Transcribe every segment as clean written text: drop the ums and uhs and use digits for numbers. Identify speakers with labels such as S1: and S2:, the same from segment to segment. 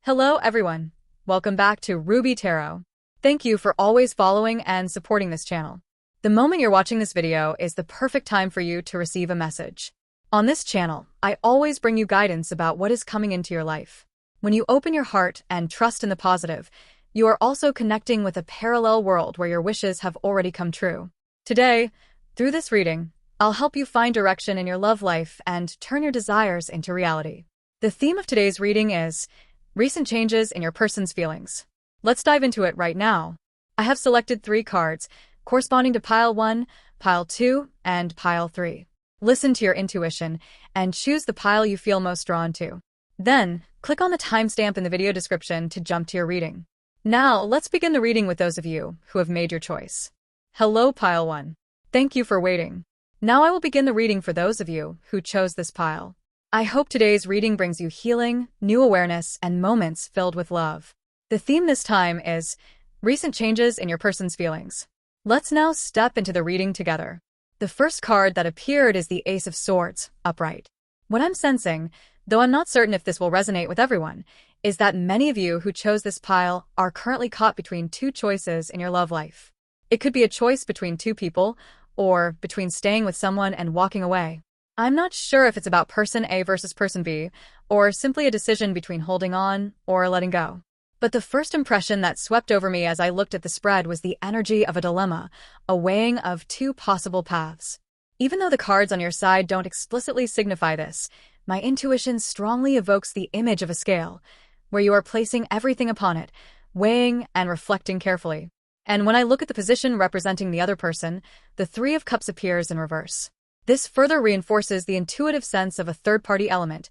S1: Hello everyone, welcome back to Ruby Tarot. Thank you for always following and supporting this channel. The moment you're watching this video is the perfect time for you to receive a message. On this channel, I always bring you guidance about what is coming into your life. When you open your heart and trust in the positive, you are also connecting with a parallel world where your wishes have already come true. Today, through this reading, I'll help you find direction in your love life and turn your desires into reality. The theme of today's reading is recent changes in your person's feelings. Let's dive into it right now. I have selected 3 cards corresponding to Pile 1, Pile 2, and Pile 3. Listen to your intuition and choose the pile you feel most drawn to. Then, click on the timestamp in the video description to jump to your reading. Now, let's begin the reading with those of you who have made your choice. Hello, Pile 1. Thank you for waiting. Now I will begin the reading for those of you who chose this pile. I hope today's reading brings you healing, new awareness, and moments filled with love. The theme this time is recent changes in your person's feelings. Let's now step into the reading together. The first card that appeared is the Ace of Swords, upright. What I'm sensing, though I'm not certain if this will resonate with everyone, is that many of you who chose this pile are currently caught between 2 choices in your love life. It could be a choice between 2 people, or between staying with someone and walking away. I'm not sure if it's about person A versus person B, or simply a decision between holding on or letting go. But the first impression that swept over me as I looked at the spread was the energy of a dilemma, a weighing of 2 possible paths. Even though the cards on your side don't explicitly signify this, my intuition strongly evokes the image of a scale, where you are placing everything upon it, weighing and reflecting carefully. And when I look at the position representing the other person, the 3 of Cups appears in reverse. This further reinforces the intuitive sense of a third-party element,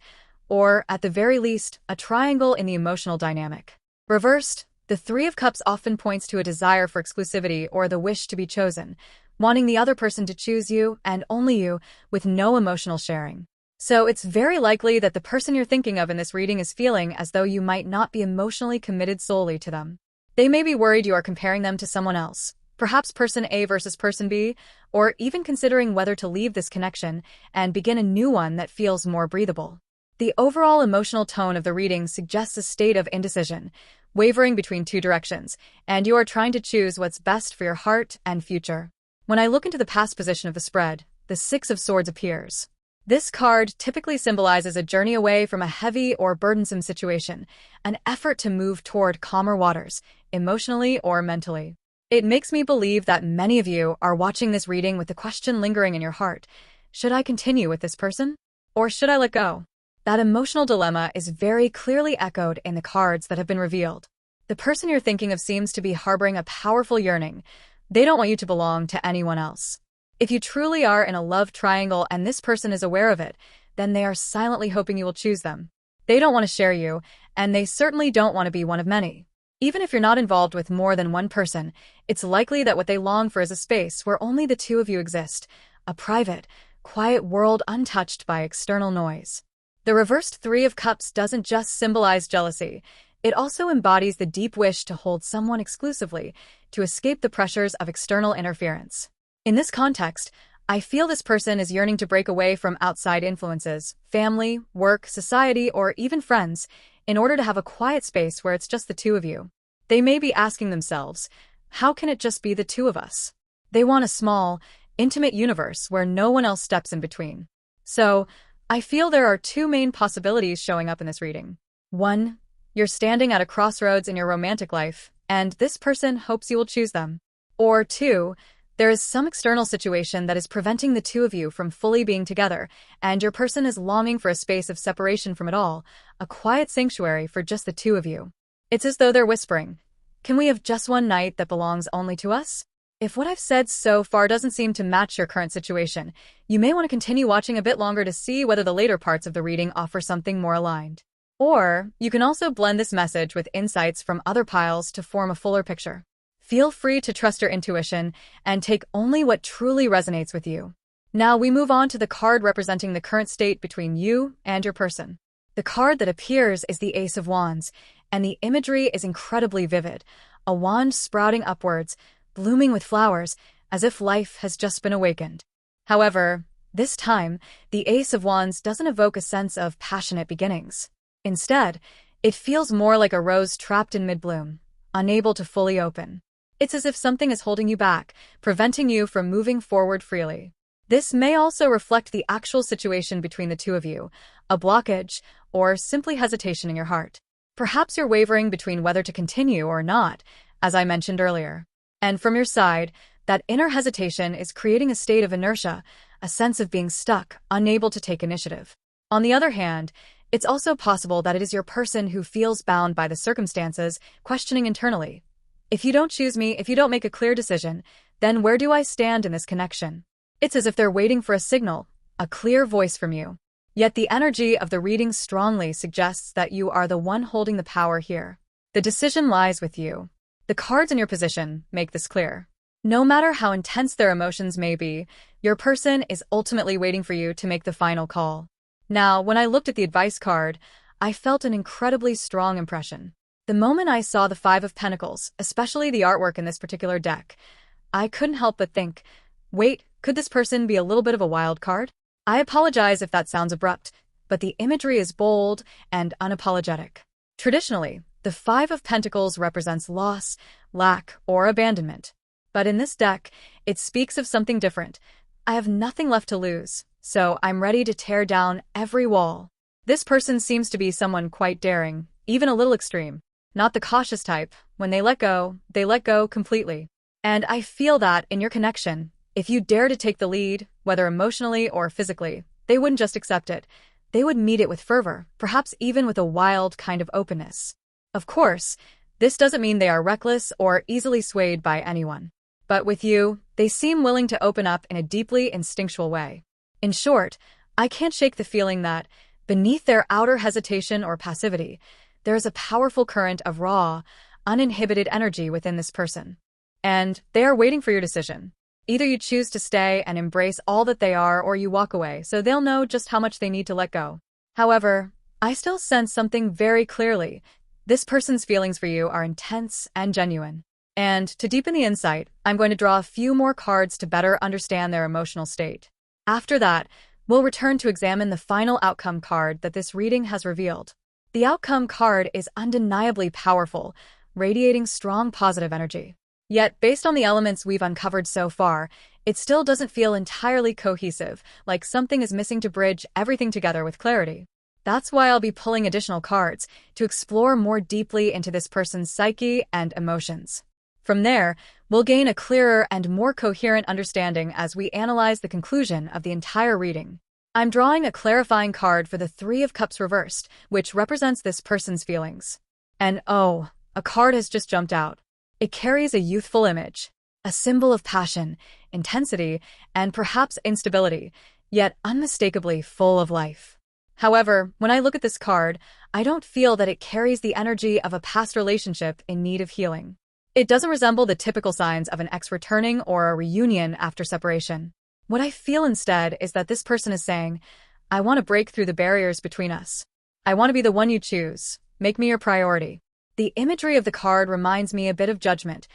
S1: or, at the very least, a triangle in the emotional dynamic. Reversed, the 3 of Cups often points to a desire for exclusivity or the wish to be chosen, wanting the other person to choose you and only you, with no emotional sharing. So it's very likely that the person you're thinking of in this reading is feeling as though you might not be emotionally committed solely to them. They may be worried you are comparing them to someone else, perhaps person A versus person B, or even considering whether to leave this connection and begin a new one that feels more breathable. The overall emotional tone of the reading suggests a state of indecision, wavering between 2 directions, and you are trying to choose what's best for your heart and future. When I look into the past position of the spread, the 6 of Swords appears. This card typically symbolizes a journey away from a heavy or burdensome situation, an effort to move toward calmer waters, emotionally or mentally. It makes me believe that many of you are watching this reading with the question lingering in your heart, should I continue with this person? Or should I let go? That emotional dilemma is very clearly echoed in the cards that have been revealed. The person you're thinking of seems to be harboring a powerful yearning. They don't want you to belong to anyone else. If you truly are in a love triangle and this person is aware of it, then they are silently hoping you will choose them. They don't want to share you, and they certainly don't want to be one of many. Even if you're not involved with more than one person, it's likely that what they long for is a space where only the 2 of you exist, a private, quiet world untouched by external noise. The reversed 3 of Cups doesn't just symbolize jealousy, it also embodies the deep wish to hold someone exclusively, to escape the pressures of external interference. In this context, I feel this person is yearning to break away from outside influences, family, work, society, or even friends, in order to have a quiet space where it's just the 2 of you. They may be asking themselves, how can it just be the 2 of us? They want a small, intimate universe where no one else steps in between. So, I feel there are 2 main possibilities showing up in this reading. 1, you're standing at a crossroads in your romantic life, and this person hopes you will choose them. Or 2, there is some external situation that is preventing the 2 of you from fully being together, and your person is longing for a space of separation from it all, a quiet sanctuary for just the 2 of you. It's as though they're whispering, can we have just one night that belongs only to us? If what I've said so far doesn't seem to match your current situation, you may want to continue watching a bit longer to see whether the later parts of the reading offer something more aligned. Or, you can also blend this message with insights from other piles to form a fuller picture. Feel free to trust your intuition and take only what truly resonates with you. Now we move on to the card representing the current state between you and your person. The card that appears is the Ace of Wands, and the imagery is incredibly vivid, a wand sprouting upwards, blooming with flowers, as if life has just been awakened. However, this time, the Ace of Wands doesn't evoke a sense of passionate beginnings. Instead, It feels more like a rose trapped in mid-bloom, unable to fully open. It's as if something is holding you back, preventing you from moving forward freely. This may also reflect the actual situation between the two of you, a blockage, or simply hesitation in your heart. Perhaps you're wavering between whether to continue or not, as I mentioned earlier. And from your side, that inner hesitation is creating a state of inertia, a sense of being stuck, unable to take initiative. On the other hand, it's also possible that it is your person who feels bound by the circumstances, questioning internally. If you don't choose me, if you don't make a clear decision, then where do I stand in this connection? It's as if they're waiting for a signal, a clear voice from you. Yet the energy of the reading strongly suggests that you are the one holding the power here. The decision lies with you. The cards in your position make this clear. No matter how intense their emotions may be, your person is ultimately waiting for you to make the final call. Now, when I looked at the advice card, I felt an incredibly strong impression. The moment I saw the Five of Pentacles, especially the artwork in this particular deck, I couldn't help but think, wait, could this person be a little bit of a wild card? I apologize if that sounds abrupt, but the imagery is bold and unapologetic. Traditionally, the Five of Pentacles represents loss, lack, or abandonment. But in this deck, it speaks of something different. I have nothing left to lose, so I'm ready to tear down every wall. This person seems to be someone quite daring, even a little extreme. Not the cautious type. When they let go completely. And I feel that in your connection, if you dare to take the lead, whether emotionally or physically, they wouldn't just accept it. They would meet it with fervor, perhaps even with a wild kind of openness. Of course, this doesn't mean they are reckless or easily swayed by anyone. But with you, they seem willing to open up in a deeply instinctual way. In short, I can't shake the feeling that, beneath their outer hesitation or passivity, there is a powerful current of raw, uninhibited energy within this person. And they are waiting for your decision. Either you choose to stay and embrace all that they are, or you walk away, so they'll know just how much they need to let go. However, I still sense something very clearly. This person's feelings for you are intense and genuine. And to deepen the insight, I'm going to draw a few more cards to better understand their emotional state. After that, we'll return to examine the final outcome card that this reading has revealed. The outcome card is undeniably powerful, radiating strong positive energy. Yet, based on the elements we've uncovered so far, it still doesn't feel entirely cohesive, like something is missing to bridge everything together with clarity. That's why I'll be pulling additional cards to explore more deeply into this person's psyche and emotions. From there, we'll gain a clearer and more coherent understanding as we analyze the conclusion of the entire reading. I'm drawing a clarifying card for the Three of Cups reversed, which represents this person's feelings. And oh, a card has just jumped out. It carries a youthful image, a symbol of passion, intensity, and perhaps instability, yet unmistakably full of life. However, when I look at this card, I don't feel that it carries the energy of a past relationship in need of healing. It doesn't resemble the typical signs of an ex returning or a reunion after separation. What I feel instead is that this person is saying, I want to break through the barriers between us. I want to be the one you choose. Make me your priority. The imagery of the card reminds me a bit of Judgment,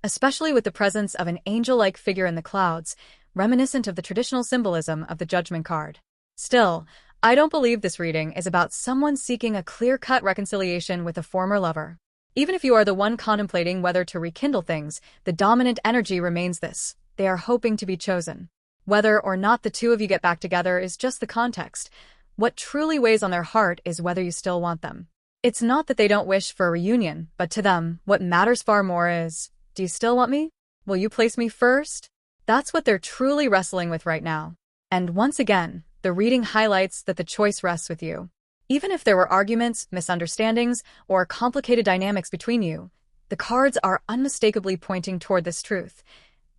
S1: especially with the presence of an angel-like figure in the clouds, reminiscent of the traditional symbolism of the Judgment card. Still, I don't believe this reading is about someone seeking a clear-cut reconciliation with a former lover. Even if you are the one contemplating whether to rekindle things, the dominant energy remains this. They are hoping to be chosen. Whether or not the two of you get back together is just the context. What truly weighs on their heart is whether you still want them. It's not that they don't wish for a reunion, but to them, what matters far more is, do you still want me? Will you place me first? That's what they're truly wrestling with right now. And once again, the reading highlights that the choice rests with you. Even if there were arguments, misunderstandings, or complicated dynamics between you, the cards are unmistakably pointing toward this truth.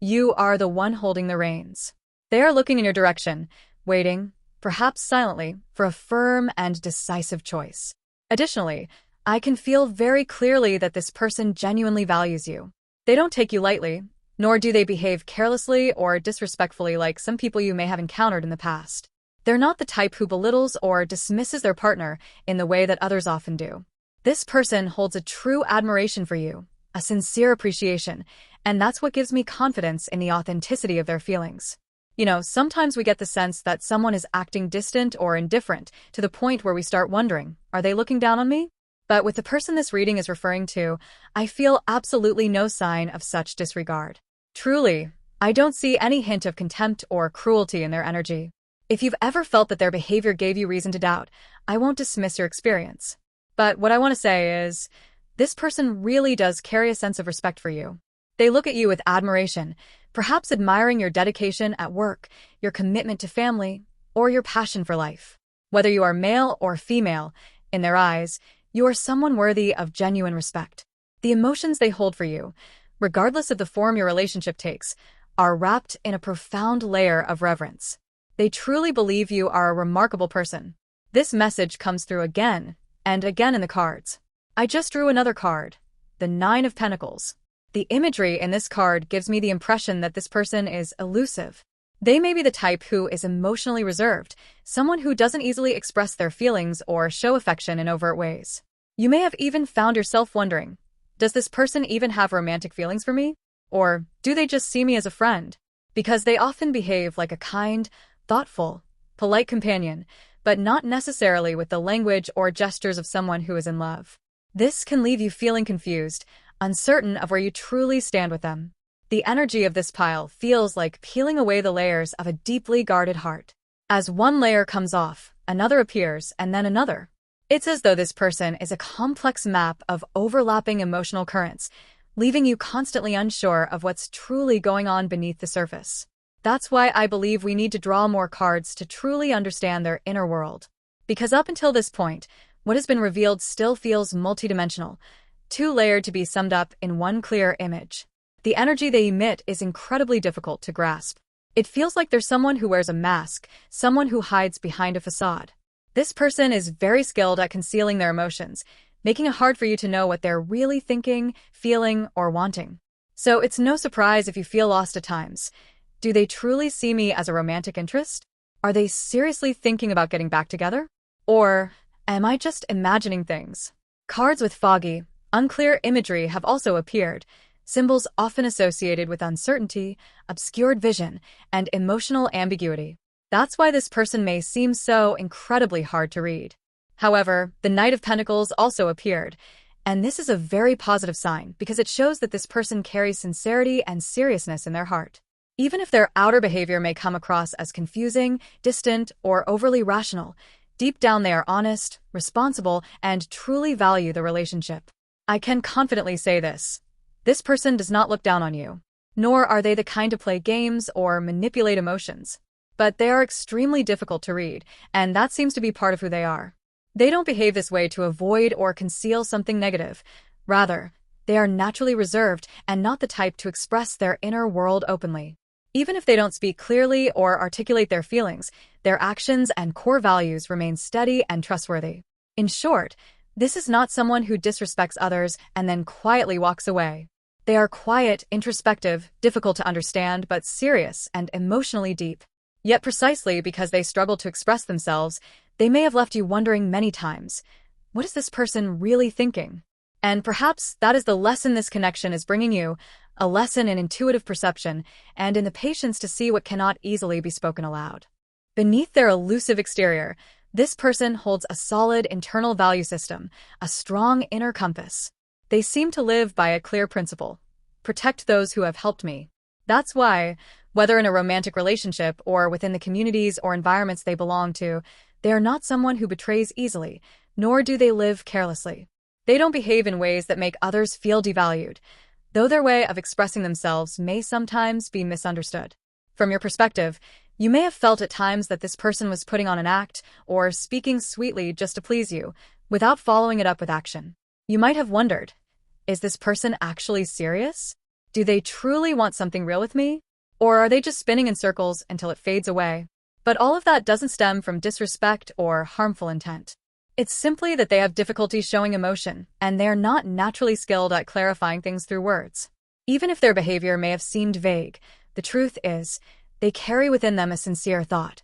S1: You are the one holding the reins. They are looking in your direction, waiting, perhaps silently, for a firm and decisive choice. Additionally, I can feel very clearly that this person genuinely values you. They don't take you lightly, nor do they behave carelessly or disrespectfully like some people you may have encountered in the past. They're not the type who belittles or dismisses their partner in the way that others often do. This person holds a true admiration for you, a sincere appreciation, and that's what gives me confidence in the authenticity of their feelings. You know, sometimes we get the sense that someone is acting distant or indifferent to the point where we start wondering, are they looking down on me? But with the person this reading is referring to, I feel absolutely no sign of such disregard. Truly, I don't see any hint of contempt or cruelty in their energy. If you've ever felt that their behavior gave you reason to doubt, I won't dismiss your experience. But what I want to say is, this person really does carry a sense of respect for you. They look at you with admiration, perhaps admiring your dedication at work, your commitment to family, or your passion for life. Whether you are male or female, in their eyes, you are someone worthy of genuine respect. The emotions they hold for you, regardless of the form your relationship takes, are wrapped in a profound layer of reverence. They truly believe you are a remarkable person. This message comes through again and again in the cards. I just drew another card, the Nine of Pentacles. The imagery in this card gives me the impression that this person is elusive. They may be the type who is emotionally reserved, someone who doesn't easily express their feelings or show affection in overt ways. You may have even found yourself wondering, does this person even have romantic feelings for me? Or do they just see me as a friend? Because they often behave like a kind, thoughtful, polite companion, but not necessarily with the language or gestures of someone who is in love. This can leave you feeling confused, uncertain of where you truly stand with them. The energy of this pile feels like peeling away the layers of a deeply guarded heart. As one layer comes off, another appears, and then another. It's as though this person is a complex map of overlapping emotional currents, leaving you constantly unsure of what's truly going on beneath the surface. That's why I believe we need to draw more cards to truly understand their inner world. Because up until this point, what has been revealed still feels multidimensional, too layered to be summed up in one clear image. The energy they emit is incredibly difficult to grasp. It feels like there's someone who wears a mask, someone who hides behind a facade. This person is very skilled at concealing their emotions, making it hard for you to know what they're really thinking, feeling, or wanting. So it's no surprise if you feel lost at times. Do they truly see me as a romantic interest? Are they seriously thinking about getting back together? Or am I just imagining things? Cards with foggy, unclear imagery have also appeared, symbols often associated with uncertainty, obscured vision, and emotional ambiguity. That's why this person may seem so incredibly hard to read. However, the Knight of Pentacles also appeared, and this is a very positive sign because it shows that this person carries sincerity and seriousness in their heart. Even if their outer behavior may come across as confusing, distant, or overly rational, deep down they are honest, responsible, and truly value the relationship. I can confidently say this. This person does not look down on you, nor are they the kind to play games or manipulate emotions. But they are extremely difficult to read, and that seems to be part of who they are. They don't behave this way to avoid or conceal something negative. Rather, they are naturally reserved and not the type to express their inner world openly. Even if they don't speak clearly or articulate their feelings, their actions and core values remain steady and trustworthy. In short, this is not someone who disrespects others and then quietly walks away. They are quiet, introspective, difficult to understand, but serious and emotionally deep. Yet precisely because they struggle to express themselves, they may have left you wondering many times, what is this person really thinking? And perhaps that is the lesson this connection is bringing you, a lesson in intuitive perception and in the patience to see what cannot easily be spoken aloud. Beneath their elusive exterior, this person holds a solid internal value system, a strong inner compass. They seem to live by a clear principle: protect those who have helped me. That's why, whether in a romantic relationship or within the communities or environments they belong to, they are not someone who betrays easily, nor do they live carelessly. They don't behave in ways that make others feel devalued, though their way of expressing themselves may sometimes be misunderstood. From your perspective, you may have felt at times that this person was putting on an act or speaking sweetly just to please you, without following it up with action. You might have wondered, is this person actually serious? Do they truly want something real with me? Or are they just spinning in circles until it fades away? But all of that doesn't stem from disrespect or harmful intent. It's simply that they have difficulty showing emotion, and they are not naturally skilled at clarifying things through words. Even if their behavior may have seemed vague, the truth is, they carry within them a sincere thought.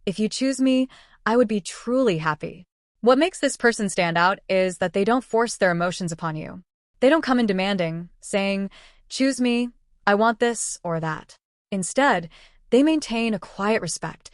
S1: If you choose me, I would be truly happy. What makes this person stand out is that they don't force their emotions upon you. They don't come in demanding, saying, choose me, I want this or that. Instead, they maintain a quiet respect.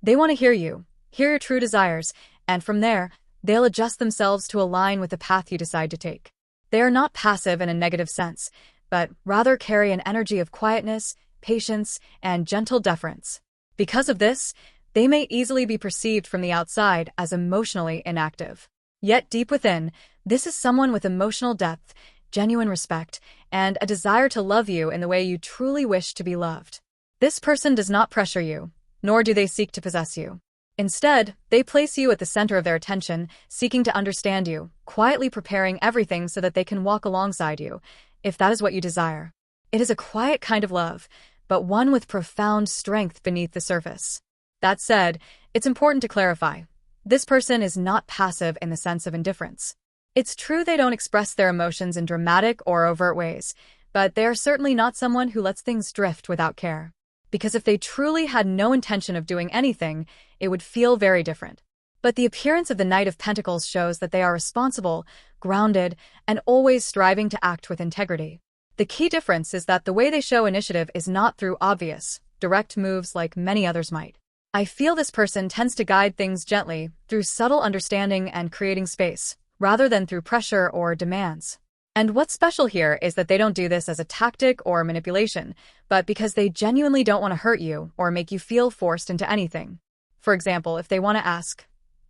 S1: They want to hear you, hear your true desires, and from there, they'll adjust themselves to align with the path you decide to take. They are not passive in a negative sense, but rather carry an energy of quietness, patience, and gentle deference. Because of this, they may easily be perceived from the outside as emotionally inactive. Yet deep within, this is someone with emotional depth, genuine respect, and a desire to love you in the way you truly wish to be loved. This person does not pressure you, nor do they seek to possess you. Instead, they place you at the center of their attention, seeking to understand you, quietly preparing everything so that they can walk alongside you, if that is what you desire. It is a quiet kind of love, but one with profound strength beneath the surface. That said, it's important to clarify. This person is not passive in the sense of indifference. It's true they don't express their emotions in dramatic or overt ways, but they are certainly not someone who lets things drift without care. Because if they truly had no intention of doing anything, it would feel very different. But the appearance of the Knight of Pentacles shows that they are responsible, grounded, and always striving to act with integrity. The key difference is that the way they show initiative is not through obvious, direct moves like many others might. I feel this person tends to guide things gently, through subtle understanding and creating space, rather than through pressure or demands. And what's special here is that they don't do this as a tactic or manipulation, but because they genuinely don't want to hurt you or make you feel forced into anything. For example, if they want to ask,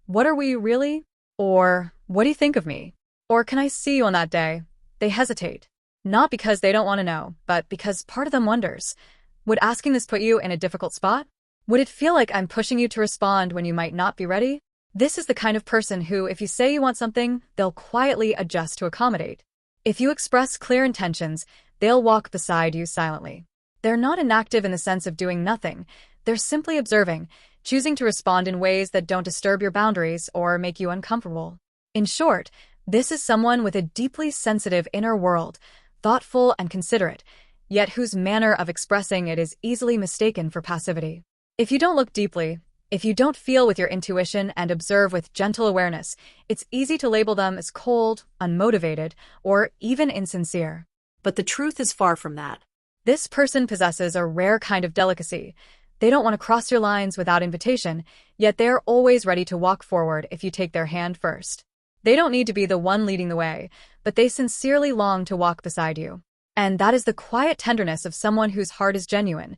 S1: "What are we really?" Or, "What do you think of me?" Or, "Can I see you on that day?" They hesitate. Not because they don't want to know, but because part of them wonders, would asking this put you in a difficult spot? Would it feel like I'm pushing you to respond when you might not be ready? This is the kind of person who, if you say you want something, they'll quietly adjust to accommodate. If you express clear intentions, they'll walk beside you silently. They're not inactive in the sense of doing nothing. They're simply observing, choosing to respond in ways that don't disturb your boundaries or make you uncomfortable. In short, this is someone with a deeply sensitive inner world, thoughtful and considerate, yet whose manner of expressing it is easily mistaken for passivity. If you don't look deeply, if you don't feel with your intuition and observe with gentle awareness, it's easy to label them as cold, unmotivated, or even insincere.
S2: But the truth is far from that.
S1: This person possesses a rare kind of delicacy. They don't want to cross your lines without invitation, yet they are always ready to walk forward if you take their hand first. They don't need to be the one leading the way, but they sincerely long to walk beside you. And that is the quiet tenderness of someone whose heart is genuine.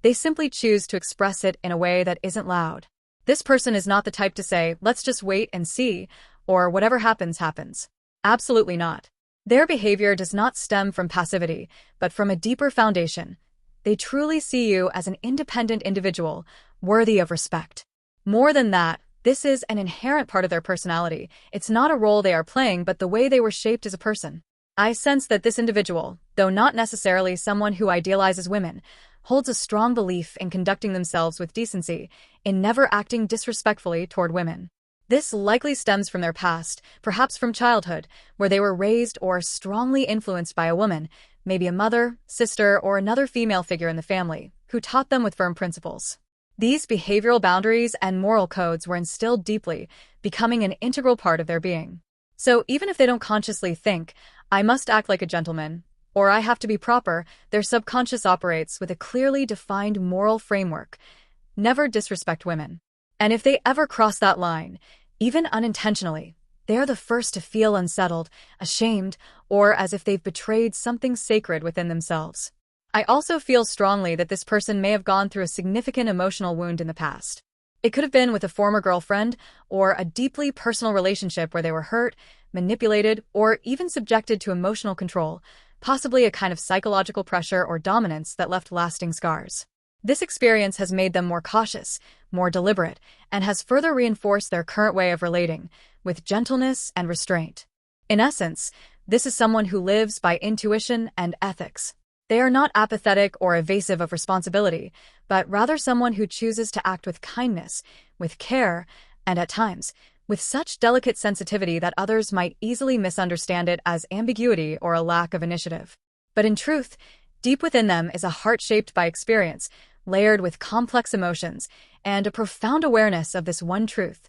S1: They simply choose to express it in a way that isn't loud. This person is not the type to say, "Let's just wait and see," or "Whatever happens, happens." Absolutely not. Their behavior does not stem from passivity, but from a deeper foundation. They truly see you as an independent individual, worthy of respect. More than that, this is an inherent part of their personality. It's not a role they are playing, but the way they were shaped as a person. I sense that this individual, though not necessarily someone who idealizes women, holds a strong belief in conducting themselves with decency, in never acting disrespectfully toward women. This likely stems from their past, perhaps from childhood, where they were raised or strongly influenced by a woman, maybe a mother, sister, or another female figure in the family, who taught them with firm principles. These behavioral boundaries and moral codes were instilled deeply, becoming an integral part of their being. So even if they don't consciously think, "I must act like a gentleman," or "I have to be proper," their subconscious operates with a clearly defined moral framework. Never disrespect women. And if they ever cross that line, even unintentionally, they are the first to feel unsettled, ashamed, or as if they've betrayed something sacred within themselves. I also feel strongly that this person may have gone through a significant emotional wound in the past. It could have been with a former girlfriend, or a deeply personal relationship where they were hurt, manipulated, or even subjected to emotional control, possibly a kind of psychological pressure or dominance that left lasting scars. This experience has made them more cautious, more deliberate, and has further reinforced their current way of relating, with gentleness and restraint. In essence, this is someone who lives by intuition and ethics. They are not apathetic or evasive of responsibility, but rather someone who chooses to act with kindness, with care, and at times, with such delicate sensitivity that others might easily misunderstand it as ambiguity or a lack of initiative. But in truth, deep within them is a heart shaped by experience, layered with complex emotions, and a profound awareness of this one truth: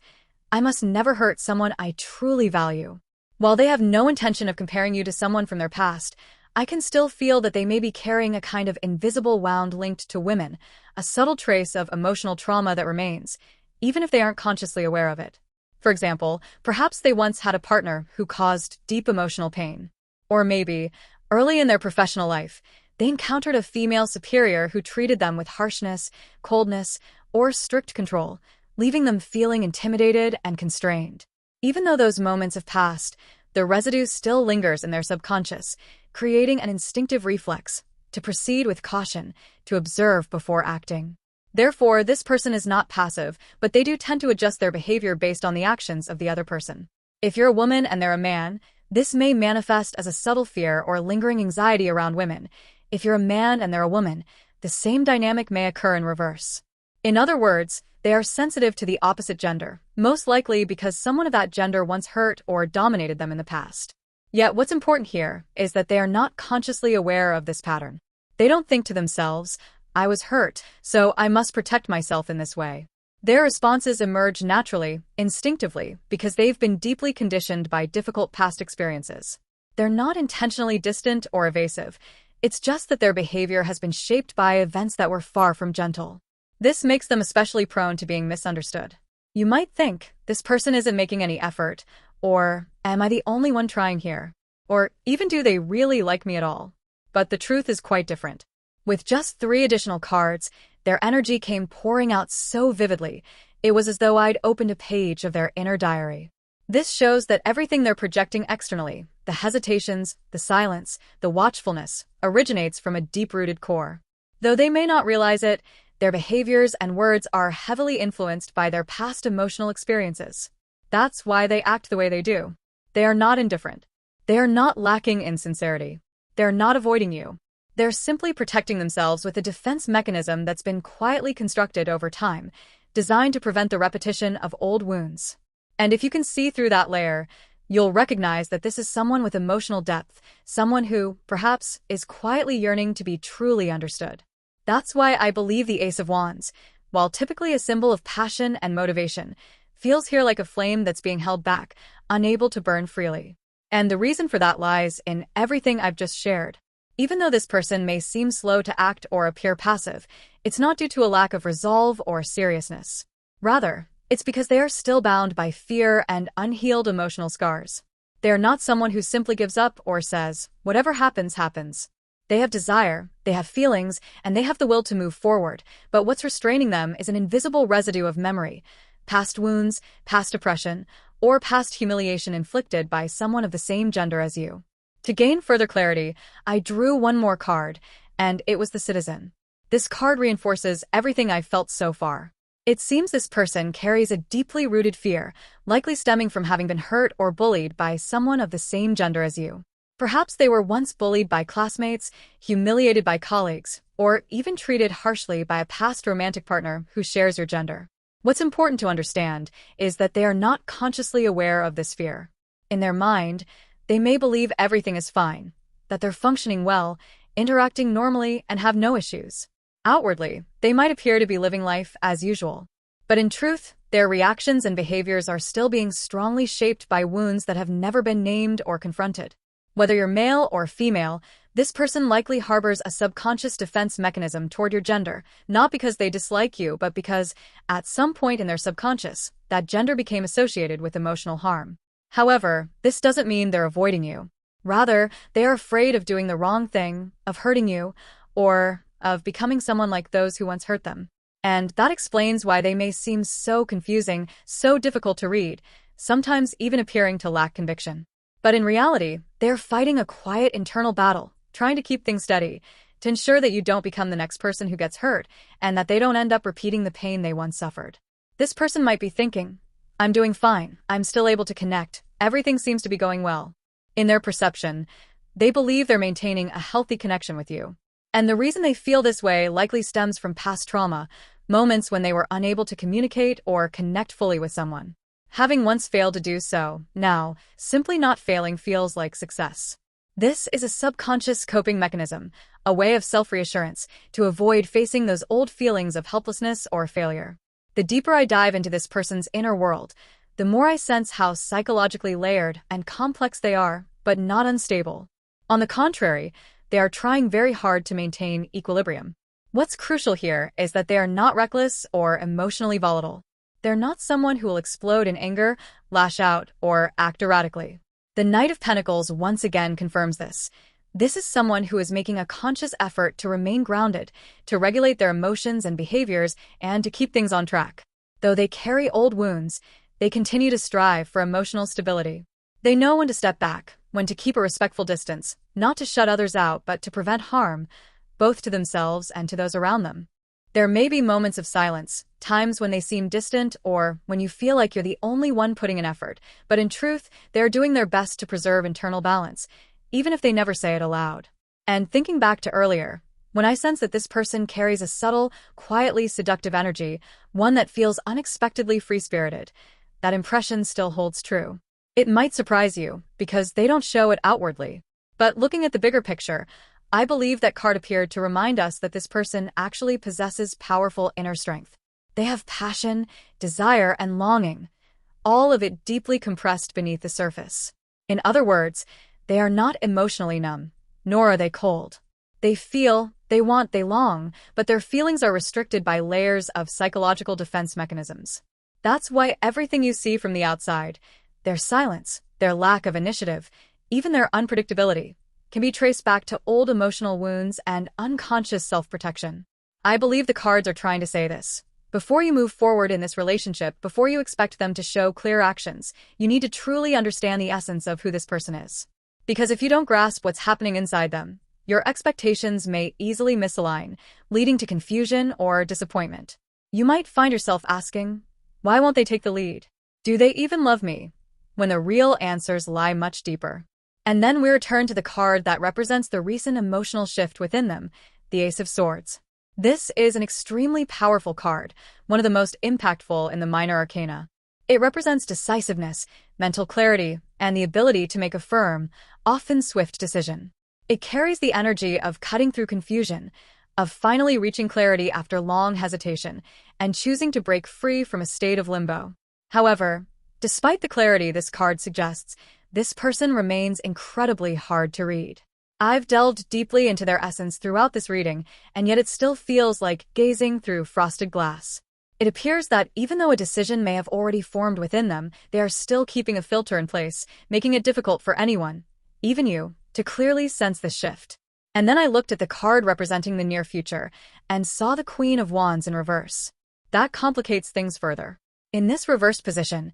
S1: I must never hurt someone I truly value. While they have no intention of comparing you to someone from their past, I can still feel that they may be carrying a kind of invisible wound linked to women, a subtle trace of emotional trauma that remains, even if they aren't consciously aware of it. For example, perhaps they once had a partner who caused deep emotional pain. Or maybe, early in their professional life, they encountered a female superior who treated them with harshness, coldness, or strict control, leaving them feeling intimidated and constrained. Even though those moments have passed, the residue still lingers in their subconscious, creating an instinctive reflex to proceed with caution, to observe before acting. Therefore, this person is not passive, but they do tend to adjust their behavior based on the actions of the other person. If you're a woman and they're a man, this may manifest as a subtle fear or lingering anxiety around women. If you're a man and they're a woman, the same dynamic may occur in reverse. In other words, they are sensitive to the opposite gender, most likely because someone of that gender once hurt or dominated them in the past. Yet what's important here is that they are not consciously aware of this pattern. They don't think to themselves, I was hurt, so I must protect myself in this way. Their responses emerge naturally, instinctively, because they've been deeply conditioned by difficult past experiences. They're not intentionally distant or evasive. It's just that their behavior has been shaped by events that were far from gentle. This makes them especially prone to being misunderstood. You might think, this person isn't making any effort, or, am I the only one trying here? Or, even do they really like me at all? But the truth is quite different. With just 3 additional cards, their energy came pouring out so vividly, it was as though I'd opened a page of their inner diary. This shows that everything they're projecting externally, the hesitations, the silence, the watchfulness, originates from a deep-rooted core. Though they may not realize it, their behaviors and words are heavily influenced by their past emotional experiences. That's why they act the way they do. They are not indifferent. They are not lacking in sincerity. They're not avoiding you. They're simply protecting themselves with a defense mechanism that's been quietly constructed over time, designed to prevent the repetition of old wounds. And if you can see through that layer, you'll recognize that this is someone with emotional depth, someone who, perhaps, is quietly yearning to be truly understood. That's why I believe the Ace of Wands, while typically a symbol of passion and motivation, feels here like a flame that's being held back, unable to burn freely. And the reason for that lies in everything I've just shared. Even though this person may seem slow to act or appear passive, it's not due to a lack of resolve or seriousness. Rather, it's because they are still bound by fear and unhealed emotional scars. They are not someone who simply gives up or says, whatever happens, happens. They have desire, they have feelings, and they have the will to move forward, but what's restraining them is an invisible residue of memory, past wounds, past oppression, or past humiliation inflicted by someone of the same gender as you. To gain further clarity, I drew one more card, and it was the Citizen. This card reinforces everything I've felt so far. It seems this person carries a deeply rooted fear, likely stemming from having been hurt or bullied by someone of the same gender as you. Perhaps they were once bullied by classmates, humiliated by colleagues, or even treated harshly by a past romantic partner who shares your gender. What's important to understand is that they are not consciously aware of this fear. In their mind, they may believe everything is fine, that they're functioning well, interacting normally, and have no issues. Outwardly, they might appear to be living life as usual. But in truth, their reactions and behaviors are still being strongly shaped by wounds that have never been named or confronted. Whether you're male or female, this person likely harbors a subconscious defense mechanism toward your gender, not because they dislike you, but because, at some point in their subconscious, that gender became associated with emotional harm. However, this doesn't mean they're avoiding you. Rather, they are afraid of doing the wrong thing, of hurting you, or of becoming someone like those who once hurt them. And that explains why they may seem so confusing, so difficult to read, sometimes even appearing to lack conviction. But in reality, they're fighting a quiet internal battle, trying to keep things steady, to ensure that you don't become the next person who gets hurt, and that they don't end up repeating the pain they once suffered. This person might be thinking, I'm doing fine, I'm still able to connect, everything seems to be going well. In their perception, they believe they're maintaining a healthy connection with you. And the reason they feel this way likely stems from past trauma, moments when they were unable to communicate or connect fully with someone. Having once failed to do so, now, simply not failing feels like success. This is a subconscious coping mechanism, a way of self-reassurance, to avoid facing those old feelings of helplessness or failure. The deeper I dive into this person's inner world, the more I sense how psychologically layered and complex they are, but not unstable. On the contrary, they are trying very hard to maintain equilibrium. What's crucial here is that they are not reckless or emotionally volatile. they're not someone who will explode in anger, lash out, or act erratically. The Knight of Pentacles once again confirms this. This is someone who is making a conscious effort to remain grounded, to regulate their emotions and behaviors, and to keep things on track. Though they carry old wounds, they continue to strive for emotional stability. They know when to step back, when to keep a respectful distance, not to shut others out but to prevent harm, both to themselves and to those around them. There may be moments of silence, times when they seem distant or when you feel like you're the only one putting in effort, but in truth, they're doing their best to preserve internal balance, even if they never say it aloud. And thinking back to earlier, when I sense that this person carries a subtle, quietly seductive energy, one that feels unexpectedly free-spirited, that impression still holds true. It might surprise you, because they don't show it outwardly. But looking at the bigger picture, I believe that card appeared to remind us that this person actually possesses powerful inner strength. They have passion, desire, and longing, all of it deeply compressed beneath the surface. In other words, they are not emotionally numb, nor are they cold. They feel, they want, they long, but their feelings are restricted by layers of psychological defense mechanisms. That's why everything you see from the outside, their silence, their lack of initiative, even their unpredictability, can be traced back to old emotional wounds and unconscious self-protection. I believe the cards are trying to say this. Before you move forward in this relationship, before you expect them to show clear actions, you need to truly understand the essence of who this person is. Because if you don't grasp what's happening inside them, your expectations may easily misalign, leading to confusion or disappointment. You might find yourself asking, why won't they take the lead? Do they even love me? When the real answers lie much deeper. And then we return to the card that represents the recent emotional shift within them, the Ace of Swords. This is an extremely powerful card, one of the most impactful in the minor arcana. It represents decisiveness, mental clarity, and the ability to make a firm, often swift decision. It carries the energy of cutting through confusion, of finally reaching clarity after long hesitation, and choosing to break free from a state of limbo. However, despite the clarity this card suggests, this person remains incredibly hard to read. I've delved deeply into their essence throughout this reading, and yet it still feels like gazing through frosted glass. It appears that even though a decision may have already formed within them, they are still keeping a filter in place, making it difficult for anyone, even you, to clearly sense the shift. And then I looked at the card representing the near future and saw the Queen of Wands in reverse. That complicates things further. In this reversed position,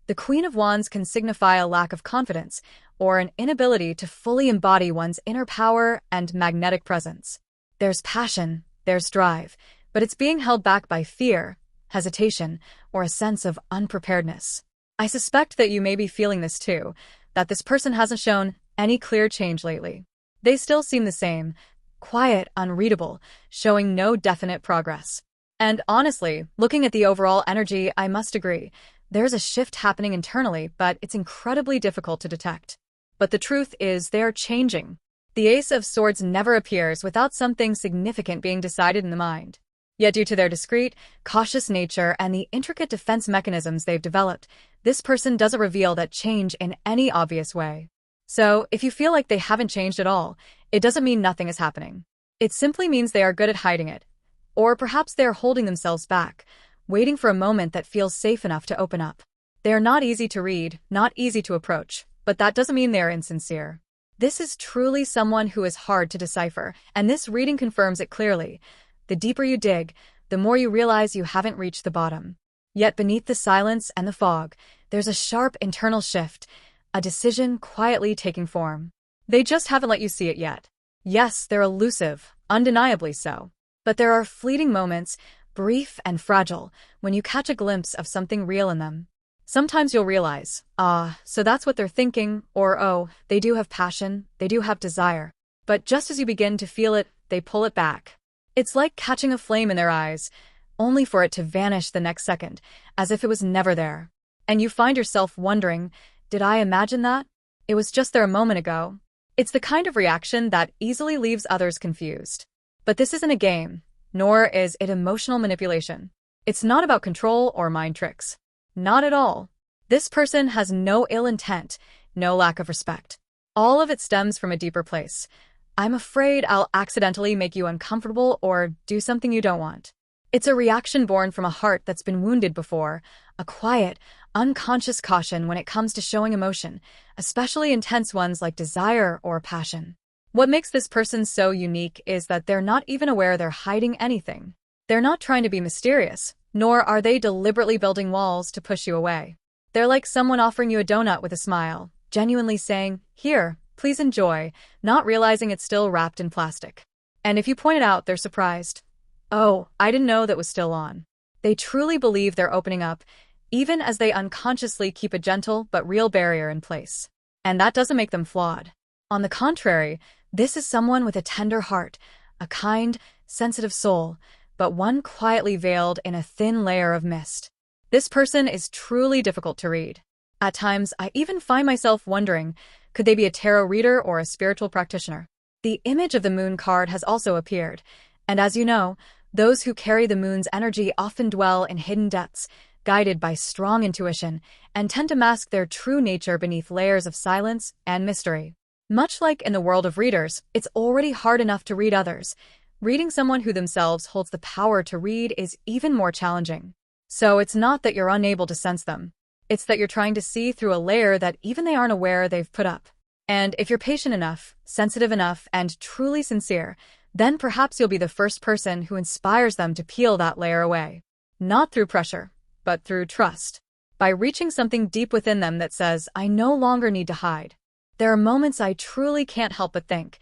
S1: the Queen of Wands can signify a lack of confidence or an inability to fully embody one's inner power and magnetic presence. There's passion, there's drive, but it's being held back by fear, hesitation, or a sense of unpreparedness. I suspect that you may be feeling this too, that this person hasn't shown any clear change lately. They still seem the same, quiet, unreadable, showing no definite progress. And honestly, looking at the overall energy, I must agree, there's a shift happening internally, but it's incredibly difficult to detect. But the truth is, they're changing. The Ace of Swords never appears without something significant being decided in the mind. Yet due to their discreet, cautious nature and the intricate defense mechanisms they've developed, this person doesn't reveal that change in any obvious way. So, if you feel like they haven't changed at all, it doesn't mean nothing is happening. It simply means they are good at hiding it. Or perhaps they are holding themselves back, waiting for a moment that feels safe enough to open up. They are not easy to read, not easy to approach, but that doesn't mean they are insincere. This is truly someone who is hard to decipher, and this reading confirms it clearly. The deeper you dig, the more you realize you haven't reached the bottom. Yet beneath the silence and the fog, there's a sharp internal shift, a decision quietly taking form. They just haven't let you see it yet. Yes, they're elusive, undeniably so. But there are fleeting moments, brief and fragile, when you catch a glimpse of something real in them. Sometimes you'll realize, so that's what they're thinking, or oh, they do have passion, they do have desire. But just as you begin to feel it, they pull it back. It's like catching a flame in their eyes, only for it to vanish the next second, as if it was never there. And you find yourself wondering, did I imagine that? It was just there a moment ago. It's the kind of reaction that easily leaves others confused. But this isn't a game, nor is it emotional manipulation. It's not about control or mind tricks. Not at all. This person has no ill intent, no lack of respect. All of it stems from a deeper place. I'm afraid I'll accidentally make you uncomfortable or do something you don't want. It's a reaction born from a heart that's been wounded before, a quiet, unconscious caution when it comes to showing emotion, especially intense ones like desire or passion. What makes this person so unique is that they're not even aware they're hiding anything. They're not trying to be mysterious, nor are they deliberately building walls to push you away. They're like someone offering you a donut with a smile, genuinely saying, "Here, please enjoy," not realizing it's still wrapped in plastic. And if you point it out, they're surprised. "Oh, I didn't know that was still on." They truly believe they're opening up, even as they unconsciously keep a gentle but real barrier in place. And that doesn't make them flawed. On the contrary, this is someone with a tender heart, a kind, sensitive soul, but one quietly veiled in a thin layer of mist. This person is truly difficult to read. At times, I even find myself wondering, could they be a tarot reader or a spiritual practitioner? The image of the moon card has also appeared, and as you know, those who carry the moon's energy often dwell in hidden depths, guided by strong intuition, and tend to mask their true nature beneath layers of silence and mystery. Much like in the world of readers, it's already hard enough to read others. Reading someone who themselves holds the power to read is even more challenging. So it's not that you're unable to sense them. It's that you're trying to see through a layer that even they aren't aware they've put up. And if you're patient enough, sensitive enough, and truly sincere, then perhaps you'll be the first person who inspires them to peel that layer away. Not through pressure, but through trust. By reaching something deep within them that says, "I no longer need to hide." There are moments I truly can't help but think,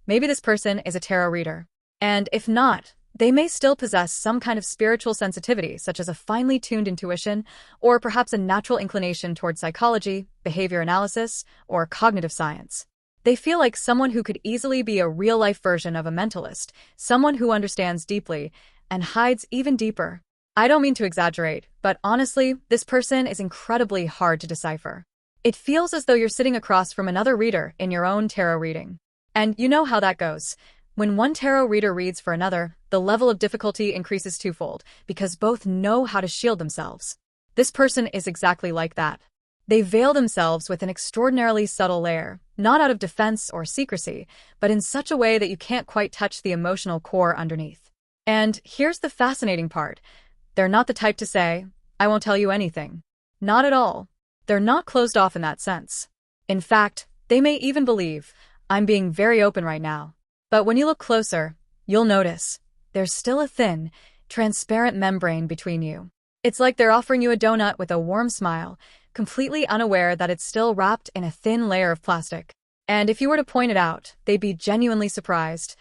S1: maybe this person is a tarot reader. And if not, they may still possess some kind of spiritual sensitivity, such as a finely tuned intuition, or perhaps a natural inclination toward psychology, behavior analysis, or cognitive science. They feel like someone who could easily be a real-life version of a mentalist, someone who understands deeply and hides even deeper. I don't mean to exaggerate, but honestly, this person is incredibly hard to decipher. It feels as though you're sitting across from another reader in your own tarot reading. And you know how that goes. When one tarot reader reads for another, the level of difficulty increases twofold, because both know how to shield themselves. This person is exactly like that. They veil themselves with an extraordinarily subtle layer, not out of defense or secrecy, but in such a way that you can't quite touch the emotional core underneath. And here's the fascinating part. They're not the type to say, "I won't tell you anything." Not at all. They're not closed off in that sense. In fact, they may even believe, "I'm being very open right now." But when you look closer, you'll notice there's still a thin, transparent membrane between you. It's like they're offering you a donut with a warm smile, completely unaware that it's still wrapped in a thin layer of plastic. And if you were to point it out, they'd be genuinely surprised.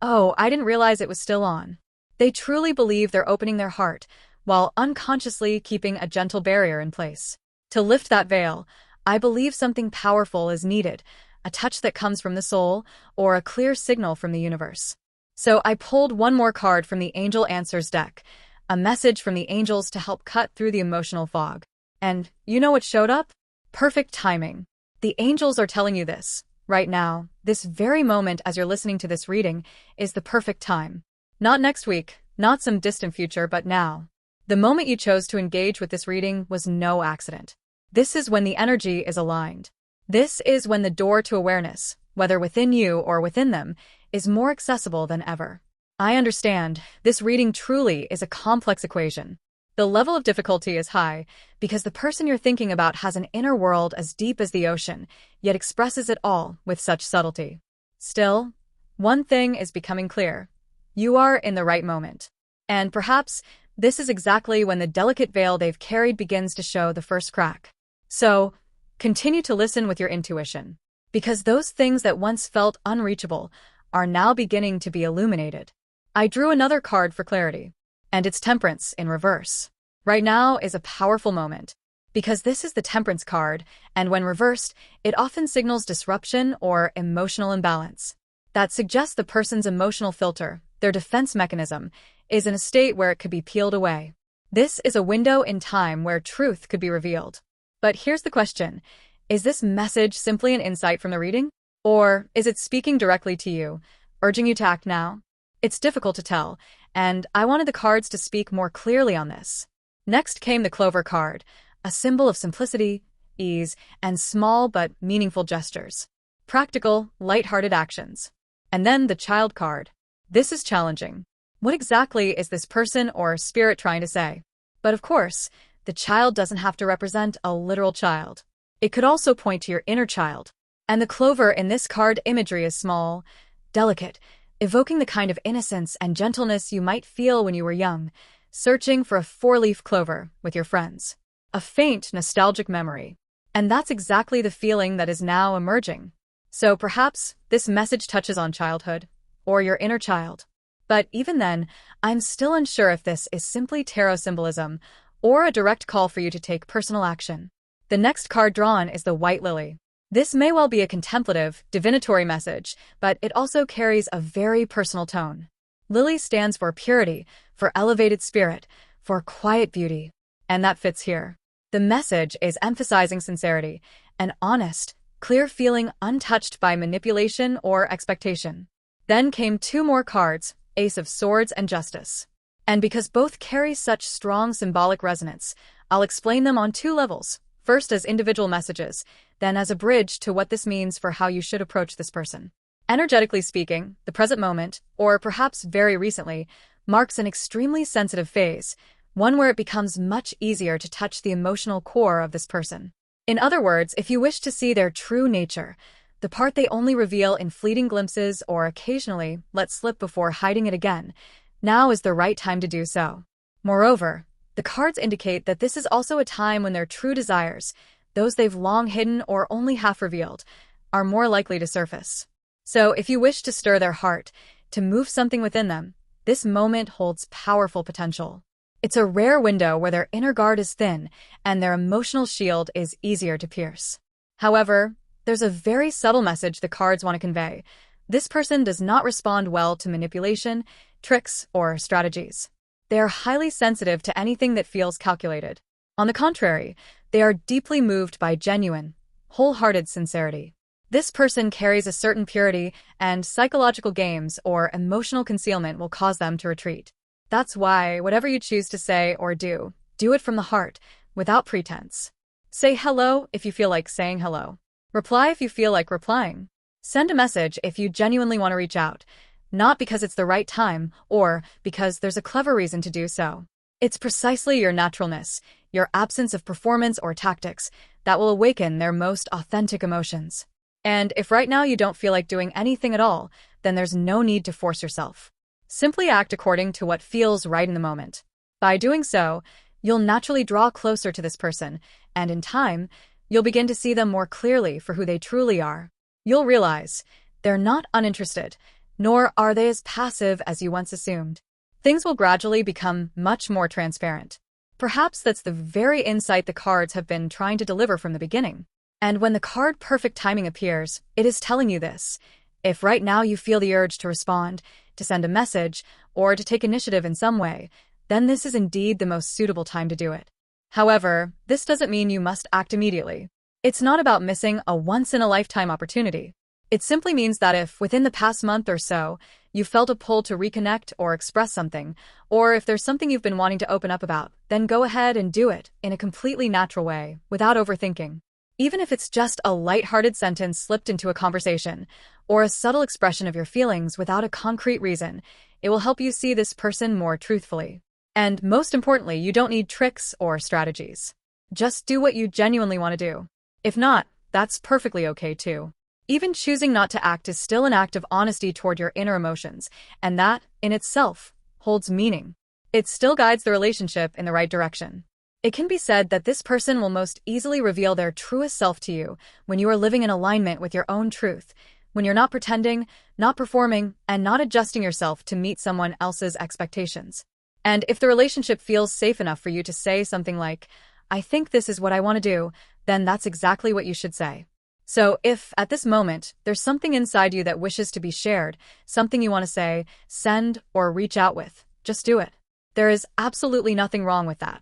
S1: "Oh, I didn't realize it was still on." They truly believe they're opening their heart, while unconsciously keeping a gentle barrier in place. To lift that veil, I believe something powerful is needed, a touch that comes from the soul, or a clear signal from the universe. So I pulled one more card from the Angel Answers deck, a message from the angels to help cut through the emotional fog. And you know what showed up? Perfect timing. The angels are telling you this. Right now, this very moment as you're listening to this reading, is the perfect time. Not next week, not some distant future, but now. The moment you chose to engage with this reading was no accident. This is when the energy is aligned. This is when the door to awareness, whether within you or within them, is more accessible than ever. I understand, this reading truly is a complex equation. The level of difficulty is high because the person you're thinking about has an inner world as deep as the ocean, yet expresses it all with such subtlety. Still, one thing is becoming clear. You are in the right moment. And perhaps this is exactly when the delicate veil they've carried begins to show the first crack. So, continue to listen with your intuition, because those things that once felt unreachable are now beginning to be illuminated. I drew another card for clarity, and it's Temperance in reverse. Right now is a powerful moment, because this is the Temperance card, and when reversed, it often signals disruption or emotional imbalance. That suggests the person's emotional filter, their defense mechanism, is in a state where it could be peeled away. This is a window in time where truth could be revealed. But here's the question. Is this message simply an insight from the reading? Or is it speaking directly to you, urging you to act now? It's difficult to tell, and I wanted the cards to speak more clearly on this. Next came the Clover card, a symbol of simplicity, ease, and small but meaningful gestures. Practical, light-hearted actions. And then the Child card. This is challenging. What exactly is this person or spirit trying to say? But of course, the child doesn't have to represent a literal child. It could also point to your inner child. And the clover in this card imagery is small, delicate, evoking the kind of innocence and gentleness you might feel when you were young, searching for a four-leaf clover with your friends. A faint, nostalgic memory. And that's exactly the feeling that is now emerging. So perhaps this message touches on childhood, or your inner child. But even then, I'm still unsure if this is simply tarot symbolism, or a direct call for you to take personal action. The next card drawn is the White Lily. This may well be a contemplative, divinatory message, but it also carries a very personal tone. Lily stands for purity, for elevated spirit, for quiet beauty. And that fits here. The message is emphasizing sincerity, an honest, clear feeling untouched by manipulation or expectation. Then came two more cards, Ace of Swords and Justice. And because both carry such strong symbolic resonance, I'll explain them on two levels. First as individual messages, then as a bridge to what this means for how you should approach this person. Energetically speaking, the present moment, or perhaps very recently, marks an extremely sensitive phase, one where it becomes much easier to touch the emotional core of this person. In other words, if you wish to see their true nature, the part they only reveal in fleeting glimpses or occasionally let slip before hiding it again, now is the right time to do so. Moreover, the cards indicate that this is also a time when their true desires, those they've long hidden or only half revealed, are more likely to surface. So if you wish to stir their heart, to move something within them, this moment holds powerful potential. It's a rare window where their inner guard is thin and their emotional shield is easier to pierce. However, there's a very subtle message the cards want to convey. This person does not respond well to manipulation, tricks, or strategies. They are highly sensitive to anything that feels calculated. On the contrary, they are deeply moved by genuine, wholehearted sincerity. This person carries a certain purity, and psychological games or emotional concealment will cause them to retreat. That's why, whatever you choose to say or do it from the heart, without pretense. Say hello if you feel like saying hello. Reply if you feel like replying. Send a message if you genuinely want to reach out, not because it's the right time or because there's a clever reason to do so. It's precisely your naturalness, your absence of performance or tactics, that will awaken their most authentic emotions. And if right now you don't feel like doing anything at all, then there's no need to force yourself. Simply act according to what feels right in the moment. By doing so, you'll naturally draw closer to this person, and in time, you'll begin to see them more clearly for who they truly are. You'll realize they're not uninterested, nor are they as passive as you once assumed. Things will gradually become much more transparent. Perhaps that's the very insight the cards have been trying to deliver from the beginning. And when the card perfect timing appears, it is telling you this. If right now you feel the urge to respond, to send a message, or to take initiative in some way, then this is indeed the most suitable time to do it. However, this doesn't mean you must act immediately. It's not about missing a once-in-a-lifetime opportunity. It simply means that if, within the past month or so, you felt a pull to reconnect or express something, or if there's something you've been wanting to open up about, then go ahead and do it in a completely natural way, without overthinking. Even if it's just a light-hearted sentence slipped into a conversation, or a subtle expression of your feelings without a concrete reason, it will help you see this person more truthfully. And most importantly, you don't need tricks or strategies. Just do what you genuinely want to do. If not, that's perfectly okay too. Even choosing not to act is still an act of honesty toward your inner emotions, and that, in itself, holds meaning. It still guides the relationship in the right direction. It can be said that this person will most easily reveal their truest self to you when you are living in alignment with your own truth, when you're not pretending, not performing, and not adjusting yourself to meet someone else's expectations. And if the relationship feels safe enough for you to say something like, "I think this is what I want to do," then that's exactly what you should say. So if, at this moment, there's something inside you that wishes to be shared, something you want to say, send, or reach out with, just do it. There is absolutely nothing wrong with that.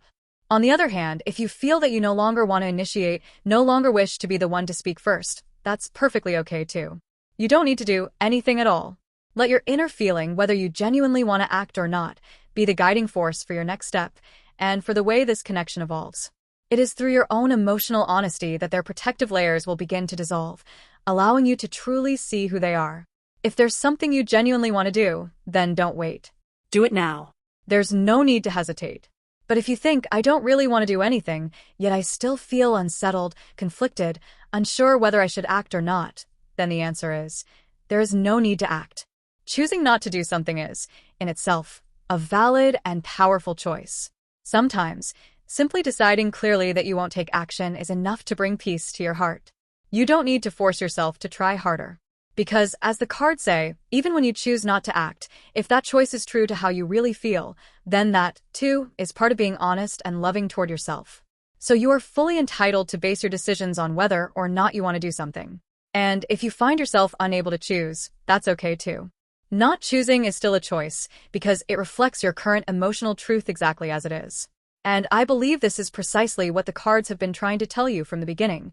S1: On the other hand, if you feel that you no longer want to initiate, no longer wish to be the one to speak first, that's perfectly okay too. You don't need to do anything at all. Let your inner feeling, whether you genuinely want to act or not, be the guiding force for your next step and for the way this connection evolves. It is through your own emotional honesty that their protective layers will begin to dissolve, allowing you to truly see who they are. If there's something you genuinely want to do, then don't wait.
S2: Do it now.
S1: There's no need to hesitate. But if you think, I don't really want to do anything, yet I still feel unsettled, conflicted, unsure whether I should act or not, then the answer is, there is no need to act. Choosing not to do something is, in itself, a valid and powerful choice. Sometimes, simply deciding clearly that you won't take action is enough to bring peace to your heart. You don't need to force yourself to try harder. Because, as the cards say, even when you choose not to act, if that choice is true to how you really feel, then that, too, is part of being honest and loving toward yourself. So you are fully entitled to base your decisions on whether or not you want to do something. And if you find yourself unable to choose, that's okay too. Not choosing is still a choice, because it reflects your current emotional truth exactly as it is. And I believe this is precisely what the cards have been trying to tell you from the beginning,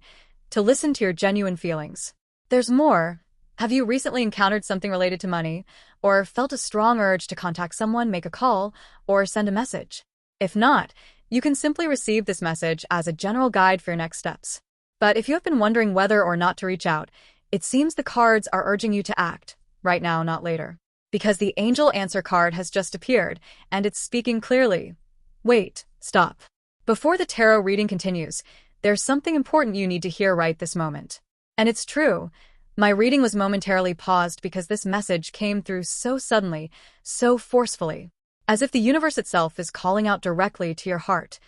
S1: to listen to your genuine feelings. There's more. Have you recently encountered something related to money, or felt a strong urge to contact someone, make a call, or send a message? If not, you can simply receive this message as a general guide for your next steps. But if you have been wondering whether or not to reach out, it seems the cards are urging you to act, right now, not later. Because the Angel Answer card has just appeared, and it's speaking clearly. Wait, stop. Before the tarot reading continues, there's something important you need to hear right this moment. And it's true. My reading was momentarily paused because this message came through so suddenly, so forcefully, as if the universe itself is calling out directly to your heart.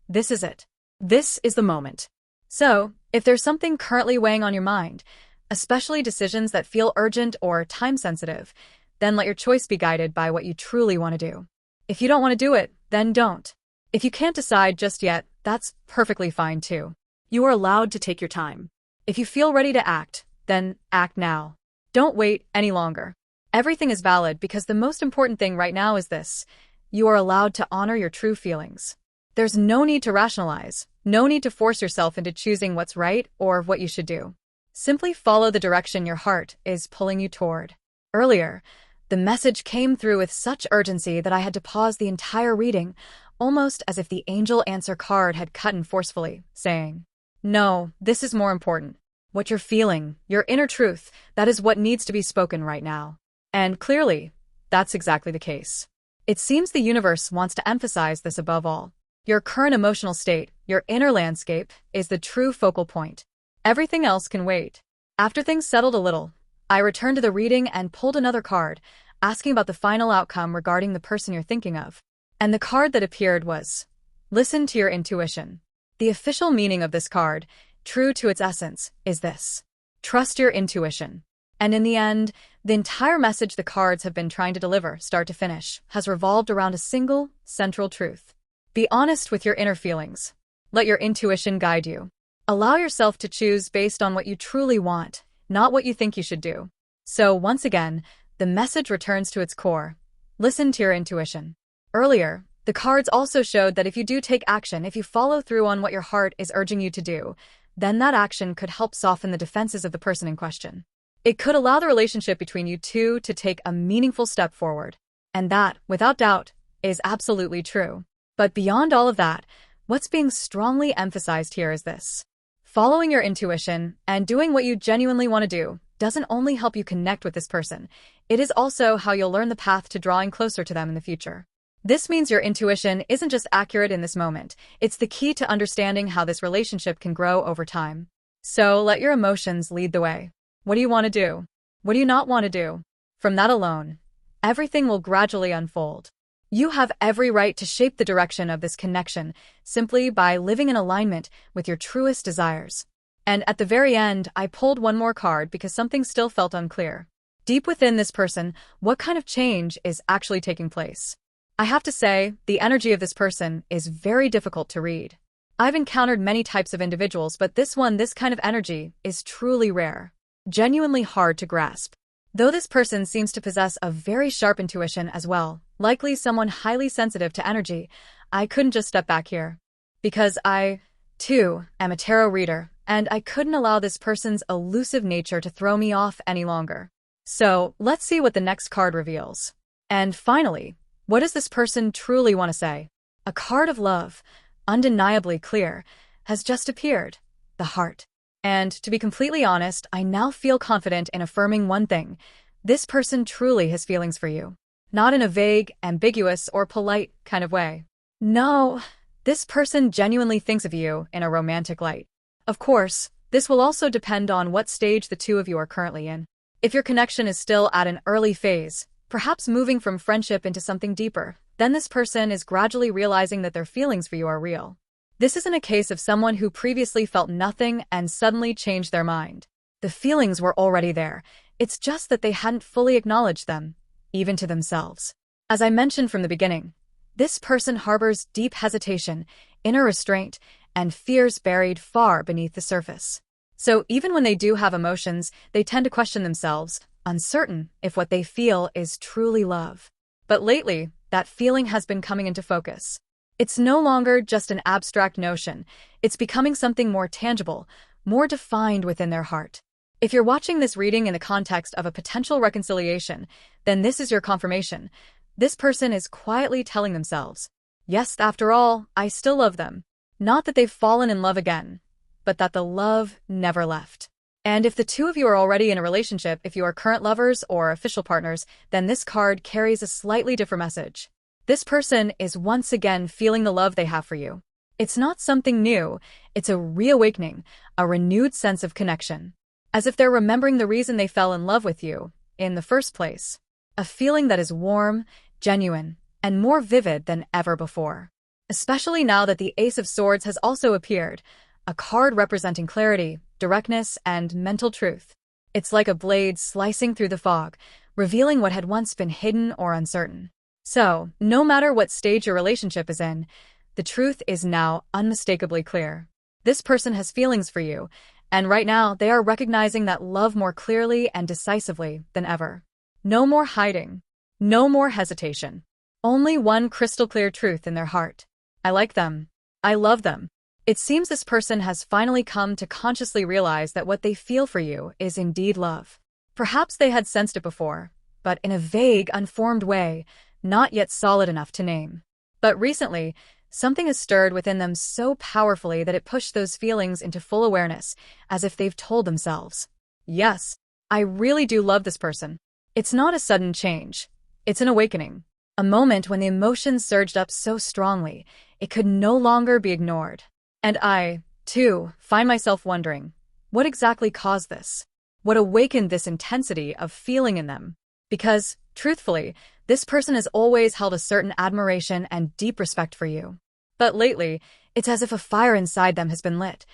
S1: This is it. This is the moment. So, if there's something currently weighing on your mind, especially decisions that feel urgent or time-sensitive, then let your choice be guided by what you truly want to do. If you don't want to do it, then don't. If you can't decide just yet, that's perfectly fine too.
S2: You are allowed to take your time.
S1: If you feel ready to act, then act now. Don't wait any longer. Everything is valid because the most important thing right now is this. You are allowed to honor your true feelings. There's no need to rationalize, no need to force yourself into choosing what's right or what you should do. Simply follow the direction your heart is pulling you toward. Earlier, the message came through with such urgency that I had to pause the entire reading, almost as if the Angel Answer card had cut in forcefully, saying, "No, this is more important. What you're feeling, your inner truth, that is what needs to be spoken right now." And clearly, that's exactly the case. It seems the universe wants to emphasize this above all. Your current emotional state, your inner landscape, is the true focal point. Everything else can wait. After things settled a little, I returned to the reading and pulled another card, asking about the final outcome regarding the person you're thinking of. And the card that appeared was, "Listen to your intuition." The official meaning of this card, true to its essence, is this: trust your intuition. And in the end, the entire message the cards have been trying to deliver, start to finish, has revolved around a single, central truth. Be honest with your inner feelings. Let your intuition guide you. Allow yourself to choose based on what you truly want, not what you think you should do. So, once again, the message returns to its core. Listen to your intuition. Earlier, the cards also showed that if you do take action, if you follow through on what your heart is urging you to do, then that action could help soften the defenses of the person in question. It could allow the relationship between you two to take a meaningful step forward. And that, without doubt, is absolutely true. But beyond all of that, what's being strongly emphasized here is this. Following your intuition and doing what you genuinely want to do doesn't only help you connect with this person, it is also how you'll learn the path to drawing closer to them in the future. This means your intuition isn't just accurate in this moment, it's the key to understanding how this relationship can grow over time. So let your emotions lead the way. What do you want to do? What do you not want to do? From that alone, everything will gradually unfold. You have every right to shape the direction of this connection simply by living in alignment with your truest desires. And at the very end, I pulled one more card because something still felt unclear. Deep within this person, what kind of change is actually taking place? I have to say, the energy of this person is very difficult to read. I've encountered many types of individuals, but this kind of energy, is truly rare. Genuinely hard to grasp. Though this person seems to possess a very sharp intuition as well, likely someone highly sensitive to energy, I couldn't just step back here. Because I, too, am a tarot reader, and I couldn't allow this person's elusive nature to throw me off any longer. So, let's see what the next card reveals. And finally, what does this person truly want to say? A card of love, undeniably clear, has just appeared. The heart. And to be completely honest, I now feel confident in affirming one thing. This person truly has feelings for you. not in a vague, ambiguous, or polite kind of way. No, this person genuinely thinks of you in a romantic light. Of course, this will also depend on what stage the two of you are currently in. If your connection is still at an early phase, perhaps moving from friendship into something deeper, then this person is gradually realizing that their feelings for you are real. This isn't a case of someone who previously felt nothing and suddenly changed their mind. The feelings were already there. It's just that they hadn't fully acknowledged them, even to themselves. As I mentioned from the beginning, this person harbors deep hesitation, inner restraint, and fears buried far beneath the surface. So even when they do have emotions, they tend to question themselves, uncertain if what they feel is truly love. But lately, that feeling has been coming into focus. It's no longer just an abstract notion. It's becoming something more tangible, more defined within their heart. If you're watching this reading in the context of a potential reconciliation, then this is your confirmation. This person is quietly telling themselves, yes, after all, I still love them. Not that they've fallen in love again, but that the love never left. And if the two of you are already in a relationship, if you are current lovers or official partners, then this card carries a slightly different message. This person is once again feeling the love they have for you. It's not something new, it's a reawakening, a renewed sense of connection. As if they're remembering the reason they fell in love with you in the first place. A feeling that is warm, genuine, and more vivid than ever before. Especially now that the Ace of Swords has also appeared, a card representing clarity, directness, and mental truth. It's like a blade slicing through the fog, revealing what had once been hidden or uncertain. So, no matter what stage your relationship is in, the truth is now unmistakably clear. This person has feelings for you, and right now they are recognizing that love more clearly and decisively than ever. No more hiding. No more hesitation. Only one crystal clear truth in their heart. I like them. I love them. It seems this person has finally come to consciously realize that what they feel for you is indeed love. Perhaps they had sensed it before, but in a vague, unformed way, not yet solid enough to name. But recently, something has stirred within them so powerfully that it pushed those feelings into full awareness, as if they've told themselves, yes, I really do love this person. It's not a sudden change. It's an awakening. A moment when the emotions surged up so strongly, it could no longer be ignored. And I, too, find myself wondering, what exactly caused this? What awakened this intensity of feeling in them? Because, truthfully, this person has always held a certain admiration and deep respect for you. But lately, it's as if a fire inside them has been lit,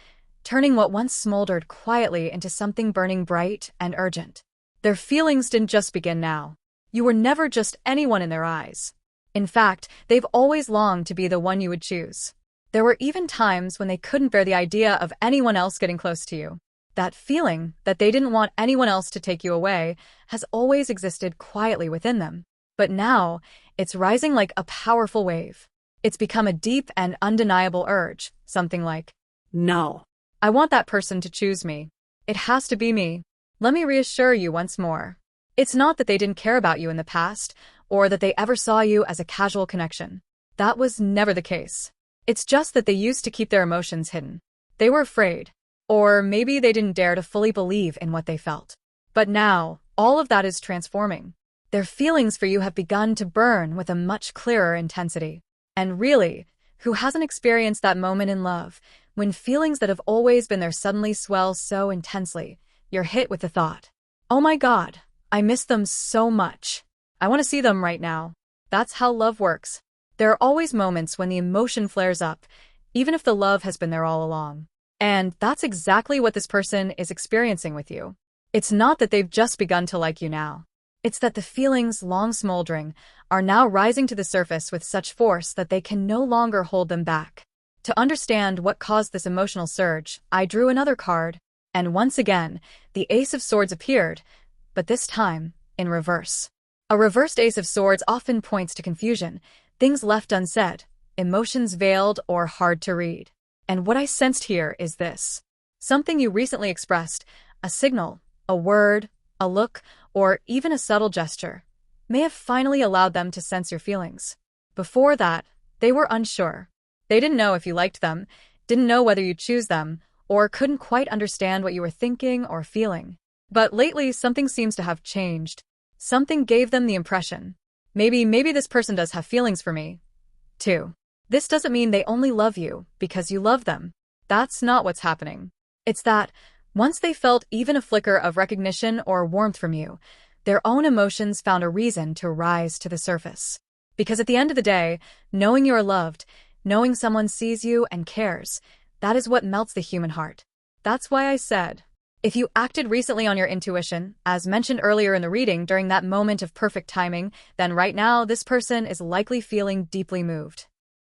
S1: turning what once smoldered quietly into something burning bright and urgent. Their feelings didn't just begin now. You were never just anyone in their eyes. In fact, they've always longed to be the one you would choose. There were even times when they couldn't bear the idea of anyone else getting close to you. That feeling that they didn't want anyone else to take you away has always existed quietly within them. But now, it's rising like a powerful wave. It's become a deep and undeniable urge, something like, no, I want that person to choose me. It has to be me. Let me reassure you once more. It's not that they didn't care about you in the past, or that they ever saw you as a casual connection. That was never the case. It's just that they used to keep their emotions hidden. They were afraid. Or maybe they didn't dare to fully believe in what they felt. But now, all of that is transforming. Their feelings for you have begun to burn with a much clearer intensity. And really, who hasn't experienced that moment in love, when feelings that have always been there suddenly swell so intensely, you're hit with the thought, oh my God, I miss them so much. I want to see them right now. That's how love works. There are always moments when the emotion flares up, even if the love has been there all along. And that's exactly what this person is experiencing with you. It's not that they've just begun to like you now. It's that the feelings, long smoldering, are now rising to the surface with such force that they can no longer hold them back. To understand what caused this emotional surge, I drew another card, and once again, the Ace of Swords appeared, but this time, in reverse. A reversed Ace of Swords often points to confusion, things left unsaid, emotions veiled or hard to read. And what I sensed here is this. Something you recently expressed, a signal, a word, a look, or even a subtle gesture, may have finally allowed them to sense your feelings. Before that, they were unsure. They didn't know if you liked them, didn't know whether you'd choose them, or couldn't quite understand what you were thinking or feeling. But lately, something seems to have changed. Something gave them the impression. Maybe this person does have feelings for me, too. This doesn't mean they only love you because you love them. That's not what's happening. It's that, once they felt even a flicker of recognition or warmth from you, their own emotions found a reason to rise to the surface. Because at the end of the day, knowing you are loved, knowing someone sees you and cares, that is what melts the human heart. That's why I said, if you acted recently on your intuition, as mentioned earlier in the reading during that moment of perfect timing, then right now this person is likely feeling deeply moved,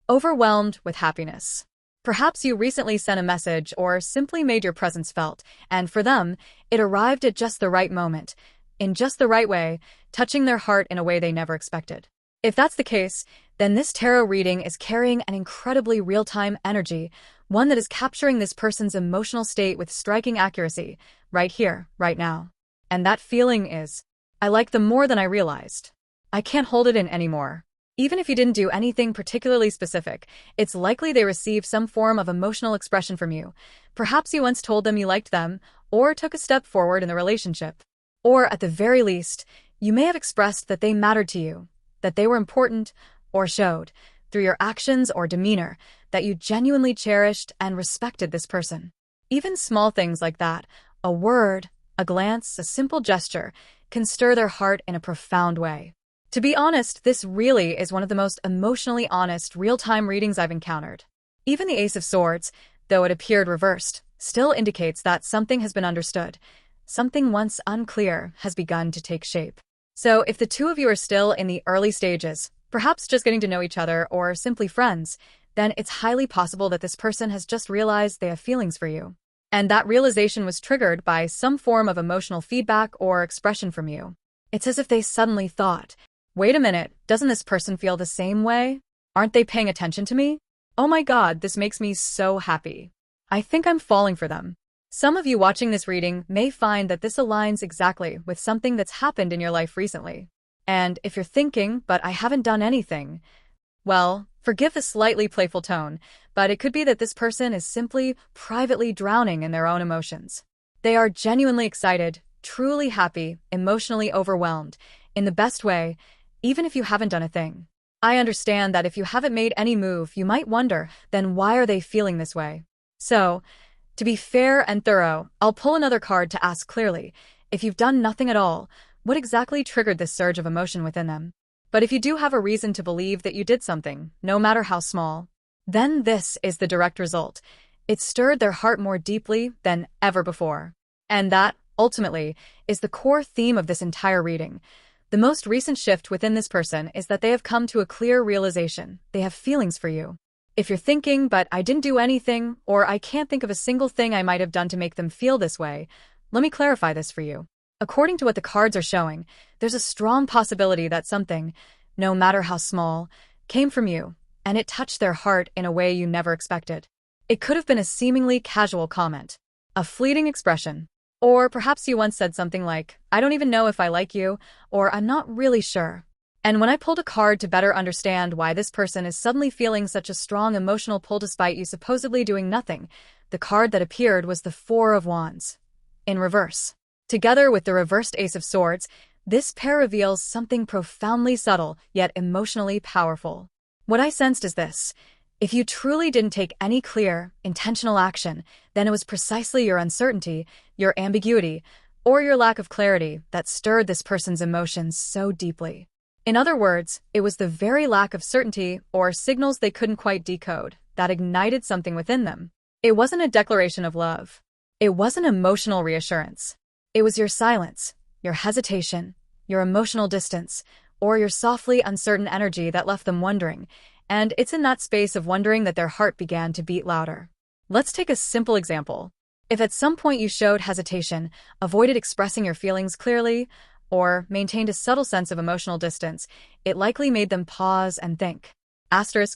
S1: overwhelmed with happiness. Perhaps you recently sent a message or simply made your presence felt, and for them, it arrived at just the right moment, in just the right way, touching their heart in a way they never expected. If that's the case, then this tarot reading is carrying an incredibly real-time energy, one that is capturing this person's emotional state with striking accuracy, right here, right now. And that feeling is, I like them more than I realized. I can't hold it in anymore. Even if you didn't do anything particularly specific, it's likely they received some form of emotional expression from you. Perhaps you once told them you liked them, or took a step forward in the relationship. Or, at the very least, you may have expressed that they mattered to you, that they were important, or showed, through your actions or demeanor, that you genuinely cherished and respected this person. Even small things like that, a word, a glance, a simple gesture, can stir their heart in a profound way. To be honest, this really is one of the most emotionally honest, real-time readings I've encountered. Even the Ace of Swords, though it appeared reversed, still indicates that something has been understood. Something once unclear has begun to take shape. So if the two of you are still in the early stages, perhaps just getting to know each other or simply friends, then it's highly possible that this person has just realized they have feelings for you. And that realization was triggered by some form of emotional feedback or expression from you. It's as if they suddenly thought, wait a minute, doesn't this person feel the same way? Aren't they paying attention to me? Oh my God, this makes me so happy. I think I'm falling for them. Some of you watching this reading may find that this aligns exactly with something that's happened in your life recently. And if you're thinking, but I haven't done anything, well, forgive the slightly playful tone, but it could be that this person is simply privately drowning in their own emotions. They are genuinely excited, truly happy, emotionally overwhelmed, in the best way, even if you haven't done a thing. I understand that if you haven't made any move, you might wonder, then why are they feeling this way? So, to be fair and thorough, I'll pull another card to ask clearly, if you've done nothing at all, what exactly triggered this surge of emotion within them? But if you do have a reason to believe that you did something, no matter how small, then this is the direct result. It stirred their heart more deeply than ever before. And that, ultimately, is the core theme of this entire reading. The most recent shift within this person is that they have come to a clear realization. They have feelings for you. If you're thinking, but I didn't do anything, or I can't think of a single thing I might have done to make them feel this way, let me clarify this for you. According to what the cards are showing, there's a strong possibility that something, no matter how small, came from you, and it touched their heart in a way you never expected. It could have been a seemingly casual comment, a fleeting expression, or perhaps you once said something like, I don't even know if I like you, or I'm not really sure. And when I pulled a card to better understand why this person is suddenly feeling such a strong emotional pull despite you supposedly doing nothing, the card that appeared was the Four of Wands, in reverse. Together with the reversed Ace of Swords, this pair reveals something profoundly subtle yet emotionally powerful. What I sensed is this. If you truly didn't take any clear, intentional action, then it was precisely your uncertainty, your ambiguity, or your lack of clarity that stirred this person's emotions so deeply. In other words, it was the very lack of certainty or signals they couldn't quite decode that ignited something within them. It wasn't a declaration of love. It wasn't emotional reassurance. It was your silence, your hesitation, your emotional distance, or your softly uncertain energy that left them wondering, and it's in that space of wondering that their heart began to beat louder. Let's take a simple example. If at some point you showed hesitation, avoided expressing your feelings clearly, or maintained a subtle sense of emotional distance, it likely made them pause and think.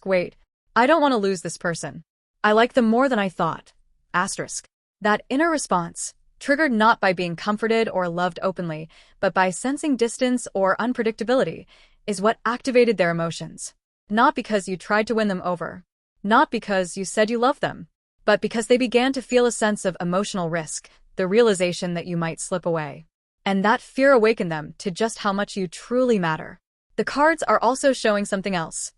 S1: Wait, I don't want to lose this person. I like them more than I thought. That inner response, triggered not by being comforted or loved openly, but by sensing distance or unpredictability, is what activated their emotions. Not because you tried to win them over, not because you said you loved them, but because they began to feel a sense of emotional risk, the realization that you might slip away. And that fear awakened them to just how much you truly matter. The cards are also showing something else.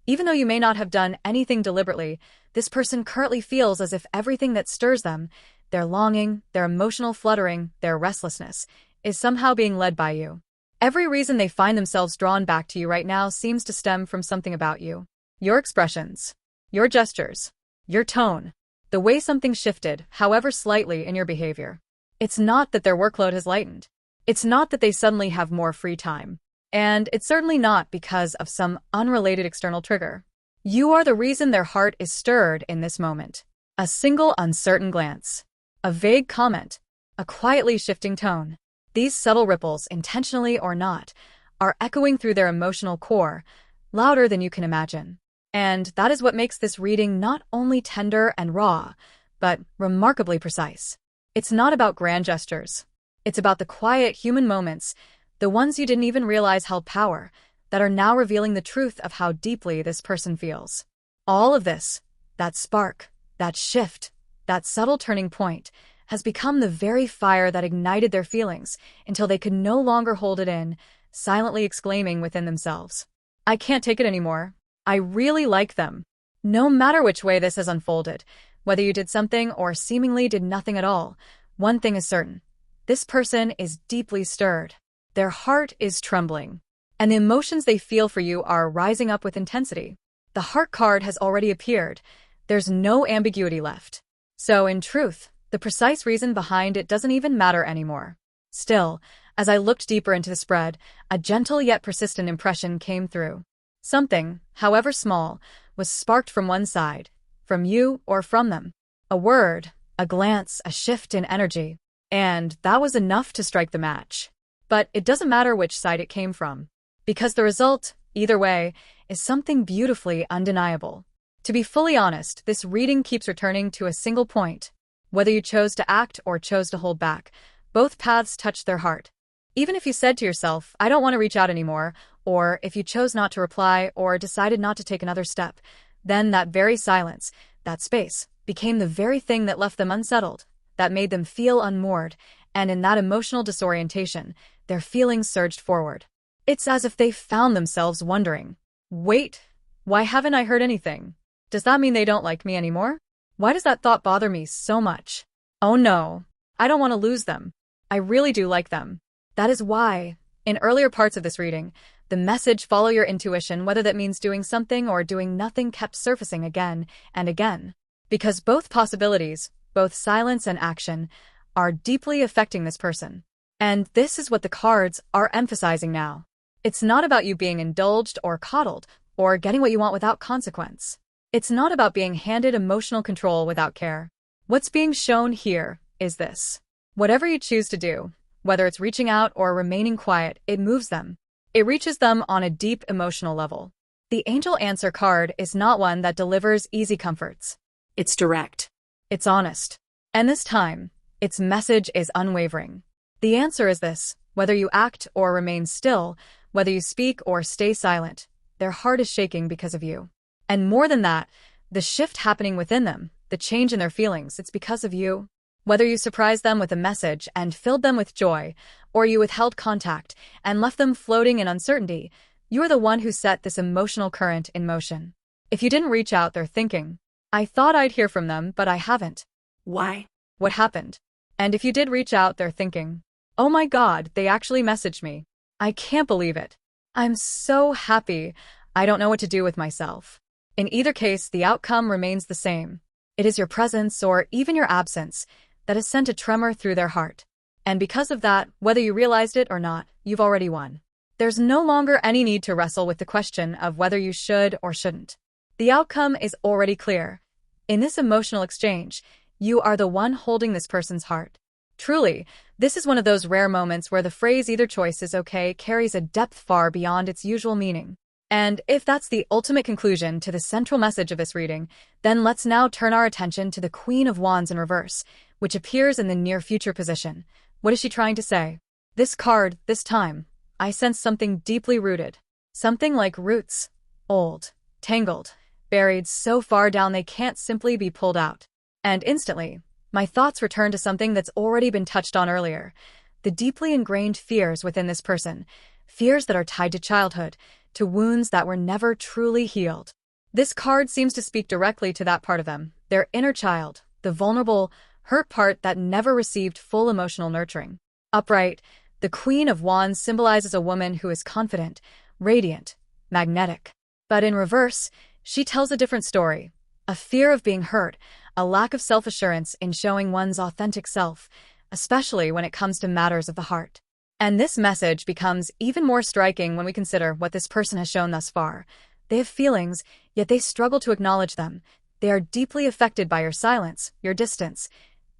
S1: Even though you may not have done anything deliberately, this person currently feels as if everything that stirs them, their longing, their emotional fluttering, their restlessness, is somehow being led by you. Every reason they find themselves drawn back to you right now seems to stem from something about you. Your expressions, your gestures, your tone, the way something shifted, however slightly, in your behavior. It's not that their workload has lightened. It's not that they suddenly have more free time. And it's certainly not because of some unrelated external trigger. You are the reason their heart is stirred in this moment. A single uncertain glance, a vague comment, a quietly shifting tone. These subtle ripples, intentionally or not, are echoing through their emotional core, louder than you can imagine. And that is what makes this reading not only tender and raw, but remarkably precise. It's not about grand gestures. It's about the quiet human moments, the ones you didn't even realize held power, that are now revealing the truth of how deeply this person feels. All of this, that spark, that shift, that subtle turning point, has become the very fire that ignited their feelings until they could no longer hold it in, silently exclaiming within themselves, "I can't take it anymore. I really like them." No matter which way this has unfolded, whether you did something or seemingly did nothing at all, one thing is certain. This person is deeply stirred. Their heart is trembling, and the emotions they feel for you are rising up with intensity. The heart card has already appeared. There's no ambiguity left. So, in truth, the precise reason behind it doesn't even matter anymore. Still, as I looked deeper into the spread, a gentle yet persistent impression came through. Something, however small, was sparked from one side, from you or from them. A word, a glance, a shift in energy. And that was enough to strike the match. But it doesn't matter which side it came from, because the result, either way, is something beautifully undeniable. To be fully honest, this reading keeps returning to a single point. Whether you chose to act or chose to hold back, both paths touched their heart. Even if you said to yourself, "I don't want to reach out anymore," or if you chose not to reply or decided not to take another step, then that very silence, that space, became the very thing that left them unsettled, that made them feel unmoored, and in that emotional disorientation, their feelings surged forward. It's as if they found themselves wondering, "Wait, why haven't I heard anything? Does that mean they don't like me anymore? Why does that thought bother me so much? Oh no, I don't want to lose them. I really do like them." That is why, in earlier parts of this reading, the message "follow your intuition," whether that means doing something or doing nothing, kept surfacing again and again. Because both possibilities, both silence and action, are deeply affecting this person. And this is what the cards are emphasizing now. It's not about you being indulged or coddled, or getting what you want without consequence. It's not about being handed emotional control without care. What's being shown here is this. Whatever you choose to do, whether it's reaching out or remaining quiet, it moves them. It reaches them on a deep emotional level. The Angel Answer card is not one that delivers easy comforts.
S2: It's direct.
S1: It's honest. And this time, its message is unwavering. The answer is this: whether you act or remain still, whether you speak or stay silent, their heart is shaking because of you. And more than that, the shift happening within them, the change in their feelings, it's because of you. Whether you surprised them with a message and filled them with joy, or you withheld contact and left them floating in uncertainty, you are the one who set this emotional current in motion. If you didn't reach out, they're thinking, "I thought I'd hear from them, but I haven't.
S2: Why?
S1: What happened?" And if you did reach out, they're thinking, "Oh my God, they actually messaged me. I can't believe it. I'm so happy. I don't know what to do with myself." In either case, the outcome remains the same. It is your presence or even your absence that has sent a tremor through their heart. And because of that, whether you realized it or not, you've already won. There's no longer any need to wrestle with the question of whether you should or shouldn't. The outcome is already clear. In this emotional exchange, you are the one holding this person's heart. Truly, this is one of those rare moments where the phrase "either choice is okay" carries a depth far beyond its usual meaning. And if that's the ultimate conclusion to the central message of this reading, then let's now turn our attention to the Queen of Wands in reverse, which appears in the near future position. What is she trying to say? This card, this time, I sense something deeply rooted. Something like roots. Old, tangled, buried so far down they can't simply be pulled out. And instantly, my thoughts return to something that's already been touched on earlier. The deeply ingrained fears within this person. fears that are tied to childhood, to wounds that were never truly healed. This card seems to speak directly to that part of them, their inner child, the vulnerable, hurt part that never received full emotional nurturing. Upright, the Queen of Wands symbolizes a woman who is confident, radiant, magnetic. But in reverse, she tells a different story. A fear of being hurt, a lack of self-assurance in showing one's authentic self, especially when it comes to matters of the heart. And this message becomes even more striking when we consider what this person has shown thus far. They have feelings, yet they struggle to acknowledge them. They are deeply affected by your silence, your distance,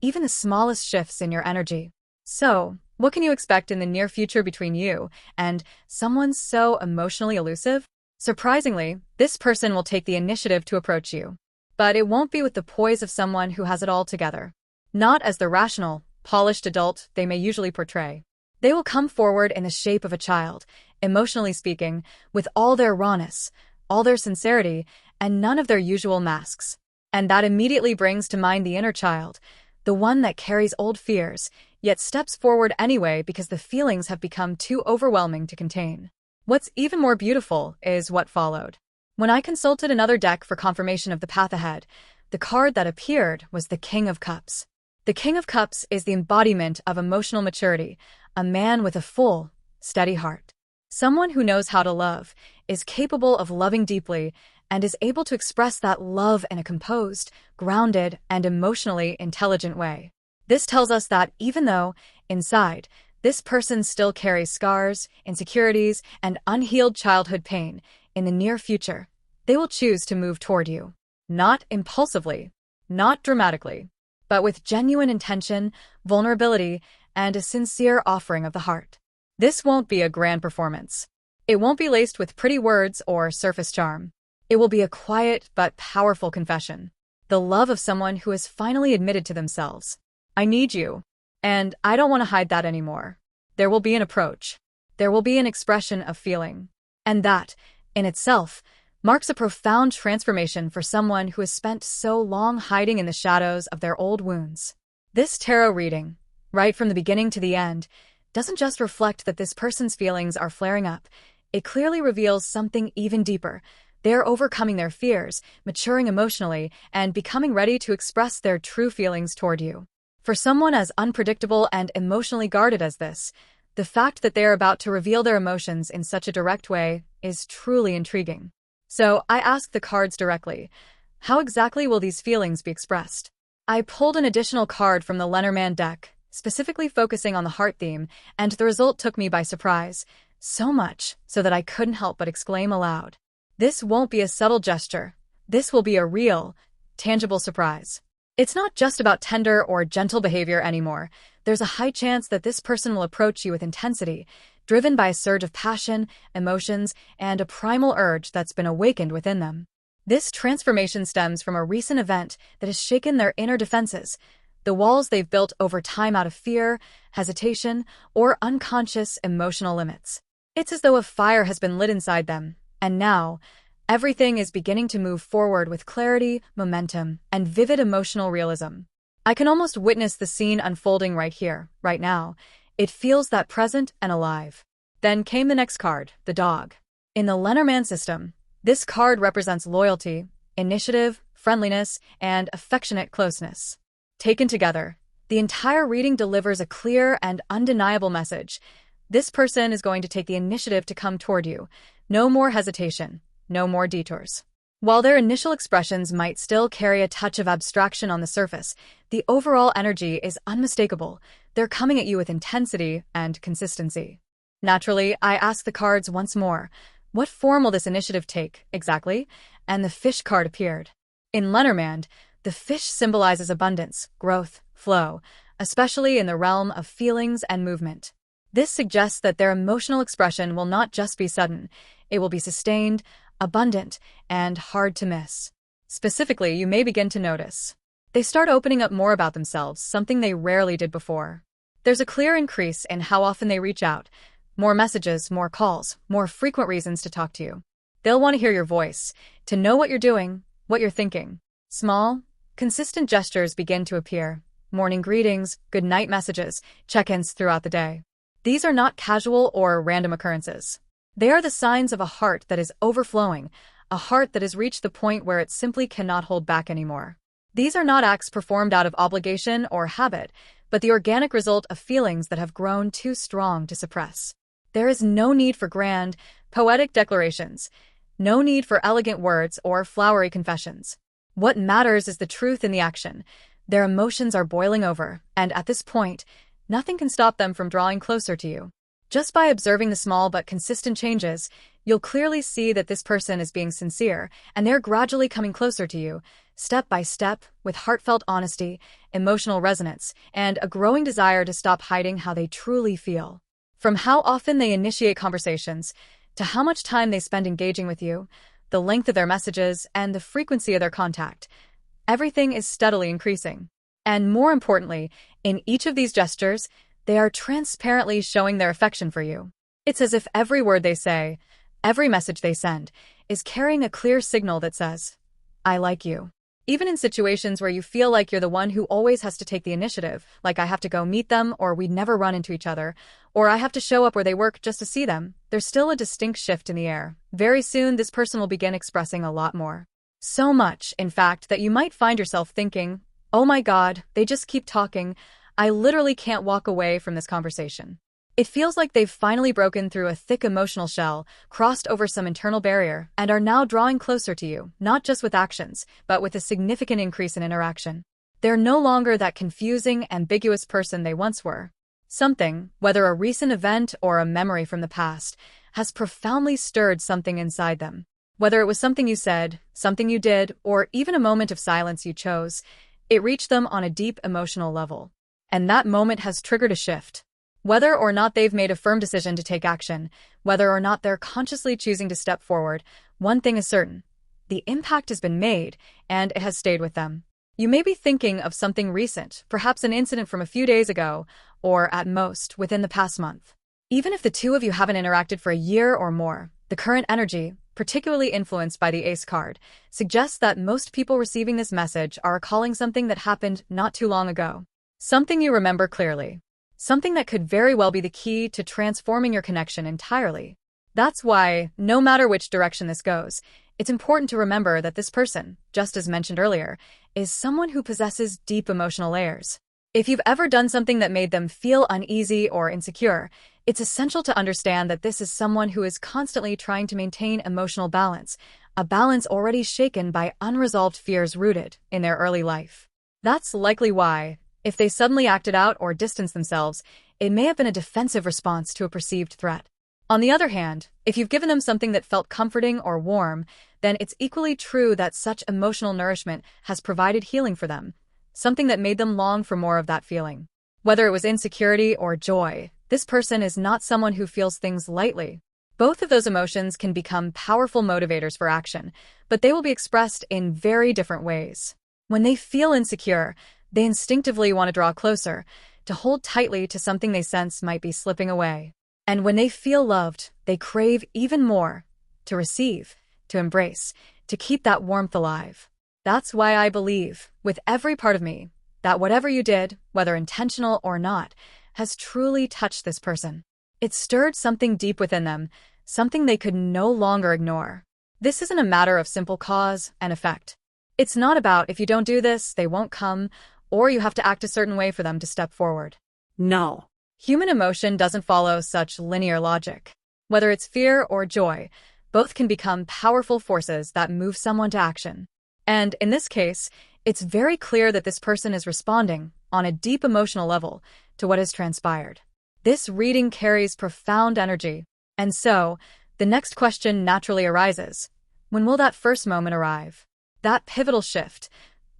S1: even the smallest shifts in your energy. So, what can you expect in the near future between you and someone so emotionally elusive? Surprisingly, this person will take the initiative to approach you. But it won't be with the poise of someone who has it all together. Not as the rational, polished adult they may usually portray. They will come forward in the shape of a child, emotionally speaking, with all their rawness, all their sincerity, and none of their usual masks. And that immediately brings to mind the inner child, the one that carries old fears, yet steps forward anyway because the feelings have become too overwhelming to contain. What's even more beautiful is what followed. When I consulted another deck for confirmation of the path ahead, the card that appeared was the King of Cups. The King of Cups is the embodiment of emotional maturity, a man with a full, steady heart. Someone who knows how to love, is capable of loving deeply, and is able to express that love in a composed, grounded, and emotionally intelligent way. This tells us that even though, inside, this person still carries scars, insecurities, and unhealed childhood pain, in the near future, they will choose to move toward you. Not impulsively, not dramatically, but with genuine intention, vulnerability, and a sincere offering of the heart. This won't be a grand performance. It won't be laced with pretty words or surface charm. It will be a quiet but powerful confession. The love of someone who has finally admitted to themselves, I need you, and I don't want to hide that anymore. There will be an approach. There will be an expression of feeling. And that, in itself, marks a profound transformation for someone who has spent so long hiding in the shadows of their old wounds. This tarot reading, right from the beginning to the end, doesn't just reflect that this person's feelings are flaring up. It clearly reveals something even deeper. They're overcoming their fears, maturing emotionally, and becoming ready to express their true feelings toward you. For someone as unpredictable and emotionally guarded as this, the fact that they're about to reveal their emotions in such a direct way is truly intriguing. So I asked the cards directly, how exactly will these feelings be expressed? I pulled an additional card from the Lenormand deck, specifically focusing on the heart theme, and the result took me by surprise, so much so that I couldn't help but exclaim aloud. This won't be a subtle gesture. This will be a real, tangible surprise. It's not just about tender or gentle behavior anymore. There's a high chance that this person will approach you with intensity, driven by a surge of passion, emotions, and a primal urge that's been awakened within them. This transformation stems from a recent event that has shaken their inner defenses, the walls they've built over time out of fear, hesitation, or unconscious emotional limits. It's as though a fire has been lit inside them, and now, everything is beginning to move forward with clarity, momentum, and vivid emotional realism. I can almost witness the scene unfolding right here, right now. It feels that present and alive. Then came the next card, the dog. In the Lenormand system, this card represents loyalty, initiative, friendliness, and affectionate closeness. Taken together, the entire reading delivers a clear and undeniable message. This person is going to take the initiative to come toward you. No more hesitation, no more detours. While their initial expressions might still carry a touch of abstraction on the surface, the overall energy is unmistakable. They're coming at you with intensity and consistency. Naturally, I ask the cards once more, what form will this initiative take, exactly? And the fish card appeared. In Lenormand, the fish symbolizes abundance, growth, flow, especially in the realm of feelings and movement. This suggests that their emotional expression will not just be sudden, it will be sustained, abundant, and hard to miss. Specifically, you may begin to notice they start opening up more about themselves, something they rarely did before. There's a clear increase in how often they reach out. More messages, more calls, more frequent reasons to talk to you. They'll want to hear your voice, to know what you're doing, what you're thinking. Small, consistent gestures begin to appear. Morning greetings, good night messages, check-ins throughout the day. These are not casual or random occurrences. They are the signs of a heart that is overflowing, a heart that has reached the point where it simply cannot hold back anymore. These are not acts performed out of obligation or habit, but the organic result of feelings that have grown too strong to suppress. There is no need for grand, poetic declarations, no need for elegant words or flowery confessions. What matters is the truth in the action. Their emotions are boiling over, and at this point, nothing can stop them from drawing closer to you. Just by observing the small but consistent changes, you'll clearly see that this person is being sincere, and they're gradually coming closer to you, step by step, with heartfelt honesty, emotional resonance, and a growing desire to stop hiding how they truly feel. From how often they initiate conversations, to how much time they spend engaging with you, the length of their messages, and the frequency of their contact, everything is steadily increasing. And more importantly, in each of these gestures, they are transparently showing their affection for you. It's as if every word they say, every message they send, is carrying a clear signal that says, I like you. Even in situations where you feel like you're the one who always has to take the initiative, like I have to go meet them or we'd never run into each other, or I have to show up where they work just to see them, there's still a distinct shift in the air. Very soon, this person will begin expressing a lot more. So much, in fact, that you might find yourself thinking, oh my God, they just keep talking. I literally can't walk away from this conversation. It feels like they've finally broken through a thick emotional shell, crossed over some internal barrier, and are now drawing closer to you, not just with actions, but with a significant increase in interaction. They're no longer that confusing, ambiguous person they once were. Something, whether a recent event or a memory from the past, has profoundly stirred something inside them. Whether it was something you said, something you did, or even a moment of silence you chose, it reached them on a deep emotional level. And that moment has triggered a shift. Whether or not they've made a firm decision to take action, whether or not they're consciously choosing to step forward, one thing is certain. The impact has been made, and it has stayed with them. You may be thinking of something recent, perhaps an incident from a few days ago, or at most, within the past month. Even if the two of you haven't interacted for a year or more, the current energy, particularly influenced by the Ace card, suggests that most people receiving this message are recalling something that happened not too long ago. Something you remember clearly. Something that could very well be the key to transforming your connection entirely. That's why, no matter which direction this goes, it's important to remember that this person, just as mentioned earlier, is someone who possesses deep emotional layers. If you've ever done something that made them feel uneasy or insecure, it's essential to understand that this is someone who is constantly trying to maintain emotional balance, a balance already shaken by unresolved fears rooted in their early life. That's likely why, if they suddenly acted out or distanced themselves, it may have been a defensive response to a perceived threat. On the other hand, if you've given them something that felt comforting or warm, then it's equally true that such emotional nourishment has provided healing for them, something that made them long for more of that feeling. Whether it was insecurity or joy, this person is not someone who feels things lightly. Both of those emotions can become powerful motivators for action, but they will be expressed in very different ways. When they feel insecure, they instinctively want to draw closer, to hold tightly to something they sense might be slipping away. And when they feel loved, they crave even more, to receive, to embrace, to keep that warmth alive. That's why I believe, with every part of me, that whatever you did, whether intentional or not, has truly touched this person. It stirred something deep within them, something they could no longer ignore. This isn't a matter of simple cause and effect. It's not about if you don't do this, they won't come, or you have to act a certain way for them to step forward.
S2: No.
S1: Human emotion doesn't follow such linear logic. Whether it's fear or joy, both can become powerful forces that move someone to action. And in this case, it's very clear that this person is responding, on a deep emotional level, to what has transpired. This reading carries profound energy, and so, the next question naturally arises. When will that first moment arrive? That pivotal shift,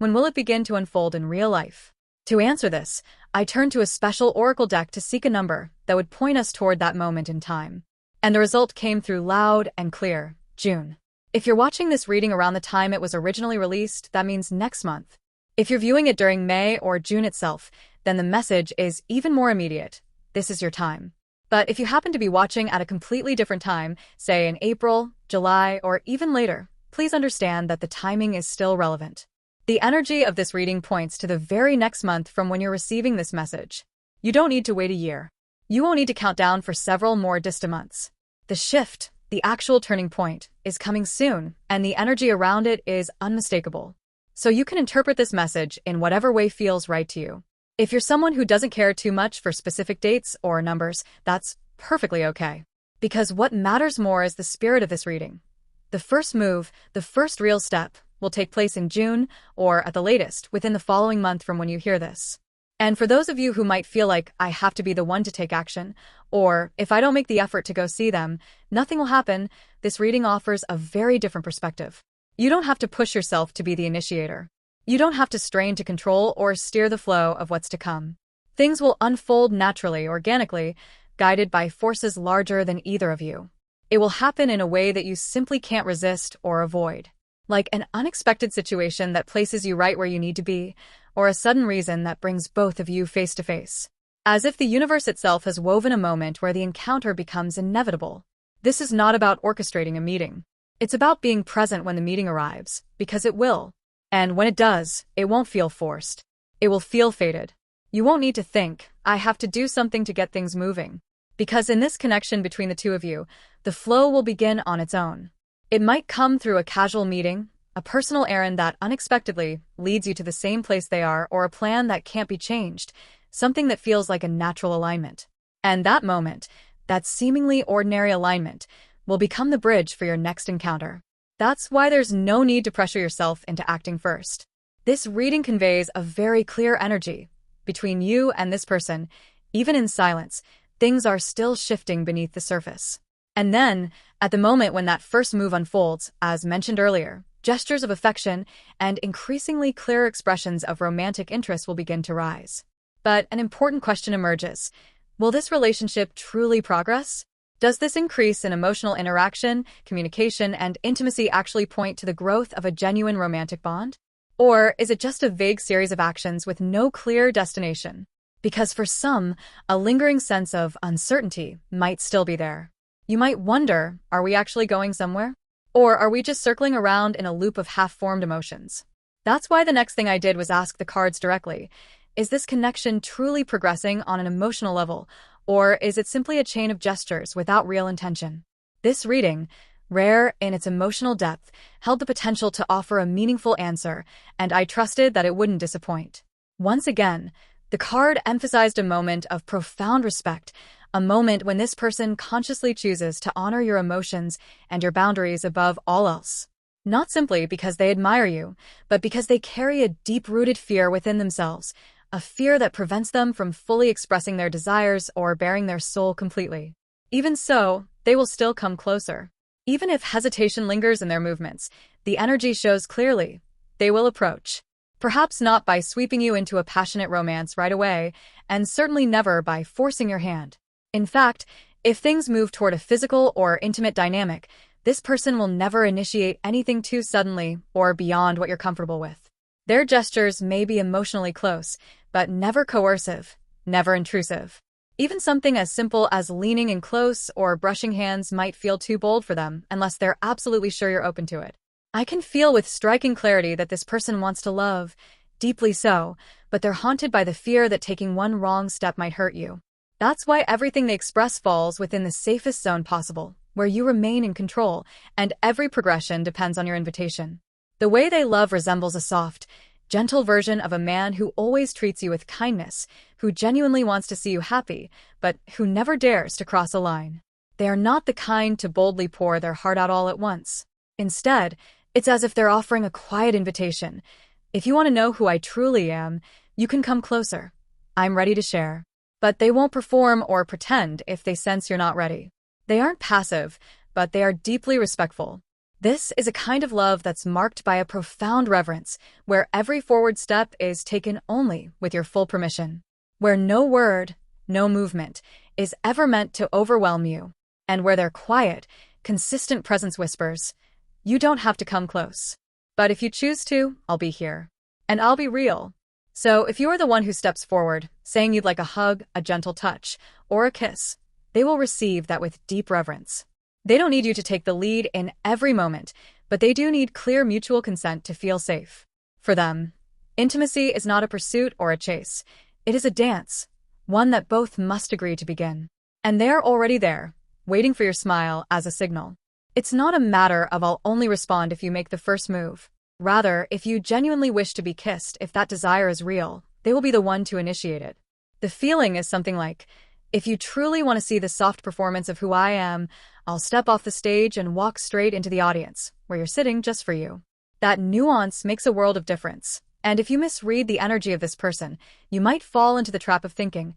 S1: when will it begin to unfold in real life? To answer this, I turned to a special oracle deck to seek a number that would point us toward that moment in time. And the result came through loud and clear, June. If you're watching this reading around the time it was originally released, that means next month. If you're viewing it during May or June itself, then the message is even more immediate. This is your time. But if you happen to be watching at a completely different time, say in April, July, or even later, please understand that the timing is still relevant. The energy of this reading points to the very next month from when you're receiving this message. You don't need to wait a year. You won't need to count down for several more distant months. The shift, the actual turning point, is coming soon, and the energy around it is unmistakable. So you can interpret this message in whatever way feels right to you. If you're someone who doesn't care too much for specific dates or numbers, that's perfectly okay. Because what matters more is the spirit of this reading. The first move, the first real step, will take place in June, or at the latest, within the following month from when you hear this. And for those of you who might feel like I have to be the one to take action, or if I don't make the effort to go see them, nothing will happen, this reading offers a very different perspective. You don't have to push yourself to be the initiator. You don't have to strain to control or steer the flow of what's to come. Things will unfold naturally, organically, guided by forces larger than either of you. It will happen in a way that you simply can't resist or avoid. Like an unexpected situation that places you right where you need to be, or a sudden reason that brings both of you face to face. As if the universe itself has woven a moment where the encounter becomes inevitable. This is not about orchestrating a meeting. It's about being present when the meeting arrives, because it will. And when it does, it won't feel forced. It will feel fated. You won't need to think, I have to do something to get things moving. Because in this connection between the two of you, the flow will begin on its own. It might come through a casual meeting, a personal errand that unexpectedly leads you to the same place they are, or a plan that can't be changed, something that feels like a natural alignment. And that moment, that seemingly ordinary alignment, will become the bridge for your next encounter. That's why there's no need to pressure yourself into acting first. This reading conveys a very clear energy. Between you and this person, even in silence, things are still shifting beneath the surface. And then, at the moment when that first move unfolds, as mentioned earlier, gestures of affection and increasingly clear expressions of romantic interest will begin to rise. But an important question emerges. Will this relationship truly progress? Does this increase in emotional interaction, communication, and intimacy actually point to the growth of a genuine romantic bond? Or is it just a vague series of actions with no clear destination? Because for some, a lingering sense of uncertainty might still be there. You might wonder, are we actually going somewhere? Or are we just circling around in a loop of half-formed emotions? That's why the next thing I did was ask the cards directly, is this connection truly progressing on an emotional level, or is it simply a chain of gestures without real intention? This reading, rare in its emotional depth, held the potential to offer a meaningful answer, and I trusted that it wouldn't disappoint. Once again, the card emphasized a moment of profound respect, a moment when this person consciously chooses to honor your emotions and your boundaries above all else. Not simply because they admire you, but because they carry a deep-rooted fear within themselves, a fear that prevents them from fully expressing their desires or bearing their soul completely. Even so, they will still come closer. Even if hesitation lingers in their movements, the energy shows clearly. They will approach. Perhaps not by sweeping you into a passionate romance right away, and certainly never by forcing your hand. In fact, if things move toward a physical or intimate dynamic, this person will never initiate anything too suddenly or beyond what you're comfortable with. Their gestures may be emotionally close, but never coercive, never intrusive. Even something as simple as leaning in close or brushing hands might feel too bold for them unless they're absolutely sure you're open to it. I can feel with striking clarity that this person wants to love, deeply so, but they're haunted by the fear that taking one wrong step might hurt you. That's why everything they express falls within the safest zone possible, where you remain in control, and every progression depends on your invitation. The way they love resembles a soft, gentle version of a man who always treats you with kindness, who genuinely wants to see you happy, but who never dares to cross a line. They are not the kind to boldly pour their heart out all at once. Instead, it's as if they're offering a quiet invitation. If you want to know who I truly am, you can come closer. I'm ready to share. But they won't perform or pretend if they sense you're not ready. They aren't passive, but they are deeply respectful. This is a kind of love that's marked by a profound reverence, where every forward step is taken only with your full permission, where no word, no movement, is ever meant to overwhelm you, and where their quiet, consistent presence whispers, you don't have to come close. But if you choose to, I'll be here. And I'll be real. So if you are the one who steps forward, saying you'd like a hug, a gentle touch, or a kiss, they will receive that with deep reverence. They don't need you to take the lead in every moment, but they do need clear mutual consent to feel safe. For them, intimacy is not a pursuit or a chase. It is a dance, one that both must agree to begin. And they're already there, waiting for your smile as a signal. It's not a matter of I'll only respond if you make the first move. Rather, if you genuinely wish to be kissed, if that desire is real, they will be the one to initiate it. The feeling is something like, if you truly want to see the soft performance of who I am, I'll step off the stage and walk straight into the audience, where you're sitting just for you. That nuance makes a world of difference. And if you misread the energy of this person, you might fall into the trap of thinking,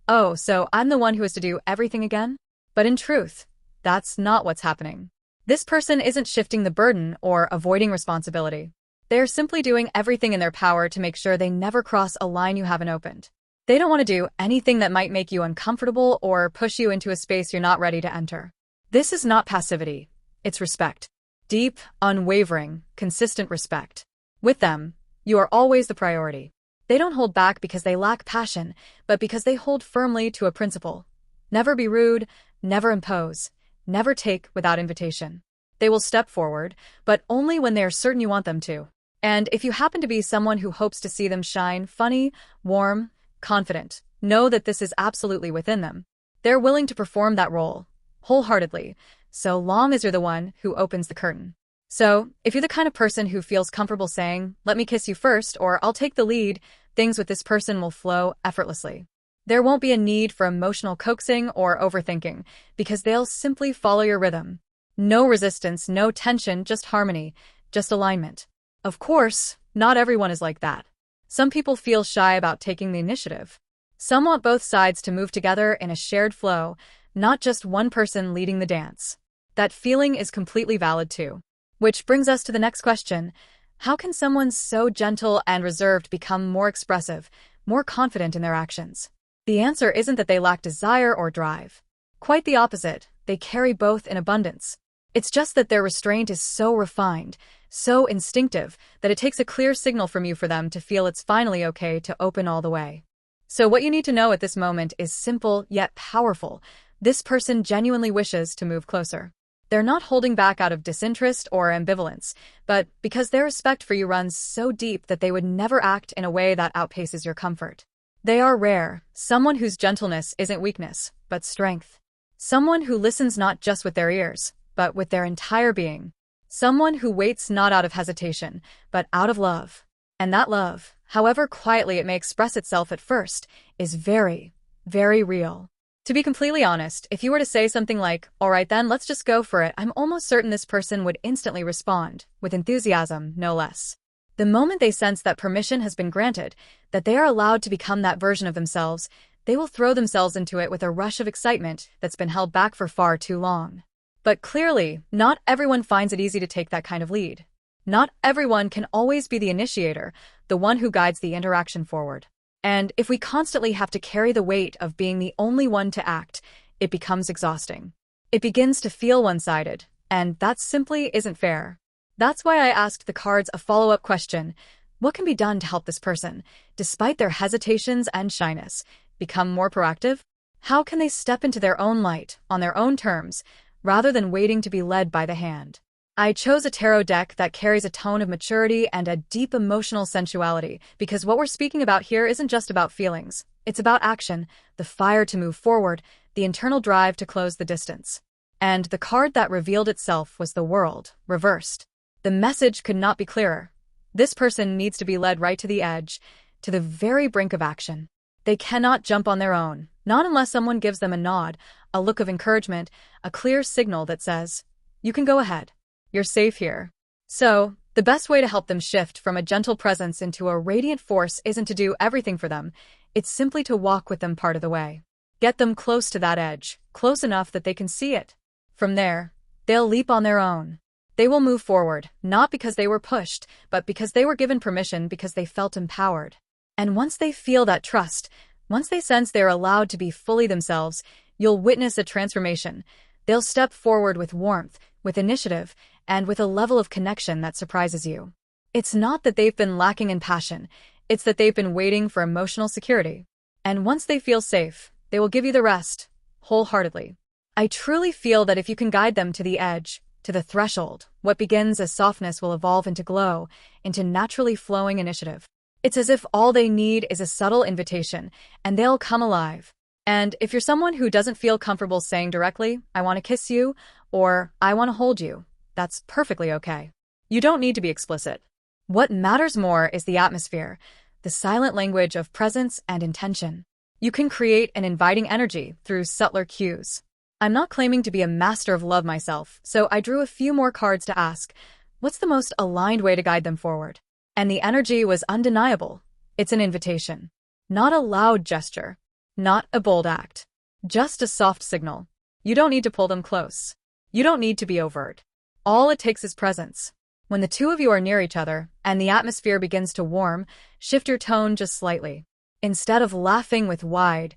S1: oh, so I'm the one who has to do everything again? But in truth, that's not what's happening. This person isn't shifting the burden or avoiding responsibility. They're simply doing everything in their power to make sure they never cross a line you haven't opened. They don't want to do anything that might make you uncomfortable or push you into a space you're not ready to enter. This is not passivity. It's respect. Deep, unwavering, consistent respect. With them, you are always the priority. They don't hold back because they lack passion, but because they hold firmly to a principle. Never be rude, never impose, never take without invitation. They will step forward, but only when they are certain you want them to. And if you happen to be someone who hopes to see them shine, funny, warm, confident, know that this is absolutely within them. They're willing to perform that role, wholeheartedly, so long as you're the one who opens the curtain. So, if you're the kind of person who feels comfortable saying, let me kiss you first, or I'll take the lead, things with this person will flow effortlessly. There won't be a need for emotional coaxing or overthinking, because they'll simply follow your rhythm. No resistance, no tension, just harmony, just alignment. Of course, not everyone is like that. Some people feel shy about taking the initiative. Some want both sides to move together in a shared flow, not just one person leading the dance. That feeling is completely valid too. Which brings us to the next question. How can someone so gentle and reserved become more expressive, more confident in their actions? The answer isn't that they lack desire or drive. Quite the opposite, they carry both in abundance. It's just that their restraint is so refined, so instinctive, that it takes a clear signal from you for them to feel it's finally okay to open all the way. So what you need to know at this moment is simple yet powerful. This person genuinely wishes to move closer. They're not holding back out of disinterest or ambivalence, but because their respect for you runs so deep that they would never act in a way that outpaces your comfort. They are rare, someone whose gentleness isn't weakness, but strength. Someone who listens not just with their ears, but with their entire being. Someone who waits not out of hesitation, but out of love. And that love, however quietly it may express itself at first, is very, very real. To be completely honest, if you were to say something like, all right then, let's just go for it, I'm almost certain this person would instantly respond, with enthusiasm, no less. The moment they sense that permission has been granted, that they are allowed to become that version of themselves, they will throw themselves into it with a rush of excitement that's been held back for far too long. But clearly, not everyone finds it easy to take that kind of lead. Not everyone can always be the initiator, the one who guides the interaction forward. And if we constantly have to carry the weight of being the only one to act, it becomes exhausting. It begins to feel one-sided, and that simply isn't fair. That's why I asked the cards a follow-up question. What can be done to help this person, despite their hesitations and shyness, become more proactive? How can they step into their own light, on their own terms, rather than waiting to be led by the hand? I chose a tarot deck that carries a tone of maturity and a deep emotional sensuality, because what we're speaking about here isn't just about feelings. It's about action, the fire to move forward, the internal drive to close the distance. And the card that revealed itself was the World, reversed. The message could not be clearer. This person needs to be led right to the edge, to the very brink of action. They cannot jump on their own, not unless someone gives them a nod, a look of encouragement, a clear signal that says, you can go ahead. You're safe here. So, the best way to help them shift from a gentle presence into a radiant force isn't to do everything for them, it's simply to walk with them part of the way. Get them close to that edge, close enough that they can see it. From there, they'll leap on their own. They will move forward, not because they were pushed, but because they were given permission, because they felt empowered. And once they feel that trust, once they sense they're allowed to be fully themselves, you'll witness a transformation. They'll step forward with warmth, with initiative, and with a level of connection that surprises you. It's not that they've been lacking in passion, it's that they've been waiting for emotional security. And once they feel safe, they will give you the rest, wholeheartedly. I truly feel that if you can guide them to the edge, to the threshold, what begins as softness will evolve into glow, into naturally flowing initiative. It's as if all they need is a subtle invitation, and they'll come alive. And if you're someone who doesn't feel comfortable saying directly, "I want to kiss you," or "I want to hold you," that's perfectly okay. You don't need to be explicit. What matters more is the atmosphere, the silent language of presence and intention. You can create an inviting energy through subtler cues. I'm not claiming to be a master of love myself, so I drew a few more cards to ask, what's the most aligned way to guide them forward? And the energy was undeniable. It's an invitation. Not a loud gesture. Not a bold act. Just a soft signal. You don't need to pull them close. You don't need to be overt. All it takes is presence. When the two of you are near each other and the atmosphere begins to warm, shift your tone just slightly. Instead of laughing with wide,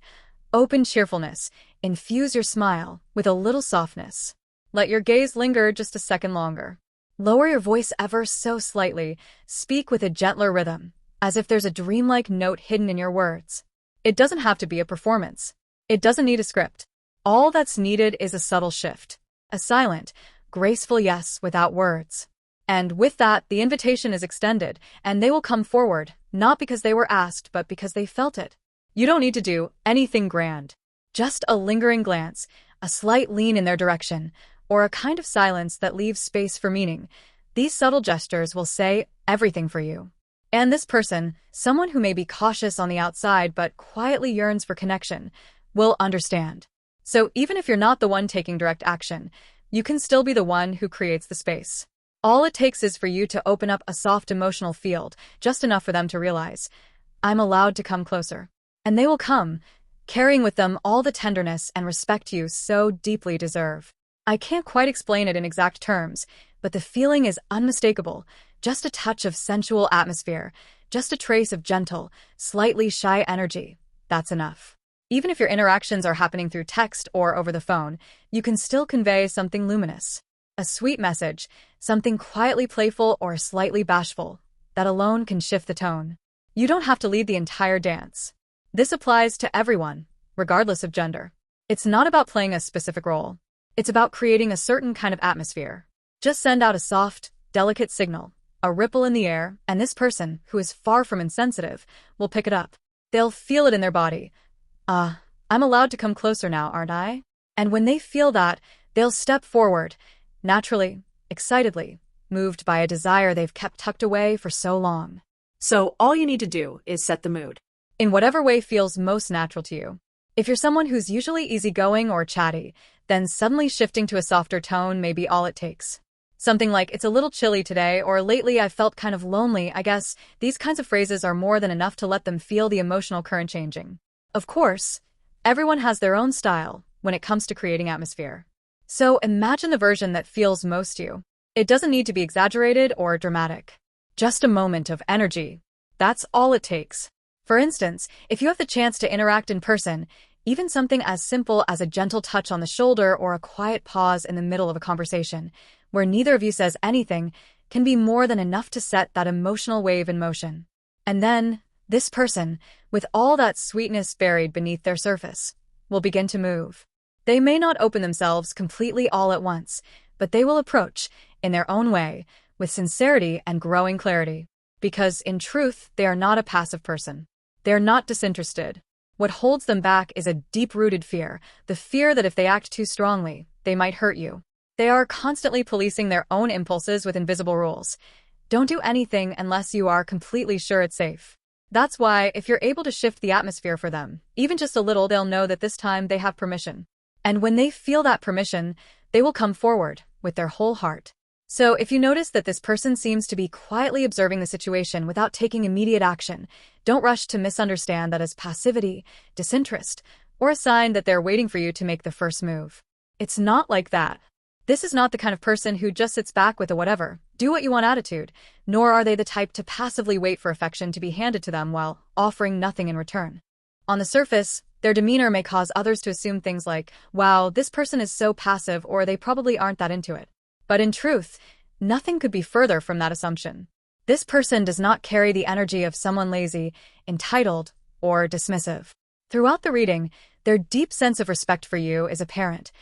S1: open cheerfulness, infuse your smile with a little softness. Let your gaze linger just a second longer. Lower your voice ever so slightly. Speak with a gentler rhythm, as if there's a dreamlike note hidden in your words. It doesn't have to be a performance. It doesn't need a script. All that's needed is a subtle shift. A silent, graceful yes without words. And with that, the invitation is extended, and they will come forward, not because they were asked, but because they felt it. You don't need to do anything grand. Just a lingering glance, a slight lean in their direction, or a kind of silence that leaves space for meaning. These subtle gestures will say everything for you. And this person, someone who may be cautious on the outside but quietly yearns for connection, will understand. So even if you're not the one taking direct action, you can still be the one who creates the space. All it takes is for you to open up a soft emotional field, just enough for them to realize, I'm allowed to come closer. And they will come, carrying with them all the tenderness and respect you so deeply deserve. I can't quite explain it in exact terms, but the feeling is unmistakable. Just a touch of sensual atmosphere, just a trace of gentle, slightly shy energy. That's enough. Even if your interactions are happening through text or over the phone, you can still convey something luminous. A sweet message, something quietly playful or slightly bashful, that alone can shift the tone. You don't have to lead the entire dance. This applies to everyone, regardless of gender. It's not about playing a specific role. It's about creating a certain kind of atmosphere. Just send out a soft, delicate signal, a ripple in the air, and this person, who is far from insensitive, will pick it up. They'll feel it in their body. I'm allowed to come closer now, aren't I? And when they feel that, they'll step forward, naturally, excitedly, moved by a desire they've kept tucked away for so long.
S2: So all you need to do is set the mood.
S1: In whatever way feels most natural to you. If you're someone who's usually easygoing or chatty, then suddenly shifting to a softer tone may be all it takes. Something like, it's a little chilly today, or lately I felt kind of lonely. I guess these kinds of phrases are more than enough to let them feel the emotional current changing. Of course, everyone has their own style when it comes to creating atmosphere. So imagine the version that feels most you. It doesn't need to be exaggerated or dramatic. Just a moment of energy. That's all it takes. For instance, if you have the chance to interact in person, even something as simple as a gentle touch on the shoulder or a quiet pause in the middle of a conversation, where neither of you says anything, can be more than enough to set that emotional wave in motion. And then, this person, with all that sweetness buried beneath their surface, will begin to move. They may not open themselves completely all at once, but they will approach, in their own way, with sincerity and growing clarity. Because, in truth, they are not a passive person. They are not disinterested. What holds them back is a deep-rooted fear, the fear that if they act too strongly, they might hurt you. They are constantly policing their own impulses with invisible rules. Don't do anything unless you are completely sure it's safe. That's why, if you're able to shift the atmosphere for them, even just a little, they'll know that this time they have permission. And when they feel that permission, they will come forward with their whole heart. So if you notice that this person seems to be quietly observing the situation without taking immediate action, don't rush to misunderstand that as passivity, disinterest, or a sign that they're waiting for you to make the first move. It's not like that. This is not the kind of person who just sits back with a whatever, do what you want attitude, nor are they the type to passively wait for affection to be handed to them while offering nothing in return. On the surface, their demeanor may cause others to assume things like, wow, this person is so passive, or they probably aren't that into it. But in truth, nothing could be further from that assumption. This person does not carry the energy of someone lazy, entitled, or dismissive. Throughout the reading, their deep sense of respect for you is apparent.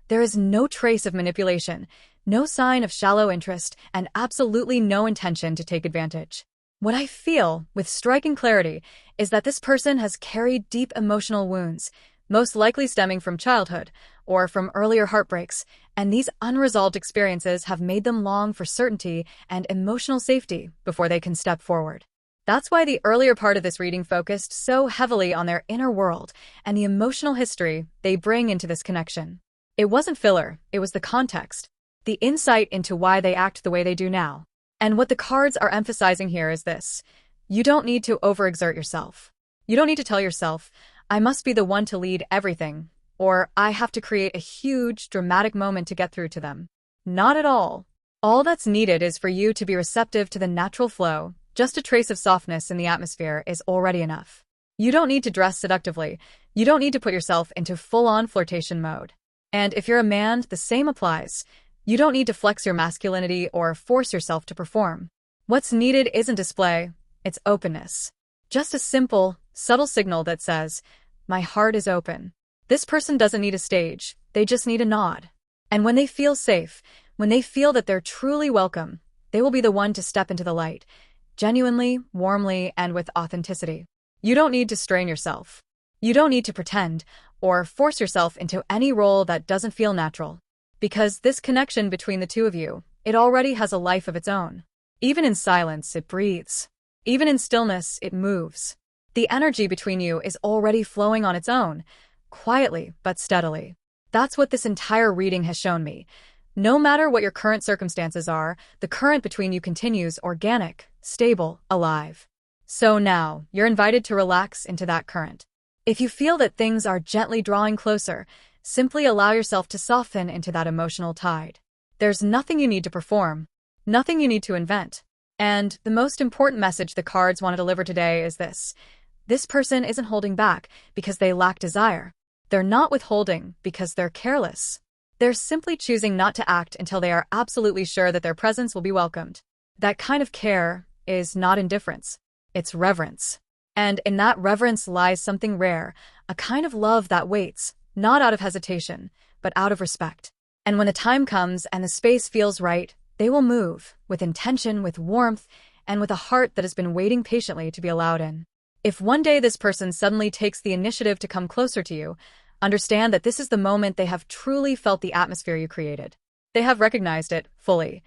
S1: There is no trace of manipulation, no sign of shallow interest, and absolutely no intention to take advantage. What I feel, with striking clarity, is that this person has carried deep emotional wounds, most likely stemming from childhood or from earlier heartbreaks, and these unresolved experiences have made them long for certainty and emotional safety before they can step forward. That's why the earlier part of this reading focused so heavily on their inner world and the emotional history they bring into this connection. It wasn't filler, it was the context, the insight into why they act the way they do now. And what the cards are emphasizing here is this: you don't need to overexert yourself. You don't need to tell yourself, I must be the one to lead everything, or I have to create a huge, dramatic moment to get through to them. Not at all. All that's needed is for you to be receptive to the natural flow. Just a trace of softness in the atmosphere is already enough. You don't need to dress seductively. You don't need to put yourself into full-on flirtation mode. And if you're a man, the same applies. You don't need to flex your masculinity or force yourself to perform. What's needed isn't display, it's openness. Just a simple, subtle signal that says, my heart is open. This person doesn't need a stage, they just need a nod. And when they feel safe, when they feel that they're truly welcome, they will be the one to step into the light, genuinely, warmly, and with authenticity. You don't need to strain yourself. You don't need to pretend or force yourself into any role that doesn't feel natural. Because this connection between the two of you, it already has a life of its own. Even in silence, it breathes. Even in stillness, it moves. The energy between you is already flowing on its own, quietly but steadily. That's what this entire reading has shown me. No matter what your current circumstances are, the current between you continues organic, stable, alive. So now, you're invited to relax into that current. If you feel that things are gently drawing closer, simply allow yourself to soften into that emotional tide. There's nothing you need to perform, nothing you need to invent. And the most important message the cards want to deliver today is this: this person isn't holding back because they lack desire. They're not withholding because they're careless. They're simply choosing not to act until they are absolutely sure that their presence will be welcomed. That kind of care is not indifference, it's reverence. And in that reverence lies something rare, a kind of love that waits, not out of hesitation, but out of respect. And when the time comes and the space feels right, they will move, with intention, with warmth, and with a heart that has been waiting patiently to be allowed in. If one day this person suddenly takes the initiative to come closer to you, understand that this is the moment they have truly felt the atmosphere you created. They have recognized it fully.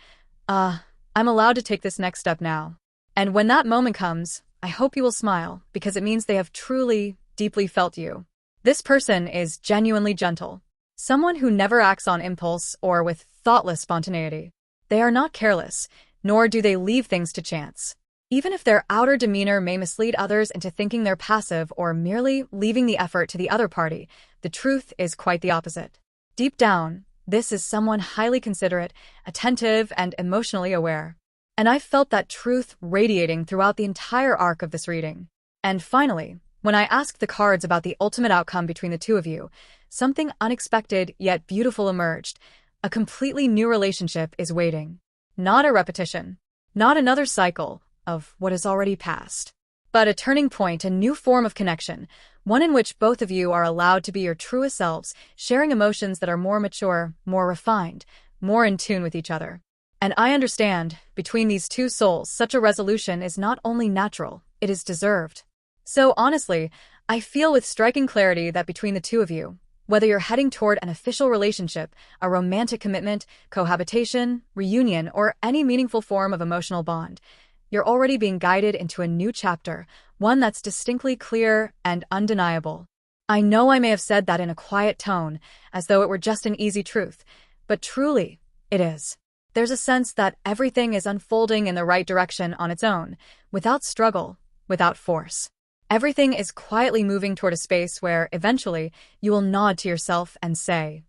S1: I'm allowed to take this next step now. And when that moment comes, I hope you will smile, because it means they have truly, deeply felt you. This person is genuinely gentle, someone who never acts on impulse or with thoughtless spontaneity. They are not careless, nor do they leave things to chance. Even if their outer demeanor may mislead others into thinking they're passive or merely leaving the effort to the other party, the truth is quite the opposite. Deep down, this is someone highly considerate, attentive, and emotionally aware. And I've felt that truth radiating throughout the entire arc of this reading. And finally, when I asked the cards about the ultimate outcome between the two of you, something unexpected yet beautiful emerged. A completely new relationship is waiting. Not a repetition, not another cycle of what has already passed, but a turning point, a new form of connection, one in which both of you are allowed to be your truest selves, sharing emotions that are more mature, more refined, more in tune with each other. And I understand, between these two souls, such a resolution is not only natural, it is deserved. So honestly, I feel with striking clarity that between the two of you, whether you're heading toward an official relationship, a romantic commitment, cohabitation, reunion, or any meaningful form of emotional bond, you're already being guided into a new chapter, one that's distinctly clear and undeniable. I know I may have said that in a quiet tone, as though it were just an easy truth, but truly, it is. There's a sense that everything is unfolding in the right direction on its own, without struggle, without force. Everything is quietly moving toward a space where, eventually, you will nod to yourself and say,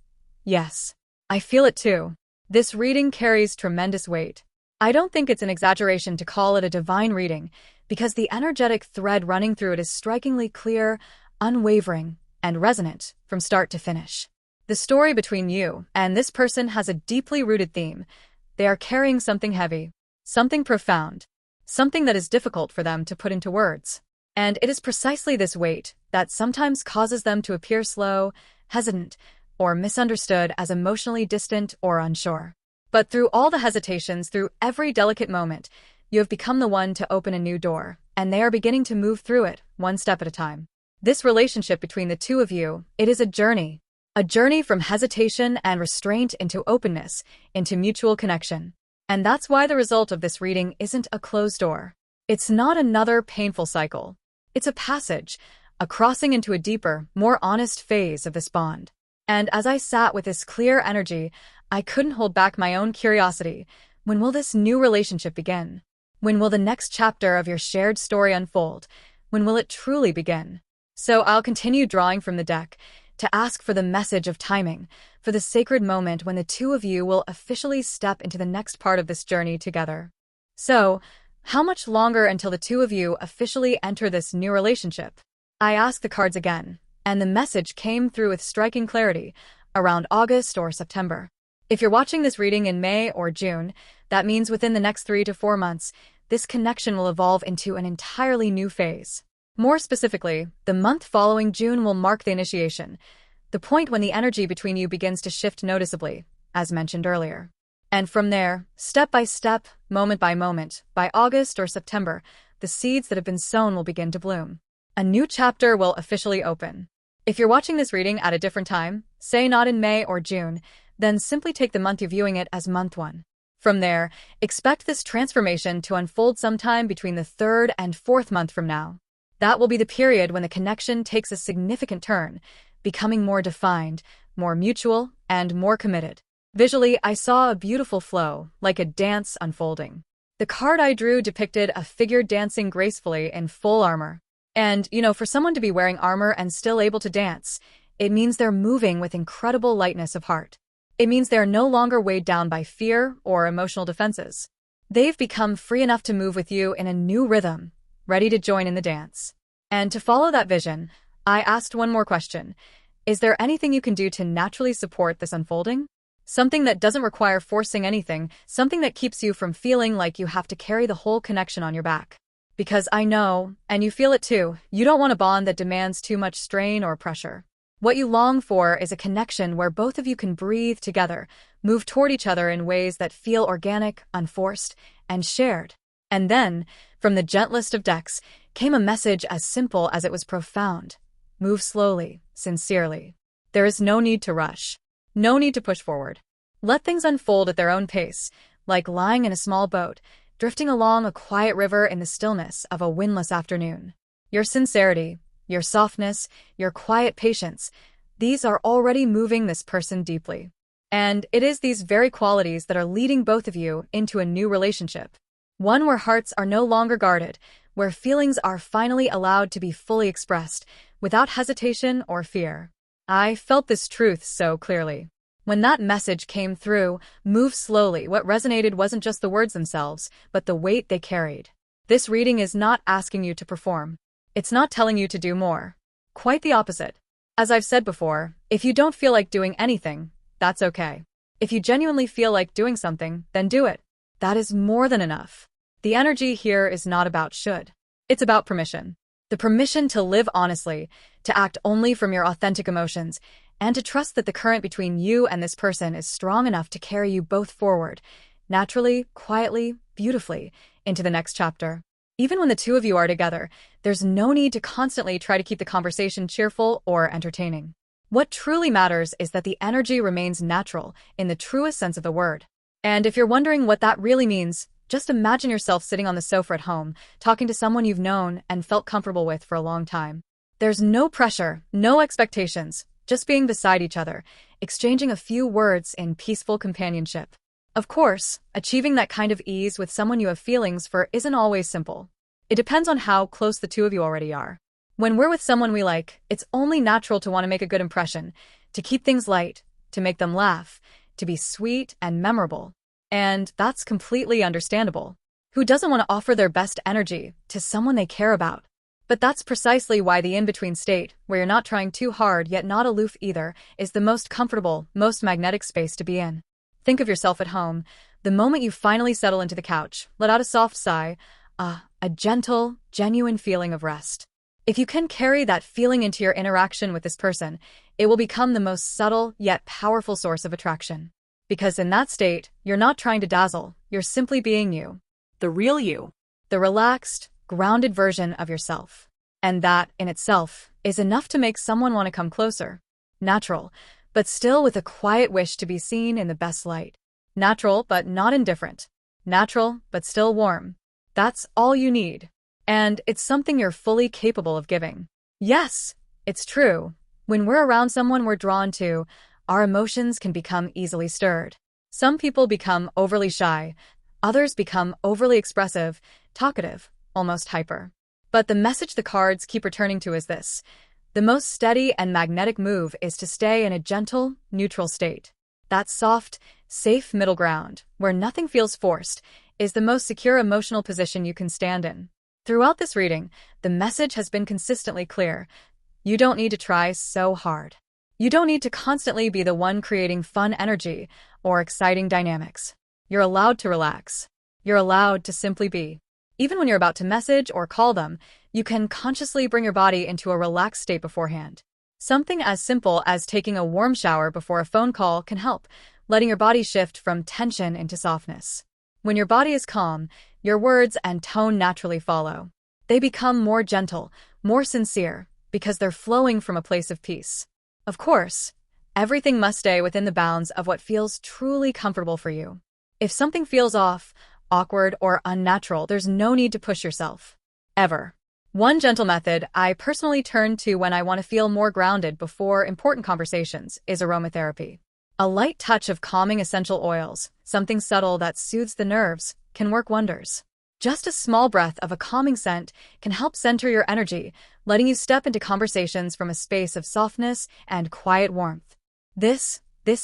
S1: yes, I feel it too. This reading carries tremendous weight. I don't think it's an exaggeration to call it a divine reading, because the energetic thread running through it is strikingly clear, unwavering, and resonant from start to finish. The story between you and this person has a deeply rooted theme. They are carrying something heavy, something profound, something that is difficult for them to put into words. And it is precisely this weight that sometimes causes them to appear slow, hesitant, or misunderstood as emotionally distant or unsure. But through all the hesitations, through every delicate moment, You have become the one to open a new door, and they are beginning to move through it, one step at a time. This relationship between the two of you, it is a journey. A journey from hesitation and restraint into openness, into mutual connection. And that's why the result of this reading isn't a closed door. It's not another painful cycle. It's a passage, a crossing into a deeper, more honest phase of this bond. And as I sat with this clear energy, I couldn't hold back my own curiosity. When will this new relationship begin? When will the next chapter of your shared story unfold? When will it truly begin? So I'll continue drawing from the deck to ask for the message of timing, for the sacred moment when the two of you will officially step into the next part of this journey together. So, how much longer until the two of you officially enter this new relationship? I asked the cards again, and the message came through with striking clarity, around August or September. If you're watching this reading in May or June, that means within the next 3 to 4 months, this connection will evolve into an entirely new phase. More specifically, the month following June will mark the initiation, the point when the energy between you begins to shift noticeably, as mentioned earlier. And from there, step by step, moment by moment, by August or September, the seeds that have been sown will begin to bloom. A new chapter will officially open. If you're watching this reading at a different time, say not in May or June, then simply take the month you're viewing it as month 1. From there, expect this transformation to unfold sometime between the 3rd and 4th month from now. That will be the period when the connection takes a significant turn, becoming more defined, more mutual, and more committed. Visually, I saw a beautiful flow, like a dance unfolding. The card I drew depicted a figure dancing gracefully in full armor. And, for someone to be wearing armor and still able to dance, it means they're moving with incredible lightness of heart. It means they're no longer weighed down by fear or emotional defenses. They've become free enough to move with you in a new rhythm, ready to join in the dance. And to follow that vision, I asked one more question. Is there anything you can do to naturally support this unfolding? Something that doesn't require forcing anything, something that keeps you from feeling like you have to carry the whole connection on your back. Because I know, and you feel it too, you don't want a bond that demands too much strain or pressure. What you long for is a connection where both of you can breathe together, move toward each other in ways that feel organic, unforced, and shared. And then, from the gentlest of decks, came a message as simple as it was profound. Move slowly, sincerely. There is no need to rush. No need to push forward. Let things unfold at their own pace, like lying in a small boat, drifting along a quiet river in the stillness of a windless afternoon. Your sincerity, your softness, your quiet patience, these are already moving this person deeply. And it is these very qualities that are leading both of you into a new relationship. One where hearts are no longer guarded, where feelings are finally allowed to be fully expressed, without hesitation or fear. I felt this truth so clearly. When that message came through, move slowly, what resonated wasn't just the words themselves, but the weight they carried. This reading is not asking you to perform. It's not telling you to do more. Quite the opposite. As I've said before, if you don't feel like doing anything, that's okay. If you genuinely feel like doing something, then do it. That is more than enough. The energy here is not about should. It's about permission. The permission to live honestly, to act only from your authentic emotions, and to trust that the current between you and this person is strong enough to carry you both forward, naturally, quietly, beautifully, into the next chapter. Even when the two of you are together, there's no need to constantly try to keep the conversation cheerful or entertaining. What truly matters is that the energy remains natural, in the truest sense of the word. And if you're wondering what that really means, just imagine yourself sitting on the sofa at home, talking to someone you've known and felt comfortable with for a long time. There's no pressure, no expectations, just being beside each other, exchanging a few words in peaceful companionship. Of course, achieving that kind of ease with someone you have feelings for isn't always simple. It depends on how close the two of you already are. When we're with someone we like, it's only natural to want to make a good impression, to keep things light, to make them laugh, to be sweet and memorable. And that's completely understandable. Who doesn't want to offer their best energy to someone they care about? But that's precisely why the in-between state, where you're not trying too hard yet not aloof either, is the most comfortable, most magnetic space to be in. Think of yourself at home. The moment you finally settle into the couch, let out a soft sigh, a gentle, genuine feeling of rest. If you can carry that feeling into your interaction with this person, it will become the most subtle yet powerful source of attraction. Because in that state, you're not trying to dazzle, you're simply being you.
S2: the real you.
S1: The relaxed, grounded version of yourself. And that, in itself, is enough to make someone want to come closer. Natural, but still with a quiet wish to be seen in the best light. Natural, but not indifferent. Natural, but still warm. That's all you need. And it's something you're fully capable of giving. Yes, it's true. When we're around someone we're drawn to, our emotions can become easily stirred. Some people become overly shy. Others become overly expressive, talkative, almost hyper. But the message the cards keep returning to is this. The most steady and magnetic move is to stay in a gentle, neutral state. That soft, safe middle ground, where nothing feels forced, is the most secure emotional position you can stand in. Throughout this reading, the message has been consistently clear. You don't need to try so hard. You don't need to constantly be the one creating fun energy or exciting dynamics. You're allowed to relax. You're allowed to simply be. Even when you're about to message or call them, you can consciously bring your body into a relaxed state beforehand. Something as simple as taking a warm shower before a phone call can help, letting your body shift from tension into softness. When your body is calm, your words and tone naturally follow. They become more gentle, more sincere, because they're flowing from a place of peace. Of course, everything must stay within the bounds of what feels truly comfortable for you. If something feels off, awkward, or unnatural, there's no need to push yourself. Ever. One gentle method I personally turn to when I want to feel more grounded before important conversations is aromatherapy. A light touch of calming essential oils, something subtle that soothes the nerves, can work wonders. Just a small breath of a calming scent can help center your energy, letting you step into conversations from a space of softness and quiet warmth. This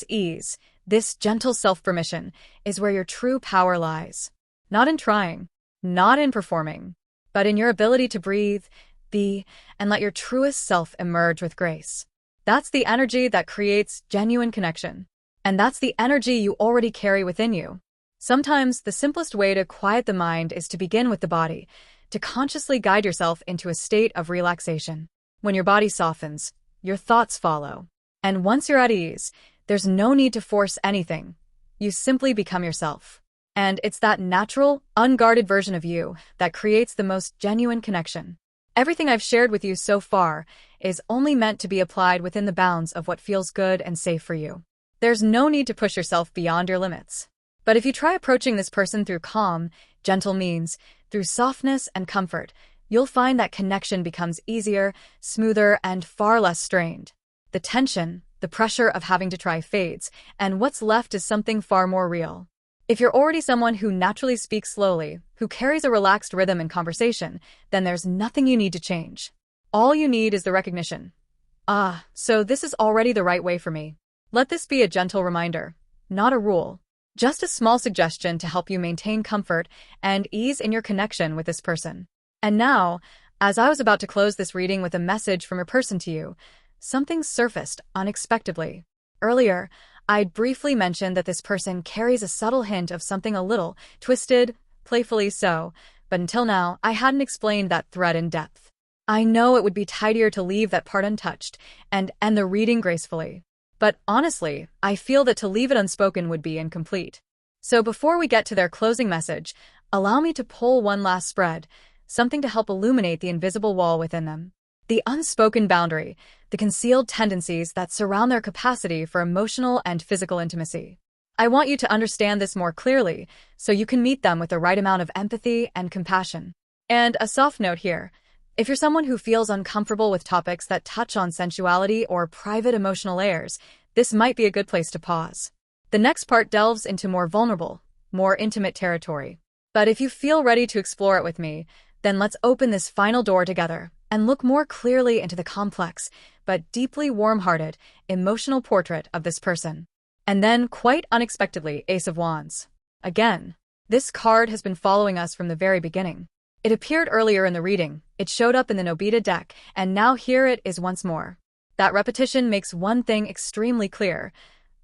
S1: ease, this gentle self-permission, is where your true power lies. Not in trying, not in performing, but in your ability to breathe, be, and let your truest self emerge with grace. That's the energy that creates genuine connection. And that's the energy you already carry within you. Sometimes the simplest way to quiet the mind is to begin with the body, to consciously guide yourself into a state of relaxation. When your body softens, your thoughts follow. And once you're at ease, there's no need to force anything. You simply become yourself. And it's that natural, unguarded version of you that creates the most genuine connection. Everything I've shared with you so far is only meant to be applied within the bounds of what feels good and safe for you. There's no need to push yourself beyond your limits. But if you try approaching this person through calm, gentle means, through softness and comfort, you'll find that connection becomes easier, smoother, and far less strained. The tension, the pressure of having to try fades, and what's left is something far more real. If you're already someone who naturally speaks slowly, who carries a relaxed rhythm in conversation, then there's nothing you need to change. All you need is the recognition. So this is already the right way for me. Let this be a gentle reminder, not a rule. Just a small suggestion to help you maintain comfort and ease in your connection with this person. And now, as I was about to close this reading with a message from a person to you, something surfaced unexpectedly. Earlier, I'd briefly mentioned that this person carries a subtle hint of something a little twisted, playfully so, but until now, I hadn't explained that thread in depth. I know it would be tidier to leave that part untouched and end the reading gracefully. But honestly, I feel that to leave it unspoken would be incomplete. So before we get to their closing message, allow me to pull one last spread, something to help illuminate the invisible wall within them. The unspoken boundary, the concealed tendencies that surround their capacity for emotional and physical intimacy. I want you to understand this more clearly, so you can meet them with the right amount of empathy and compassion. And a soft note here. If you're someone who feels uncomfortable with topics that touch on sensuality or private emotional layers, this might be a good place to pause. The next part delves into more vulnerable, more intimate territory. But if you feel ready to explore it with me, then let's open this final door together and look more clearly into the complex, but deeply warm-hearted, emotional portrait of this person. And then, quite unexpectedly, Ace of Wands. Again, this card has been following us from the very beginning. It appeared earlier in the reading, it showed up in the Nobita deck, and now here it is once more. That repetition makes one thing extremely clear.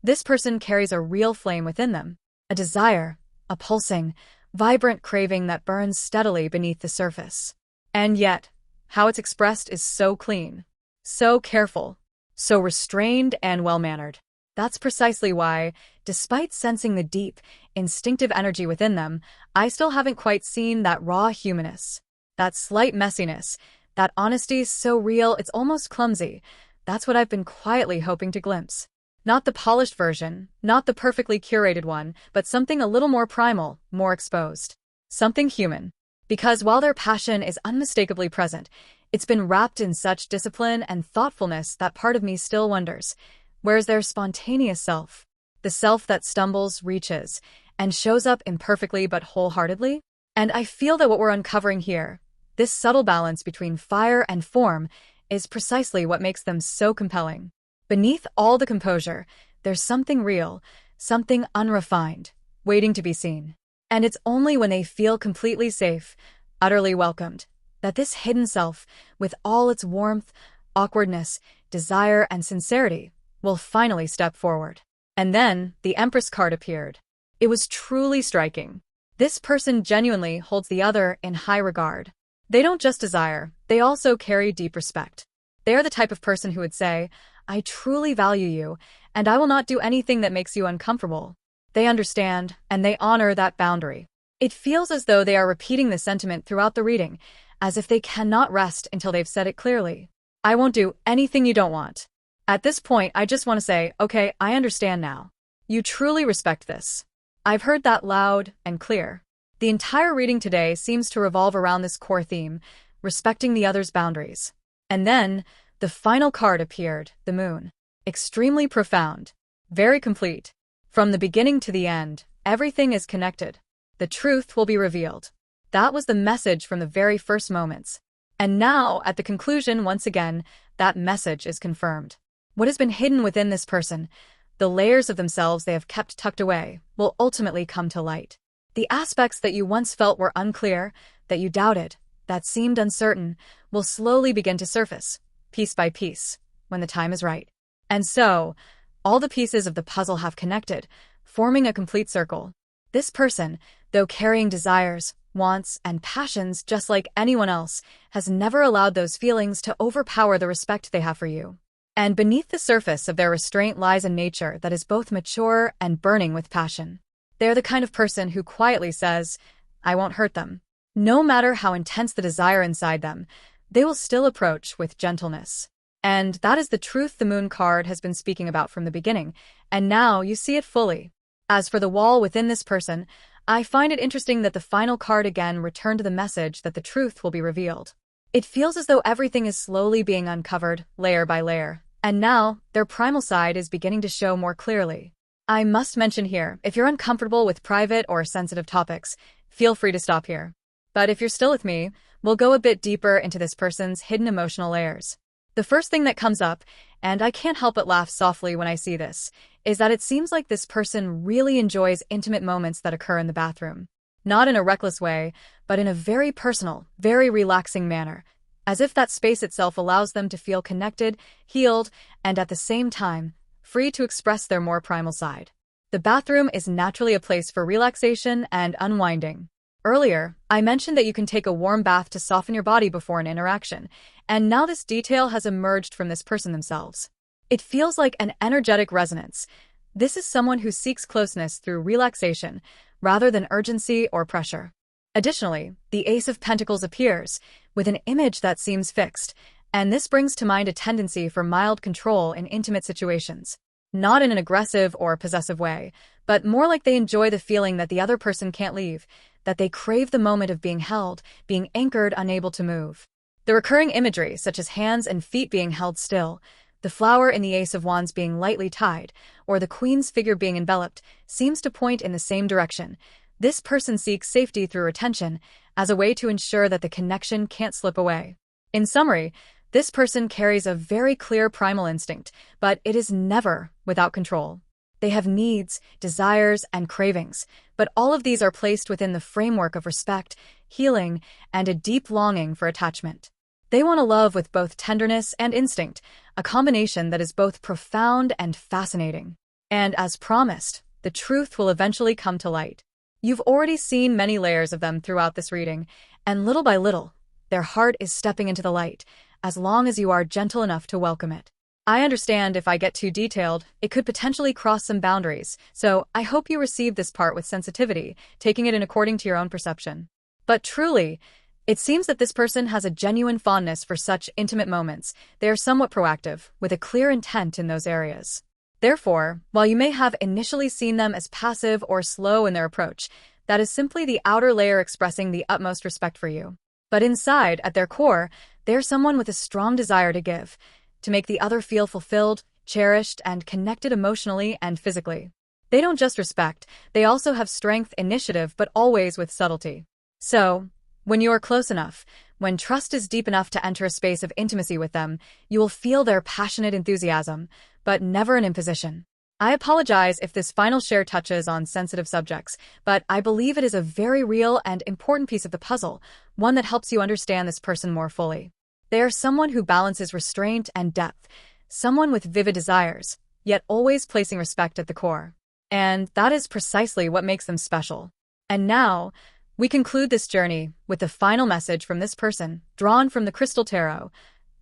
S1: This person carries a real flame within them. A desire, a pulsing, vibrant craving that burns steadily beneath the surface. And yet, how it's expressed is so clean, so careful, so restrained and well-mannered. That's precisely why, despite sensing the deep, instinctive energy within them, I still haven't quite seen that raw humanness, that slight messiness, that honesty so real it's almost clumsy. That's what I've been quietly hoping to glimpse. Not the polished version, not the perfectly curated one, but something a little more primal, more exposed. Something human. Because while their passion is unmistakably present, it's been wrapped in such discipline and thoughtfulness that part of me still wonders, where's their spontaneous self? The self that stumbles, reaches, and shows up imperfectly but wholeheartedly? And I feel that what we're uncovering here, this subtle balance between fire and form, is precisely what makes them so compelling. Beneath all the composure, there's something real, something unrefined, waiting to be seen. And it's only when they feel completely safe, utterly welcomed, that this hidden self, with all its warmth, awkwardness, desire, and sincerity, will finally step forward. And then, the Empress card appeared. It was truly striking. This person genuinely holds the other in high regard. They don't just desire, they also carry deep respect. They are the type of person who would say, I truly value you, and I will not do anything that makes you uncomfortable. They understand, and they honor that boundary. It feels as though they are repeating the sentiment throughout the reading, as if they cannot rest until they've said it clearly. I won't do anything you don't want. At this point, I just want to say, okay, I understand now. You truly respect this. I've heard that loud and clear. The entire reading today seems to revolve around this core theme, respecting the other's boundaries. And then, the final card appeared, the moon. Extremely profound. Very complete. From the beginning to the end, everything is connected. The truth will be revealed. That was the message from the very first moments. And now, at the conclusion, once again, that message is confirmed. What has been hidden within this person, the layers of themselves they have kept tucked away, will ultimately come to light. The aspects that you once felt were unclear, that you doubted, that seemed uncertain, will slowly begin to surface, piece by piece, when the time is right. And so, all the pieces of the puzzle have connected, forming a complete circle. This person, though carrying desires, wants, and passions just like anyone else, has never allowed those feelings to overpower the respect they have for you. And beneath the surface of their restraint lies a nature that is both mature and burning with passion. They are the kind of person who quietly says, I won't hurt them. No matter how intense the desire inside them, they will still approach with gentleness. And that is the truth the moon card has been speaking about from the beginning, and now you see it fully. As for the wall within this person, I find it interesting that the final card again returned to the message that the truth will be revealed. It feels as though everything is slowly being uncovered, layer by layer, and now their primal side is beginning to show more clearly. I must mention here, if you're uncomfortable with private or sensitive topics, feel free to stop here. But if you're still with me, we'll go a bit deeper into this person's hidden emotional layers. The first thing that comes up, and I can't help but laugh softly when I see this, is that it seems like this person really enjoys intimate moments that occur in the bathroom. Not in a reckless way, but in a very personal, very relaxing manner, as if that space itself allows them to feel connected, healed, and at the same time, free to express their more primal side. The bathroom is naturally a place for relaxation and unwinding. Earlier, I mentioned that you can take a warm bath to soften your body before an interaction, and now this detail has emerged from this person themselves. It feels like an energetic resonance. This is someone who seeks closeness through relaxation, rather than urgency or pressure. Additionally, the Ace of Pentacles appears, with an image that seems fixed, and this brings to mind a tendency for mild control in intimate situations. Not in an aggressive or possessive way, but more like they enjoy the feeling that the other person can't leave, that they crave the moment of being held, being anchored, unable to move. The recurring imagery, such as hands and feet being held still, the flower in the Ace of Wands being lightly tied, or the Queen's figure being enveloped, seems to point in the same direction. This person seeks safety through retention, as a way to ensure that the connection can't slip away. In summary, this person carries a very clear primal instinct, but it is never without control. They have needs, desires, and cravings, but all of these are placed within the framework of respect, healing, and a deep longing for attachment. They want to love with both tenderness and instinct, a combination that is both profound and fascinating. And as promised, the truth will eventually come to light. You've already seen many layers of them throughout this reading, and little by little, their heart is stepping into the light, as long as you are gentle enough to welcome it. I understand if I get too detailed, it could potentially cross some boundaries, so I hope you receive this part with sensitivity, taking it in according to your own perception. But truly, it seems that this person has a genuine fondness for such intimate moments. They are somewhat proactive, with a clear intent in those areas. Therefore, while you may have initially seen them as passive or slow in their approach, that is simply the outer layer expressing the utmost respect for you. But inside, at their core, they are someone with a strong desire to give, to make the other feel fulfilled, cherished, and connected emotionally and physically. They don't just respect, they also have strength, initiative, but always with subtlety. So, when you are close enough, when trust is deep enough to enter a space of intimacy with them, you will feel their passionate enthusiasm, but never an imposition. I apologize if this final share touches on sensitive subjects, but I believe it is a very real and important piece of the puzzle, one that helps you understand this person more fully. They are someone who balances restraint and depth, someone with vivid desires, yet always placing respect at the core. And that is precisely what makes them special. And now, we conclude this journey with the final message from this person, drawn from the Crystal Tarot,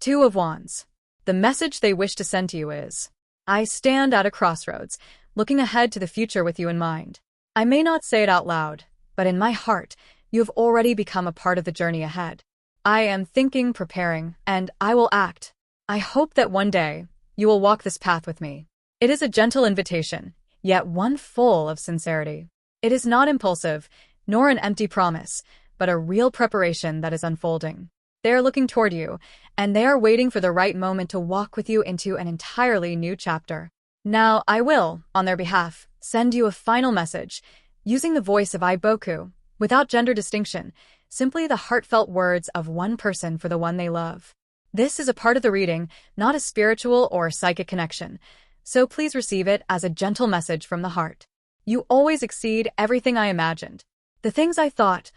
S1: Two of Wands. The message they wish to send to you is, I stand at a crossroads, looking ahead to the future with you in mind. I may not say it out loud, but in my heart, you have already become a part of the journey ahead. I am thinking, preparing, and I will act. I hope that one day, you will walk this path with me. It is a gentle invitation, yet one full of sincerity. It is not impulsive, nor an empty promise, but a real preparation that is unfolding. They are looking toward you, and they are waiting for the right moment to walk with you into an entirely new chapter. Now, I will, on their behalf, send you a final message, using the voice of Iboku, without gender distinction, simply the heartfelt words of one person for the one they love. This is a part of the reading, not a spiritual or psychic connection, so please receive it as a gentle message from the heart. You always exceed everything I imagined. The things I thought,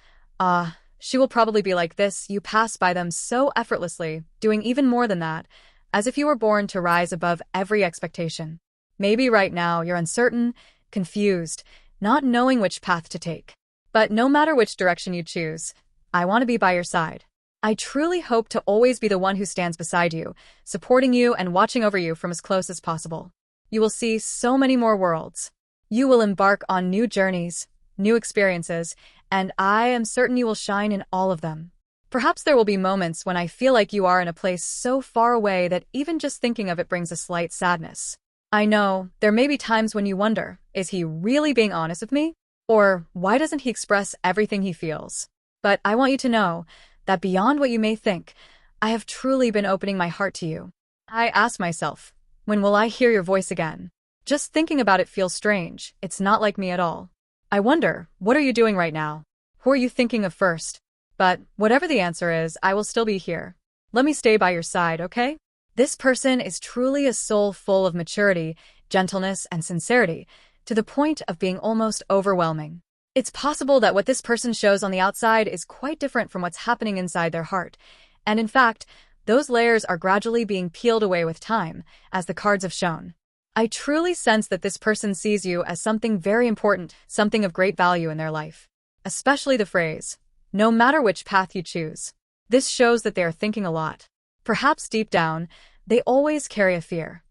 S1: she will probably be like this, you pass by them so effortlessly, doing even more than that, as if you were born to rise above every expectation. Maybe right now you're uncertain, confused, not knowing which path to take. But no matter which direction you choose, I want to be by your side. I truly hope to always be the one who stands beside you, supporting you and watching over you from as close as possible. You will see so many more worlds. You will embark on new journeys, new experiences, and I am certain you will shine in all of them. Perhaps there will be moments when I feel like you are in a place so far away that even just thinking of it brings a slight sadness. I know, there may be times when you wonder, is he really being honest with me? Or why doesn't he express everything he feels? But I want you to know that beyond what you may think, I have truly been opening my heart to you. I ask myself, when will I hear your voice again? Just thinking about it feels strange, it's not like me at all. I wonder, what are you doing right now? Who are you thinking of first? But whatever the answer is, I will still be here. Let me stay by your side, okay? This person is truly a soul full of maturity, gentleness, and sincerity, to the point of being almost overwhelming. It's possible that what this person shows on the outside is quite different from what's happening inside their heart. And in fact, those layers are gradually being peeled away with time, as the cards have shown. I truly sense that this person sees you as something very important, something of great value in their life. Especially the phrase, no matter which path you choose. This shows that they are thinking a lot. Perhaps deep down, they always carry a fear.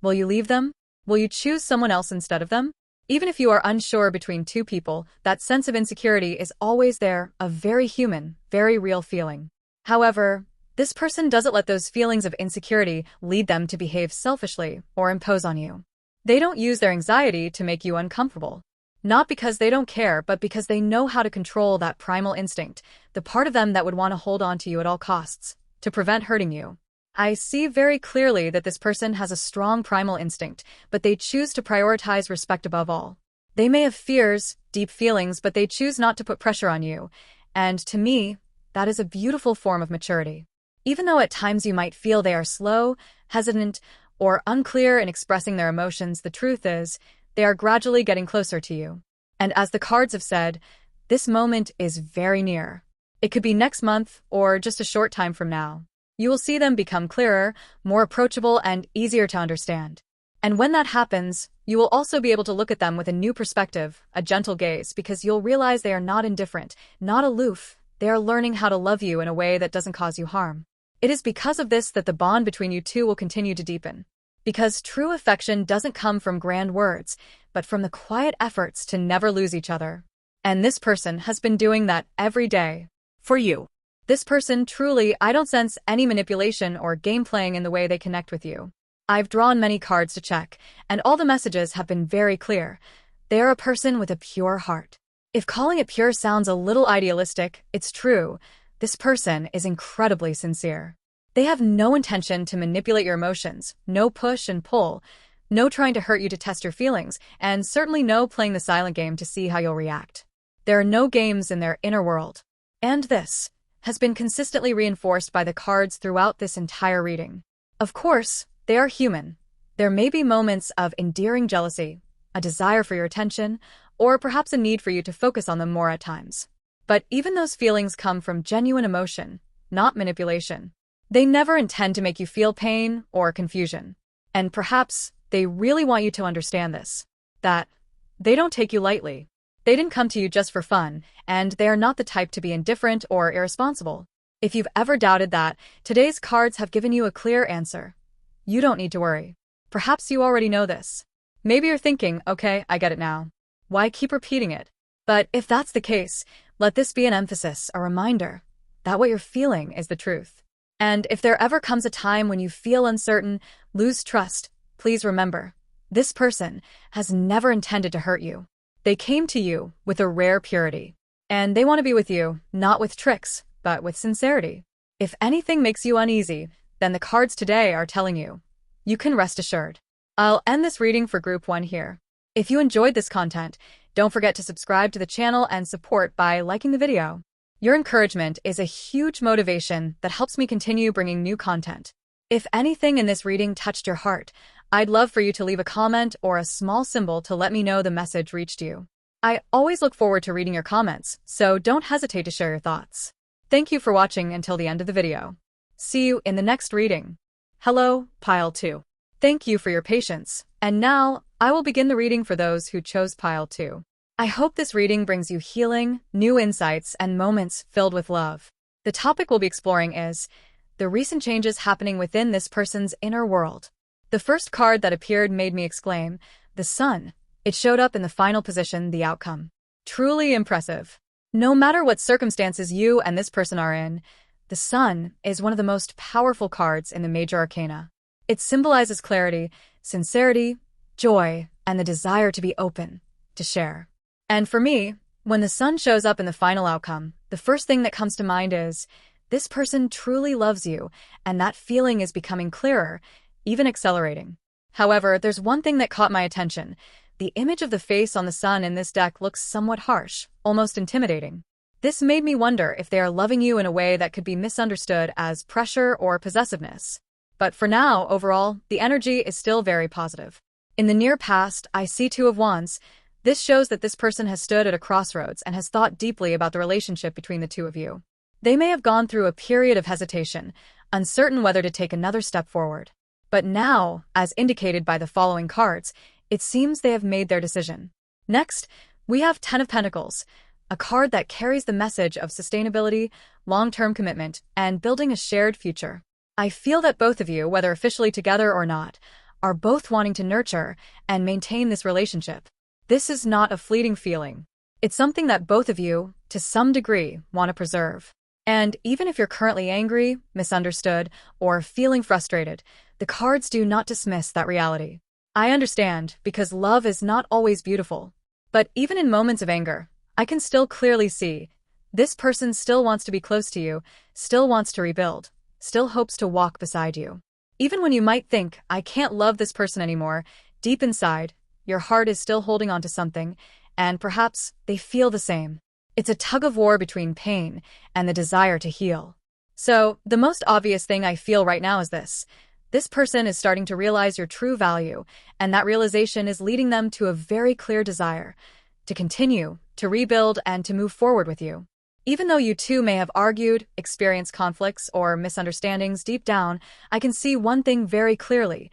S1: Will you leave them? Will you choose someone else instead of them? Even if you are unsure between two people, that sense of insecurity is always there, a very human, very real feeling. However, this person doesn't let those feelings of insecurity lead them to behave selfishly or impose on you. They don't use their anxiety to make you uncomfortable. Not because they don't care, but because they know how to control that primal instinct, the part of them that would want to hold on to you at all costs, to prevent hurting you. I see very clearly that this person has a strong primal instinct, but they choose to prioritize respect above all. They may have fears, deep feelings, but they choose not to put pressure on you. And to me, that is a beautiful form of maturity. Even though at times you might feel they are slow, hesitant, or unclear in expressing their emotions, the truth is, they are gradually getting closer to you. And as the cards have said, this moment is very near. It could be next month or just a short time from now. You will see them become clearer, more approachable, and easier to understand. And when that happens, you will also be able to look at them with a new perspective, a gentle gaze, because you'll realize they are not indifferent, not aloof. They are learning how to love you in a way that doesn't cause you harm. It is because of this that the bond between you two will continue to deepen. Because true affection doesn't come from grand words, but from the quiet efforts to never lose each other. And this person has been doing that every day.
S2: For you.
S1: This person, truly, I don't sense any manipulation or game playing in the way they connect with you. I've drawn many cards to check, and all the messages have been very clear. They are a person with a pure heart. If calling it pure sounds a little idealistic, it's true. This person is incredibly sincere. They have no intention to manipulate your emotions, no push and pull, no trying to hurt you to test your feelings, and certainly no playing the silent game to see how you'll react. There are no games in their inner world. And this has been consistently reinforced by the cards throughout this entire reading. Of course, they are human. There may be moments of endearing jealousy, a desire for your attention, or perhaps a need for you to focus on them more at times. But even those feelings come from genuine emotion, not manipulation. They never intend to make you feel pain or confusion. And perhaps they really want you to understand this, that they don't take you lightly. They didn't come to you just for fun, and they are not the type to be indifferent or irresponsible. If you've ever doubted that, today's cards have given you a clear answer. You don't need to worry. Perhaps you already know this. Maybe you're thinking, okay, I get it now. Why keep repeating it? But if that's the case, let this be an emphasis, a reminder, that what you're feeling is the truth. And if there ever comes a time when you feel uncertain, lose trust, please remember, this person has never intended to hurt you. They came to you with a rare purity. And they want to be with you, not with tricks, but with sincerity. If anything makes you uneasy, then the cards today are telling you. You can rest assured. I'll end this reading for Group 1 here. If you enjoyed this content, don't forget to subscribe to the channel and support by liking the video. Your encouragement is a huge motivation that helps me continue bringing new content. If anything in this reading touched your heart, I'd love for you to leave a comment or a small symbol to let me know the message reached you. I always look forward to reading your comments, so don't hesitate to share your thoughts. Thank you for watching until the end of the video. See you in the next reading. Hello, Pile 2. Thank you for your patience, and now I will begin the reading for those who chose Pile 2. I hope this reading brings you healing, new insights, and moments filled with love. The topic we'll be exploring is the recent changes happening within this person's inner world. The first card that appeared made me exclaim, the Sun. It showed up in the final position, the outcome. Truly impressive. No matter what circumstances you and this person are in, the Sun is one of the most powerful cards in the major arcana. It symbolizes clarity, sincerity, joy, and the desire to be open, to share. And for me, when the Sun shows up in the final outcome, the first thing that comes to mind is, this person truly loves you, and that feeling is becoming clearer, even accelerating. However, there's one thing that caught my attention. The image of the face on the Sun in this deck looks somewhat harsh, almost intimidating. This made me wonder if they are loving you in a way that could be misunderstood as pressure or possessiveness. But for now, overall, the energy is still very positive. In the near past, I see Two of Wands. This shows that this person has stood at a crossroads and has thought deeply about the relationship between the two of you. They may have gone through a period of hesitation, uncertain whether to take another step forward. But now, as indicated by the following cards, it seems they have made their decision. Next, we have Ten of Pentacles, a card that carries the message of sustainability, long-term commitment, and building a shared future. I feel that both of you, whether officially together or not, are both wanting to nurture and maintain this relationship. This is not a fleeting feeling. It's something that both of you, to some degree, want to preserve. And even if you're currently angry, misunderstood, or feeling frustrated, the cards do not dismiss that reality. I understand, because love is not always beautiful. But even in moments of anger, I can still clearly see this person still wants to be close to you, still wants to rebuild, still hopes to walk beside you. Even when you might think, I can't love this person anymore, deep inside, your heart is still holding on to something, and perhaps they feel the same. It's a tug-of-war between pain and the desire to heal. So, the most obvious thing I feel right now is this. This person is starting to realize your true value, and that realization is leading them to a very clear desire to continue, to rebuild, and to move forward with you. Even though you two may have argued, experienced conflicts, or misunderstandings deep down, I can see one thing very clearly.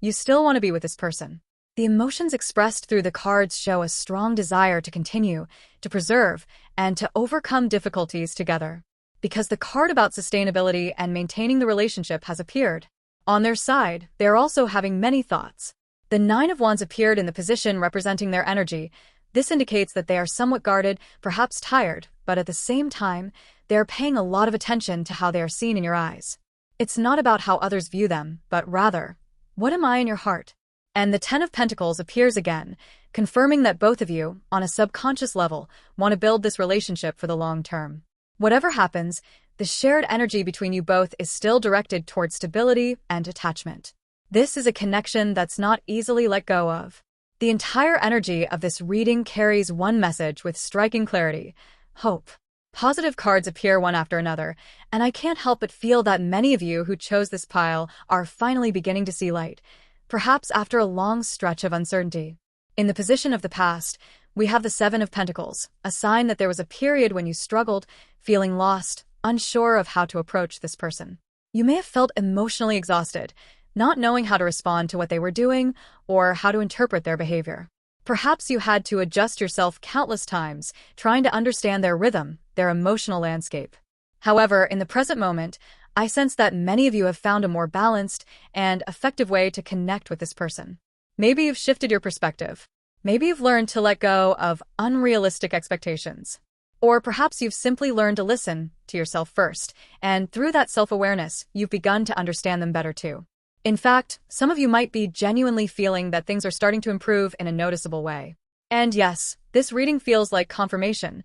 S1: You still want to be with this person. The emotions expressed through the cards show a strong desire to continue, to preserve, and to overcome difficulties together. Because the card about sustainability and maintaining the relationship has appeared. On their side, they are also having many thoughts. The Nine of Wands appeared in the position representing their energy. This indicates that they are somewhat guarded, perhaps tired, but at the same time, they are paying a lot of attention to how they are seen in your eyes. It's not about how others view them, but rather, what am I in your heart? And the Ten of Pentacles appears again, confirming that both of you, on a subconscious level, want to build this relationship for the long term. Whatever happens, the shared energy between you both is still directed towards stability and attachment. This is a connection that's not easily let go of. The entire energy of this reading carries one message with striking clarity: hope. Positive cards appear one after another, and I can't help but feel that many of you who chose this pile are finally beginning to see light, perhaps after a long stretch of uncertainty. In the position of the past, we have the Seven of Pentacles, a sign that there was a period when you struggled, feeling lost, unsure of how to approach this person. You may have felt emotionally exhausted, not knowing how to respond to what they were doing or how to interpret their behavior. Perhaps you had to adjust yourself countless times, trying to understand their rhythm, their emotional landscape. However, in the present moment, I sense that many of you have found a more balanced and effective way to connect with this person. Maybe you've shifted your perspective. Maybe you've learned to let go of unrealistic expectations. Or perhaps you've simply learned to listen to yourself first, and through that self-awareness, you've begun to understand them better too. In fact, some of you might be genuinely feeling that things are starting to improve in a noticeable way. And yes, this reading feels like confirmation.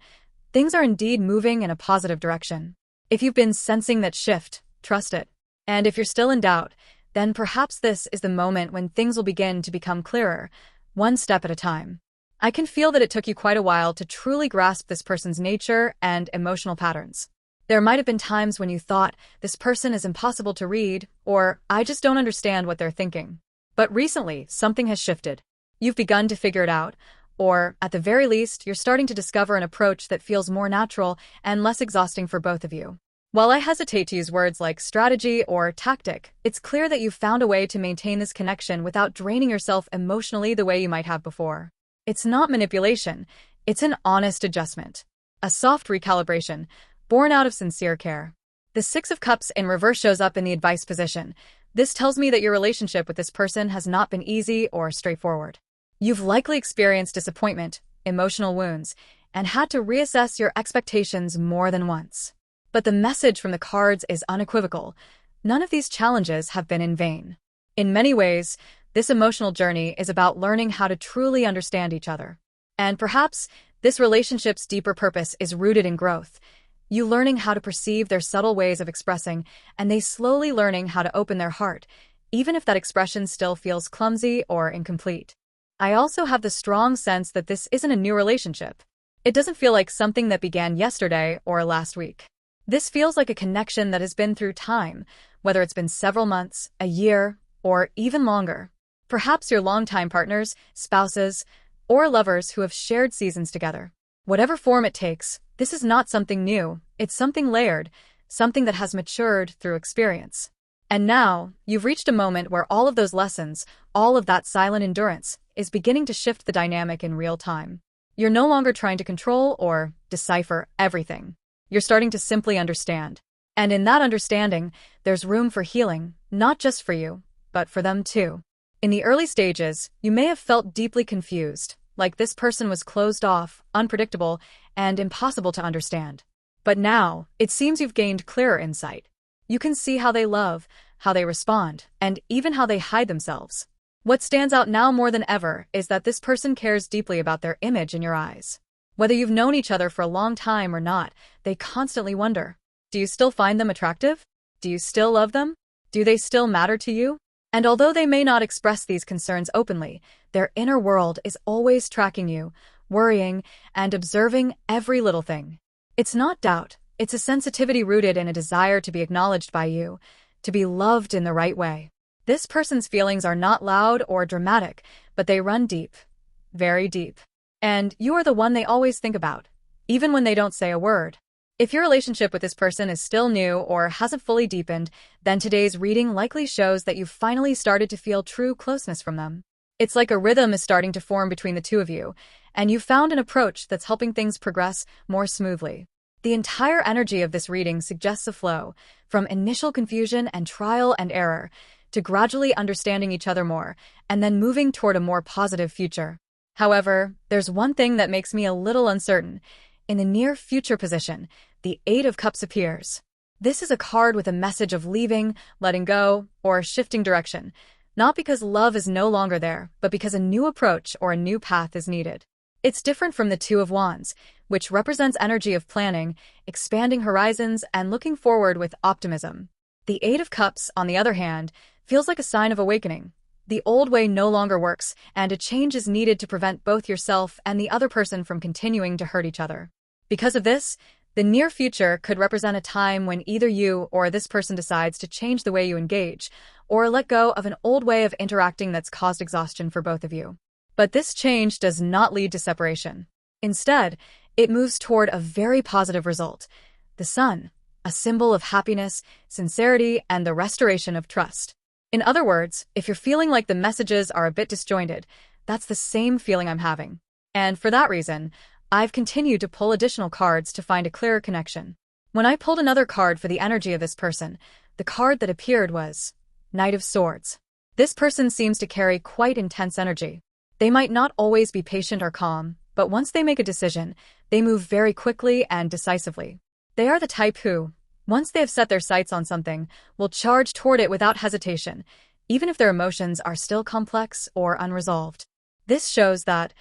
S1: Things are indeed moving in a positive direction. If you've been sensing that shift, trust it. And if you're still in doubt, then perhaps this is the moment when things will begin to become clearer, one step at a time. I can feel that it took you quite a while to truly grasp this person's nature and emotional patterns. There might have been times when you thought, this person is impossible to read, or I just don't understand what they're thinking. But recently, something has shifted. You've begun to figure it out, or at the very least, you're starting to discover an approach that feels more natural and less exhausting for both of you. While I hesitate to use words like strategy or tactic, it's clear that you've found a way to maintain this connection without draining yourself emotionally the way you might have before. It's not manipulation, it's an honest adjustment. A soft recalibration, born out of sincere care. The Six of Cups in reverse shows up in the advice position. This tells me that your relationship with this person has not been easy or straightforward. You've likely experienced disappointment, emotional wounds, and had to reassess your expectations more than once. But the message from the cards is unequivocal. None of these challenges have been in vain. In many ways, this emotional journey is about learning how to truly understand each other. And perhaps this relationship's deeper purpose is rooted in growth. You learning how to perceive their subtle ways of expressing, and they slowly learning how to open their heart, even if that expression still feels clumsy or incomplete. I also have the strong sense that this isn't a new relationship. It doesn't feel like something that began yesterday or last week. This feels like a connection that has been through time, whether it's been several months, a year, or even longer. Perhaps your longtime partners, spouses, or lovers who have shared seasons together. Whatever form it takes, this is not something new, it's something layered, something that has matured through experience. And now, you've reached a moment where all of those lessons, all of that silent endurance, is beginning to shift the dynamic in real time. You're no longer trying to control or decipher everything. You're starting to simply understand. And in that understanding, there's room for healing, not just for you, but for them too. In the early stages, you may have felt deeply confused, like this person was closed off, unpredictable, and impossible to understand. But now, it seems you've gained clearer insight. You can see how they love, how they respond, and even how they hide themselves. What stands out now more than ever is that this person cares deeply about their image in your eyes. Whether you've known each other for a long time or not, they constantly wonder, do you still find them attractive? Do you still love them? Do they still matter to you? And although they may not express these concerns openly, their inner world is always tracking you, worrying, and observing every little thing. It's not doubt, it's a sensitivity rooted in a desire to be acknowledged by you, to be loved in the right way. This person's feelings are not loud or dramatic, but they run deep, very deep. And you are the one they always think about, even when they don't say a word. If your relationship with this person is still new or hasn't fully deepened, then today's reading likely shows that you've finally started to feel true closeness from them. It's like a rhythm is starting to form between the two of you, and you've found an approach that's helping things progress more smoothly. The entire energy of this reading suggests a flow, from initial confusion and trial and error, to gradually understanding each other more, and then moving toward a more positive future. However, there's one thing that makes me a little uncertain. In the near future position, the Eight of Cups appears. This is a card with a message of leaving, letting go, or shifting direction. Not because love is no longer there, but because a new approach or a new path is needed. It's different from the Two of Wands, which represents energy of planning, expanding horizons, and looking forward with optimism. The Eight of Cups, on the other hand, feels like a sign of awakening. The old way no longer works, and a change is needed to prevent both yourself and the other person from continuing to hurt each other. Because of this, the near future could represent a time when either you or this person decides to change the way you engage, or let go of an old way of interacting that's caused exhaustion for both of you. But this change does not lead to separation. Instead, it moves toward a very positive result. The Sun, a symbol of happiness, sincerity, and the restoration of trust. In other words, if you're feeling like the messages are a bit disjointed, that's the same feeling I'm having. And for that reason, I've continued to pull additional cards to find a clearer connection. When I pulled another card for the energy of this person, the card that appeared was Knight of Swords. This person seems to carry quite intense energy. They might not always be patient or calm, but once they make a decision, they move very quickly and decisively. They are the type who, once they have set their sights on something, will charge toward it without hesitation, even if their emotions are still complex or unresolved. This shows that,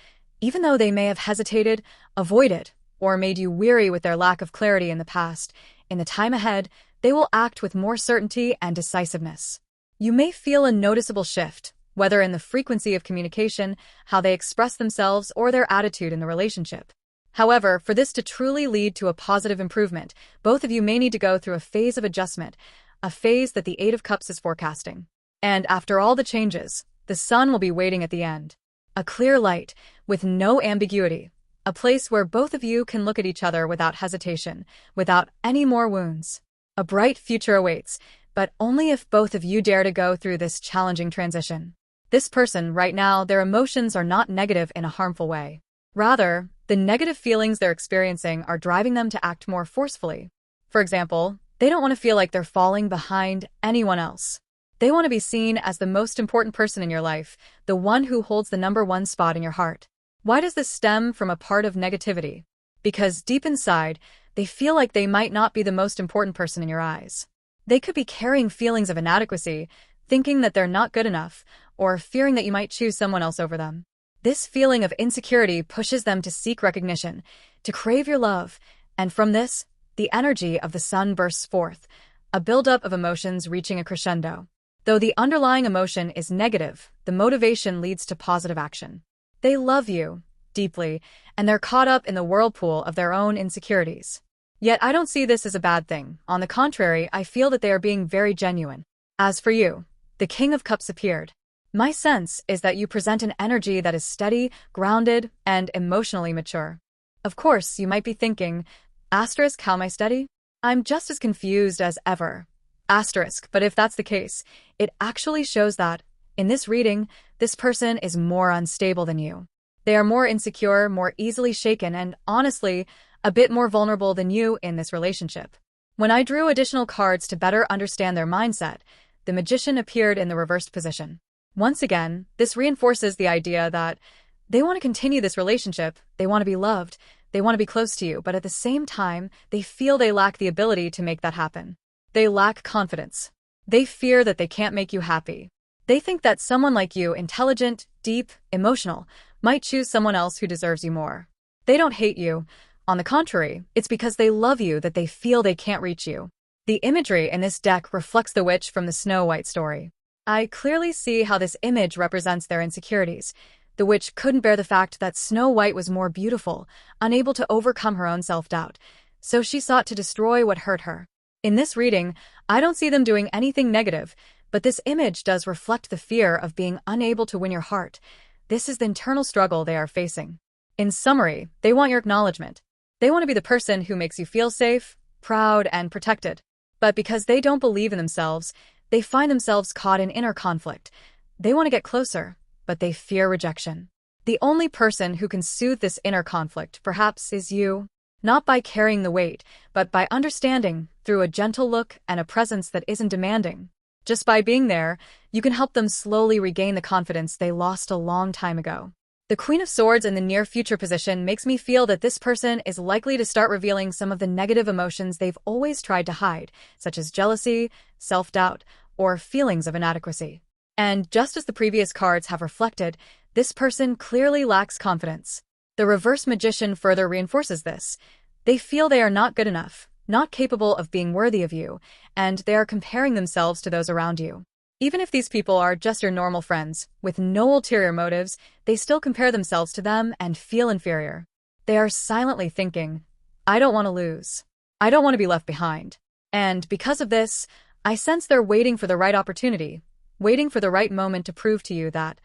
S1: even though they may have hesitated, avoided, or made you weary with their lack of clarity in the past, in the time ahead, they will act with more certainty and decisiveness. You may feel a noticeable shift, whether in the frequency of communication, how they express themselves, or their attitude in the relationship. However, for this to truly lead to a positive improvement, both of you may need to go through a phase of adjustment, a phase that the Eight of Cups is forecasting. And after all the changes, the Sun will be waiting at the end. A clear light, with no ambiguity. A place where both of you can look at each other without hesitation, without any more wounds. A bright future awaits, but only if both of you dare to go through this challenging transition. This person, right now, their emotions are not negative in a harmful way. Rather, the negative feelings they're experiencing are driving them to act more forcefully. For example, they don't want to feel like they're falling behind anyone else. They want to be seen as the most important person in your life, the one who holds the #1 spot in your heart. Why does this stem from a part of negativity? Because deep inside, they feel like they might not be the most important person in your eyes. They could be carrying feelings of inadequacy, thinking that they're not good enough, or fearing that you might choose someone else over them. This feeling of insecurity pushes them to seek recognition, to crave your love, and from this, the energy of the Sun bursts forth, a buildup of emotions reaching a crescendo. Though the underlying emotion is negative, the motivation leads to positive action. They love you deeply, and they're caught up in the whirlpool of their own insecurities. Yet I don't see this as a bad thing. On the contrary, I feel that they are being very genuine. As for you, the King of Cups appeared. My sense is that you present an energy that is steady, grounded, and emotionally mature. Of course, you might be thinking, asterisk, how am I steady? I'm just as confused as ever. Asterisk, but if that's the case, it actually shows that, in this reading, this person is more unstable than you. They are more insecure, more easily shaken, and honestly, a bit more vulnerable than you in this relationship. When I drew additional cards to better understand their mindset, the Magician appeared in the reversed position. Once again, this reinforces the idea that they want to continue this relationship, they want to be loved, they want to be close to you, but at the same time, they feel they lack the ability to make that happen. They lack confidence. They fear that they can't make you happy. They think that someone like you, intelligent, deep, emotional, might choose someone else who deserves you more. They don't hate you. On the contrary, it's because they love you that they feel they can't reach you. The imagery in this deck reflects the witch from the Snow White story. I clearly see how this image represents their insecurities. The witch couldn't bear the fact that Snow White was more beautiful, unable to overcome her own self-doubt, so she sought to destroy what hurt her. In this reading, I don't see them doing anything negative, but this image does reflect the fear of being unable to win your heart. This is the internal struggle they are facing. In summary, they want your acknowledgement. They want to be the person who makes you feel safe, proud, and protected. But because they don't believe in themselves, they find themselves caught in inner conflict. They want to get closer, but they fear rejection. The only person who can soothe this inner conflict, perhaps, is you. Not by carrying the weight, but by understanding, through a gentle look and a presence that isn't demanding. Just by being there, you can help them slowly regain the confidence they lost a long time ago. The Queen of Swords in the near future position makes me feel that this person is likely to start revealing some of the negative emotions they've always tried to hide, such as jealousy, self-doubt, or feelings of inadequacy. And just as the previous cards have reflected, this person clearly lacks confidence. The Reverse Magician further reinforces this. They feel they are not good enough, not capable of being worthy of you, and they are comparing themselves to those around you. Even if these people are just your normal friends, with no ulterior motives, they still compare themselves to them and feel inferior. They are silently thinking, I don't want to lose. I don't want to be left behind. And because of this, I sense they're waiting for the right opportunity, waiting for the right moment to prove to you that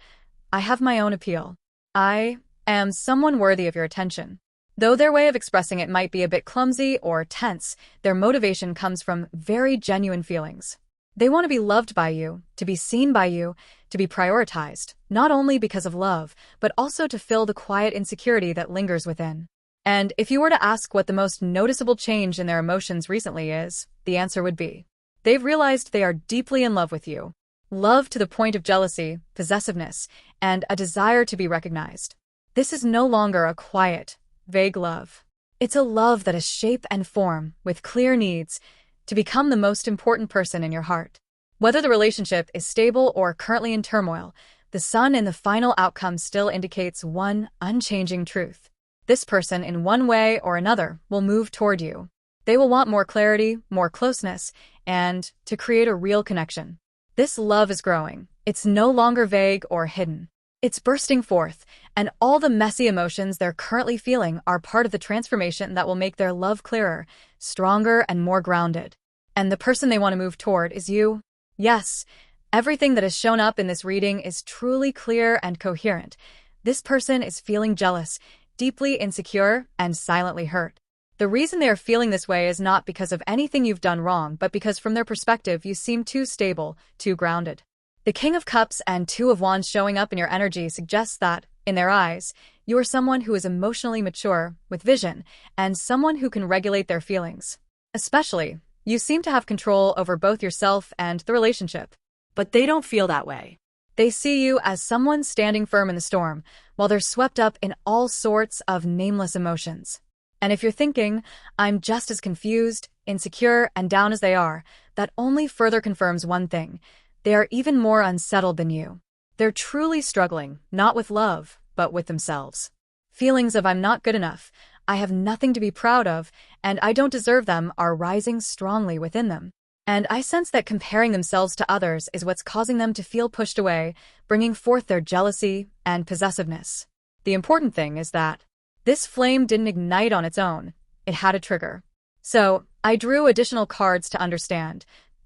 S1: I have my own appeal. I am someone worthy of your attention. Though their way of expressing it might be a bit clumsy or tense, their motivation comes from very genuine feelings. They want to be loved by you, to be seen by you, to be prioritized, not only because of love, but also to fill the quiet insecurity that lingers within. And if you were to ask what the most noticeable change in their emotions recently is, the answer would be, they've realized they are deeply in love with you. Love to the point of jealousy, possessiveness, and a desire to be recognized. This is no longer a quiet, vague love. It's a love that has shape and form, with clear needs, to become the most important person in your heart. Whether the relationship is stable or currently in turmoil, the sun in the final outcome still indicates one unchanging truth. This person, in one way or another, will move toward you. They will want more clarity, more closeness, and to create a real connection. This love is growing. It's no longer vague or hidden. It's bursting forth, and all the messy emotions they're currently feeling are part of the transformation that will make their love clearer, stronger, and more grounded. And the person they want to move toward is you. Yes, everything that has shown up in this reading is truly clear and coherent. This person is feeling jealous, deeply insecure, and silently hurt. The reason they are feeling this way is not because of anything you've done wrong, but because from their perspective you seem too stable, too grounded. The King of Cups and Two of Wands showing up in your energy suggests that, in their eyes, you are someone who is emotionally mature, with vision, and someone who can regulate their feelings. Especially, you seem to have control over both yourself and the relationship.
S2: But they don't feel that way.
S1: They see you as someone standing firm in the storm, while they're swept up in all sorts of nameless emotions. And if you're thinking, I'm just as confused, insecure, and down as they are, that only further confirms one thing. They are even more unsettled than you. They're truly struggling, not with love, but with themselves. Feelings of I'm not good enough, I have nothing to be proud of, and I don't deserve them are rising strongly within them. And I sense that comparing themselves to others is what's causing them to feel pushed away, bringing forth their jealousy and possessiveness. The important thing is that this flame didn't ignite on its own. It had a trigger. So, I drew additional cards to understand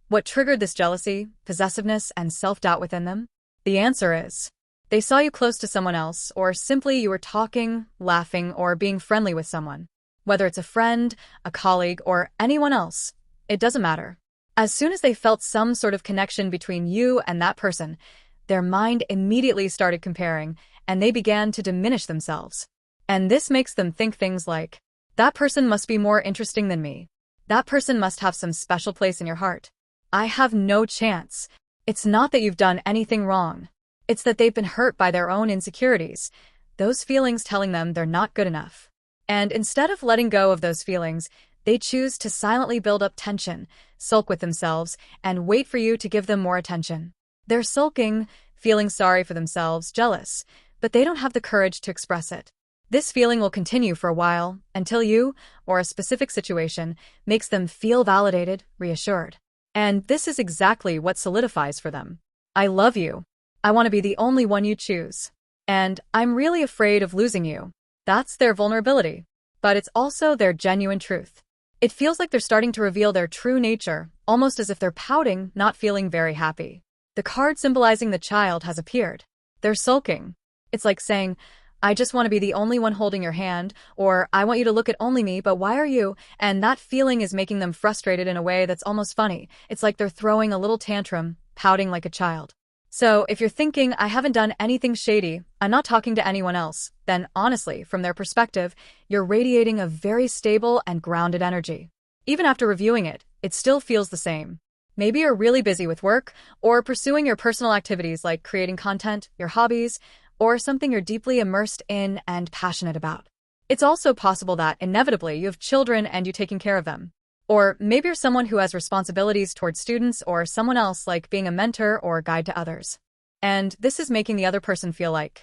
S1: what triggered this jealousy, possessiveness, and self-doubt within them. The answer is, they saw you close to someone else, or simply you were talking, laughing, or being friendly with someone. Whether it's a friend, a colleague, or anyone else, it doesn't matter. As soon as they felt some sort of connection between you and that person, their mind immediately started comparing, and they began to diminish themselves. And this makes them think things like, that person must be more interesting than me. That person must have some special place in your heart. I have no chance. It's not that you've done anything wrong. It's that they've been hurt by their own insecurities, those feelings telling them they're not good enough. And instead of letting go of those feelings, they choose to silently build up tension, sulk with themselves, and wait for you to give them more attention. They're sulking, feeling sorry for themselves, jealous, but they don't have the courage to express it. This feeling will continue for a while, until you, or a specific situation, makes them feel validated, reassured. And this is exactly what solidifies for them. I love you. I want to be the only one you choose. And I'm really afraid of losing you. That's their vulnerability. But it's also their genuine truth. It feels like they're starting to reveal their true nature, almost as if they're pouting, not feeling very happy. The card symbolizing the child has appeared. They're sulking. It's like saying, I just want to be the only one holding your hand, or I want you to look at only me, but why are you? And that feeling is making them frustrated in a way that's almost funny. It's like they're throwing a little tantrum, pouting like a child. So if you're thinking, I haven't done anything shady, I'm not talking to anyone else, then honestly, from their perspective, you're radiating a very stable and grounded energy. Even after reviewing it, it still feels the same. Maybe you're really busy with work or pursuing your personal activities like creating content, your hobbies, or something you're deeply immersed in and passionate about. It's also possible that, inevitably, you have children and you're taking care of them. Or maybe you're someone who has responsibilities towards students or someone else, like being a mentor or guide to others. And this is making the other person feel like,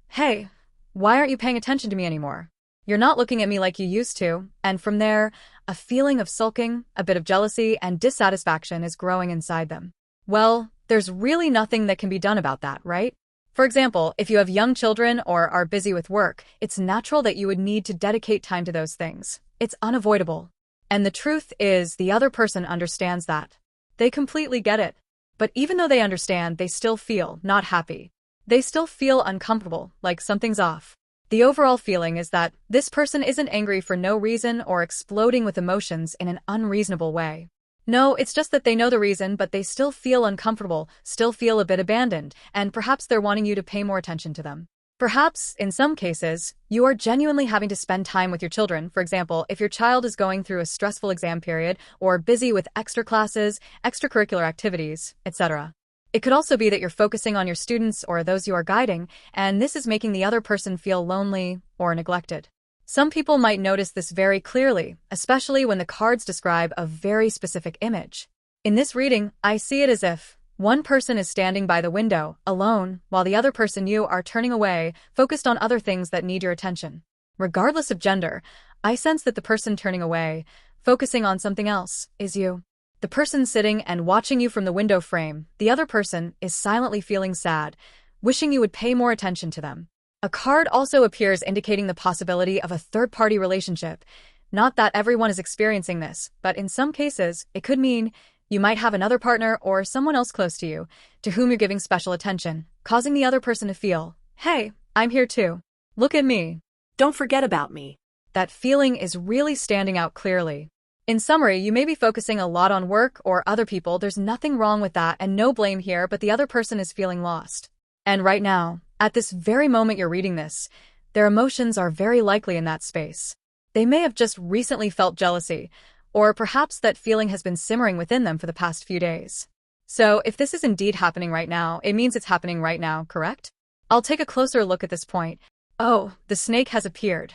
S1: hey, why aren't you paying attention to me anymore? You're not looking at me like you used to. And from there, a feeling of sulking, a bit of jealousy, and dissatisfaction is growing inside them. Well, there's really nothing that can be done about that, right? For example, if you have young children or are busy with work, it's natural that you would need to dedicate time to those things. It's unavoidable. And the truth is, the other person understands that. They completely get it. But even though they understand, they still feel not happy. They still feel uncomfortable, like something's off. The overall feeling is that this person isn't angry for no reason or exploding with emotions in an unreasonable way. No, it's just that they know the reason, but they still feel uncomfortable, still feel a bit abandoned, and perhaps they're wanting you to pay more attention to them. Perhaps, in some cases, you are genuinely having to spend time with your children. For example, if your child is going through a stressful exam period or busy with extra classes, extracurricular activities, etc. It could also be that you're focusing on your students or those you are guiding, and this is making the other person feel lonely or neglected. Some people might notice this very clearly, especially when the cards describe a very specific image. In this reading, I see it as if one person is standing by the window, alone, while the other person you are turning away, focused on other things that need your attention. Regardless of gender, I sense that the person turning away, focusing on something else, is you. The person sitting and watching you from the window frame, the other person, is silently feeling sad, wishing you would pay more attention to them. A card also appears indicating the possibility of a third-party relationship. Not that everyone is experiencing this, but in some cases, it could mean you might have another partner or someone else close to you, to whom you're giving special attention, causing the other person to feel, hey, I'm here too. Look at me.
S2: Don't forget about me.
S1: That feeling is really standing out clearly. In summary, you may be focusing a lot on work or other people. There's nothing wrong with that and no blame here, but the other person is feeling lost. And right now, at this very moment you're reading this, their emotions are very likely in that space. They may have just recently felt jealousy, or perhaps that feeling has been simmering within them for the past few days. So if this is indeed happening right now, it means it's happening right now, correct? I'll take a closer look at this point. Oh, the snake has appeared.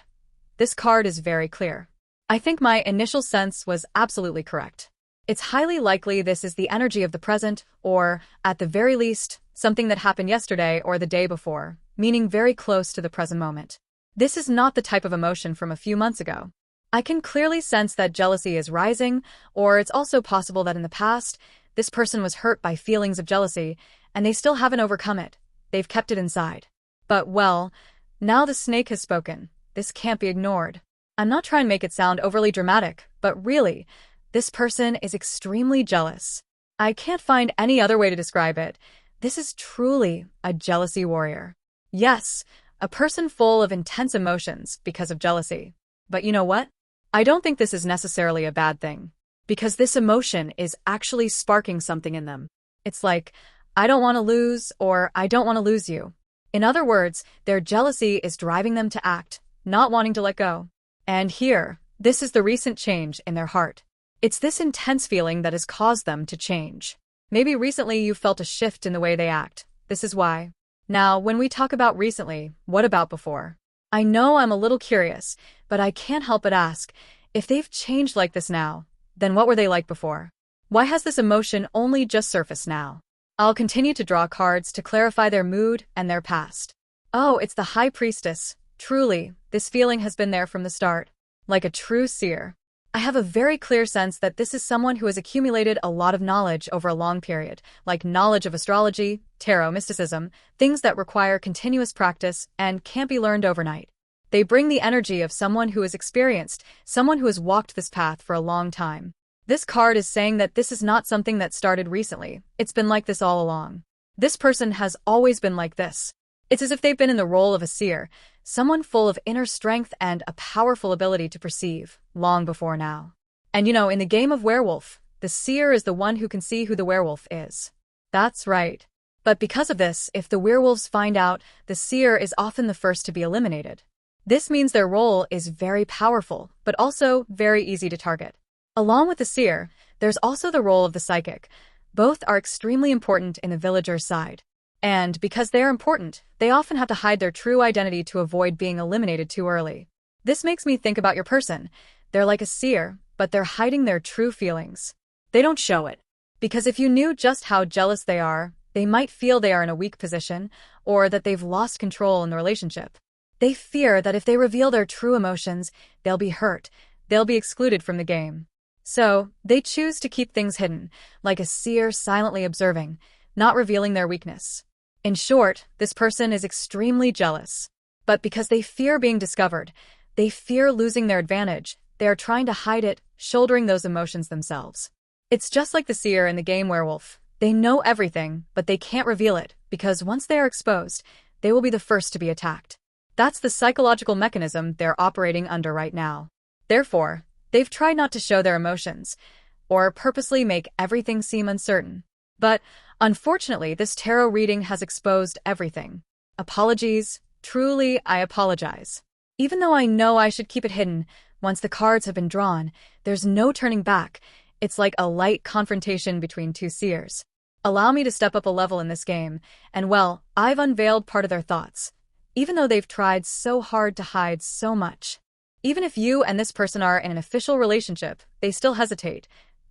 S1: This card is very clear. I think my initial sense was absolutely correct. It's highly likely this is the energy of the present, or, at the very least, something that happened yesterday or the day before, meaning very close to the present moment. This is not the type of emotion from a few months ago. I can clearly sense that jealousy is rising, or it's also possible that in the past, this person was hurt by feelings of jealousy, and they still haven't overcome it. They've kept it inside. But, well, now the snake has spoken. This can't be ignored. I'm not trying to make it sound overly dramatic, but really, this person is extremely jealous. I can't find any other way to describe it. This is truly a jealousy warrior. Yes, a person full of intense emotions because of jealousy. But you know what? I don't think this is necessarily a bad thing, because this emotion is actually sparking something in them. It's like, I don't want to lose, or I don't want to lose you. In other words, their jealousy is driving them to act, not wanting to let go. And here, this is the recent change in their heart. It's this intense feeling that has caused them to change. Maybe recently you felt a shift in the way they act. This is why. Now, when we talk about recently, what about before? I know I'm a little curious, but I can't help but ask, if they've changed like this now, then what were they like before? Why has this emotion only just surfaced now? I'll continue to draw cards to clarify their mood and their past. Oh, it's the High Priestess. Truly, this feeling has been there from the start. Like a true seer. I have a very clear sense that this is someone who has accumulated a lot of knowledge over a long period, like knowledge of astrology, tarot, mysticism, things that require continuous practice and can't be learned overnight. They bring the energy of someone who is experienced, someone who has walked this path for a long time. This card is saying that this is not something that started recently. It's been like this all along. This person has always been like this. It's as if they've been in the role of a seer, someone full of inner strength and a powerful ability to perceive, long before now. And you know, in the game of werewolf, the seer is the one who can see who the werewolf is. That's right. But because of this, if the werewolves find out, the seer is often the first to be eliminated. This means their role is very powerful, but also very easy to target. Along with the seer, There's also the role of the psychic. Both are extremely important in the villager's side. And because they are important, they often have to hide their true identity to avoid being eliminated too early. This makes me think about your person. They're like a seer, but they're hiding their true feelings.
S2: They don't show it.
S1: Because if you knew just how jealous they are, they might feel they are in a weak position, or that they've lost control in the relationship. They fear that if they reveal their true emotions, they'll be hurt, they'll be excluded from the game. So, they choose to keep things hidden, like a seer silently observing, not revealing their weakness. In short, this person is extremely jealous. But because they fear being discovered, they fear losing their advantage, they are trying to hide it, shouldering those emotions themselves. It's just like the seer in the game Werewolf. They know everything, but they can't reveal it, because once they are exposed, they will be the first to be attacked. That's the psychological mechanism they're operating under right now. Therefore, they've tried not to show their emotions, or purposely make everything seem uncertain. But, unfortunately, this tarot reading has exposed everything. Apologies. Truly, I apologize. Even though I know I should keep it hidden, once the cards have been drawn, there's no turning back. It's like a light confrontation between two seers. Allow me to step up a level in this game, and well, I've unveiled part of their thoughts. Even though they've tried so hard to hide so much. Even if you and this person are in an official relationship, they still hesitate.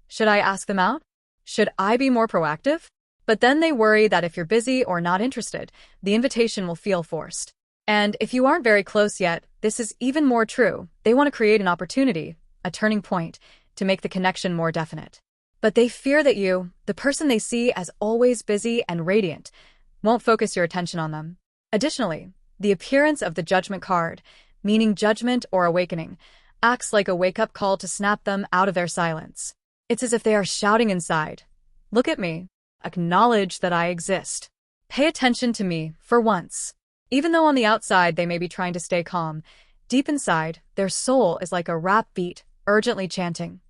S1: Should I ask them out? Should I be more proactive? But then they worry that if you're busy or not interested, the invitation will feel forced. And if you aren't very close yet, this is even more true. They want to create an opportunity, a turning point, to make the connection more definite. But they fear that you, the person they see as always busy and radiant, won't focus your attention on them. Additionally, the appearance of the Judgment card, meaning judgment or awakening, acts like a wake-up call to snap them out of their silence. It's as if they are shouting inside, "Look at me. Acknowledge that I exist. Pay attention to me, for once." Even though on the outside they may be trying to stay calm, deep inside, their soul is like a rap beat, urgently chanting,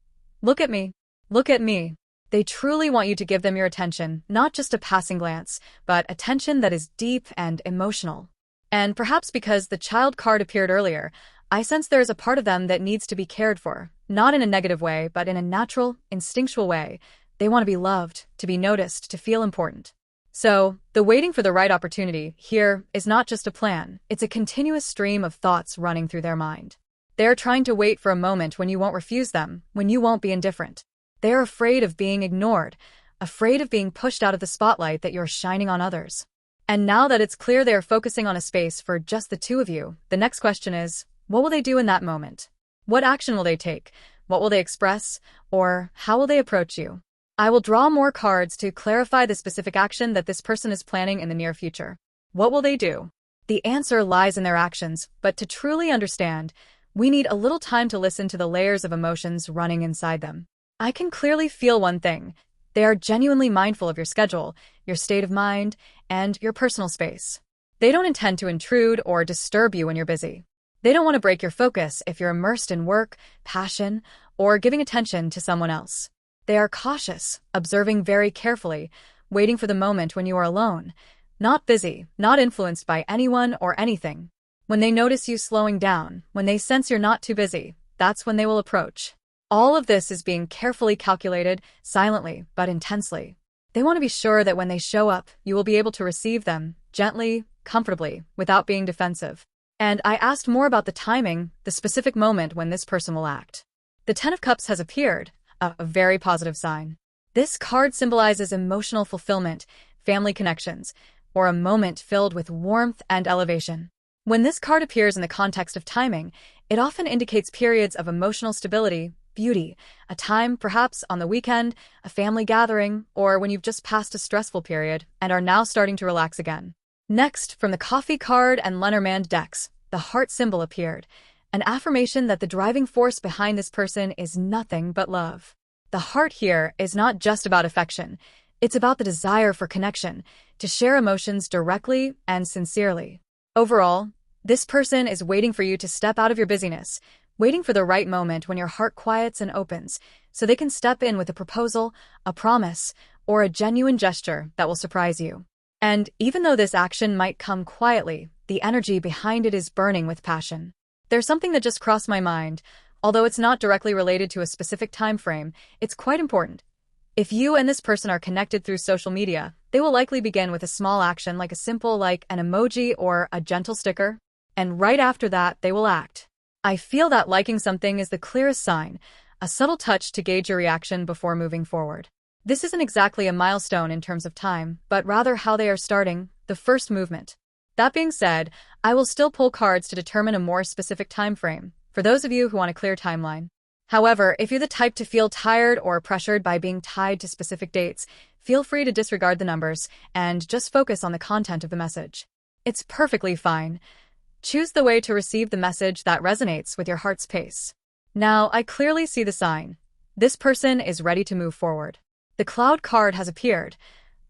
S1: "Look at me. Look at me." They truly want you to give them your attention, not just a passing glance, but attention that is deep and emotional. And perhaps because the child card appeared earlier, I sense there is a part of them that needs to be cared for, not in a negative way, but in a natural, instinctual way. They want to be loved, to be noticed, to feel important. So, the waiting for the right opportunity here is not just a plan, it's a continuous stream of thoughts running through their mind. They are trying to wait for a moment when you won't refuse them, when you won't be indifferent. They are afraid of being ignored, afraid of being pushed out of the spotlight that you're shining on others. And now that it's clear they are focusing on a space for just the two of you, the next question is, what will they do in that moment? What action will they take? What will they express? Or how will they approach you? I will draw more cards to clarify the specific action that this person is planning in the near future. What will they do? The answer lies in their actions, but to truly understand, we need a little time to listen to the layers of emotions running inside them. I can clearly feel one thing. They are genuinely mindful of your schedule, your state of mind, and your personal space. They don't intend to intrude or disturb you when you're busy. They don't want to break your focus if you're immersed in work, passion, or giving attention to someone else. They are cautious, observing very carefully, waiting for the moment when you are alone, not busy, not influenced by anyone or anything. When they notice you slowing down, when they sense you're not too busy, that's when they will approach. All of this is being carefully calculated, silently, but intensely. They want to be sure that when they show up, you will be able to receive them, gently, comfortably, without being defensive. And I asked more about the timing, the specific moment when this person will act. The Ten of Cups has appeared, a very positive sign. This card symbolizes emotional fulfillment, family connections, or a moment filled with warmth and elevation. When this card appears in the context of timing, it often indicates periods of emotional stability, beauty, a time, perhaps on the weekend, a family gathering, or when you've just passed a stressful period and are now starting to relax again. Next, from the Coffee card and Lenormand decks, the heart symbol appeared, an affirmation that the driving force behind this person is nothing but love. The heart here is not just about affection, it's about the desire for connection, to share emotions directly and sincerely. Overall, this person is waiting for you to step out of your busyness, waiting for the right moment when your heart quiets and opens, so they can step in with a proposal, a promise, or a genuine gesture that will surprise you. And even though this action might come quietly, the energy behind it is burning with passion. There's something that just crossed my mind. Although it's not directly related to a specific time frame, it's quite important. If you and this person are connected through social media, they will likely begin with a small action like a simple like an emoji or a gentle sticker, and right after that, they will act. I feel that liking something is the clearest sign, a subtle touch to gauge your reaction before moving forward. This isn't exactly a milestone in terms of time, but rather how they are starting, the first movement. That being said, I will still pull cards to determine a more specific time frame, for those of you who want a clear timeline. However, if you're the type to feel tired or pressured by being tied to specific dates, feel free to disregard the numbers and just focus on the content of the message. It's perfectly fine. Choose the way to receive the message that resonates with your heart's pace. Now, I clearly see the sign. This person is ready to move forward. The Cloud card has appeared,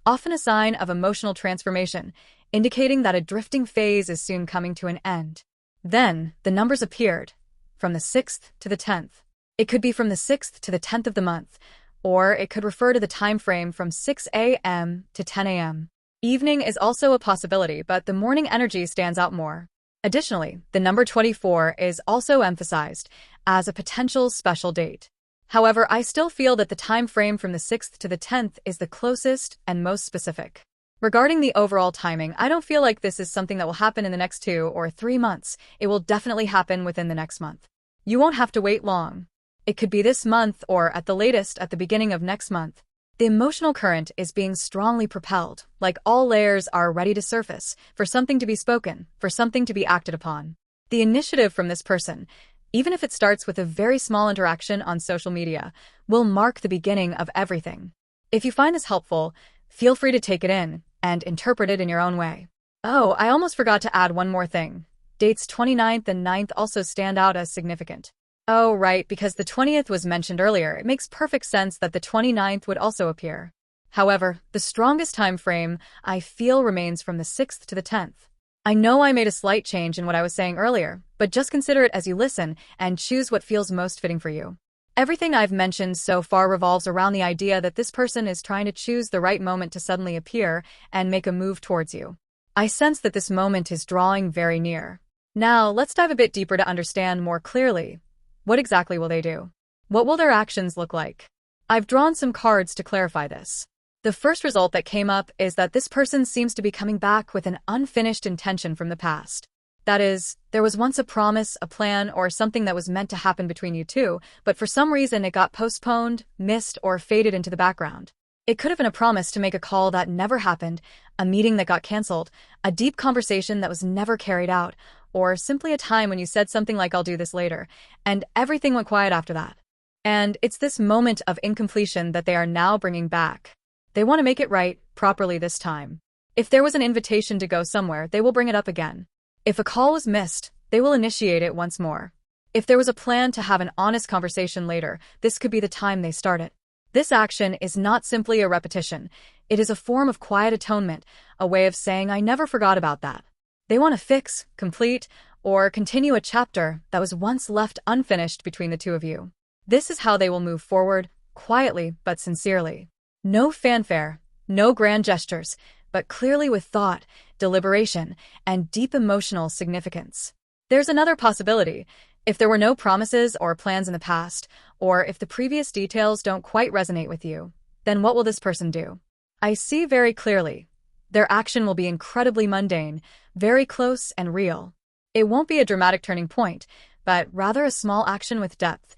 S1: often a sign of emotional transformation, indicating that a drifting phase is soon coming to an end. Then, the numbers appeared, from the 6th to the 10th. It could be from the 6th to the 10th of the month, or it could refer to the time frame from 6 a.m. to 10 a.m. Evening is also a possibility, but the morning energy stands out more. Additionally, the number 24 is also emphasized as a potential special date. However, I still feel that the time frame from the 6th to the 10th is the closest and most specific. Regarding the overall timing, I don't feel like this is something that will happen in the next 2 or 3 months. It will definitely happen within the next month. You won't have to wait long. It could be this month or at the latest at the beginning of next month. The emotional current is being strongly propelled, like all layers are ready to surface, for something to be spoken, for something to be acted upon. The initiative from this person, even if it starts with a very small interaction on social media, will mark the beginning of everything. If you find this helpful, feel free to take it in and interpret it in your own way. Oh, I almost forgot to add one more thing. Dates 29th and 9th also stand out as significant. Oh, right, because the 20th was mentioned earlier, it makes perfect sense that the 29th would also appear. However, the strongest time frame, I feel, remains from the 6th to the 10th. I know I made a slight change in what I was saying earlier, but just consider it as you listen and choose what feels most fitting for you. Everything I've mentioned so far revolves around the idea that this person is trying to choose the right moment to suddenly appear and make a move towards you. I sense that this moment is drawing very near. Now, let's dive a bit deeper to understand more clearly. What exactly will they do? What will their actions look like? I've drawn some cards to clarify this. The first result that came up is that this person seems to be coming back with an unfinished intention from the past. That is, there was once a promise, a plan, or something that was meant to happen between you two, but for some reason it got postponed, missed, or faded into the background. It could have been a promise to make a call that never happened, a meeting that got canceled, a deep conversation that was never carried out, or simply a time when you said something like "I'll do this later," and everything went quiet after that. And it's this moment of incompletion that they are now bringing back. They want to make it right, properly this time. If there was an invitation to go somewhere, they will bring it up again. If a call was missed, they will initiate it once more. If there was a plan to have an honest conversation later, this could be the time they start it. This action is not simply a repetition. It is a form of quiet atonement, a way of saying "I never forgot about that." They want to fix, complete, or continue a chapter that was once left unfinished between the two of you. This is how they will move forward, quietly but sincerely. No fanfare, no grand gestures, but clearly with thought, deliberation, and deep emotional significance. There's another possibility. If there were no promises or plans in the past, or if the previous details don't quite resonate with you, then what will this person do? I see very clearly. Their action will be incredibly mundane, very close and real. It won't be a dramatic turning point, but rather a small action with depth.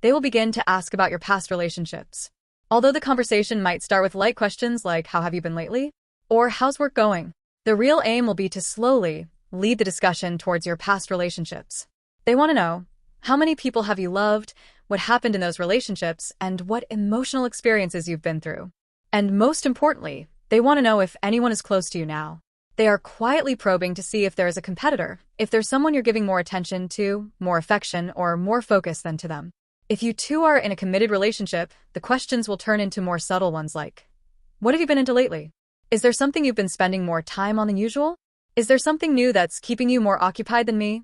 S1: They will begin to ask about your past relationships. Although the conversation might start with light questions like "How have you been lately?" or "How's work going?" the real aim will be to slowly lead the discussion towards your past relationships. They want to know, how many people have you loved, what happened in those relationships, and what emotional experiences you've been through. And most importantly, they want to know if anyone is close to you now. They are quietly probing to see if there is a competitor, if there's someone you're giving more attention to, more affection, or more focus than to them. If you two are in a committed relationship, the questions will turn into more subtle ones like, what have you been into lately? Is there something you've been spending more time on than usual? Is there something new that's keeping you more occupied than me?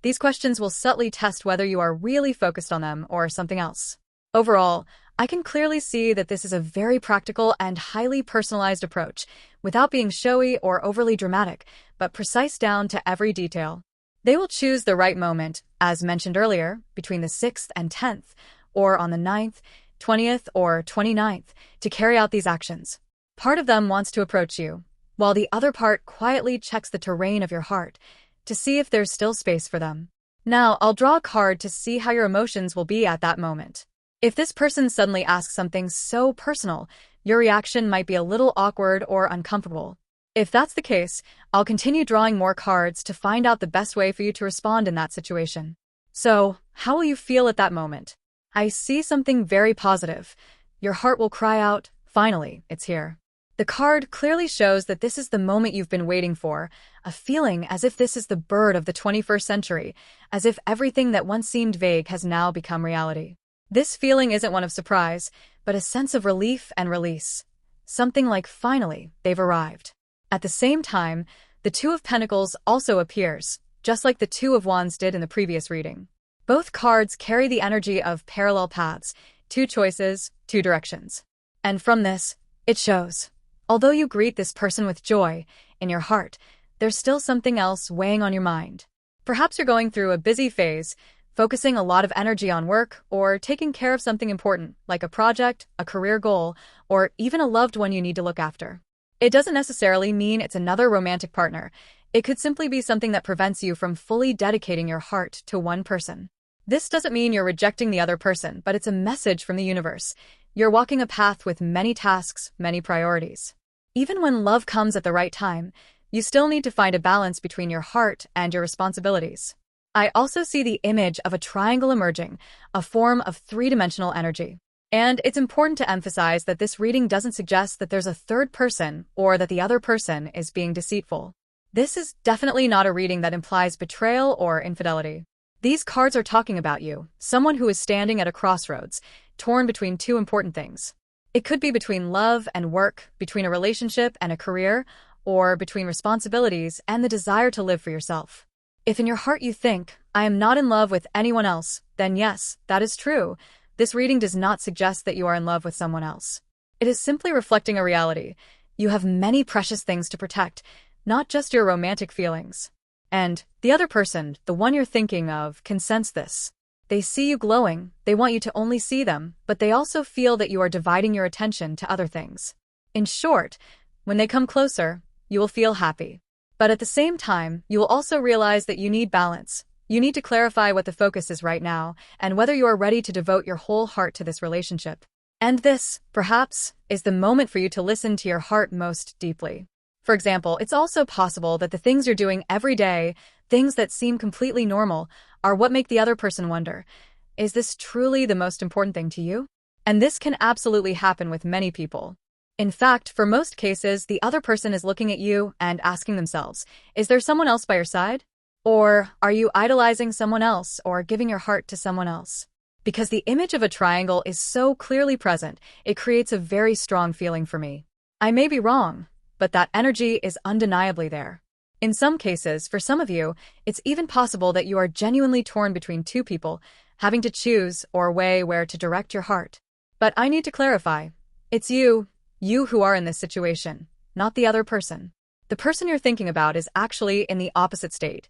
S1: These questions will subtly test whether you are really focused on them or something else. Overall, I can clearly see that this is a very practical and highly personalized approach, without being showy or overly dramatic, but precise down to every detail. They will choose the right moment, as mentioned earlier, between the 6th and 10th, or on the 9th, 20th, or 29th, to carry out these actions. Part of them wants to approach you, while the other part quietly checks the terrain of your heart to see if there's still space for them. Now, I'll draw a card to see how your emotions will be at that moment. If this person suddenly asks something so personal, your reaction might be a little awkward or uncomfortable. If that's the case, I'll continue drawing more cards to find out the best way for you to respond in that situation. So, how will you feel at that moment? I see something very positive. Your heart will cry out, "Finally, it's here." The card clearly shows that this is the moment you've been waiting for, a feeling as if this is the bird of the 21st century, as if everything that once seemed vague has now become reality. This feeling isn't one of surprise, but a sense of relief and release. Something like finally, they've arrived. At the same time, the Two of Pentacles also appears, just like the Two of Wands did in the previous reading. Both cards carry the energy of parallel paths, two choices, two directions. And from this, it shows. Although you greet this person with joy, in your heart, there's still something else weighing on your mind. Perhaps you're going through a busy phase, focusing a lot of energy on work or taking care of something important, like a project, a career goal, or even a loved one you need to look after. It doesn't necessarily mean it's another romantic partner. It could simply be something that prevents you from fully dedicating your heart to one person. This doesn't mean you're rejecting the other person, but it's a message from the universe. You're walking a path with many tasks, many priorities. Even when love comes at the right time, you still need to find a balance between your heart and your responsibilities. I also see the image of a triangle emerging, a form of three-dimensional energy. And it's important to emphasize that this reading doesn't suggest that there's a third person or that the other person is being deceitful. This is definitely not a reading that implies betrayal or infidelity. These cards are talking about you, someone who is standing at a crossroads, torn between two important things. It could be between love and work, between a relationship and a career, or between responsibilities and the desire to live for yourself. If in your heart you think, "I am not in love with anyone else," then yes, that is true. This reading does not suggest that you are in love with someone else. It is simply reflecting a reality. You have many precious things to protect, not just your romantic feelings. And the other person, the one you're thinking of, can sense this. They see you glowing, they want you to only see them, but they also feel that you are dividing your attention to other things. In short, when they come closer, you will feel happy. But at the same time, you will also realize that you need balance. You need to clarify what the focus is right now, and whether you are ready to devote your whole heart to this relationship. And this, perhaps, is the moment for you to listen to your heart most deeply. For example, it's also possible that the things you're doing every day, things that seem completely normal, are what make the other person wonder, is this truly the most important thing to you? And this can absolutely happen with many people. In fact, for most cases, the other person is looking at you and asking themselves, is there someone else by your side? Or are you idolizing someone else or giving your heart to someone else? Because the image of a triangle is so clearly present, it creates a very strong feeling for me. I may be wrong, but that energy is undeniably there. In some cases, for some of you, it's even possible that you are genuinely torn between two people, having to choose or weigh where to direct your heart. But I need to clarify. It's you who are in this situation, not the other person. The person you're thinking about is actually in the opposite state.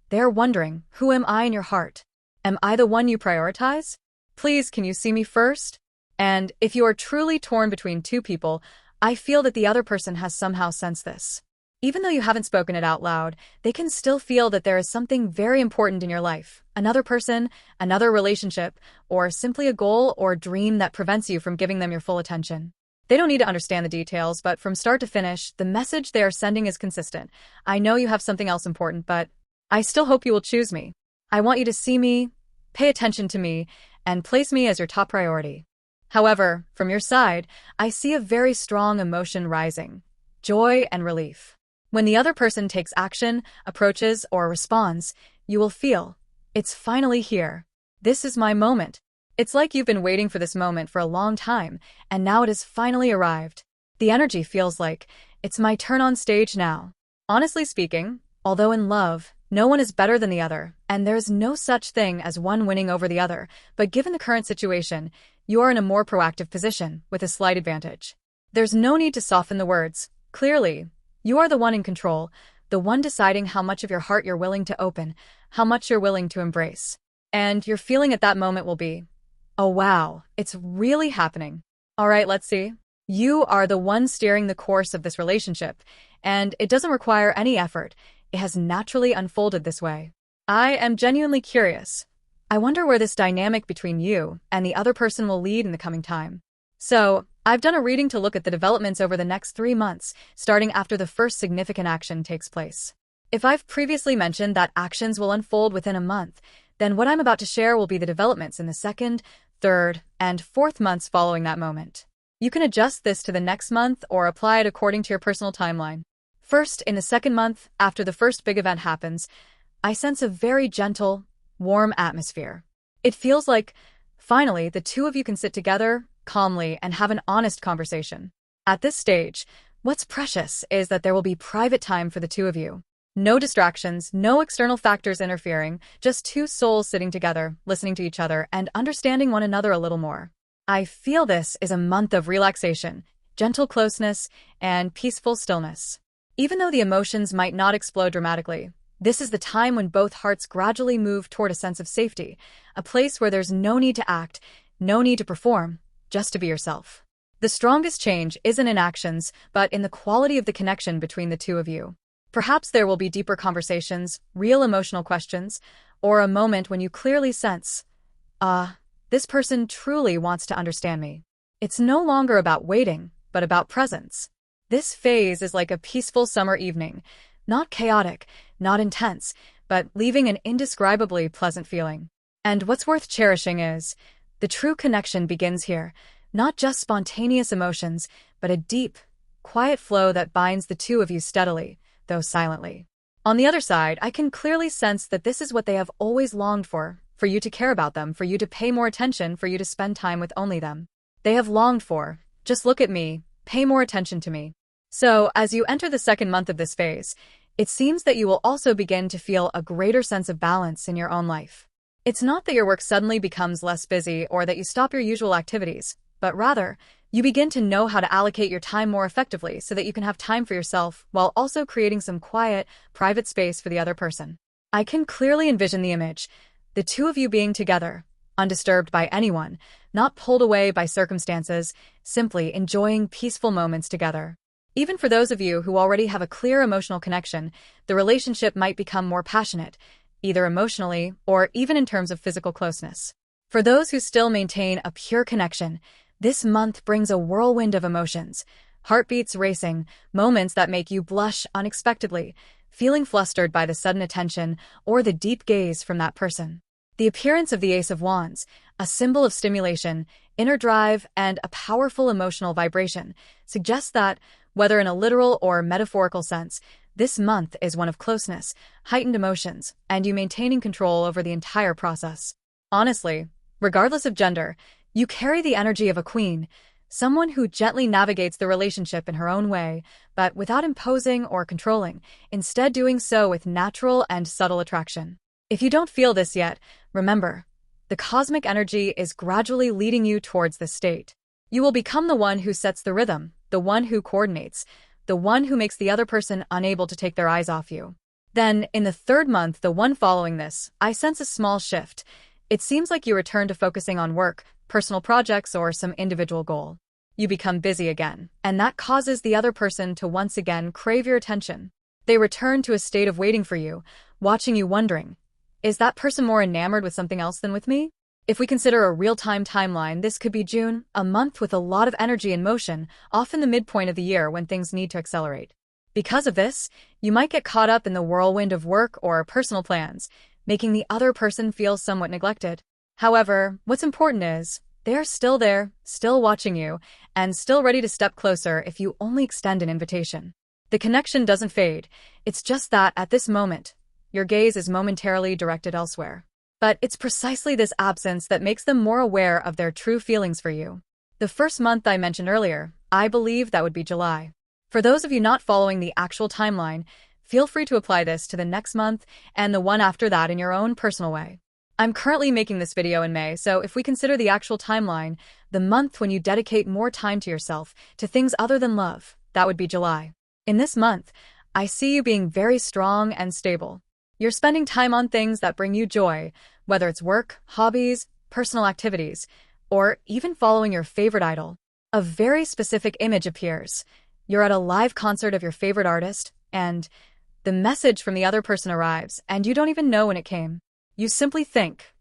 S1: They're wondering, who am I in your heart? Am I the one you prioritize? Please, can you see me first? And if you are truly torn between two people, I feel that the other person has somehow sensed this. Even though you haven't spoken it out loud, they can still feel that there is something very important in your life, another person, another relationship, or simply a goal or dream that prevents you from giving them your full attention. They don't need to understand the details, but from start to finish, the message they are sending is consistent. I know you have something else important, but I still hope you will choose me. I want you to see me, pay attention to me, and place me as your top priority. However, from your side, I see a very strong emotion rising, joy and relief. When the other person takes action, approaches, or responds, you will feel, it's finally here. This is my moment. It's like you've been waiting for this moment for a long time, and now it has finally arrived. The energy feels like, it's my turn on stage now. Honestly speaking, although in love, no one is better than the other, and there is no such thing as one winning over the other, but given the current situation, you are in a more proactive position, with a slight advantage. There's no need to soften the words. Clearly, you are the one in control, the one deciding how much of your heart you're willing to open, how much you're willing to embrace. And your feeling at that moment will be, oh wow, it's really happening. All right, let's see. You are the one steering the course of this relationship, and it doesn't require any effort. It has naturally unfolded this way. I am genuinely curious. I wonder where this dynamic between you and the other person will lead in the coming time. So, I've done a reading to look at the developments over the next 3 months, starting after the first significant action takes place. If I've previously mentioned that actions will unfold within a month, then what I'm about to share will be the developments in the second, third, and fourth months following that moment. You can adjust this to the next month or apply it according to your personal timeline. First, in the second month, after the first big event happens, I sense a very gentle, warm atmosphere. It feels like, finally, the two of you can sit together, calmly, and have an honest conversation. At this stage, what's precious is that there will be private time for the two of you. No distractions, no external factors interfering, just two souls sitting together, listening to each other, and understanding one another a little more. I feel this is a month of relaxation, gentle closeness, and peaceful stillness. Even though the emotions might not explode dramatically, this is the time when both hearts gradually move toward a sense of safety, a place where there's no need to act, no need to perform, just to be yourself. The strongest change isn't in actions, but in the quality of the connection between the two of you. Perhaps there will be deeper conversations, real emotional questions, or a moment when you clearly sense, this person truly wants to understand me. It's no longer about waiting, but about presence. This phase is like a peaceful summer evening, not chaotic, not intense, but leaving an indescribably pleasant feeling. And what's worth cherishing is, the true connection begins here, not just spontaneous emotions, but a deep, quiet flow that binds the two of you steadily, though silently. On the other side, I can clearly sense that this is what they have always longed for you to care about them, for you to pay more attention, for you to spend time with only them. They have longed for, just look at me, pay more attention to me. So, as you enter the second month of this phase, it seems that you will also begin to feel a greater sense of balance in your own life. It's not that your work suddenly becomes less busy or that you stop your usual activities, but rather, you begin to know how to allocate your time more effectively so that you can have time for yourself while also creating some quiet, private space for the other person. I can clearly envision the image, the two of you being together, undisturbed by anyone, not pulled away by circumstances, simply enjoying peaceful moments together. Even for those of you who already have a clear emotional connection, the relationship might become more passionate, either emotionally or even in terms of physical closeness. For those who still maintain a pure connection, this month brings a whirlwind of emotions, heartbeats racing, moments that make you blush unexpectedly, feeling flustered by the sudden attention or the deep gaze from that person. The appearance of the Ace of Wands, a symbol of stimulation, inner drive, and a powerful emotional vibration, suggests that, whether in a literal or metaphorical sense, this month is one of closeness, heightened emotions, and you maintaining control over the entire process. Honestly, regardless of gender, you carry the energy of a queen, someone who gently navigates the relationship in her own way, but without imposing or controlling, instead doing so with natural and subtle attraction. If you don't feel this yet, remember, the cosmic energy is gradually leading you towards this state. You will become the one who sets the rhythm, the one who coordinates, the one who makes the other person unable to take their eyes off you. Then, in the third month, the one following this, I sense a small shift. It seems like you return to focusing on work, personal projects, or some individual goal. You become busy again, and that causes the other person to once again crave your attention. They return to a state of waiting for you, watching you wondering, is that person more enamored with something else than with me? If we consider a real-time timeline, this could be June, a month with a lot of energy and motion, often the midpoint of the year when things need to accelerate. Because of this, you might get caught up in the whirlwind of work or personal plans, making the other person feel somewhat neglected. However, what's important is, they're still there, still watching you, and still ready to step closer if you only extend an invitation. The connection doesn't fade, it's just that, at this moment, your gaze is momentarily directed elsewhere. But it's precisely this absence that makes them more aware of their true feelings for you. The first month I mentioned earlier, I believe that would be July. For those of you not following the actual timeline, feel free to apply this to the next month and the one after that in your own personal way. I'm currently making this video in May, so if we consider the actual timeline, the month when you dedicate more time to yourself, to things other than love, that would be July. In this month, I see you being very strong and stable. You're spending time on things that bring you joy, whether it's work, hobbies, personal activities, or even following your favorite idol. A very specific image appears. You're at a live concert of your favorite artist, and the message from the other person arrives, and you don't even know when it came. You simply think,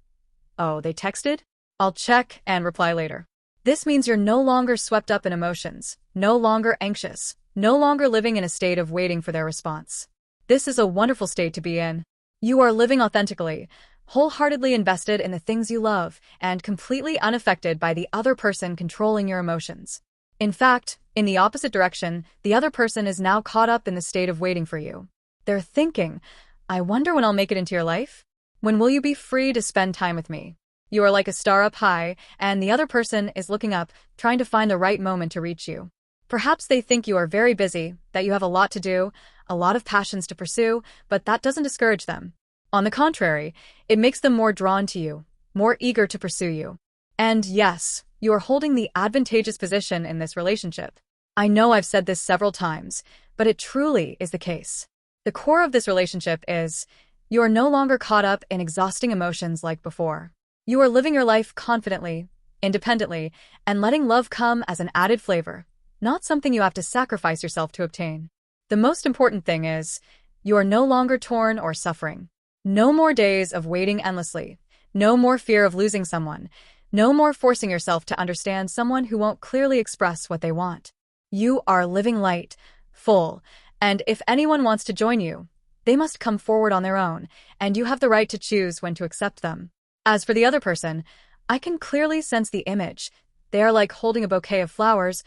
S1: oh, they texted? I'll check and reply later. This means you're no longer swept up in emotions, no longer anxious, no longer living in a state of waiting for their response. This is a wonderful state to be in. You are living authentically, wholeheartedly invested in the things you love, and completely unaffected by the other person controlling your emotions. In fact, in the opposite direction, the other person is now caught up in the state of waiting for you. They're thinking, I wonder when I'll make it into your life? When will you be free to spend time with me? You are like a star up high, and the other person is looking up, trying to find the right moment to reach you. Perhaps they think you are very busy, that you have a lot to do, a lot of passions to pursue, but that doesn't discourage them. On the contrary, it makes them more drawn to you, more eager to pursue you. And yes, you are holding the advantageous position in this relationship. I know I've said this several times, but it truly is the case. The core of this relationship is, you are no longer caught up in exhausting emotions like before. You are living your life confidently, independently, and letting love come as an added flavor, not something you have to sacrifice yourself to obtain. The most important thing is, you are no longer torn or suffering. No more days of waiting endlessly. No more fear of losing someone. No more forcing yourself to understand someone who won't clearly express what they want. You are living light, full, and if anyone wants to join you, they must come forward on their own, and you have the right to choose when to accept them. As for the other person, I can clearly sense the image. They are like holding a bouquet of flowers,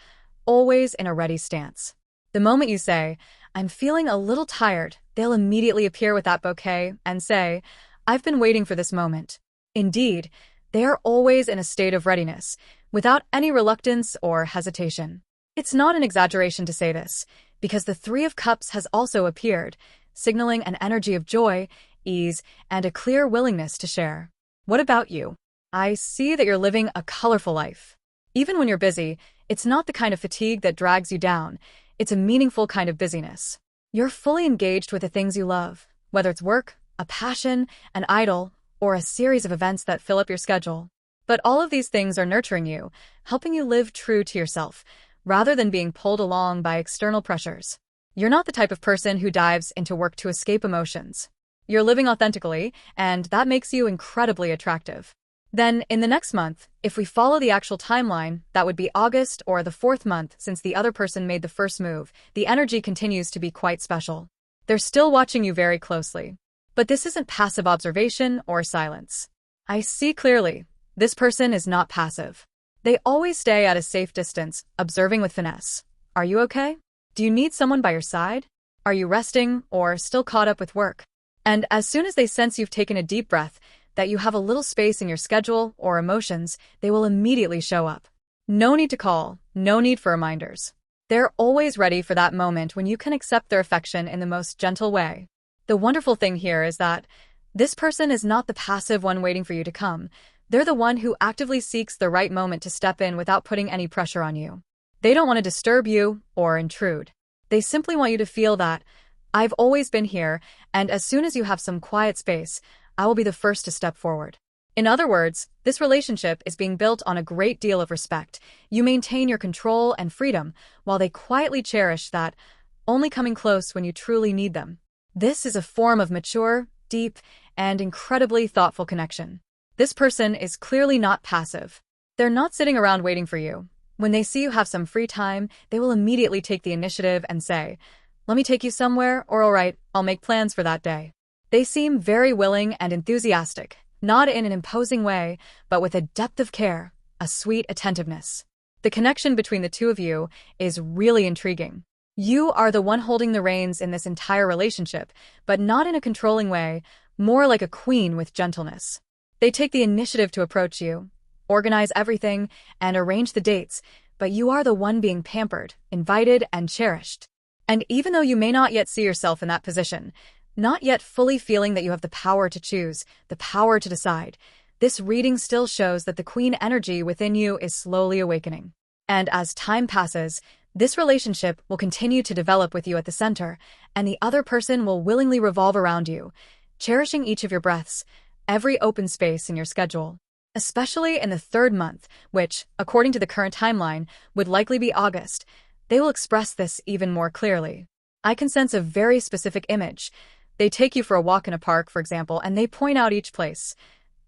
S1: always in a ready stance. The moment you say, I'm feeling a little tired, they'll immediately appear with that bouquet and say, I've been waiting for this moment. Indeed, they are always in a state of readiness, without any reluctance or hesitation. It's not an exaggeration to say this, because the Three of Cups has also appeared, signaling an energy of joy, ease, and a clear willingness to share. What about you? I see that you're living a colorful life. Even when you're busy, it's not the kind of fatigue that drags you down. It's a meaningful kind of busyness. You're fully engaged with the things you love, whether it's work, a passion, an idol, or a series of events that fill up your schedule. But all of these things are nurturing you, helping you live true to yourself, rather than being pulled along by external pressures. You're not the type of person who dives into work to escape emotions. You're living authentically, and that makes you incredibly attractive. Then, in the next month, if we follow the actual timeline, that would be August or the 4th month since the other person made the first move, the energy continues to be quite special. They're still watching you very closely. But this isn't passive observation or silence. I see clearly, this person is not passive. They always stay at a safe distance, observing with finesse. Are you okay? Do you need someone by your side? Are you resting or still caught up with work? And as soon as they sense you've taken a deep breath, that you have a little space in your schedule or emotions, they will immediately show up. No need to call, no need for reminders. They're always ready for that moment when you can accept their affection in the most gentle way. The wonderful thing here is that this person is not the passive one waiting for you to come. They're the one who actively seeks the right moment to step in without putting any pressure on you. They don't want to disturb you or intrude. They simply want you to feel that, I've always been here, and as soon as you have some quiet space, I will be the first to step forward. In other words, this relationship is being built on a great deal of respect. You maintain your control and freedom, while they quietly cherish that, only coming close when you truly need them. This is a form of mature, deep, and incredibly thoughtful connection. This person is clearly not passive. They're not sitting around waiting for you. When they see you have some free time, they will immediately take the initiative and say, let me take you somewhere, or all right, I'll make plans for that day. They seem very willing and enthusiastic, not in an imposing way, but with a depth of care, a sweet attentiveness. The connection between the two of you is really intriguing. You are the one holding the reins in this entire relationship, but not in a controlling way, more like a queen with gentleness. They take the initiative to approach you, organize everything, and arrange the dates, but you are the one being pampered, invited, and cherished. And even though you may not yet see yourself in that position, not yet fully feeling that you have the power to choose, the power to decide, this reading still shows that the queen energy within you is slowly awakening. And as time passes, This relationship will continue to develop with you at the center, and the other person will willingly revolve around you, cherishing each of your breaths, every open space in your schedule. Especially in the third month, which, according to the current timeline, would likely be August, they will express this even more clearly. I can sense a very specific image. They take you for a walk in a park, for example, and they point out each place.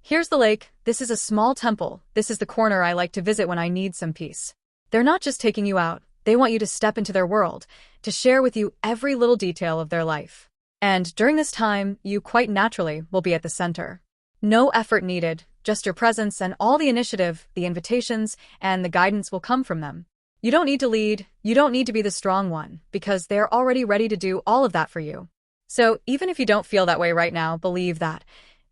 S1: Here's the lake, this is a small temple, this is the corner I like to visit when I need some peace. They're not just taking you out, they want you to step into their world, to share with you every little detail of their life. And during this time, you quite naturally will be at the center. No effort needed, just your presence and all the initiative, the invitations, and the guidance will come from them. You don't need to lead, you don't need to be the strong one, because they're already ready to do all of that for you. So even if you don't feel that way right now, believe that.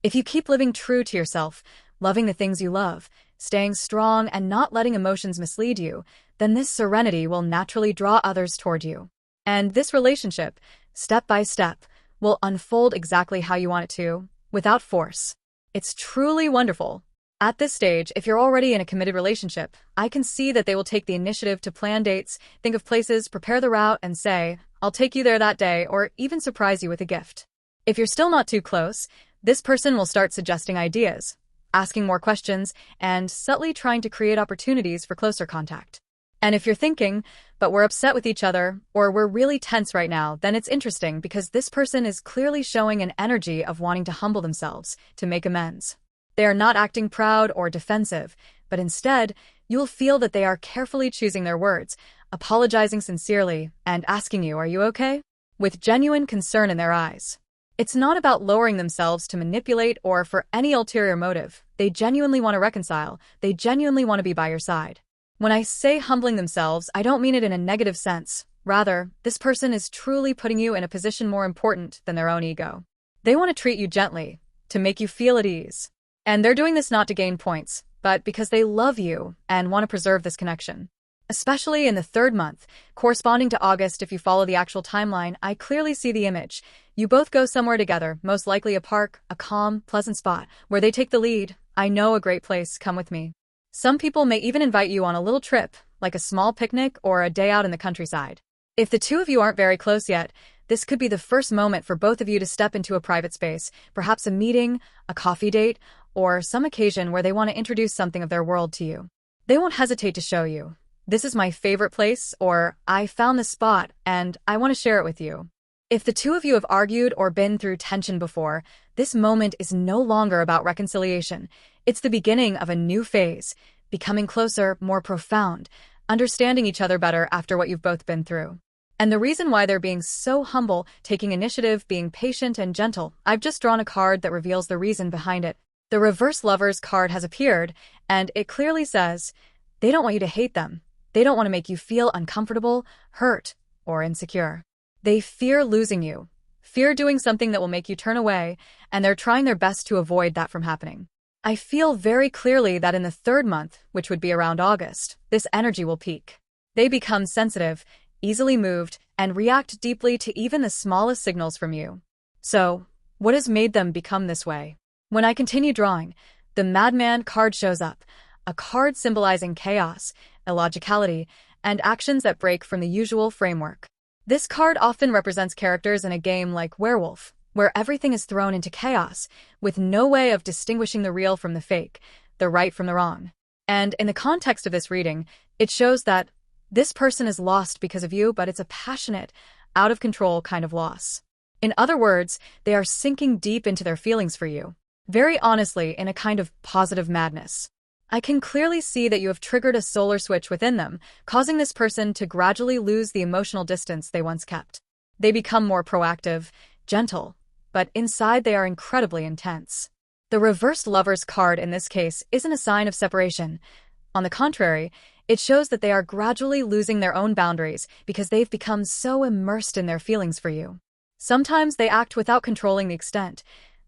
S1: If you keep living true to yourself, loving the things you love, staying strong and not letting emotions mislead you, then this serenity will naturally draw others toward you. And this relationship, step by step, will unfold exactly how you want it to, without force. It's truly wonderful. At this stage, if you're already in a committed relationship, I can see that they will take the initiative to plan dates, think of places, prepare the route, and say, I'll take you there that day, or even surprise you with a gift. If you're still not too close, this person will start suggesting ideas, asking more questions, and subtly trying to create opportunities for closer contact. And if you're thinking, but we're upset with each other, or we're really tense right now, then it's interesting because this person is clearly showing an energy of wanting to humble themselves, to make amends. They are not acting proud or defensive, but instead, you'll feel that they are carefully choosing their words, apologizing sincerely, and asking you, are you okay? With genuine concern in their eyes. It's not about lowering themselves to manipulate or for any ulterior motive. They genuinely want to reconcile. They genuinely want to be by your side. When I say humbling themselves, I don't mean it in a negative sense. Rather, this person is truly putting you in a position more important than their own ego. They want to treat you gently, to make you feel at ease. And they're doing this not to gain points, but because they love you and want to preserve this connection. Especially in the third month, corresponding to August if you follow the actual timeline, I clearly see the image. You both go somewhere together, most likely a park, a calm, pleasant spot, where they take the lead. I know a great place, come with me. Some people may even invite you on a little trip, like a small picnic or a day out in the countryside. If the two of you aren't very close yet, this could be the first moment for both of you to step into a private space, perhaps a meeting, a coffee date, or some occasion where they want to introduce something of their world to you. They won't hesitate to show you. This is my favorite place, or I found this spot and I want to share it with you. If the two of you have argued or been through tension before, this moment is no longer about reconciliation. It's the beginning of a new phase, becoming closer, more profound, understanding each other better after what you've both been through. And the reason why they're being so humble, taking initiative, being patient and gentle, I've just drawn a card that reveals the reason behind it. The reverse lovers card has appeared, and it clearly says, they don't want you to hate them. They don't want to make you feel uncomfortable, hurt, or insecure. They fear losing you, fear doing something that will make you turn away, and they're trying their best to avoid that from happening. I feel very clearly that in the third month, which would be around August, this energy will peak. They become sensitive, easily moved, and react deeply to even the smallest signals from you. So, what has made them become this way? When I continue drawing, the Madman card shows up, a card symbolizing chaos, illogicality, and actions that break from the usual framework. This card often represents characters in a game like Werewolf, where everything is thrown into chaos, with no way of distinguishing the real from the fake, the right from the wrong. And in the context of this reading, it shows that this person is lost because of you, but it's a passionate, out-of-control kind of loss. In other words, they are sinking deep into their feelings for you, very honestly, in a kind of positive madness. I can clearly see that you have triggered a solar switch within them, causing this person to gradually lose the emotional distance they once kept. They become more proactive, gentle, but inside they are incredibly intense. The reversed lovers card in this case isn't a sign of separation. On the contrary, it shows that they are gradually losing their own boundaries because they've become so immersed in their feelings for you. Sometimes they act without controlling the extent.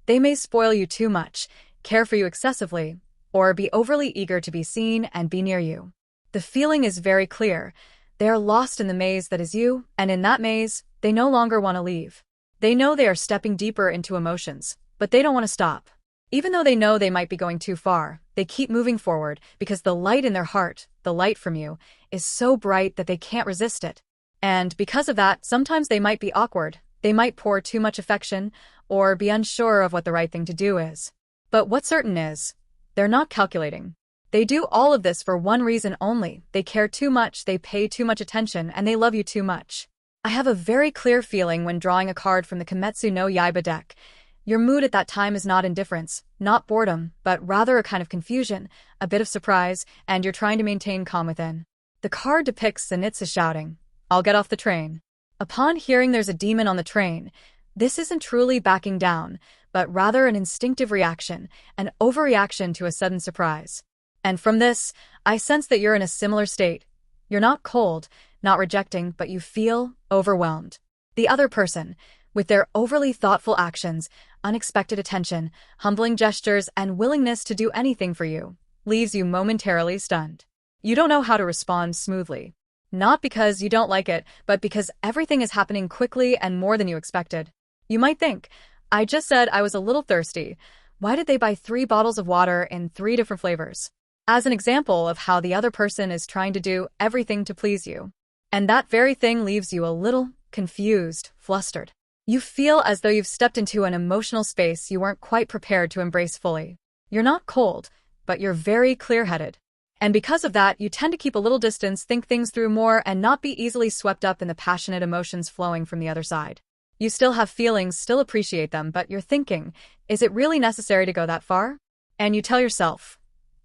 S1: They may spoil you too much, care for you excessively, or be overly eager to be seen and be near you. The feeling is very clear. They are lost in the maze that is you, and in that maze, they no longer want to leave. They know they are stepping deeper into emotions, but they don't want to stop. Even though they know they might be going too far, they keep moving forward because the light in their heart, the light from you, is so bright that they can't resist it. And because of that, sometimes they might be awkward, they might pour too much affection, or be unsure of what the right thing to do is. But what's certain is, they're not calculating. They do all of this for one reason only: they care too much, they pay too much attention, and they love you too much. I have a very clear feeling when drawing a card from the Kimetsu no Yaiba deck. Your mood at that time is not indifference, not boredom, but rather a kind of confusion, a bit of surprise, and you're trying to maintain calm within. The card depicts Zenitsu shouting, "I'll get off the train." Upon hearing there's a demon on the train, this isn't truly backing down, but rather an instinctive reaction, an overreaction to a sudden surprise. And from this, I sense that you're in a similar state. You're not cold, not rejecting, but you feel overwhelmed. The other person, with their overly thoughtful actions, unexpected attention, humbling gestures, and willingness to do anything for you, leaves you momentarily stunned. You don't know how to respond smoothly. Not because you don't like it, but because everything is happening quickly and more than you expected. You might think, I just said I was a little thirsty. Why did they buy 3 bottles of water in 3 different flavors? As an example of how the other person is trying to do everything to please you. And that very thing leaves you a little confused, flustered. You feel as though you've stepped into an emotional space you weren't quite prepared to embrace fully. You're not cold, but you're very clear-headed. And because of that, you tend to keep a little distance, think things through more, and not be easily swept up in the passionate emotions flowing from the other side. You still have feelings, still appreciate them, but you're thinking, is it really necessary to go that far? And you tell yourself,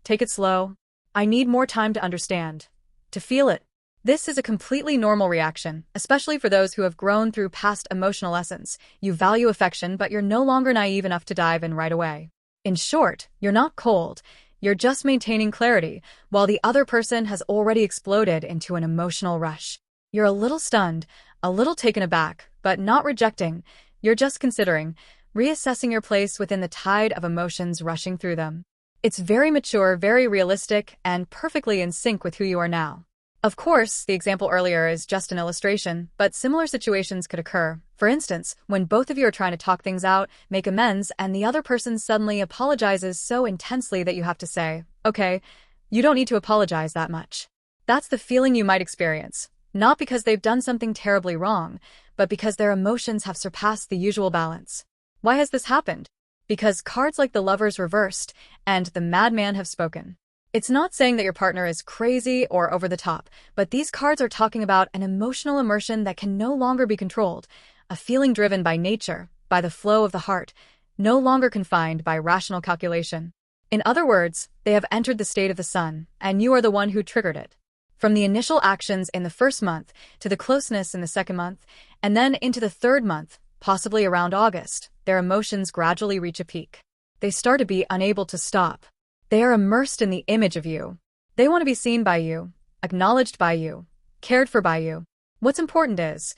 S1: take it slow. I need more time to understand, to feel it. This is a completely normal reaction, especially for those who have grown through past emotional lessons. You value affection, but you're no longer naive enough to dive in right away. In short, you're not cold. You're just maintaining clarity, while the other person has already exploded into an emotional rush. You're a little stunned, a little taken aback, but not rejecting. You're just considering, reassessing your place within the tide of emotions rushing through them. It's very mature, very realistic, and perfectly in sync with who you are now. Of course, the example earlier is just an illustration, but similar situations could occur. For instance, when both of you are trying to talk things out, make amends, and the other person suddenly apologizes so intensely that you have to say, okay, you don't need to apologize that much. That's the feeling you might experience, not because they've done something terribly wrong, but because their emotions have surpassed the usual balance. Why has this happened? Because cards like the Lovers reversed and the Madman have spoken. It's not saying that your partner is crazy or over the top, but these cards are talking about an emotional immersion that can no longer be controlled, a feeling driven by nature, by the flow of the heart, no longer confined by rational calculation. In other words, they have entered the state of the sun, and you are the one who triggered it. From the initial actions in the first month, to the closeness in the second month, and then into the third month, possibly around August, their emotions gradually reach a peak. They start to be unable to stop. They are immersed in the image of you. They want to be seen by you, acknowledged by you, cared for by you. What's important is,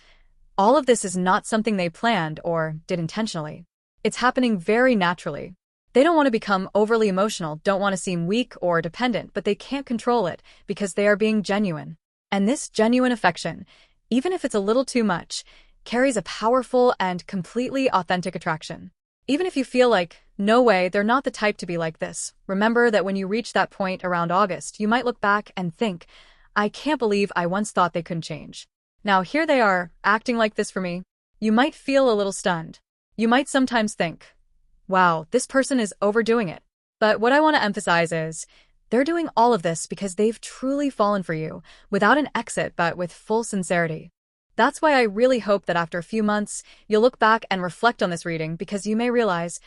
S1: all of this is not something they planned or did intentionally. It's happening very naturally. They don't want to become overly emotional, don't want to seem weak or dependent, but they can't control it because they are being genuine. And this genuine affection, even if it's a little too much, carries a powerful and completely authentic attraction. Even if you feel like, no way, they're not the type to be like this, remember that when you reach that point around August, you might look back and think, I can't believe I once thought they couldn't change. Now here they are, acting like this for me. You might feel a little stunned. You might sometimes think, wow, this person is overdoing it. But what I want to emphasize is, they're doing all of this because they've truly fallen for you, without an exit but with full sincerity. That's why I really hope that after a few months, you'll look back and reflect on this reading because you may realize,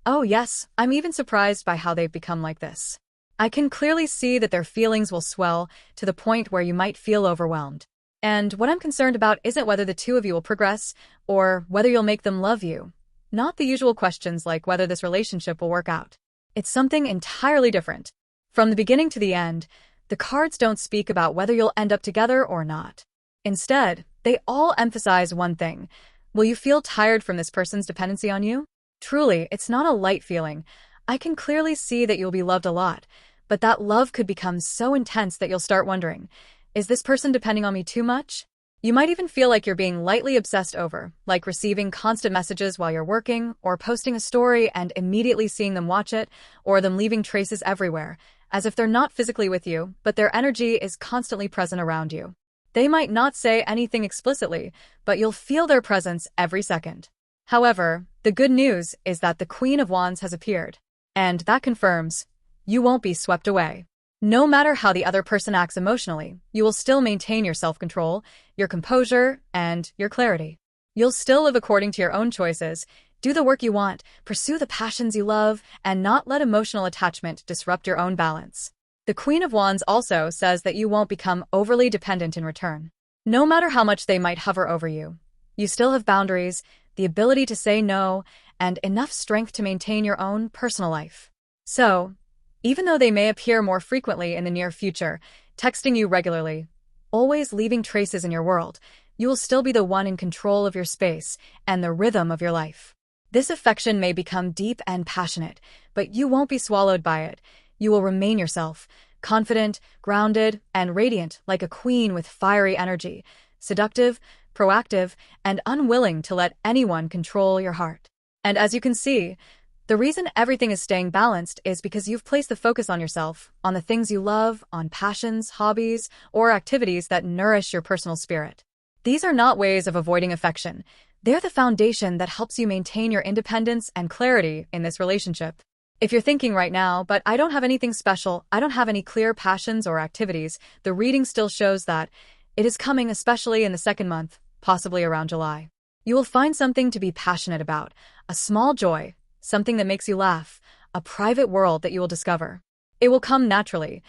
S1: oh yes, I'm even surprised by how they've become like this. I can clearly see that their feelings will swell to the point where you might feel overwhelmed. And what I'm concerned about isn't whether the two of you will progress or whether you'll make them love you. Not the usual questions like whether this relationship will work out. It's something entirely different. From the beginning to the end, the cards don't speak about whether you'll end up together or not. Instead, they all emphasize one thing. Will you feel tired from this person's dependency on you? Truly, it's not a light feeling. I can clearly see that you'll be loved a lot, but that love could become so intense that you'll start wondering, is this person depending on me too much? You might even feel like you're being lightly obsessed over, like receiving constant messages while you're working, or posting a story and immediately seeing them watch it, or them leaving traces everywhere, as if they're not physically with you, but their energy is constantly present around you. They might not say anything explicitly, but you'll feel their presence every second. However, the good news is that the Queen of Wands has appeared, and that confirms you won't be swept away. No matter how the other person acts emotionally, you will still maintain your self-control, your composure, and your clarity. You'll still live according to your own choices, do the work you want, pursue the passions you love, and not let emotional attachment disrupt your own balance. The Queen of Wands also says that you won't become overly dependent in return. No matter how much they might hover over you, you still have boundaries, the ability to say no, and enough strength to maintain your own personal life. So, even though they may appear more frequently in the near future, texting you regularly, always leaving traces in your world, you will still be the one in control of your space and the rhythm of your life. This affection may become deep and passionate, but you won't be swallowed by it. You will remain yourself, confident, grounded, and radiant like a queen with fiery energy, seductive, proactive, and unwilling to let anyone control your heart. And as you can see, the reason everything is staying balanced is because you've placed the focus on yourself, on the things you love, on passions, hobbies, or activities that nourish your personal spirit. These are not ways of avoiding affection. They're the foundation that helps you maintain your independence and clarity in this relationship. If you're thinking right now, but I don't have anything special, I don't have any clear passions or activities, the reading still shows that it is coming, especially in the second month, possibly around July. You will find something to be passionate about, a small joy, something that makes you laugh, a private world that you will discover. It will come naturally.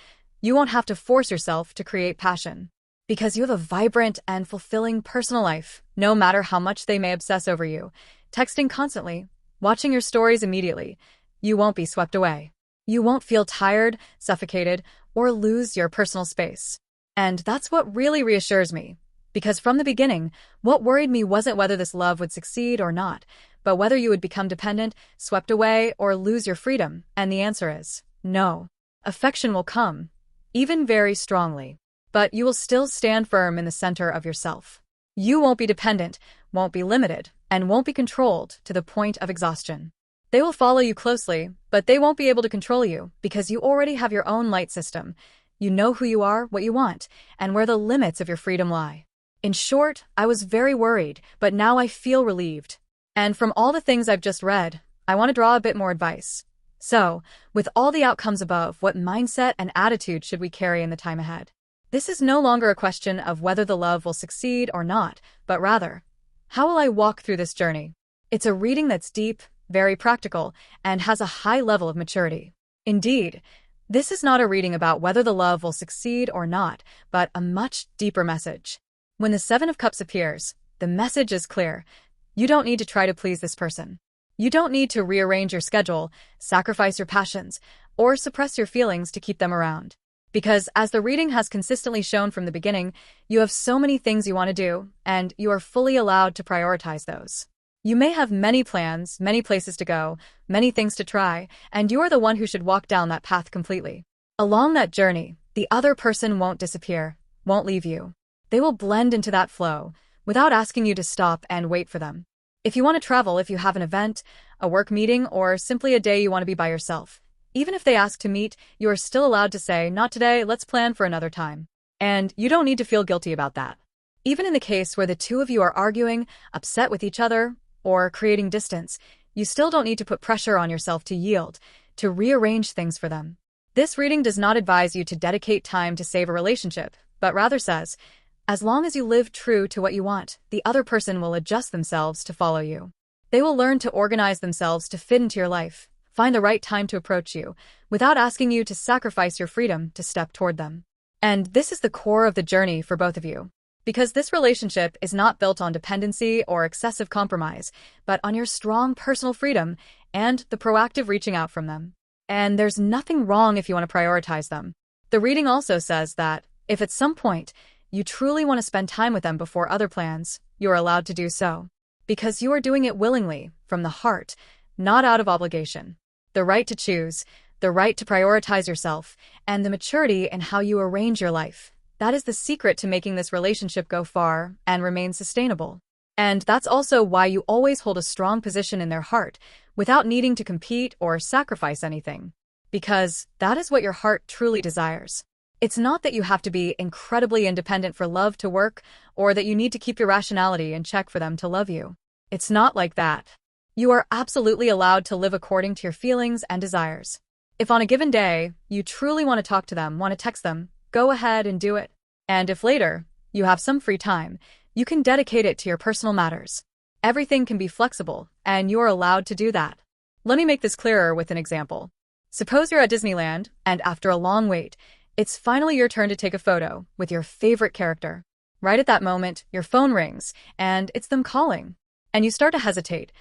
S1: You won't have to force yourself to create passion, because you have a vibrant and fulfilling personal life, no matter how much they may obsess over you. Texting constantly, watching your stories immediately, you won't be swept away. You won't feel tired, suffocated, or lose your personal space. And that's what really reassures me. Because from the beginning, what worried me wasn't whether this love would succeed or not, but whether you would become dependent, swept away, or lose your freedom. And the answer is no. Affection will come, even very strongly, but you will still stand firm in the center of yourself. You won't be dependent, won't be limited, and won't be controlled to the point of exhaustion. They will follow you closely, but they won't be able to control you because you already have your own light system. You know who you are, what you want, and where the limits of your freedom lie. In short, I was very worried, but now I feel relieved. And from all the things I've just read, I want to draw a bit more advice. So, with all the outcomes above, what mindset and attitude should we carry in the time ahead? This is no longer a question of whether the love will succeed or not, but rather, how will I walk through this journey? It's a reading that's deep, very practical, and has a high level of maturity. Indeed, this is not a reading about whether the love will succeed or not, but a much deeper message. When the Seven of Cups appears, the message is clear. You don't need to try to please this person. You don't need to rearrange your schedule, sacrifice your passions, or suppress your feelings to keep them around. Because, as the reading has consistently shown from the beginning, you have so many things you want to do, and you are fully allowed to prioritize those. You may have many plans, many places to go, many things to try, and you are the one who should walk down that path completely. Along that journey, the other person won't disappear, won't leave you. They will blend into that flow, without asking you to stop and wait for them. If you want to travel, if you have an event, a work meeting, or simply a day you want to be by yourself, even if they ask to meet, you are still allowed to say, "Not today, let's plan for another time." And you don't need to feel guilty about that. Even in the case where the two of you are arguing, upset with each other, or creating distance, you still don't need to put pressure on yourself to yield, to rearrange things for them. This reading does not advise you to dedicate time to save a relationship, but rather says, as long as you live true to what you want, the other person will adjust themselves to follow you. They will learn to organize themselves to fit into your life, find the right time to approach you, without asking you to sacrifice your freedom to step toward them. And this is the core of the journey for both of you. Because this relationship is not built on dependency or excessive compromise, but on your strong personal freedom and the proactive reaching out from them. And there's nothing wrong if you want to prioritize them. The reading also says that, if at some point you truly want to spend time with them before other plans, you are allowed to do so. Because you are doing it willingly, from the heart, not out of obligation. The right to choose, the right to prioritize yourself, and the maturity in how you arrange your life. That is the secret to making this relationship go far and remain sustainable. And that's also why you always hold a strong position in their heart without needing to compete or sacrifice anything. Because that is what your heart truly desires. It's not that you have to be incredibly independent for love to work, or that you need to keep your rationality in check for them to love you. It's not like that. You are absolutely allowed to live according to your feelings and desires. If on a given day, you truly want to talk to them, want to text them, go ahead and do it. And if later, you have some free time, you can dedicate it to your personal matters. Everything can be flexible, and you are allowed to do that. Let me make this clearer with an example. Suppose you're at Disneyland, and after a long wait, it's finally your turn to take a photo with your favorite character. Right at that moment, your phone rings, and it's them calling. And you start to hesitate.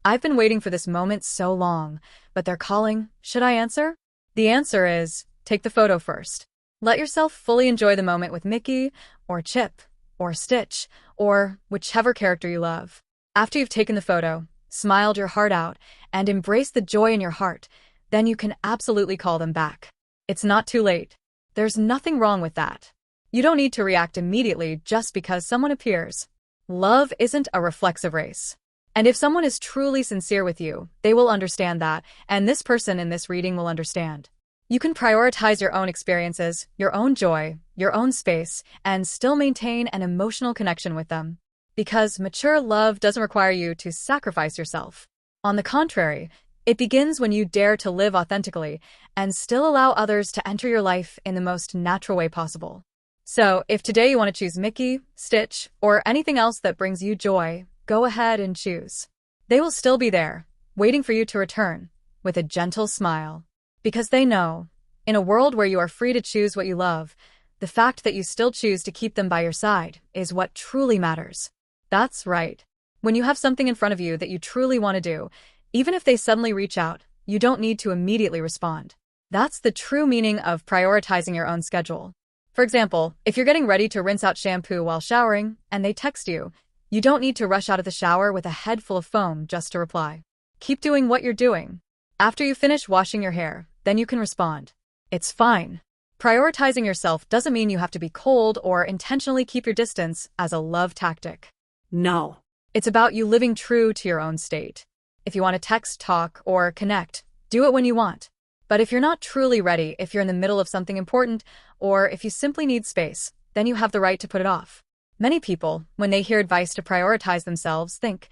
S1: I've been waiting for this moment so long, but they're calling. Should I answer? The answer is, take the photo first. Let yourself fully enjoy the moment with Mickey, or Chip, or Stitch, or whichever character you love. After you've taken the photo, smiled your heart out, and embraced the joy in your heart, then you can absolutely call them back. It's not too late. There's nothing wrong with that. You don't need to react immediately just because someone appears. Love isn't a reflexive race. And if someone is truly sincere with you, they will understand that, and this person in this reading will understand. You can prioritize your own experiences, your own joy, your own space, and still maintain an emotional connection with them. Because mature love doesn't require you to sacrifice yourself. On the contrary, it begins when you dare to live authentically and still allow others to enter your life in the most natural way possible. So, if today you want to choose Mickey, Stitch, or anything else that brings you joy, go ahead and choose. They will still be there, waiting for you to return, with a gentle smile. Because they know, in a world where you are free to choose what you love, the fact that you still choose to keep them by your side is what truly matters. That's right. When you have something in front of you that you truly want to do, even if they suddenly reach out, you don't need to immediately respond. That's the true meaning of prioritizing your own schedule. For example, if you're getting ready to rinse out shampoo while showering, and they text you, you don't need to rush out of the shower with a head full of foam just to reply. Keep doing what you're doing. After you finish washing your hair, then you can respond. It's fine. Prioritizing yourself doesn't mean you have to be cold or intentionally keep your distance as a love tactic.
S2: No.
S1: It's about you living true to your own state. If you want to text, talk, or connect, do it when you want. But if you're not truly ready, if you're in the middle of something important, or if you simply need space, then you have the right to put it off. Many people, when they hear advice to prioritize themselves, think,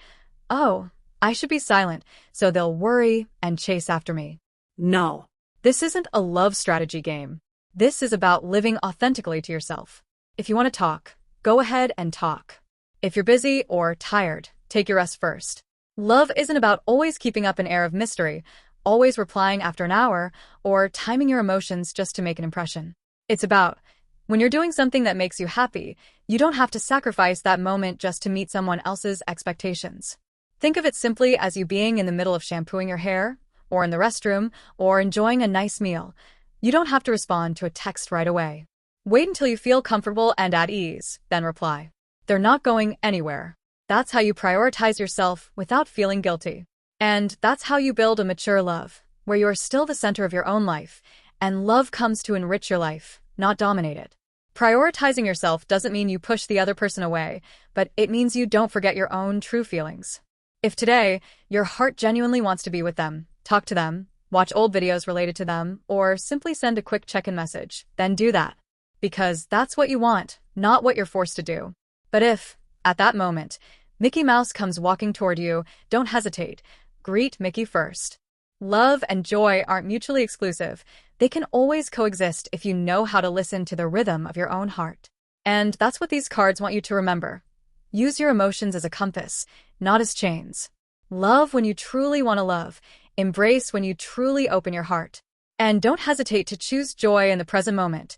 S1: oh, I should be silent, so they'll worry and chase after me.
S2: No.
S1: This isn't a love strategy game. This is about living authentically to yourself. If you want to talk, go ahead and talk. If you're busy or tired, take your rest first. Love isn't about always keeping up an air of mystery, always replying after an hour, or timing your emotions just to make an impression. It's about, when you're doing something that makes you happy, you don't have to sacrifice that moment just to meet someone else's expectations. Think of it simply as you being in the middle of shampooing your hair, or in the restroom, or enjoying a nice meal. You don't have to respond to a text right away. Wait until you feel comfortable and at ease, then reply. They're not going anywhere. That's how you prioritize yourself without feeling guilty. And that's how you build a mature love, where you are still the center of your own life, and love comes to enrich your life, not dominate it. Prioritizing yourself doesn't mean you push the other person away, but it means you don't forget your own true feelings. If today, your heart genuinely wants to be with them, talk to them, watch old videos related to them, or simply send a quick check-in message, then do that. Because that's what you want, not what you're forced to do. But if, at that moment, Mickey Mouse comes walking toward you, don't hesitate. Greet Mickey first. Love and joy aren't mutually exclusive. They can always coexist if you know how to listen to the rhythm of your own heart. And that's what these cards want you to remember. Use your emotions as a compass, not as chains. Love when you truly want to love. Embrace when you truly open your heart. And don't hesitate to choose joy in the present moment.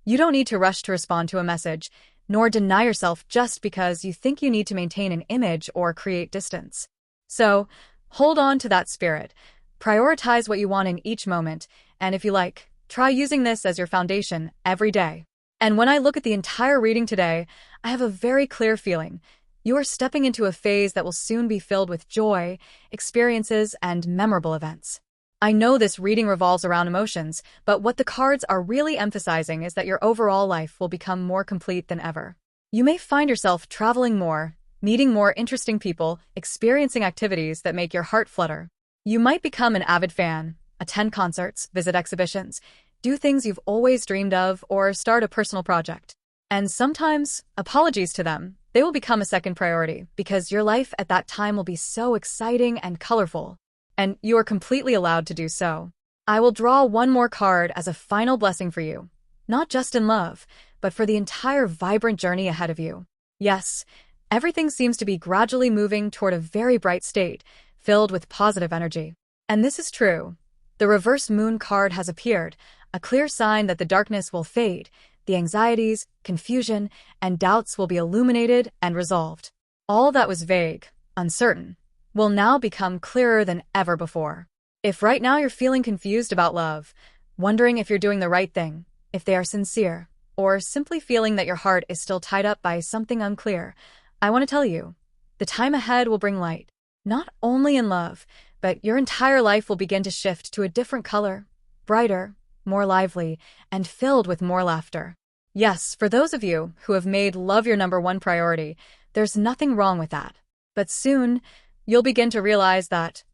S1: You don't need to rush to respond to a message, nor deny yourself just because you think you need to maintain an image or create distance. So, hold on to that spirit. Prioritize what you want in each moment, and if you like, try using this as your foundation every day. And when I look at the entire reading today, I have a very clear feeling. You are stepping into a phase that will soon be filled with joy, experiences, and memorable events. I know this reading revolves around emotions, but what the cards are really emphasizing is that your overall life will become more complete than ever. You may find yourself traveling more, meeting more interesting people, experiencing activities that make your heart flutter. You might become an avid fan, attend concerts, visit exhibitions, do things you've always dreamed of, or start a personal project. And sometimes, apologies to them, they will become a second priority because your life at that time will be so exciting and colorful. And you are completely allowed to do so. I will draw one more card as a final blessing for you, not just in love, but for the entire vibrant journey ahead of you. Yes, everything seems to be gradually moving toward a very bright state, filled with positive energy. And this is true. The reverse moon card has appeared, a clear sign that the darkness will fade, the anxieties, confusion, and doubts will be illuminated and resolved. All that was vague, uncertain, will now become clearer than ever before. If right now you're feeling confused about love, wondering if you're doing the right thing, if they are sincere, or simply feeling that your heart is still tied up by something unclear, I want to tell you, the time ahead will bring light. Not only in love, but your entire life will begin to shift to a different color, brighter, more lively, and filled with more laughter. Yes, for those of you who have made love your number one priority, there's nothing wrong with that. But soon, you'll begin to realize that,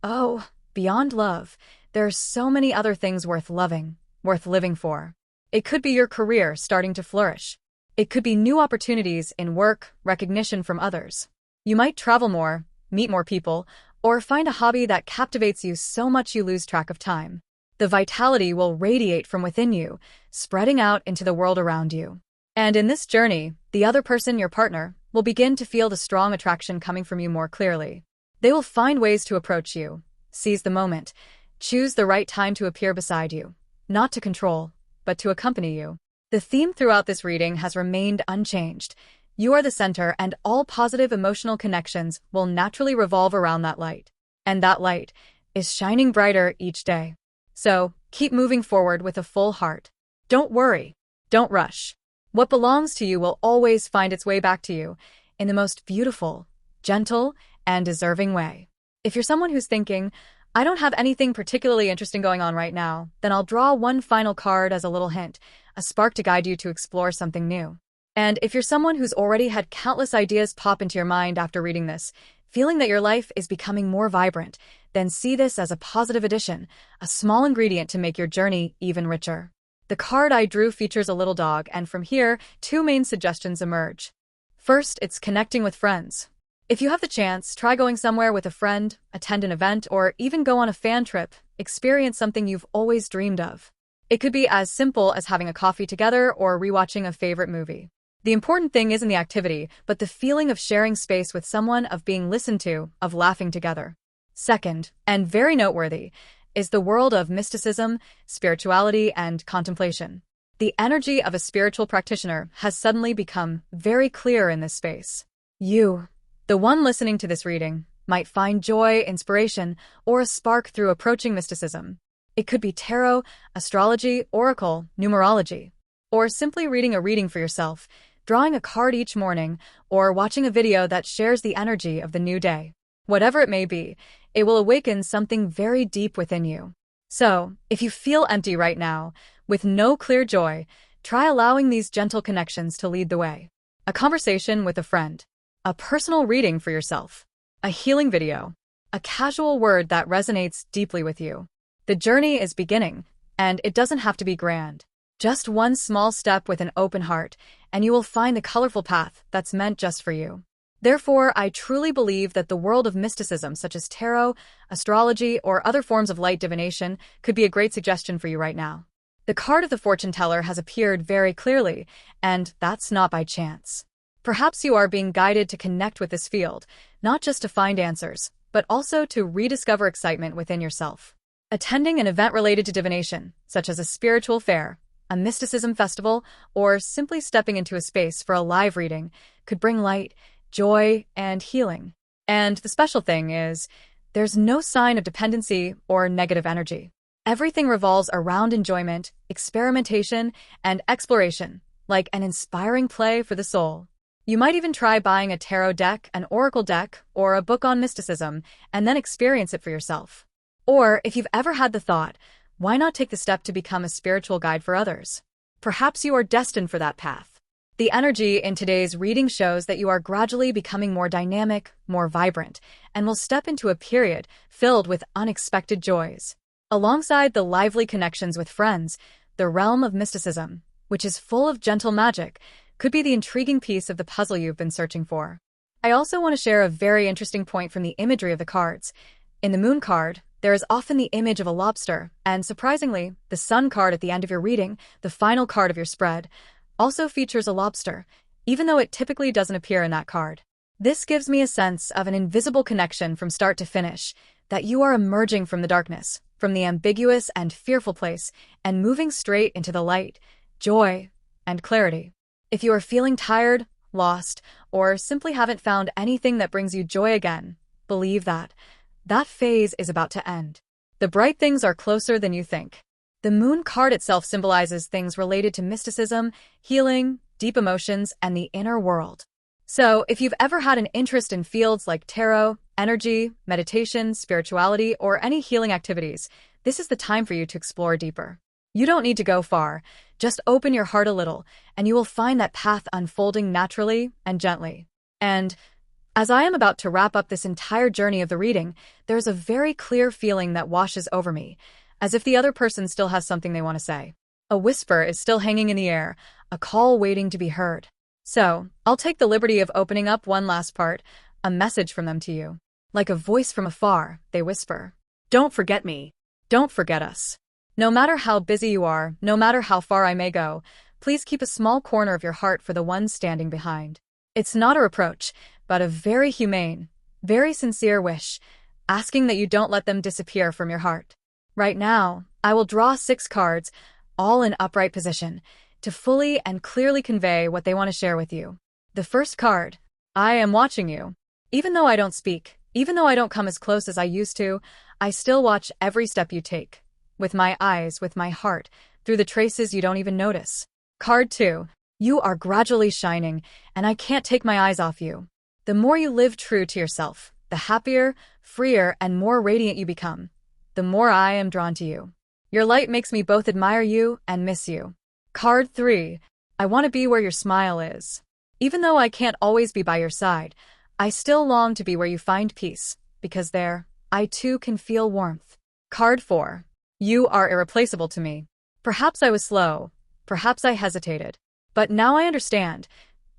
S1: oh, beyond love, there are so many other things worth loving, worth living for. It could be your career starting to flourish. It could be new opportunities in work, recognition from others. You might travel more, meet more people, or find a hobby that captivates you so much you lose track of time. The vitality will radiate from within you, spreading out into the world around you. And in this journey, the other person, your partner, will begin to feel the strong attraction coming from you more clearly. They will find ways to approach you, seize the moment, choose the right time to appear beside you, not to control, but to accompany you. The theme throughout this reading has remained unchanged. You are the center, and all positive emotional connections will naturally revolve around that light. And that light is shining brighter each day. So, keep moving forward with a full heart. Don't worry. Don't rush. What belongs to you will always find its way back to you in the most beautiful, gentle, and deserving way. If you're someone who's thinking, I don't have anything particularly interesting going on right now, then I'll draw one final card as a little hint, a spark to guide you to explore something new. And if you're someone who's already had countless ideas pop into your mind after reading this, feeling that your life is becoming more vibrant, then see this as a positive addition, a small ingredient to make your journey even richer. The card I drew features a little dog, and from here, two main suggestions emerge. First, it's connecting with friends. If you have the chance, try going somewhere with a friend, attend an event, or even go on a fan trip, experience something you've always dreamed of. It could be as simple as having a coffee together or rewatching a favorite movie. The important thing isn't the activity, but the feeling of sharing space with someone, of being listened to, of laughing together. Second, and very noteworthy, is the world of mysticism, spirituality, and contemplation. The energy of a spiritual practitioner has suddenly become very clear in this space. You, the one listening to this reading, might find joy, inspiration, or a spark through approaching mysticism. It could be tarot, astrology, oracle, numerology, or simply reading a reading for yourself, drawing a card each morning, or watching a video that shares the energy of the new day. Whatever it may be, it will awaken something very deep within you. So, if you feel empty right now, with no clear joy, try allowing these gentle connections to lead the way. A conversation with a friend, a personal reading for yourself, a healing video, a casual word that resonates deeply with you. The journey is beginning, and it doesn't have to be grand. Just one small step with an open heart, and you will find the colorful path that's meant just for you. Therefore, I truly believe that the world of mysticism, such as tarot, astrology, or other forms of light divination, could be a great suggestion for you right now. The card of the fortune teller has appeared very clearly, and that's not by chance. Perhaps you are being guided to connect with this field, not just to find answers, but also to rediscover excitement within yourself. Attending an event related to divination, such as a spiritual fair, a mysticism festival, or simply stepping into a space for a live reading, could bring light, joy, and healing. And the special thing is, there's no sign of dependency or negative energy. Everything revolves around enjoyment, experimentation, and exploration, like an inspiring play for the soul. You might even try buying a tarot deck, an oracle deck, or a book on mysticism, and then experience it for yourself. Or if you've ever had the thought, why not take the step to become a spiritual guide for others? Perhaps you are destined for that path. The energy in today's reading shows that you are gradually becoming more dynamic, more vibrant, and will step into a period filled with unexpected joys. Alongside the lively connections with friends, the realm of mysticism, which is full of gentle magic, could be the intriguing piece of the puzzle you've been searching for. I also want to share a very interesting point from the imagery of the cards. In the Moon card, there is often the image of a lobster, and surprisingly, the Sun card at the end of your reading, the final card of your spread, also features a lobster, even though it typically doesn't appear in that card. This gives me a sense of an invisible connection from start to finish, that you are emerging from the darkness, from the ambiguous and fearful place, and moving straight into the light, joy, and clarity. If you are feeling tired, lost, or simply haven't found anything that brings you joy again, believe that phase is about to end. The bright things are closer than you think. The Moon card itself symbolizes things related to mysticism, healing, deep emotions, and the inner world. So, if you've ever had an interest in fields like tarot, energy, meditation, spirituality, or any healing activities, this is the time for you to explore deeper. You don't need to go far, just open your heart a little, and you will find that path unfolding naturally and gently. And as I am about to wrap up this entire journey of the reading, there's a very clear feeling that washes over me, as if the other person still has something they want to say. A whisper is still hanging in the air, a call waiting to be heard. So, I'll take the liberty of opening up one last part, a message from them to you. Like a voice from afar, they whisper,
S2: Don't forget me.
S1: "Don't forget us. No matter how busy you are, no matter how far I may go, please keep a small corner of your heart for the ones standing behind." It's not a reproach, but a very humane, very sincere wish, asking that you don't let them disappear from your heart. Right now, I will draw 6 cards, all in upright position, to fully and clearly convey what they want to share with you. The first card, I am watching you. Even though I don't speak, even though I don't come as close as I used to, I still watch every step you take. With my eyes, with my heart, through the traces you don't even notice. Card 2, you are gradually shining, and I can't take my eyes off you. The more you live true to yourself, the happier, freer, and more radiant you become. The more I am drawn to you. Your light makes me both admire you and miss you. Card 3, I want to be where your smile is. Even though I can't always be by your side, I still long to be where you find peace, because there, I too can feel warmth. Card 4, you are irreplaceable to me. Perhaps I was slow, perhaps I hesitated, but now I understand.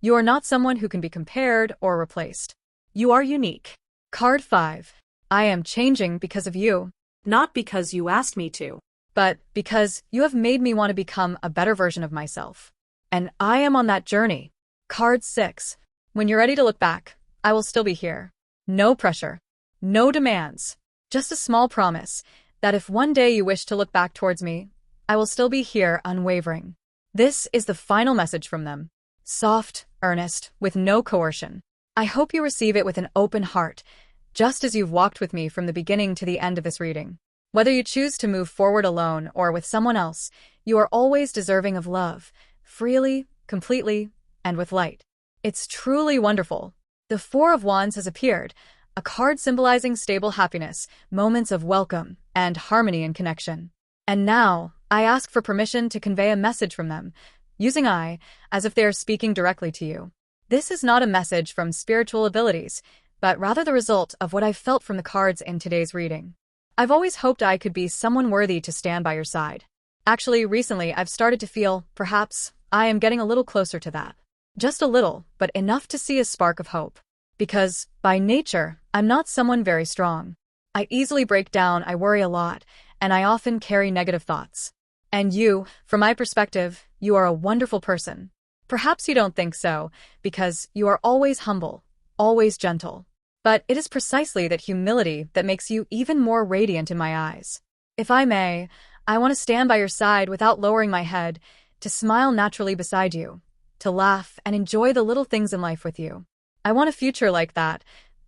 S1: You are not someone who can be compared or replaced. You are unique. Card 5, I am changing because of you.
S2: Not because you asked me to.
S1: But because you have made me want to become a better version of myself. And I am on that journey. Card 6. When you're ready to look back, I will still be here. No pressure. No demands. Just a small promise that if one day you wish to look back towards me, I will still be here unwavering. This is the final message from them. Soft, earnest, with no coercion. I hope you receive it with an open heart, just as you've walked with me from the beginning to the end of this reading. Whether you choose to move forward alone or with someone else, you are always deserving of love, freely, completely, and with light. It's truly wonderful. The 4 of Wands has appeared, a card symbolizing stable happiness, moments of welcome, and harmony and connection. And now, I ask for permission to convey a message from them, using I, as if they are speaking directly to you. This is not a message from spiritual abilities, but rather the result of what I've felt from the cards in today's reading. I've always hoped I could be someone worthy to stand by your side. Actually, recently I've started to feel, perhaps, I am getting a little closer to that. Just a little, but enough to see a spark of hope. Because, by nature, I'm not someone very strong. I easily break down, I worry a lot, and I often carry negative thoughts. And you, from my perspective, you are a wonderful person. Perhaps you don't think so, because you are always humble, always gentle. But it is precisely that humility that makes you even more radiant in my eyes. If I may, I want to stand by your side without lowering my head, to smile naturally beside you, to laugh and enjoy the little things in life with you. I want a future like that,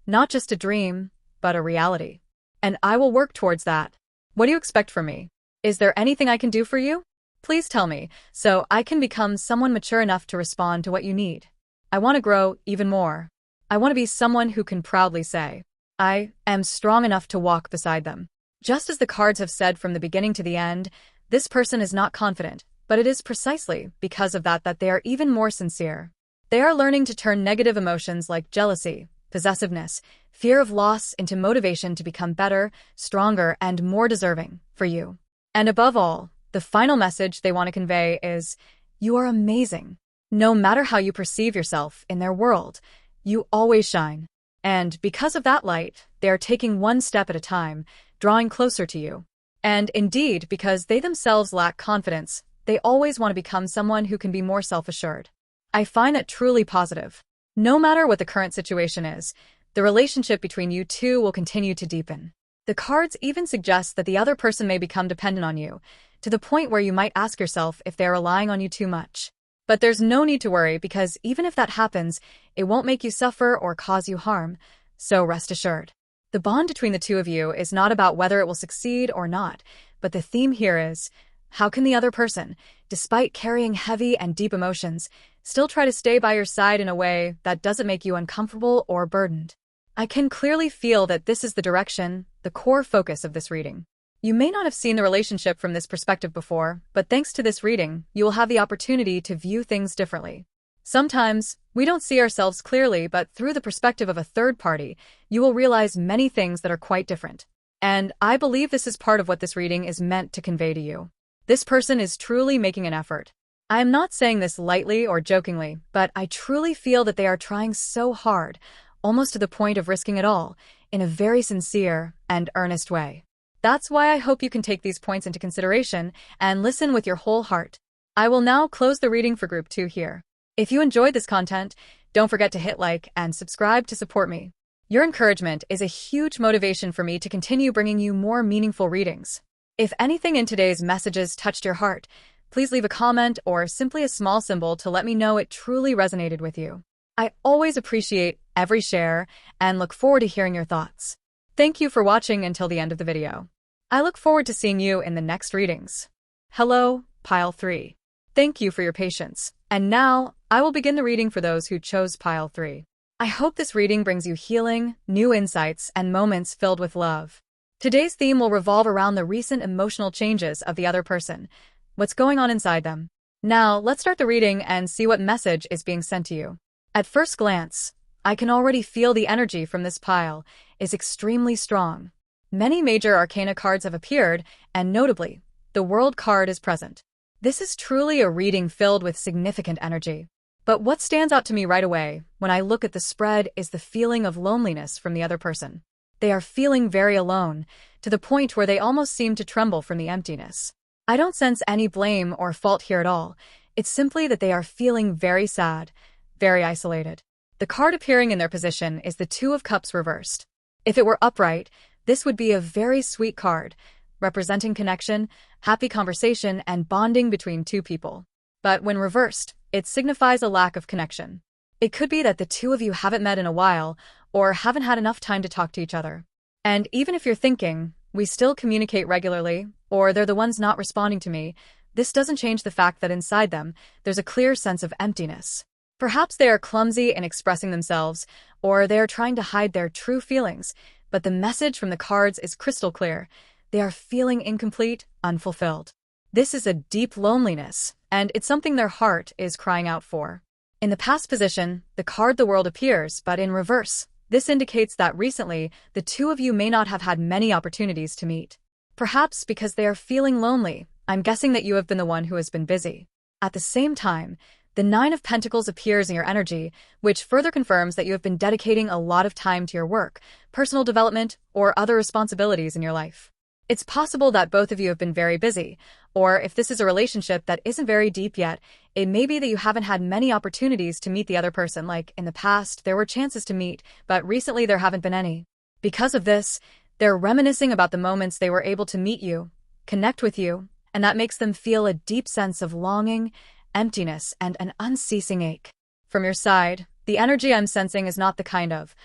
S1: not just a dream, but a reality. And I will work towards that. What do you expect from me? Is there anything I can do for you? Please tell me, so I can become someone mature enough to respond to what you need. I want to grow even more. I want to be someone who can proudly say, I am strong enough to walk beside them. Just as the cards have said from the beginning to the end, this person is not confident, but it is precisely because of that they are even more sincere. They are learning to turn negative emotions like jealousy, possessiveness, fear of loss into motivation to become better, stronger, and more deserving for you. And above all, the final message they want to convey is, you are amazing. No matter how you perceive yourself in their world, you always shine. And because of that light, they are taking one step at a time, drawing closer to you. And indeed, because they themselves lack confidence, they always want to become someone who can be more self-assured. I find that truly positive. No matter what the current situation is, the relationship between you two will continue to deepen. The cards even suggest that the other person may become dependent on you, to the point where you might ask yourself if they are relying on you too much. But there's no need to worry, because even if that happens, it won't make you suffer or cause you harm, so rest assured. The bond between the two of you is not about whether it will succeed or not, but the theme here is, how can the other person, despite carrying heavy and deep emotions, still try to stay by your side in a way that doesn't make you uncomfortable or burdened? I can clearly feel that this is the direction, the core focus of this reading. You may not have seen the relationship from this perspective before, but thanks to this reading, you will have the opportunity to view things differently. Sometimes, we don't see ourselves clearly, but through the perspective of a third party, you will realize many things that are quite different. And I believe this is part of what this reading is meant to convey to you. This person is truly making an effort. I am not saying this lightly or jokingly, but I truly feel that they are trying so hard, almost to the point of risking it all, in a very sincere and earnest way. That's why I hope you can take these points into consideration and listen with your whole heart. I will now close the reading for Group 2 here. If you enjoyed this content, don't forget to hit like and subscribe to support me. Your encouragement is a huge motivation for me to continue bringing you more meaningful readings. If anything in today's messages touched your heart, please leave a comment or simply a small symbol to let me know it truly resonated with you. I always appreciate every share and look forward to hearing your thoughts. Thank you for watching until the end of the video. I look forward to seeing you in the next readings. Hello, Pile 3. Thank you for your patience. And now, I will begin the reading for those who chose Pile 3. I hope this reading brings you healing, new insights, and moments filled with love. Today's theme will revolve around the recent emotional changes of the other person. What's going on inside them? Now, let's start the reading and see what message is being sent to you. At first glance, I can already feel the energy from this pile is extremely strong. Many major arcana cards have appeared, and notably, the World card is present. This is truly a reading filled with significant energy. But what stands out to me right away when I look at the spread is the feeling of loneliness from the other person. They are feeling very alone, to the point where they almost seem to tremble from the emptiness. I don't sense any blame or fault here at all. It's simply that they are feeling very sad, very isolated. The card appearing in their position is the Two of Cups reversed. If it were upright, this would be a very sweet card, representing connection, happy conversation, and bonding between two people. But when reversed, it signifies a lack of connection. It could be that the two of you haven't met in a while, or haven't had enough time to talk to each other. And even if you're thinking, we still communicate regularly, or they're the ones not responding to me, this doesn't change the fact that inside them, there's a clear sense of emptiness. Perhaps they are clumsy in expressing themselves, or they are trying to hide their true feelings, but the message from the cards is crystal clear. They are feeling incomplete, unfulfilled. This is a deep loneliness, and it's something their heart is crying out for. In the past position, the card the World appears, but in reverse. This indicates that recently, the two of you may not have had many opportunities to meet. Perhaps because they are feeling lonely, I'm guessing that you have been the one who has been busy. At the same time, the Nine of Pentacles appears in your energy, which further confirms that you have been dedicating a lot of time to your work, personal development, or other responsibilities in your life. It's possible that both of you have been very busy, or if this is a relationship that isn't very deep yet, it may be that you haven't had many opportunities to meet the other person. Like in the past, there were chances to meet, but recently there haven't been any. Because of this, they're reminiscing about the moments they were able to meet you, connect with you, and that makes them feel a deep sense of longing, emptiness, and an unceasing ache. From your side, the energy I'm sensing is not the kind of,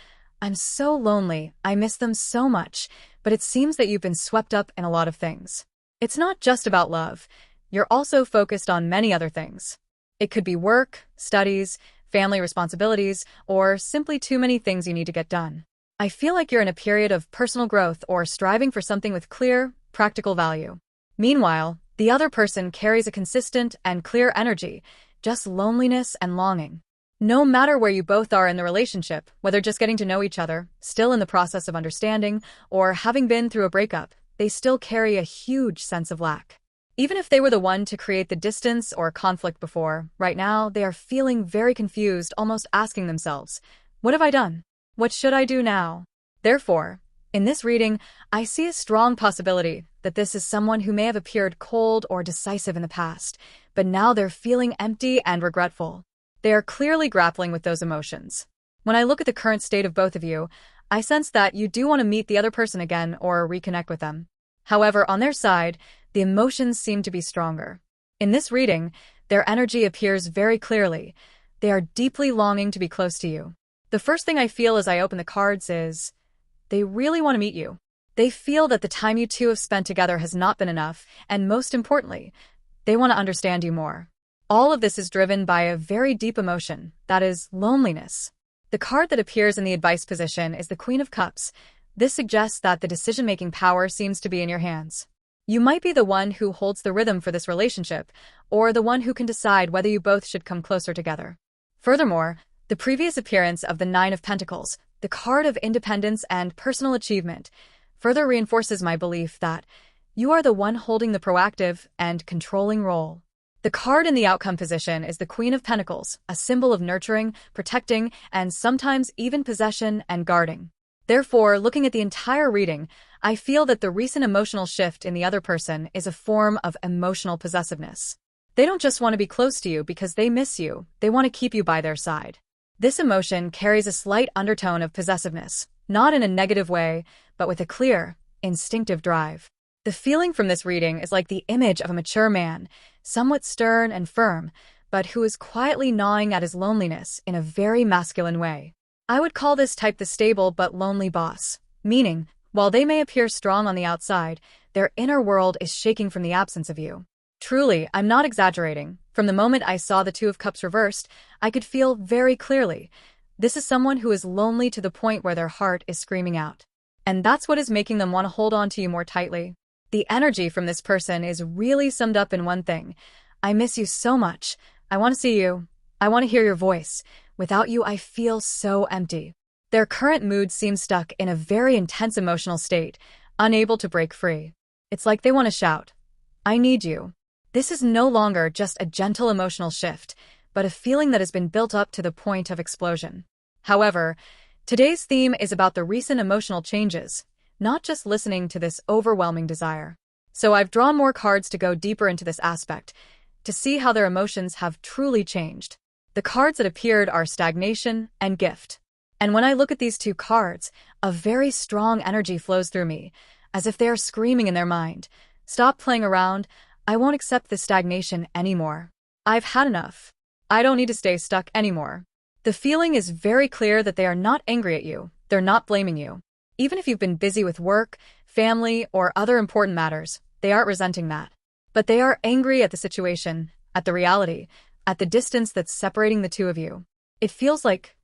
S1: I'm so lonely, I miss them so much, but it seems that you've been swept up in a lot of things. It's not just about love. You're also focused on many other things. It could be work, studies, family responsibilities, or simply too many things you need to get done. I feel like you're in a period of personal growth or striving for something with clear, practical value. Meanwhile, the other person carries a consistent and clear energy, just loneliness and longing. No matter where you both are in the relationship, whether just getting to know each other, still in the process of understanding, or having been through a breakup, they still carry a huge sense of lack. Even if they were the one to create the distance or conflict before, right now they are feeling very confused, almost asking themselves, what have I done? What should I do now? Therefore, in this reading, I see a strong possibility that this is someone who may have appeared cold or decisive in the past, but now they're feeling empty and regretful. They are clearly grappling with those emotions. When I look at the current state of both of you, I sense that you do want to meet the other person again or reconnect with them. However, on their side, the emotions seem to be stronger. In this reading, their energy appears very clearly. They are deeply longing to be close to you. The first thing I feel as I open the cards is they really want to meet you. They feel that the time you two have spent together has not been enough, and most importantly, they want to understand you more. All of this is driven by a very deep emotion, that is, loneliness. The card that appears in the advice position is the Queen of Cups. This suggests that the decision-making power seems to be in your hands. You might be the one who holds the rhythm for this relationship, or the one who can decide whether you both should come closer together. Furthermore, the previous appearance of the Nine of Pentacles, the card of independence and personal achievement, further reinforces my belief that you are the one holding the proactive and controlling role. The card in the outcome position is the Queen of Pentacles, a symbol of nurturing, protecting, and sometimes even possession and guarding. Therefore, looking at the entire reading, I feel that the recent emotional shift in the other person is a form of emotional possessiveness. They don't just want to be close to you because they miss you, they want to keep you by their side. This emotion carries a slight undertone of possessiveness, not in a negative way, but with a clear, instinctive drive. The feeling from this reading is like the image of a mature man, somewhat stern and firm, but who is quietly gnawing at his loneliness in a very masculine way. I would call this type the stable but lonely boss, meaning, while they may appear strong on the outside, their inner world is shaking from the absence of you. Truly, I'm not exaggerating. From the moment I saw the Two of Cups reversed, I could feel very clearly. This is someone who is lonely to the point where their heart is screaming out. And that's what is making them want to hold on to you more tightly. The energy from this person is really summed up in one thing. I miss you so much. I want to see you. I want to hear your voice. Without you, I feel so empty. Their current mood seems stuck in a very intense emotional state, unable to break free. It's like they want to shout, I need you. This is no longer just a gentle emotional shift, but a feeling that has been built up to the point of explosion. However, today's theme is about the recent emotional changes, not just listening to this overwhelming desire. So I've drawn more cards to go deeper into this aspect, to see how their emotions have truly changed. The cards that appeared are stagnation and gift. And when I look at these two cards, a very strong energy flows through me, as if they are screaming in their mind, stop playing around, I won't accept this stagnation anymore. I've had enough. I don't need to stay stuck anymore. The feeling is very clear that they are not angry at you, they're not blaming you. Even if you've been busy with work, family, or other important matters, they aren't resenting that. But they are angry at the situation, at the reality, at the distance that's separating the two of you. It feels like,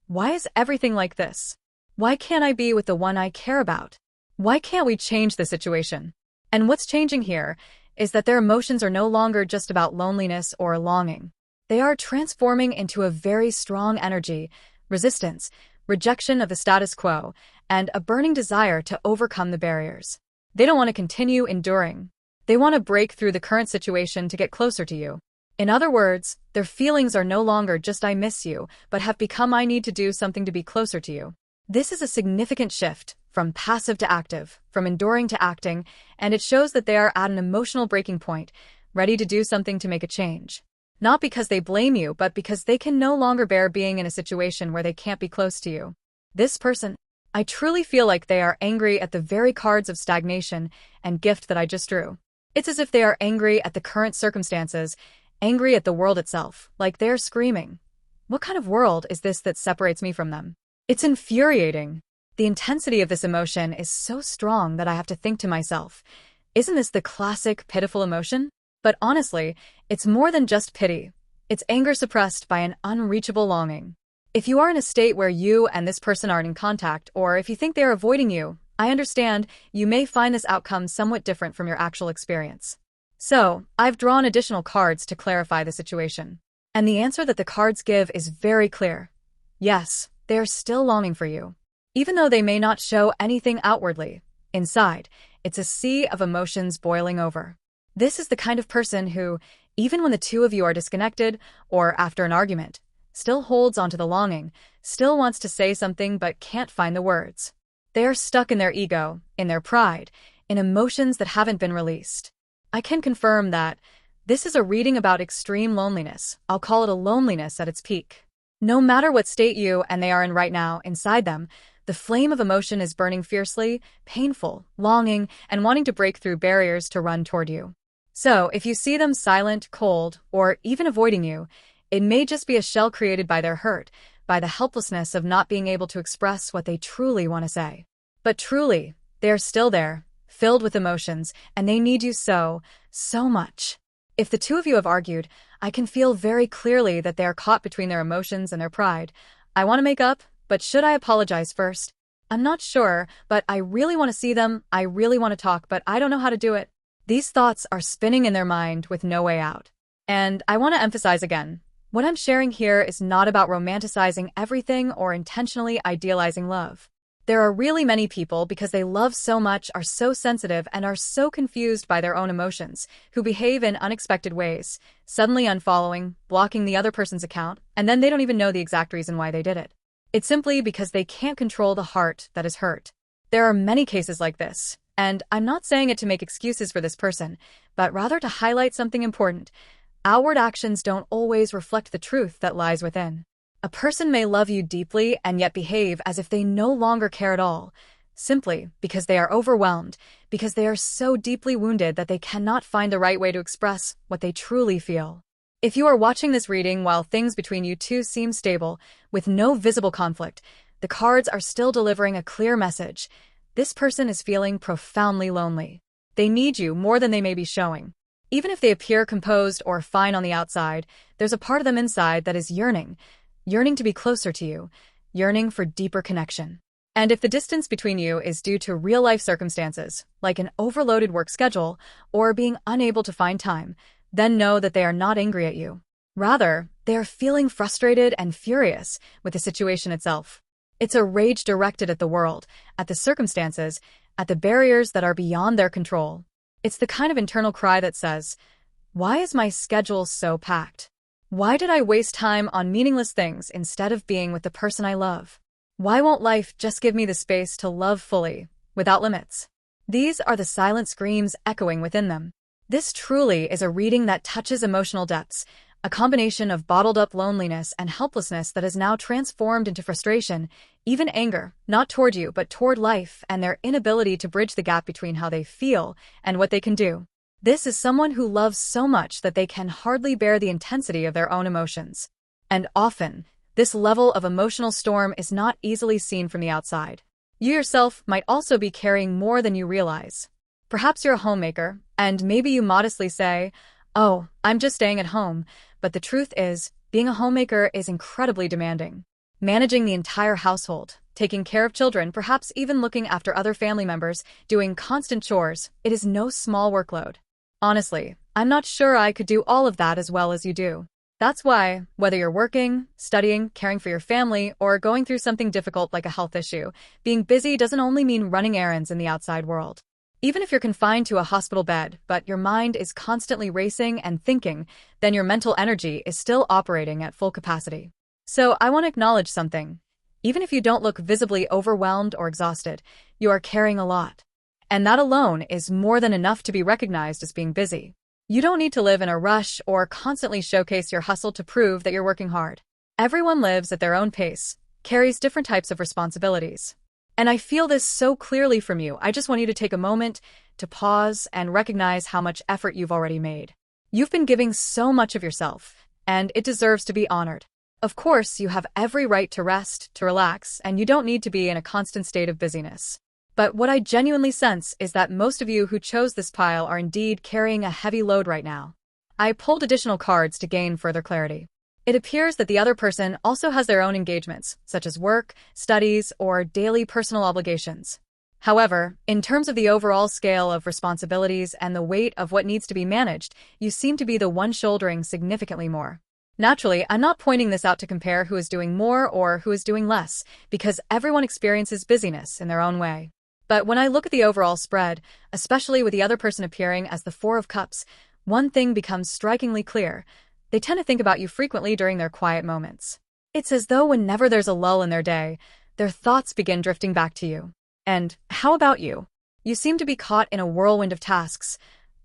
S1: why is everything like this? Why can't I be with the one I care about? Why can't we change the situation? And what's changing here is that their emotions are no longer just about loneliness or longing. They are transforming into a very strong energy, resistance, rejection of the status quo, and a burning desire to overcome the barriers. They don't want to continue enduring. They want to break through the current situation to get closer to you. In other words, their feelings are no longer just I miss you, but have become I need to do something to be closer to you. This is a significant shift, from passive to active, from enduring to acting, and it shows that they are at an emotional breaking point, ready to do something to make a change. Not because they blame you, but because they can no longer bear being in a situation where they can't be close to you. This person, I truly feel like they are angry at the very cards of stagnation and gift that I just drew. It's as if they are angry at the current circumstances, angry at the world itself, like they're screaming, what kind of world is this that separates me from them? It's infuriating. The intensity of this emotion is so strong that I have to think to myself, isn't this the classic pitiful emotion? But honestly, it's more than just pity. It's anger suppressed by an unreachable longing. If you are in a state where you and this person aren't in contact, or if you think they are avoiding you, I understand you may find this outcome somewhat different from your actual experience. So, I've drawn additional cards to clarify the situation. And the answer that the cards give is very clear. Yes, they are still longing for you. Even though they may not show anything outwardly, inside, it's a sea of emotions boiling over. This is the kind of person who, even when the two of you are disconnected, or after an argument, still holds onto the longing, still wants to say something but can't find the words. They are stuck in their ego, in their pride, in emotions that haven't been released. I can confirm that this is a reading about extreme loneliness. I'll call it a loneliness at its peak. No matter what state you and they are in right now, inside them, the flame of emotion is burning fiercely, painful, longing, and wanting to break through barriers to run toward you. So, if you see them silent, cold, or even avoiding you, it may just be a shell created by their hurt, by the helplessness of not being able to express what they truly want to say. But truly, they are still there, filled with emotions, and they need you so much. If the two of you have argued, I can feel very clearly that they are caught between their emotions and their pride. I want to make up, but should I apologize first? I'm not sure, but I really want to see them, I really want to talk, but I don't know how to do it. These thoughts are spinning in their mind with no way out. And I want to emphasize again, what I'm sharing here is not about romanticizing everything or intentionally idealizing love. There are really many people, because they love so much, are so sensitive, and are so confused by their own emotions, who behave in unexpected ways, suddenly unfollowing, blocking the other person's account, and then they don't even know the exact reason why they did it. It's simply because they can't control the heart that is hurt. There are many cases like this, and I'm not saying it to make excuses for this person, but rather to highlight something important. Outward actions don't always reflect the truth that lies within. A person may love you deeply and yet behave as if they no longer care at all, simply because they are overwhelmed, because they are so deeply wounded that they cannot find the right way to express what they truly feel. If you are watching this reading while things between you two seem stable, with no visible conflict, the cards are still delivering a clear message. This person is feeling profoundly lonely. They need you more than they may be showing. Even if they appear composed or fine on the outside, there's a part of them inside that is yearning to be closer to you, yearning for deeper connection. And if the distance between you is due to real-life circumstances, like an overloaded work schedule or being unable to find time, then know that they are not angry at you. Rather, they are feeling frustrated and furious with the situation itself. It's a rage directed at the world, at the circumstances, at the barriers that are beyond their control. It's the kind of internal cry that says, "Why is my schedule so packed? Why did I waste time on meaningless things instead of being with the person I love? Why won't life just give me the space to love fully, without limits?" These are the silent screams echoing within them. This truly is a reading that touches emotional depths, a combination of bottled-up loneliness and helplessness that is now transformed into frustration, even anger, not toward you but toward life and their inability to bridge the gap between how they feel and what they can do. This is someone who loves so much that they can hardly bear the intensity of their own emotions. And often, this level of emotional storm is not easily seen from the outside. You yourself might also be carrying more than you realize. Perhaps you're a homemaker, and maybe you modestly say, "Oh, I'm just staying at home," but the truth is, being a homemaker is incredibly demanding. Managing the entire household, taking care of children, perhaps even looking after other family members, doing constant chores, it is no small workload. Honestly, I'm not sure I could do all of that as well as you do. That's why, whether you're working, studying, caring for your family, or going through something difficult like a health issue, being busy doesn't only mean running errands in the outside world. Even if you're confined to a hospital bed, but your mind is constantly racing and thinking, then your mental energy is still operating at full capacity. So I want to acknowledge something. Even if you don't look visibly overwhelmed or exhausted, you are carrying a lot. And that alone is more than enough to be recognized as being busy. You don't need to live in a rush or constantly showcase your hustle to prove that you're working hard. Everyone lives at their own pace, carries different types of responsibilities. And I feel this so clearly from you. I just want you to take a moment to pause and recognize how much effort you've already made. You've been giving so much of yourself, and it deserves to be honored. Of course, you have every right to rest, to relax, and you don't need to be in a constant state of busyness. But what I genuinely sense is that most of you who chose this pile are indeed carrying a heavy load right now. I pulled additional cards to gain further clarity. It appears that the other person also has their own engagements, such as work, studies, or daily personal obligations. However, in terms of the overall scale of responsibilities and the weight of what needs to be managed, you seem to be the one shouldering significantly more. Naturally, I'm not pointing this out to compare who is doing more or who is doing less, because everyone experiences busyness in their own way. But when I look at the overall spread, especially with the other person appearing as the Four of Cups, one thing becomes strikingly clear. They tend to think about you frequently during their quiet moments. It's as though whenever there's a lull in their day, their thoughts begin drifting back to you. And how about you? You seem to be caught in a whirlwind of tasks,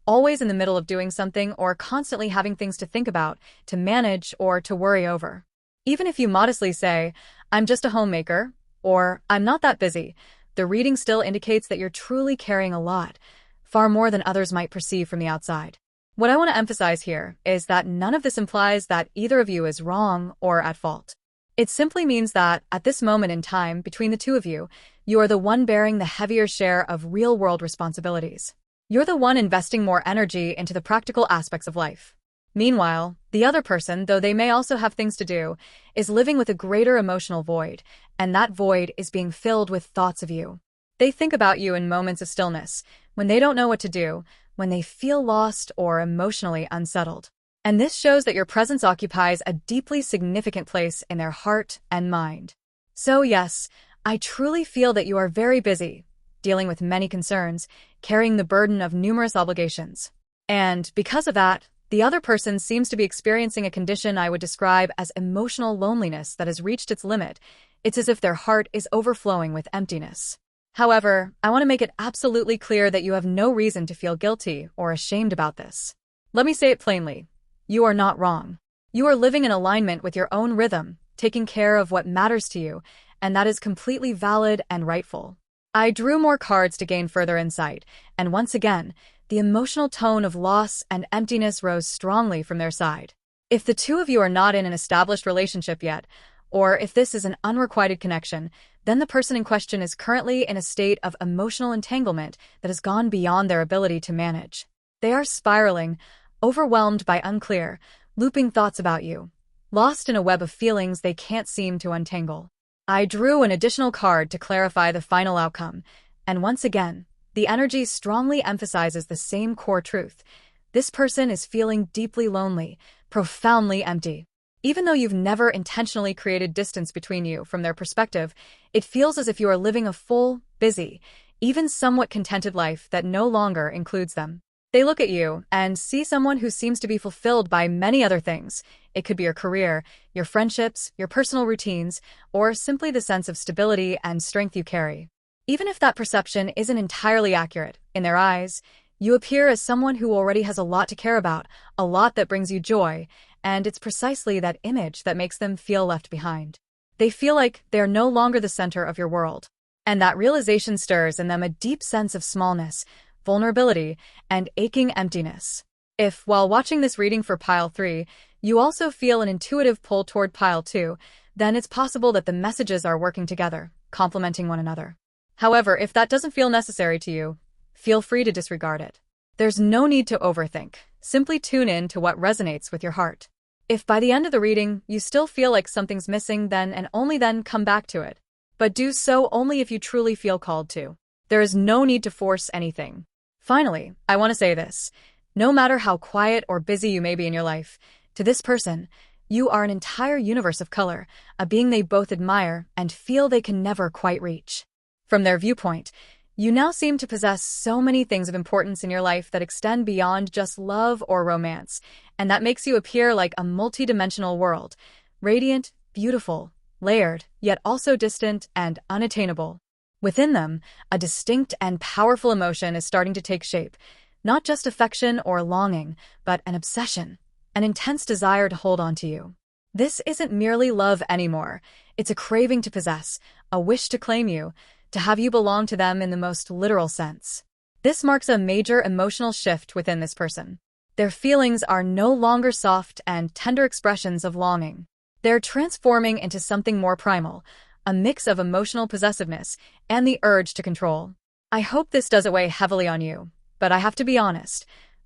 S1: always in the middle of doing something or constantly having things to think about, to manage, or to worry over. Even if you modestly say, "I'm just a homemaker," or "I'm not that busy," the reading still indicates that you're truly carrying a lot, far more than others might perceive from the outside. What I want to emphasize here is that none of this implies that either of you is wrong or at fault. It simply means that, at this moment in time between the two of you, you are the one bearing the heavier share of real-world responsibilities. You're the one investing more energy into the practical aspects of life. Meanwhile, the other person, though they may also have things to do, is living with a greater emotional void, and that void is being filled with thoughts of you. They think about you in moments of stillness, when they don't know what to do, when they feel lost or emotionally unsettled. And this shows that your presence occupies a deeply significant place in their heart and mind. So yes, I truly feel that you are very busy, dealing with many concerns, carrying the burden of numerous obligations. And because of that, the other person seems to be experiencing a condition I would describe as emotional loneliness that has reached its limit. It's as if their heart is overflowing with emptiness. However, I want to make it absolutely clear that you have no reason to feel guilty or ashamed about this. Let me say it plainly. You are not wrong. You are living in alignment with your own rhythm, taking care of what matters to you, and that is completely valid and rightful. I drew more cards to gain further insight, and once again, the emotional tone of loss and emptiness rose strongly from their side. If the two of you are not in an established relationship yet, or if this is an unrequited connection, then the person in question is currently in a state of emotional entanglement that has gone beyond their ability to manage. They are spiraling, overwhelmed by unclear, looping thoughts about you, lost in a web of feelings they can't seem to untangle. I drew an additional card to clarify the final outcome, and once again, the energy strongly emphasizes the same core truth. This person is feeling deeply lonely, profoundly empty. Even though you've never intentionally created distance between you from their perspective, it feels as if you are living a full, busy, even somewhat contented life that no longer includes them. They look at you and see someone who seems to be fulfilled by many other things. It could be your career, your friendships, your personal routines, or simply the sense of stability and strength you carry. Even if that perception isn't entirely accurate, in their eyes, you appear as someone who already has a lot to care about, a lot that brings you joy, and it's precisely that image that makes them feel left behind. They feel like they are no longer the center of your world, and that realization stirs in them a deep sense of smallness, vulnerability, and aching emptiness. If, while watching this reading for Pile 3, you also feel an intuitive pull toward Pile 2, then it's possible that the messages are working together, complementing one another. However, if that doesn't feel necessary to you, feel free to disregard it. There's no need to overthink. Simply tune in to what resonates with your heart. If by the end of the reading you still feel like something's missing, then and only then come back to it. But do so only if you truly feel called to. There is no need to force anything. Finally, I want to say this. No matter how quiet or busy you may be in your life, to this person, you are an entire universe of color, a being they both admire and feel they can never quite reach. From their viewpoint, you now seem to possess so many things of importance in your life that extend beyond just love or romance, and that makes you appear like a multidimensional world, radiant, beautiful, layered, yet also distant and unattainable. Within them, a distinct and powerful emotion is starting to take shape, not just affection or longing, but an obsession, an intense desire to hold on to you. This isn't merely love anymore. It's a craving to possess, a wish to claim you, to have you belong to them in the most literal sense. This marks a major emotional shift within this person. Their feelings are no longer soft and tender expressions of longing. They're transforming into something more primal, a mix of emotional possessiveness and the urge to control. I hope this doesn't weigh heavily on you, but I have to be honest.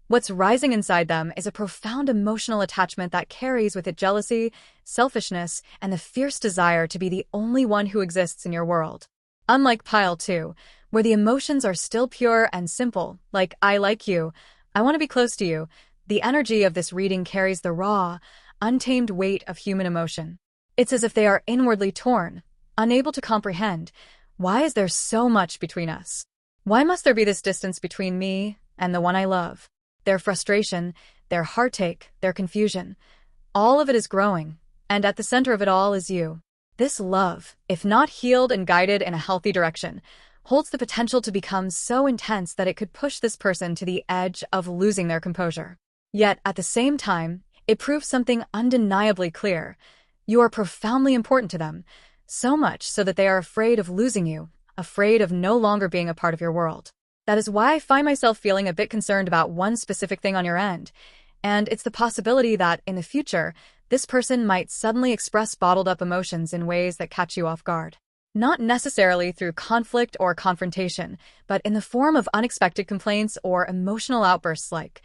S1: What's rising inside them is a profound emotional attachment that carries with it jealousy, selfishness, and the fierce desire to be the only one who exists in your world. Unlike Pile 2, where the emotions are still pure and simple, like I like you, I want to be close to you, the energy of this reading carries the raw, untamed weight of human emotion. It's as if they are inwardly torn, unable to comprehend, why is there so much between us? Why must there be this distance between me and the one I love? Their frustration, their heartache, their confusion, all of it is growing, and at the center of it all is you. This love, if not healed and guided in a healthy direction, holds the potential to become so intense that it could push this person to the edge of losing their composure. Yet, at the same time, it proves something undeniably clear. You are profoundly important to them, so much so that they are afraid of losing you, afraid of no longer being a part of your world. That is why I find myself feeling a bit concerned about one specific thing on your end, and it's the possibility that, in the future, this person might suddenly express bottled-up emotions in ways that catch you off guard. Not necessarily through conflict or confrontation, but in the form of unexpected complaints or emotional outbursts like,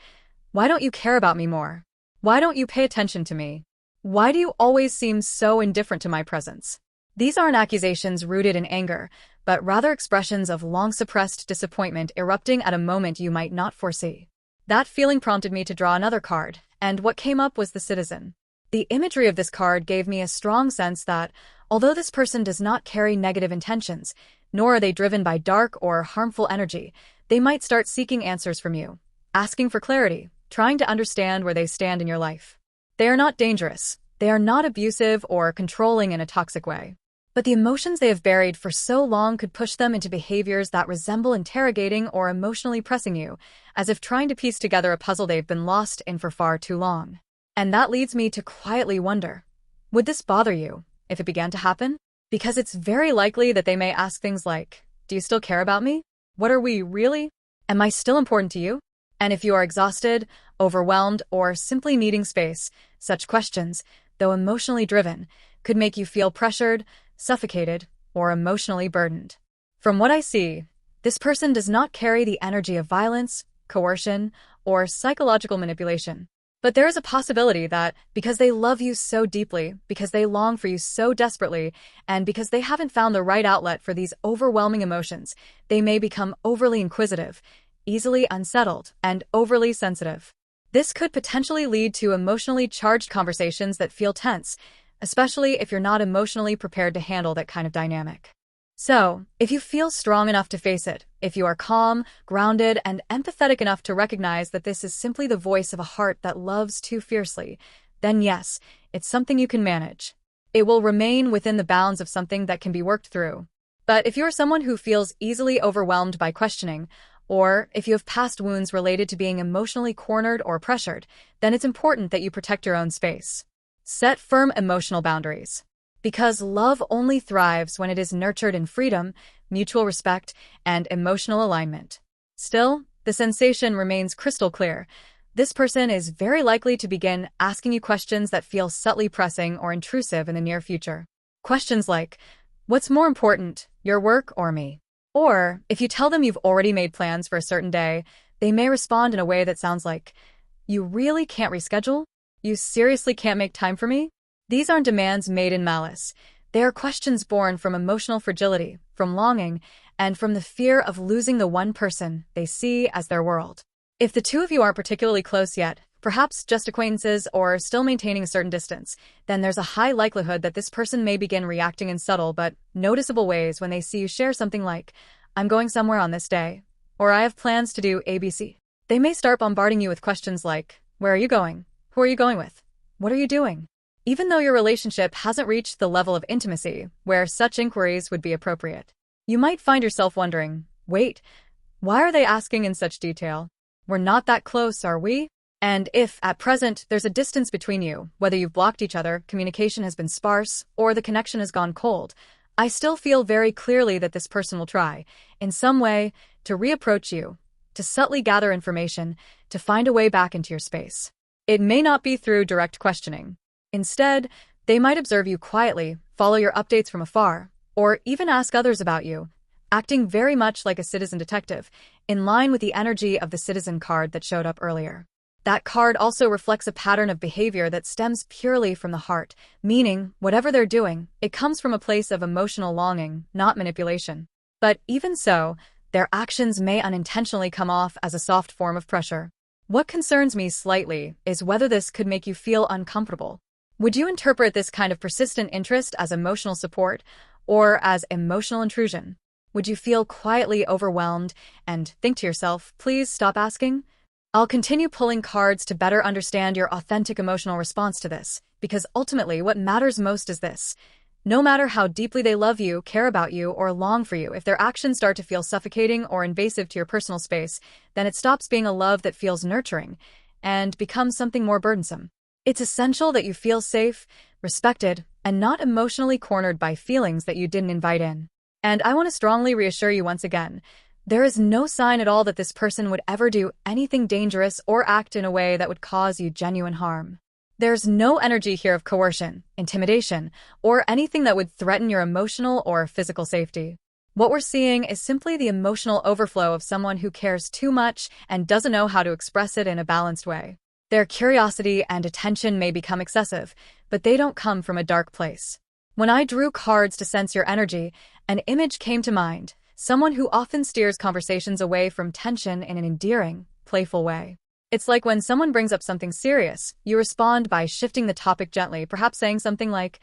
S1: "Why don't you care about me more? Why don't you pay attention to me? Why do you always seem so indifferent to my presence?" These aren't accusations rooted in anger, but rather expressions of long-suppressed disappointment erupting at a moment you might not foresee. That feeling prompted me to draw another card, and what came up was the Citizen. The imagery of this card gave me a strong sense that, although this person does not carry negative intentions, nor are they driven by dark or harmful energy, they might start seeking answers from you, asking for clarity, trying to understand where they stand in your life. They are not dangerous. They are not abusive or controlling in a toxic way. But the emotions they have buried for so long could push them into behaviors that resemble interrogating or emotionally pressing you, as if trying to piece together a puzzle they've been lost in for far too long. And that leads me to quietly wonder, would this bother you if it began to happen? Because it's very likely that they may ask things like, "Do you still care about me? What are we really? Am I still important to you?" And if you are exhausted, overwhelmed, or simply needing space, such questions, though emotionally driven, could make you feel pressured, suffocated, or emotionally burdened. From what I see, this person does not carry the energy of violence, coercion, or psychological manipulation. But there is a possibility that, because they love you so deeply, because they long for you so desperately, and because they haven't found the right outlet for these overwhelming emotions, they may become overly inquisitive, easily unsettled, and overly sensitive. This could potentially lead to emotionally charged conversations that feel tense, especially if you're not emotionally prepared to handle that kind of dynamic. So, if you feel strong enough to face it, if you are calm, grounded, and empathetic enough to recognize that this is simply the voice of a heart that loves too fiercely, then yes, it's something you can manage. It will remain within the bounds of something that can be worked through. But if you're someone who feels easily overwhelmed by questioning, or if you have past wounds related to being emotionally cornered or pressured, then it's important that you protect your own space. Set firm emotional boundaries. Because love only thrives when it is nurtured in freedom, mutual respect, and emotional alignment. Still, the sensation remains crystal clear. This person is very likely to begin asking you questions that feel subtly pressing or intrusive in the near future. Questions like, "What's more important, your work or me?" Or, if you tell them you've already made plans for a certain day, they may respond in a way that sounds like, "You really can't reschedule? You seriously can't make time for me?" These aren't demands made in malice. They are questions born from emotional fragility, from longing, and from the fear of losing the one person they see as their world. If the two of you aren't particularly close yet, perhaps just acquaintances or still maintaining a certain distance, then there's a high likelihood that this person may begin reacting in subtle but noticeable ways when they see you share something like, "I'm going somewhere on this day," or "I have plans to do ABC. They may start bombarding you with questions like, "Where are you going? Who are you going with? What are you doing?" Even though your relationship hasn't reached the level of intimacy where such inquiries would be appropriate. You might find yourself wondering, wait, why are they asking in such detail? We're not that close, are we? And if, at present, there's a distance between you, whether you've blocked each other, communication has been sparse, or the connection has gone cold, I still feel very clearly that this person will try, in some way, to reapproach you, to subtly gather information, to find a way back into your space. It may not be through direct questioning. Instead, they might observe you quietly, follow your updates from afar, or even ask others about you, acting very much like a citizen detective, in line with the energy of the citizen card that showed up earlier. That card also reflects a pattern of behavior that stems purely from the heart, meaning, whatever they're doing, it comes from a place of emotional longing, not manipulation. But even so, their actions may unintentionally come off as a soft form of pressure. What concerns me slightly is whether this could make you feel uncomfortable. Would you interpret this kind of persistent interest as emotional support or as emotional intrusion? Would you feel quietly overwhelmed and think to yourself, please stop asking? I'll continue pulling cards to better understand your authentic emotional response to this, because ultimately what matters most is this. No matter how deeply they love you, care about you, or long for you, if their actions start to feel suffocating or invasive to your personal space, then it stops being a love that feels nurturing and becomes something more burdensome. It's essential that you feel safe, respected, and not emotionally cornered by feelings that you didn't invite in. And I want to strongly reassure you once again, there is no sign at all that this person would ever do anything dangerous or act in a way that would cause you genuine harm. There's no energy here of coercion, intimidation, or anything that would threaten your emotional or physical safety. What we're seeing is simply the emotional overflow of someone who cares too much and doesn't know how to express it in a balanced way. Their curiosity and attention may become excessive, but they don't come from a dark place. When I drew cards to sense your energy, an image came to mind. Someone who often steers conversations away from tension in an endearing, playful way. It's like when someone brings up something serious, you respond by shifting the topic gently, perhaps saying something like,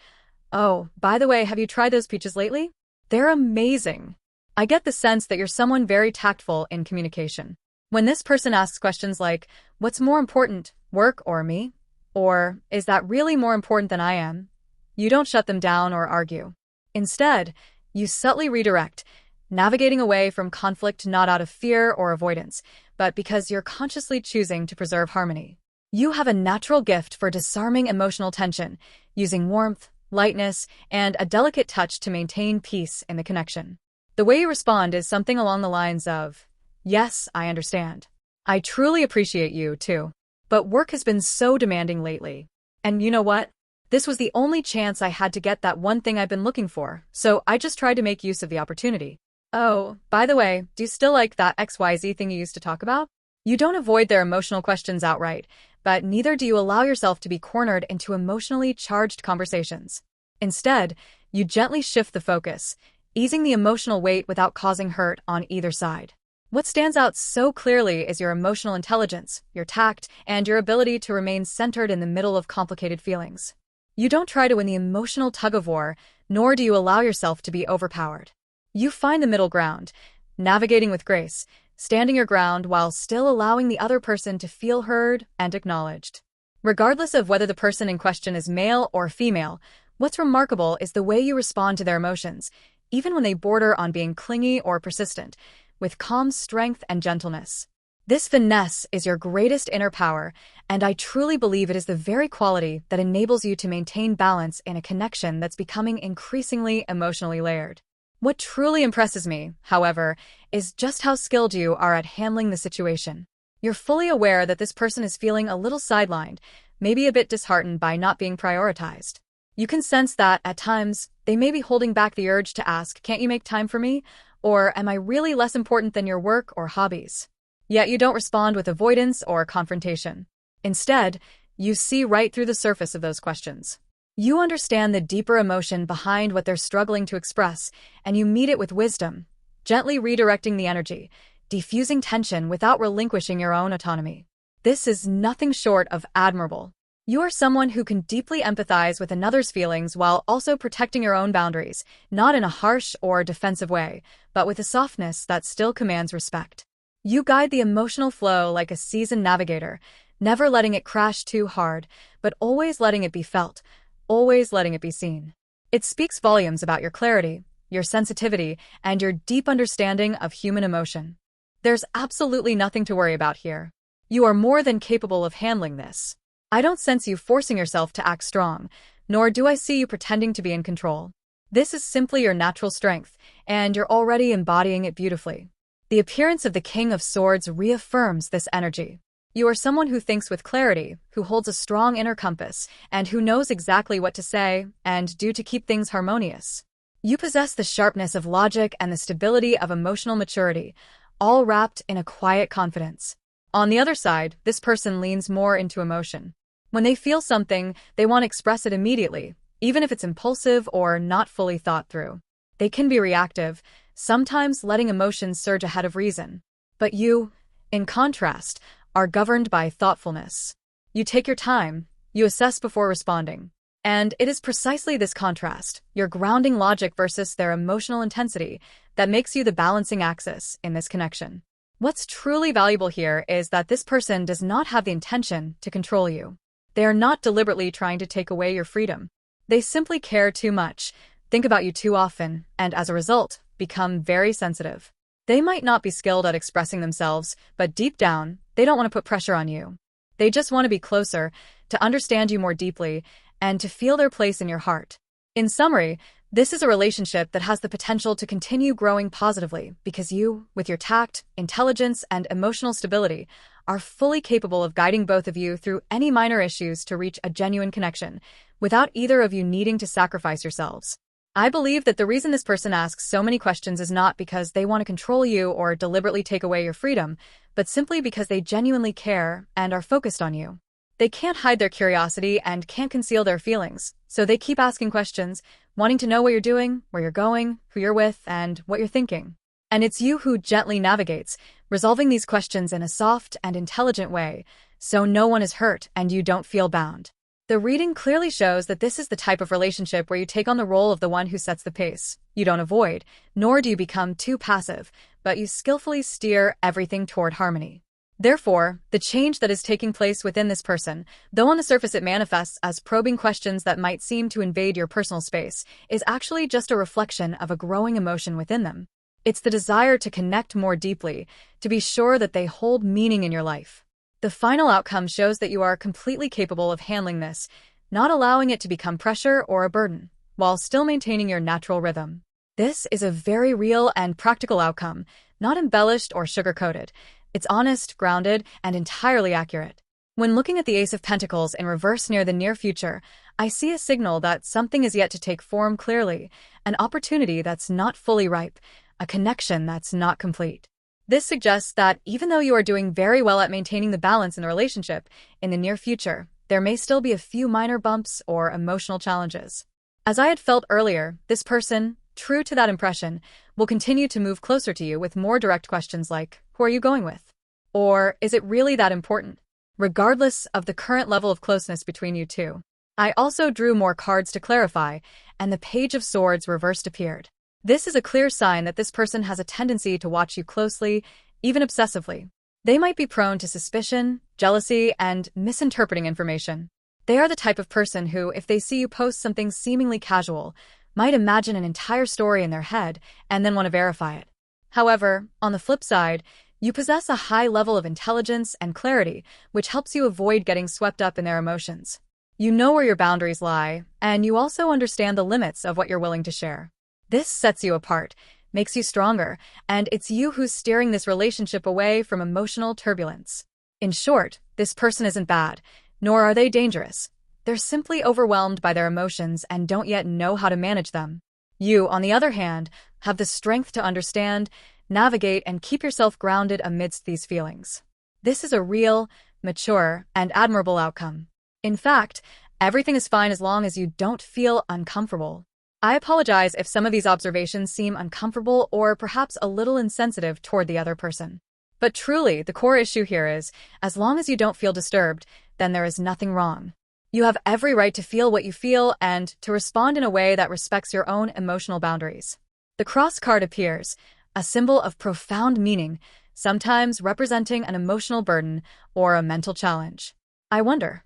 S1: "Oh, by the way, have you tried those peaches lately? They're amazing." I get the sense that you're someone very tactful in communication. When this person asks questions like, "What's more important, work or me?" Or, "Is that really more important than I am?" you don't shut them down or argue. Instead, you subtly redirect, navigating away from conflict not out of fear or avoidance, but because you're consciously choosing to preserve harmony. You have a natural gift for disarming emotional tension, using warmth, lightness, and a delicate touch to maintain peace in the connection. The way you respond is something along the lines of, "Yes, I understand. I truly appreciate you, too. But work has been so demanding lately. And you know what? This was the only chance I had to get that one thing I've been looking for, so I just tried to make use of the opportunity. Oh, by the way, do you still like that XYZ thing you used to talk about?" You don't avoid their emotional questions outright, but neither do you allow yourself to be cornered into emotionally charged conversations. Instead, you gently shift the focus, easing the emotional weight without causing hurt on either side. What stands out so clearly is your emotional intelligence, your tact, and your ability to remain centered in the middle of complicated feelings. You don't try to win the emotional tug-of-war, nor do you allow yourself to be overpowered. You find the middle ground, navigating with grace, standing your ground while still allowing the other person to feel heard and acknowledged. Regardless of whether the person in question is male or female, what's remarkable is the way you respond to their emotions, even when they border on being clingy or persistent, with calm strength and gentleness. This finesse is your greatest inner power, and I truly believe it is the very quality that enables you to maintain balance in a connection that's becoming increasingly emotionally layered. What truly impresses me, however, is just how skilled you are at handling the situation. You're fully aware that this person is feeling a little sidelined, maybe a bit disheartened by not being prioritized. You can sense that, at times, they may be holding back the urge to ask, "Can't you make time for me?" Or, "Am I really less important than your work or hobbies?" Yet you don't respond with avoidance or confrontation. Instead, you see right through the surface of those questions. You understand the deeper emotion behind what they're struggling to express, and you meet it with wisdom, gently redirecting the energy, diffusing tension without relinquishing your own autonomy. This is nothing short of admirable. You are someone who can deeply empathize with another's feelings while also protecting your own boundaries, not in a harsh or defensive way, but with a softness that still commands respect. You guide the emotional flow like a seasoned navigator, never letting it crash too hard, but always letting it be felt, always letting it be seen. It speaks volumes about your clarity, your sensitivity, and your deep understanding of human emotion. There's absolutely nothing to worry about here. You are more than capable of handling this. I don't sense you forcing yourself to act strong, nor do I see you pretending to be in control. This is simply your natural strength, and you're already embodying it beautifully. The appearance of the King of Swords reaffirms this energy. You are someone who thinks with clarity, who holds a strong inner compass, and who knows exactly what to say and do to keep things harmonious. You possess the sharpness of logic and the stability of emotional maturity, all wrapped in a quiet confidence. On the other side, this person leans more into emotion. When they feel something, they want to express it immediately, even if it's impulsive or not fully thought through. They can be reactive, sometimes letting emotions surge ahead of reason. But you, in contrast, are governed by thoughtfulness. You take your time, you assess before responding. And it is precisely this contrast, your grounding logic versus their emotional intensity, that makes you the balancing axis in this connection. What's truly valuable here is that this person does not have the intention to control you. They are not deliberately trying to take away your freedom. They simply care too much, think about you too often, and as a result, become very sensitive. They might not be skilled at expressing themselves, but deep down, they don't want to put pressure on you. They just want to be closer, to understand you more deeply, and to feel their place in your heart. In summary, this is a relationship that has the potential to continue growing positively because you, with your tact, intelligence, and emotional stability, are fully capable of guiding both of you through any minor issues to reach a genuine connection, without either of you needing to sacrifice yourselves. I believe that the reason this person asks so many questions is not because they want to control you or deliberately take away your freedom, but simply because they genuinely care and are focused on you. They can't hide their curiosity and can't conceal their feelings, so they keep asking questions, wanting to know what you're doing, where you're going, who you're with, and what you're thinking. And it's you who gently navigates, resolving these questions in a soft and intelligent way, so no one is hurt and you don't feel bound. The reading clearly shows that this is the type of relationship where you take on the role of the one who sets the pace. You don't avoid, nor do you become too passive, but you skillfully steer everything toward harmony. Therefore, the change that is taking place within this person, though on the surface it manifests as probing questions that might seem to invade your personal space, is actually just a reflection of a growing emotion within them. It's the desire to connect more deeply, to be sure that they hold meaning in your life. The final outcome shows that you are completely capable of handling this, not allowing it to become pressure or a burden, while still maintaining your natural rhythm. This is a very real and practical outcome, not embellished or sugar-coated. It's honest, grounded, and entirely accurate. When looking at the Ace of Pentacles in reverse near the near future, I see a signal that something is yet to take form clearly, an opportunity that's not fully ripe, a connection that's not complete. This suggests that even though you are doing very well at maintaining the balance in the relationship, in the near future, there may still be a few minor bumps or emotional challenges. As I had felt earlier, this person, true to that impression, will continue to move closer to you with more direct questions like, who are you going with? Or, is it really that important? Regardless of the current level of closeness between you two. I also drew more cards to clarify, and the Page of Swords reversed appeared. This is a clear sign that this person has a tendency to watch you closely, even obsessively. They might be prone to suspicion, jealousy, and misinterpreting information. They are the type of person who, if they see you post something seemingly casual, might imagine an entire story in their head and then want to verify it. However, on the flip side, you possess a high level of intelligence and clarity, which helps you avoid getting swept up in their emotions. You know where your boundaries lie, and you also understand the limits of what you're willing to share. This sets you apart, makes you stronger, and it's you who's steering this relationship away from emotional turbulence. In short, this person isn't bad, nor are they dangerous. They're simply overwhelmed by their emotions and don't yet know how to manage them. You, on the other hand, have the strength to understand, navigate, and keep yourself grounded amidst these feelings. This is a real, mature, and admirable outcome. In fact, everything is fine as long as you don't feel uncomfortable. I apologize if some of these observations seem uncomfortable or perhaps a little insensitive toward the other person. But truly, the core issue here is, as long as you don't feel disturbed, then there is nothing wrong. You have every right to feel what you feel and to respond in a way that respects your own emotional boundaries. The cross card appears, a symbol of profound meaning, sometimes representing an emotional burden or a mental challenge. I wonder,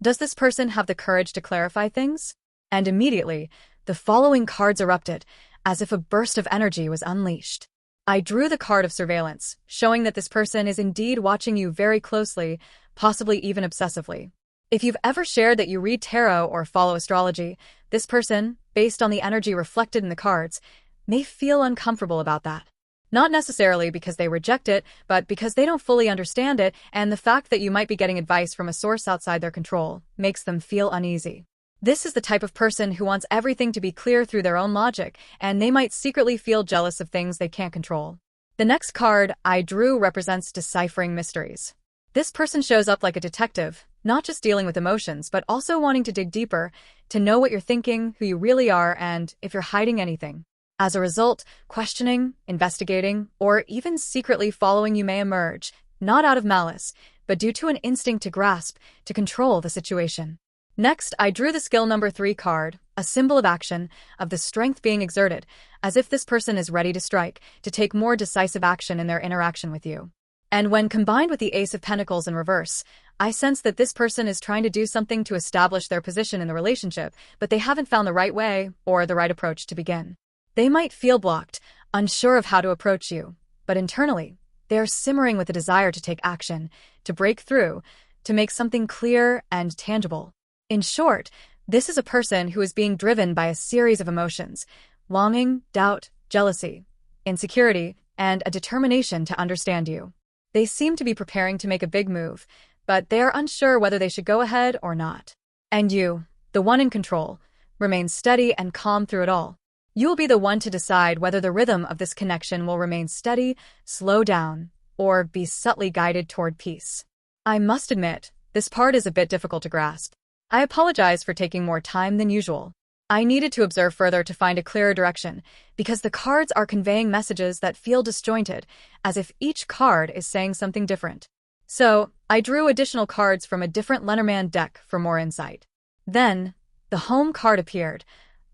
S1: does this person have the courage to clarify things? And immediately, the following cards erupted, as if a burst of energy was unleashed. I drew the card of surveillance, showing that this person is indeed watching you very closely, possibly even obsessively. If you've ever shared that you read tarot or follow astrology, this person, based on the energy reflected in the cards, may feel uncomfortable about that. Not necessarily because they reject it, but because they don't fully understand it, and the fact that you might be getting advice from a source outside their control makes them feel uneasy. This is the type of person who wants everything to be clear through their own logic, and they might secretly feel jealous of things they can't control. The next card I drew represents deciphering mysteries. This person shows up like a detective, not just dealing with emotions, but also wanting to dig deeper, to know what you're thinking, who you really are, and if you're hiding anything. As a result, questioning, investigating, or even secretly following you may emerge, not out of malice, but due to an instinct to grasp, to control the situation. Next, I drew the skill number 3 card, a symbol of action, of the strength being exerted, as if this person is ready to strike, to take more decisive action in their interaction with you. And when combined with the Ace of Pentacles in reverse, I sense that this person is trying to do something to establish their position in the relationship, but they haven't found the right way or the right approach to begin. They might feel blocked, unsure of how to approach you, but internally, they are simmering with a desire to take action, to break through, to make something clear and tangible. In short, this is a person who is being driven by a series of emotions: longing, doubt, jealousy, insecurity, and a determination to understand you. They seem to be preparing to make a big move, but they are unsure whether they should go ahead or not. And you, the one in control, remain steady and calm through it all. You'll be the one to decide whether the rhythm of this connection will remain steady, slow down, or be subtly guided toward peace. I must admit, this part is a bit difficult to grasp. I apologize for taking more time than usual. I needed to observe further to find a clearer direction, because the cards are conveying messages that feel disjointed, as if each card is saying something different. So, I drew additional cards from a different Lenormand deck for more insight. Then, the home card appeared,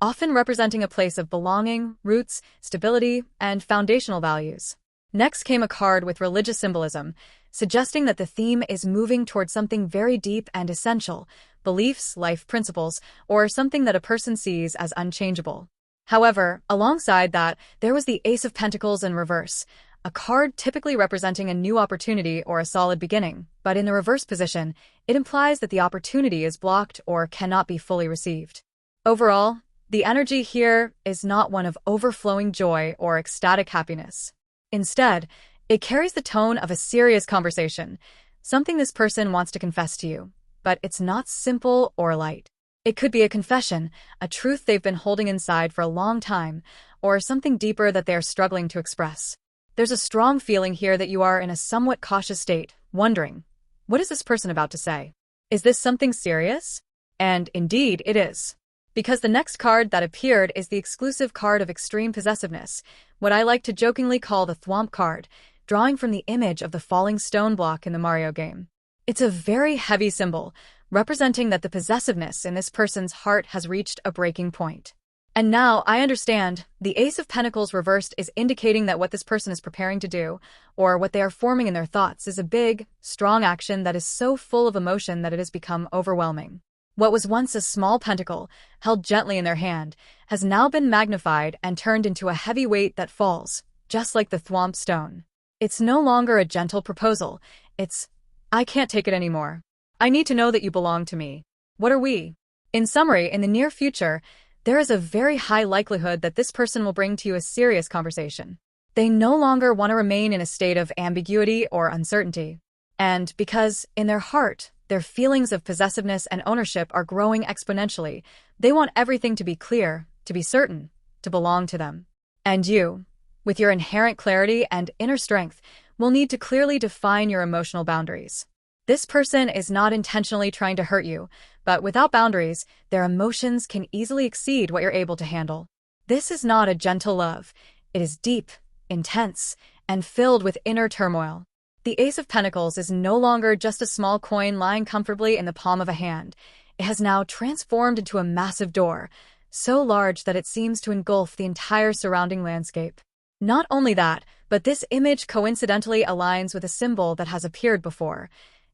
S1: often representing a place of belonging, roots, stability, and foundational values. Next came a card with religious symbolism, suggesting that the theme is moving toward something very deep and essential: beliefs, life principles, or something that a person sees as unchangeable. However, alongside that, there was the Ace of Pentacles in reverse, a card typically representing a new opportunity or a solid beginning, but in the reverse position, it implies that the opportunity is blocked or cannot be fully received. Overall, the energy here is not one of overflowing joy or ecstatic happiness. Instead, it carries the tone of a serious conversation, something this person wants to confess to you, but it's not simple or light. It could be a confession, a truth they've been holding inside for a long time, or something deeper that they're struggling to express. There's a strong feeling here that you are in a somewhat cautious state, wondering, what is this person about to say? Is this something serious? And indeed, it is. Because the next card that appeared is the exclusive card of extreme possessiveness, what I like to jokingly call the Thwomp card, drawing from the image of the falling stone block in the Mario game. It's a very heavy symbol, representing that the possessiveness in this person's heart has reached a breaking point. And now, I understand, the Ace of Pentacles reversed is indicating that what this person is preparing to do, or what they are forming in their thoughts, is a big, strong action that is so full of emotion that it has become overwhelming. What was once a small pentacle, held gently in their hand, has now been magnified and turned into a heavy weight that falls, just like the Thwomp stone. It's no longer a gentle proposal, it's, I can't take it anymore. I need to know that you belong to me. What are we? In summary, in the near future, there is a very high likelihood that this person will bring to you a serious conversation. They no longer want to remain in a state of ambiguity or uncertainty. And because, in their heart, their feelings of possessiveness and ownership are growing exponentially, they want everything to be clear, to be certain, to belong to them. And you, with your inherent clarity and inner strength, will need to clearly define your emotional boundaries. This person is not intentionally trying to hurt you, but without boundaries, their emotions can easily exceed what you're able to handle. This is not a gentle love. It is deep, intense, and filled with inner turmoil. The Ace of Pentacles is no longer just a small coin lying comfortably in the palm of a hand. It has now transformed into a massive door, so large that it seems to engulf the entire surrounding landscape. Not only that, but this image coincidentally aligns with a symbol that has appeared before,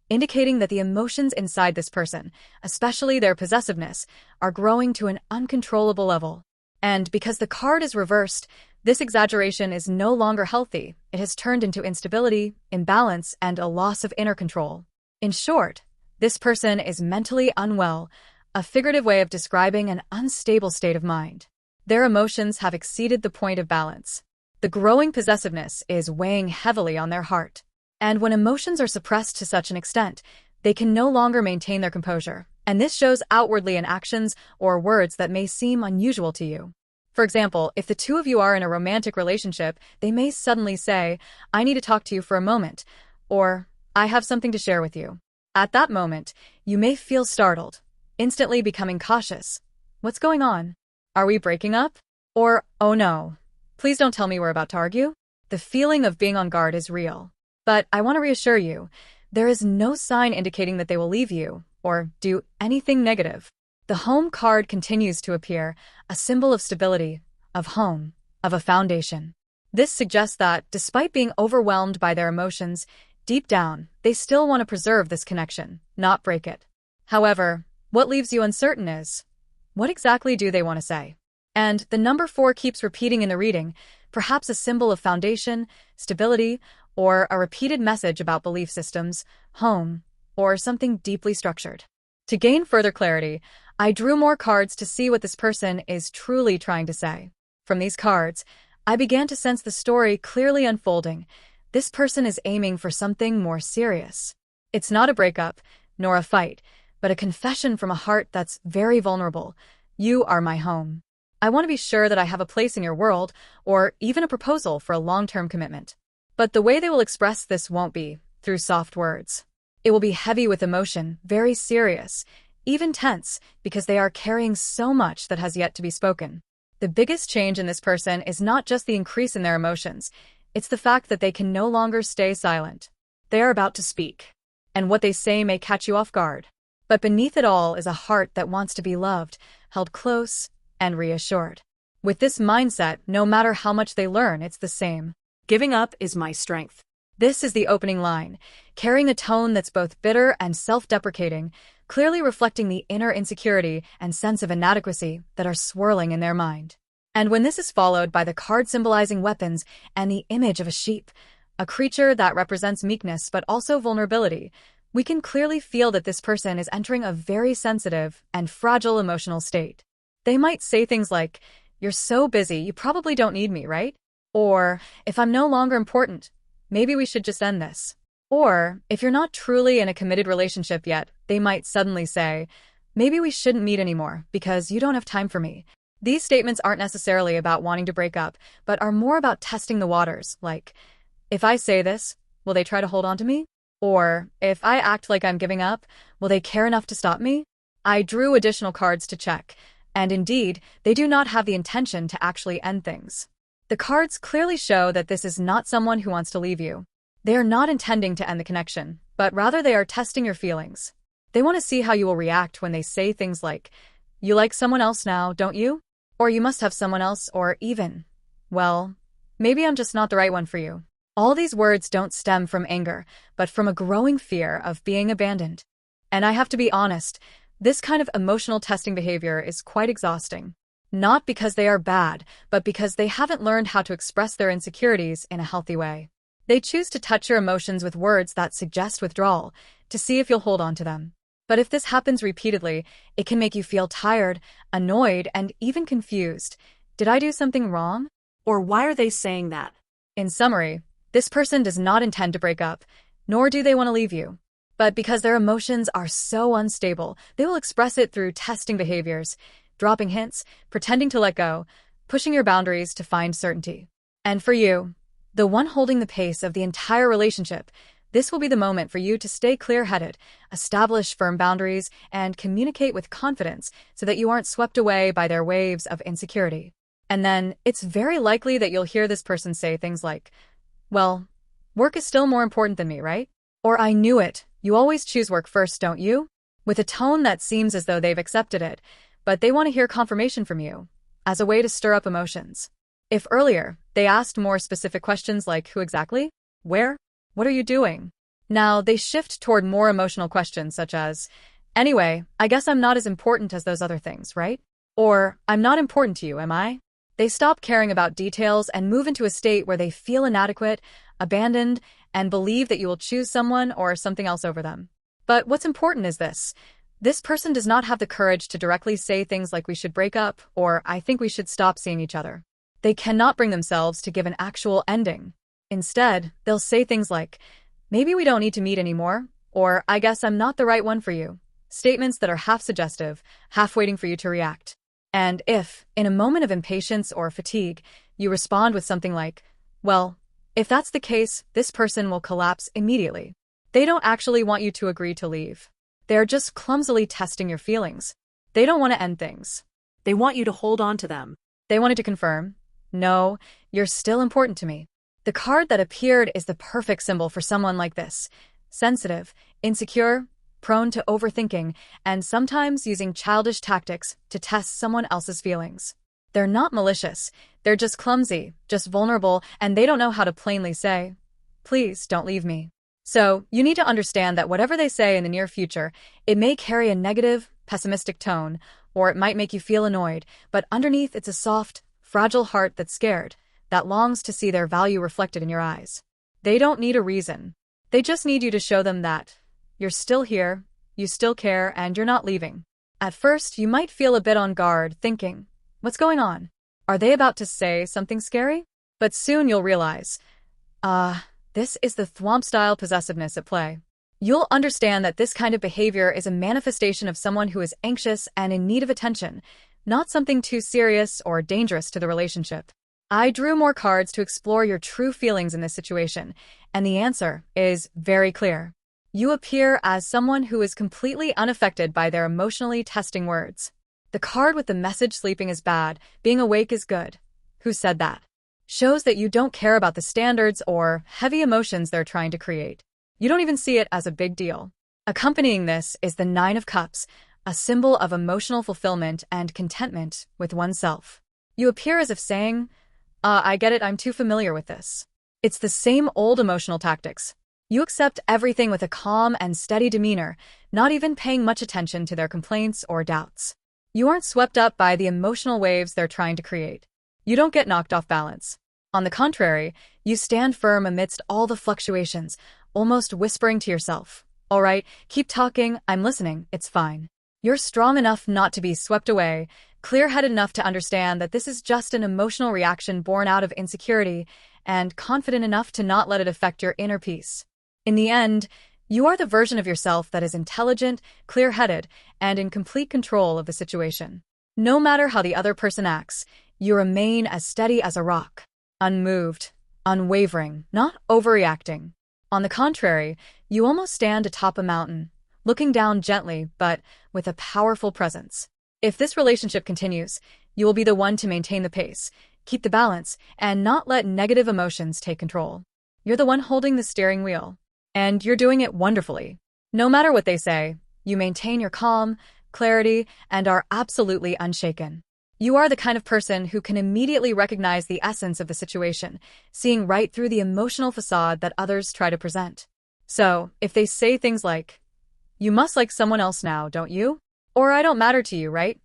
S1: indicating that the emotions inside this person, especially their possessiveness, are growing to an uncontrollable level. And because the card is reversed, this exaggeration is no longer healthy. It has turned into instability, imbalance, and a loss of inner control. In short, this person is mentally unwell, a figurative way of describing an unstable state of mind. Their emotions have exceeded the point of balance. The growing possessiveness is weighing heavily on their heart. And when emotions are suppressed to such an extent, they can no longer maintain their composure. And this shows outwardly in actions or words that may seem unusual to you. For example, if the two of you are in a romantic relationship, they may suddenly say, "I need to talk to you for a moment," or "I have something to share with you." At that moment, you may feel startled, instantly becoming cautious. What's going on? Are we breaking up? Or, oh no, please don't tell me we're about to argue? The feeling of being on guard is real. But I want to reassure you, there is no sign indicating that they will leave you or do anything negative. The home card continues to appear, a symbol of stability, of home, of a foundation. This suggests that, despite being overwhelmed by their emotions, deep down, they still want to preserve this connection, not break it. However, what leaves you uncertain is, what exactly do they want to say? And the number 4 keeps repeating in the reading, perhaps a symbol of foundation, stability, or a repeated message about belief systems, home, or something deeply structured. To gain further clarity, I drew more cards to see what this person is truly trying to say. From these cards, I began to sense the story clearly unfolding. This person is aiming for something more serious. It's not a breakup, nor a fight, but a confession from a heart that's very vulnerable. You are my home. I want to be sure that I have a place in your world, or even a proposal for a long-term commitment. But the way they will express this won't be through soft words. It will be heavy with emotion, very serious, even tense, because they are carrying so much that has yet to be spoken. The biggest change in this person is not just the increase in their emotions, it's the fact that they can no longer stay silent. They are about to speak, and what they say may catch you off guard. But beneath it all is a heart that wants to be loved, held close, and reassured. With this mindset, no matter how much they learn, it's the same.
S2: Giving up is my strength.
S1: This is the opening line, carrying a tone that's both bitter and self-deprecating, clearly reflecting the inner insecurity and sense of inadequacy that are swirling in their mind. And when this is followed by the card symbolizing weapons and the image of a sheep, a creature that represents meekness but also vulnerability, we can clearly feel that this person is entering a very sensitive and fragile emotional state. They might say things like, "You're so busy, you probably don't need me, right?" Or, "If I'm no longer important, maybe we should just end this." Or, if you're not truly in a committed relationship yet, they might suddenly say, "Maybe we shouldn't meet anymore because you don't have time for me." These statements aren't necessarily about wanting to break up, but are more about testing the waters, like, if I say this, will they try to hold on to me? Or, if I act like I'm giving up, will they care enough to stop me? I drew additional cards to check, and indeed, they do not have the intention to actually end things. The cards clearly show that this is not someone who wants to leave you. They are not intending to end the connection, but rather they are testing your feelings. They want to see how you will react when they say things like, "You like someone else now, don't you?" Or "You must have someone else," or even, "Well, maybe I'm just not the right one for you." All these words don't stem from anger, but from a growing fear of being abandoned. And I have to be honest, this kind of emotional testing behavior is quite exhausting. Not because they are bad, but because they haven't learned how to express their insecurities in a healthy way. They choose to touch your emotions with words that suggest withdrawal, to see if you'll hold on to them. But if this happens repeatedly, it can make you feel tired, annoyed, and even confused. Did I do something wrong?
S2: Or why are they saying that?
S1: In summary, this person does not intend to break up, nor do they want to leave you. But because their emotions are so unstable, they will express it through testing behaviors, dropping hints, pretending to let go, pushing your boundaries to find certainty. And for you, the one holding the pace of the entire relationship, this will be the moment for you to stay clear-headed, establish firm boundaries, and communicate with confidence so that you aren't swept away by their waves of insecurity. And then, it's very likely that you'll hear this person say things like, "Well, work is still more important than me, right?" Or "I knew it, you always choose work first, don't you?" With a tone that seems as though they've accepted it, but they want to hear confirmation from you, as a way to stir up emotions. If earlier, they asked more specific questions like who exactly, where, what are you doing? Now they shift toward more emotional questions such as, "Anyway, I guess I'm not as important as those other things, right?" Or, "I'm not important to you, am I?" They stop caring about details and move into a state where they feel inadequate, abandoned, and believe that you will choose someone or something else over them. But what's important is this. This person does not have the courage to directly say things like "we should break up" or "I think we should stop seeing each other." They cannot bring themselves to give an actual ending. Instead, they'll say things like, "Maybe we don't need to meet anymore," or "I guess I'm not the right one for you." statements that are half suggestive, half waiting for you to react. And if, in a moment of impatience or fatigue, you respond with something like, well, if that's the case, this person will collapse immediately. They don't actually want you to agree to leave. They're just clumsily testing your feelings. They don't want to end things.
S2: They want you to hold on to them.
S1: They wanted to confirm, no, you're still important to me. The card that appeared is the perfect symbol for someone like this. Sensitive, insecure, prone to overthinking, and sometimes using childish tactics to test someone else's feelings. They're not malicious, they're just clumsy, just vulnerable, and they don't know how to plainly say, please don't leave me. So, you need to understand that whatever they say in the near future, it may carry a negative, pessimistic tone, or it might make you feel annoyed, but underneath it's a soft, fragile heart that's scared, that longs to see their value reflected in your eyes. They don't need a reason. They just need you to show them that you're still here, you still care, and you're not leaving. At first, you might feel a bit on guard, thinking, what's going on? Are they about to say something scary? But soon you'll realize, this is the thwomp-style possessiveness at play. You'll understand that this kind of behavior is a manifestation of someone who is anxious and in need of attention, not something too serious or dangerous to the relationship. I drew more cards to explore your true feelings in this situation, and the answer is very clear. You appear as someone who is completely unaffected by their emotionally testing words. The card with the message sleeping is bad, being awake is good. Who said that? Shows that you don't care about the standards or heavy emotions they're trying to create. You don't even see it as a big deal. Accompanying this is the Nine of Cups, a symbol of emotional fulfillment and contentment with oneself. You appear as if saying, I get it, I'm too familiar with this. It's the same old emotional tactics. You accept everything with a calm and steady demeanor, not even paying much attention to their complaints or doubts. You aren't swept up by the emotional waves they're trying to create. You don't get knocked off balance. On the contrary, you stand firm amidst all the fluctuations, almost whispering to yourself, all right, keep talking, I'm listening, it's fine. You're strong enough not to be swept away, clear-headed enough to understand that this is just an emotional reaction born out of insecurity, and confident enough to not let it affect your inner peace. In the end, you are the version of yourself that is intelligent, clear-headed, and in complete control of the situation. No matter how the other person acts, you remain as steady as a rock, unmoved, unwavering, not overreacting. On the contrary, you almost stand atop a mountain, looking down gently but with a powerful presence. If this relationship continues, you will be the one to maintain the pace, keep the balance, and not let negative emotions take control. You're the one holding the steering wheel. And you're doing it wonderfully. No matter what they say, you maintain your calm, clarity, and are absolutely unshaken. You are the kind of person who can immediately recognize the essence of the situation, seeing right through the emotional facade that others try to present. So, if they say things like, you must like someone else now, don't you? Or I don't matter to you, right?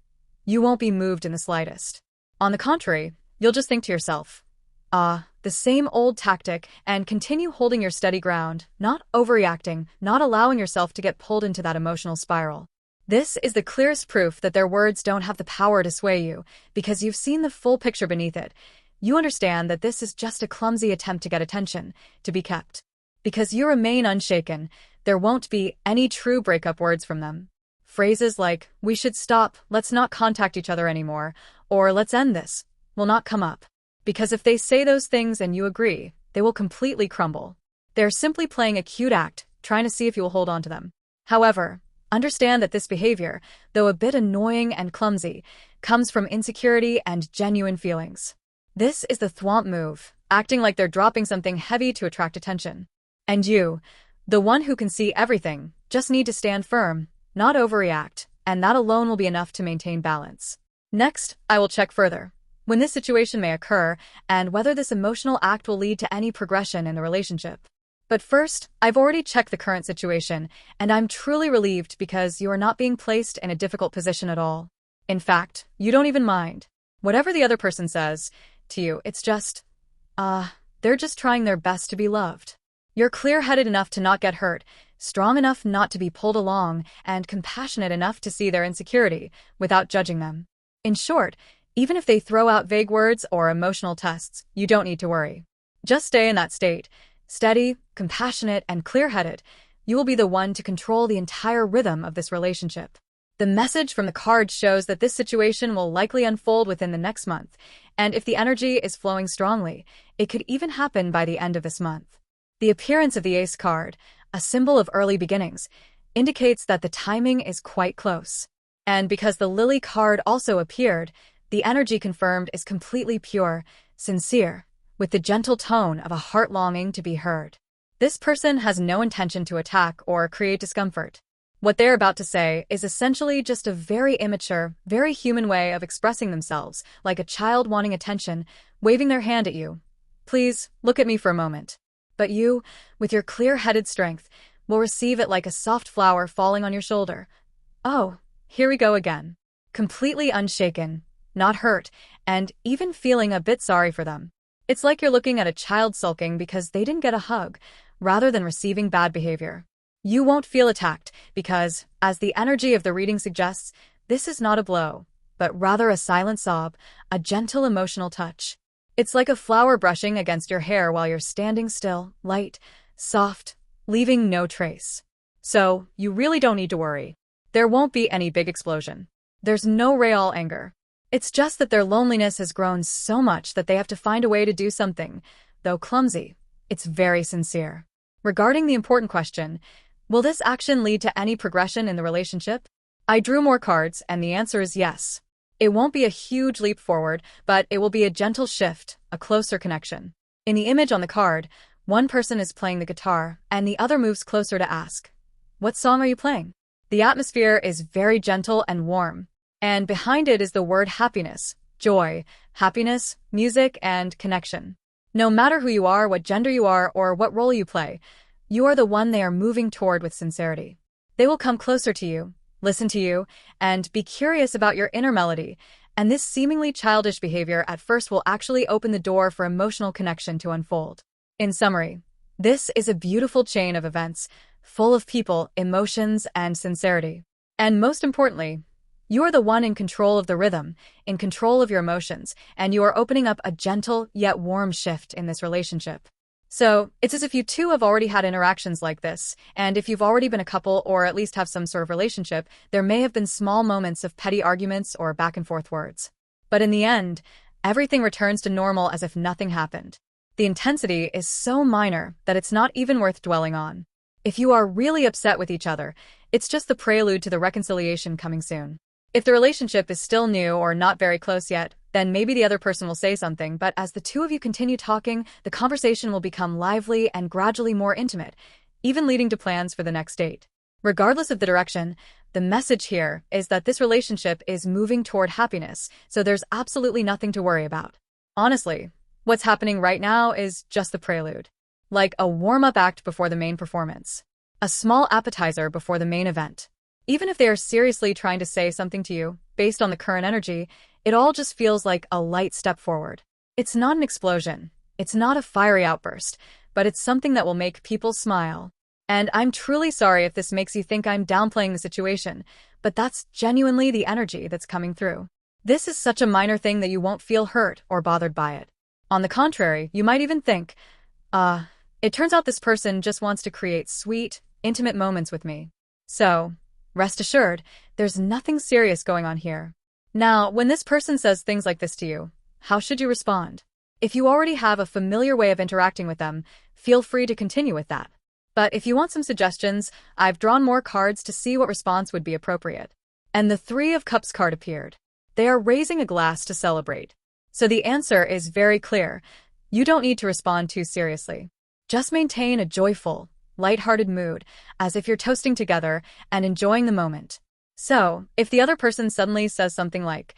S1: You won't be moved in the slightest. On the contrary, you'll just think to yourself, the same old tactic, and continue holding your steady ground, not overreacting, not allowing yourself to get pulled into that emotional spiral. This is the clearest proof that their words don't have the power to sway you, because you've seen the full picture beneath it. You understand that this is just a clumsy attempt to get attention, to be kept. Because you remain unshaken, there won't be any true breakup words from them. Phrases like, we should stop, let's not contact each other anymore, or let's end this, will not come up. Because if they say those things and you agree, they will completely crumble. They're simply playing a cute act, trying to see if you will hold on to them. However, understand that this behavior, though a bit annoying and clumsy, comes from insecurity and genuine feelings. This is the thwomp move, acting like they're dropping something heavy to attract attention. And you, the one who can see everything, just need to stand firm, not overreact, and that alone will be enough to maintain balance. Next, I will check further when this situation may occur, and whether this emotional act will lead to any progression in the relationship. But first, I've already checked the current situation, and I'm truly relieved because you are not being placed in a difficult position at all. In fact, you don't even mind. Whatever the other person says to you, it's just, they're just trying their best to be loved. You're clear-headed enough to not get hurt, strong enough not to be pulled along, and compassionate enough to see their insecurity without judging them. In short, even if they throw out vague words or emotional tests, you don't need to worry. Just stay in that state, steady, compassionate, and clear-headed. You will be the one to control the entire rhythm of this relationship. The message from the card shows that this situation will likely unfold within the next month, and if the energy is flowing strongly, it could even happen by the end of this month. The appearance of the Ace card, a symbol of early beginnings, indicates that the timing is quite close. And because the Lily card also appeared, the energy confirmed is completely pure, sincere, with the gentle tone of a heart longing to be heard. This person has no intention to attack or create discomfort. What they're about to say is essentially just a very immature, very human way of expressing themselves, like a child wanting attention, waving their hand at you. Please, look at me for a moment. But you, with your clear-headed strength, will receive it like a soft flower falling on your shoulder. Oh, here we go again. Completely unshaken, not hurt, and even feeling a bit sorry for them. It's like you're looking at a child sulking because they didn't get a hug, rather than receiving bad behavior. You won't feel attacked because, as the energy of the reading suggests, this is not a blow, but rather a silent sob, a gentle emotional touch. It's like a flower brushing against your hair while you're standing still, light, soft, leaving no trace. So, you really don't need to worry. There won't be any big explosion. There's no real anger. It's just that their loneliness has grown so much that they have to find a way to do something. Though clumsy, it's very sincere. Regarding the important question, will this action lead to any progression in the relationship? I drew more cards, and the answer is yes. It won't be a huge leap forward, but it will be a gentle shift, a closer connection. In the image on the card, one person is playing the guitar, and the other moves closer to ask, "What song are you playing?" The atmosphere is very gentle and warm, and behind it is the word happiness, joy, happiness, music, and connection. No matter who you are, what gender you are, or what role you play, you are the one they are moving toward with sincerity. They will come closer to you, listen to you, and be curious about your inner melody, and this seemingly childish behavior at first will actually open the door for emotional connection to unfold. In summary, this is a beautiful chain of events, full of people, emotions, and sincerity. And most importantly, you are the one in control of the rhythm, in control of your emotions, and you are opening up a gentle yet warm shift in this relationship. So, it's as if you two have already had interactions like this, and if you've already been a couple or at least have some sort of relationship, there may have been small moments of petty arguments or back and forth words. But in the end, everything returns to normal as if nothing happened. The intensity is so minor that it's not even worth dwelling on. If you are really upset with each other, it's just the prelude to the reconciliation coming soon. If the relationship is still new or not very close yet, then maybe the other person will say something, but as the two of you continue talking, the conversation will become lively and gradually more intimate, even leading to plans for the next date. Regardless of the direction, the message here is that this relationship is moving toward happiness, so there's absolutely nothing to worry about. Honestly, what's happening right now is just the prelude. Like a warm-up act before the main performance. A small appetizer before the main event. Even if they are seriously trying to say something to you, based on the current energy, it all just feels like a light step forward. It's not an explosion, it's not a fiery outburst, but it's something that will make people smile. And I'm truly sorry if this makes you think I'm downplaying the situation, but that's genuinely the energy that's coming through. This is such a minor thing that you won't feel hurt or bothered by it. On the contrary, you might even think, it turns out this person just wants to create sweet, intimate moments with me. So, rest assured, there's nothing serious going on here. Now, when this person says things like this to you, how should you respond? If you already have a familiar way of interacting with them, feel free to continue with that. But if you want some suggestions, I've drawn more cards to see what response would be appropriate. And the Three of Cups card appeared. They are raising a glass to celebrate. So the answer is very clear. You don't need to respond too seriously. Just maintain a joyful, lighthearted mood, as if you're toasting together and enjoying the moment. So, if the other person suddenly says something like,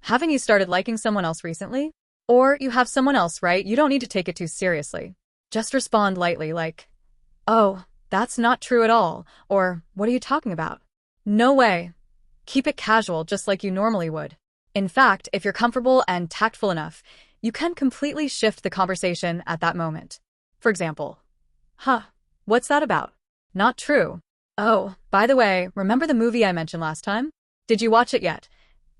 S1: "Haven't you started liking someone else recently?" Or, "You have someone else, right?" You don't need to take it too seriously. Just respond lightly like, "Oh, that's not true at all," or, "What are you talking about?" No way. Keep it casual just like you normally would. In fact, if you're comfortable and tactful enough, you can completely shift the conversation at that moment. For example, "What's that about?" "Not true." "Oh, by the way, remember the movie I mentioned last time? Did you watch it yet?"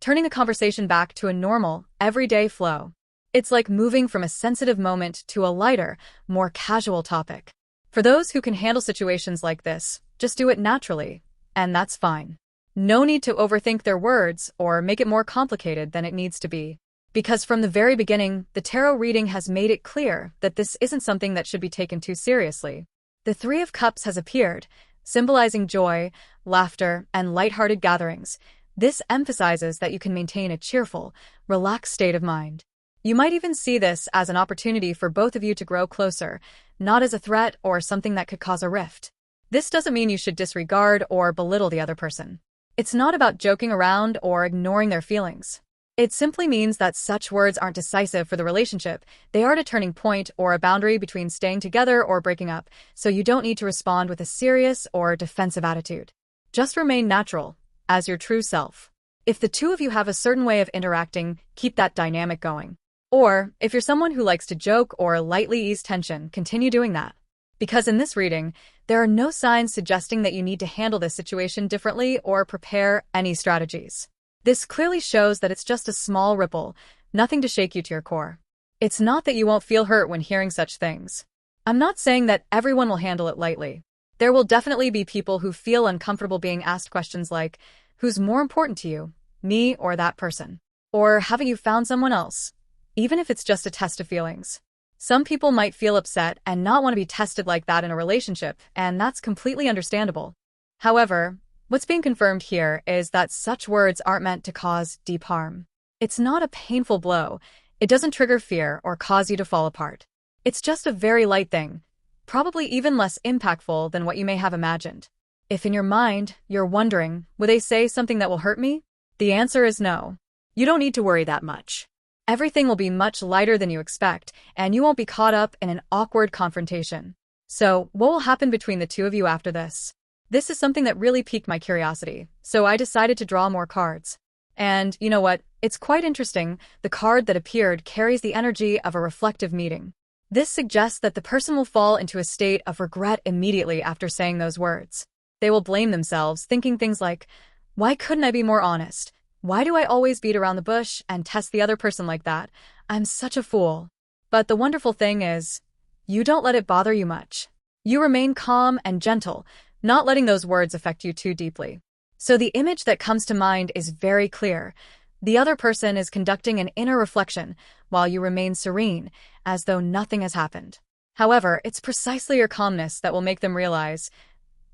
S1: Turning the conversation back to a normal, everyday flow. It's like moving from a sensitive moment to a lighter, more casual topic. For those who can handle situations like this, just do it naturally, and that's fine. No need to overthink their words or make it more complicated than it needs to be. Because from the very beginning, the tarot reading has made it clear that this isn't something that should be taken too seriously. The Three of Cups has appeared, symbolizing joy, laughter, and lighthearted gatherings. This emphasizes that you can maintain a cheerful, relaxed state of mind. You might even see this as an opportunity for both of you to grow closer, not as a threat or something that could cause a rift. This doesn't mean you should disregard or belittle the other person. It's not about joking around or ignoring their feelings. It simply means that such words aren't decisive for the relationship. They aren't a turning point or a boundary between staying together or breaking up, so you don't need to respond with a serious or defensive attitude. Just remain natural, as your true self. If the two of you have a certain way of interacting, keep that dynamic going. Or, if you're someone who likes to joke or lightly ease tension, continue doing that. Because in this reading, there are no signs suggesting that you need to handle this situation differently or prepare any strategies. This clearly shows that it's just a small ripple, nothing to shake you to your core. It's not that you won't feel hurt when hearing such things. I'm not saying that everyone will handle it lightly. There will definitely be people who feel uncomfortable being asked questions like, who's more important to you, me or that person? Or haven't you found someone else? Even if it's just a test of feelings. Some people might feel upset and not want to be tested like that in a relationship, and that's completely understandable. However, what's being confirmed here is that such words aren't meant to cause deep harm. It's not a painful blow. It doesn't trigger fear or cause you to fall apart. It's just a very light thing, probably even less impactful than what you may have imagined. If in your mind, you're wondering, will they say something that will hurt me? The answer is no. You don't need to worry that much. Everything will be much lighter than you expect, and you won't be caught up in an awkward confrontation. So, what will happen between the two of you after this? This is something that really piqued my curiosity, so I decided to draw more cards. And, you know what? It's quite interesting. The card that appeared carries the energy of a reflective meeting. This suggests that the person will fall into a state of regret immediately after saying those words. They will blame themselves, thinking things like, why couldn't I be more honest? Why do I always beat around the bush and test the other person like that? I'm such a fool. But the wonderful thing is, you don't let it bother you much. You remain calm and gentle, not letting those words affect you too deeply. So the image that comes to mind is very clear. The other person is conducting an inner reflection, while you remain serene, as though nothing has happened. However, it's precisely your calmness that will make them realize,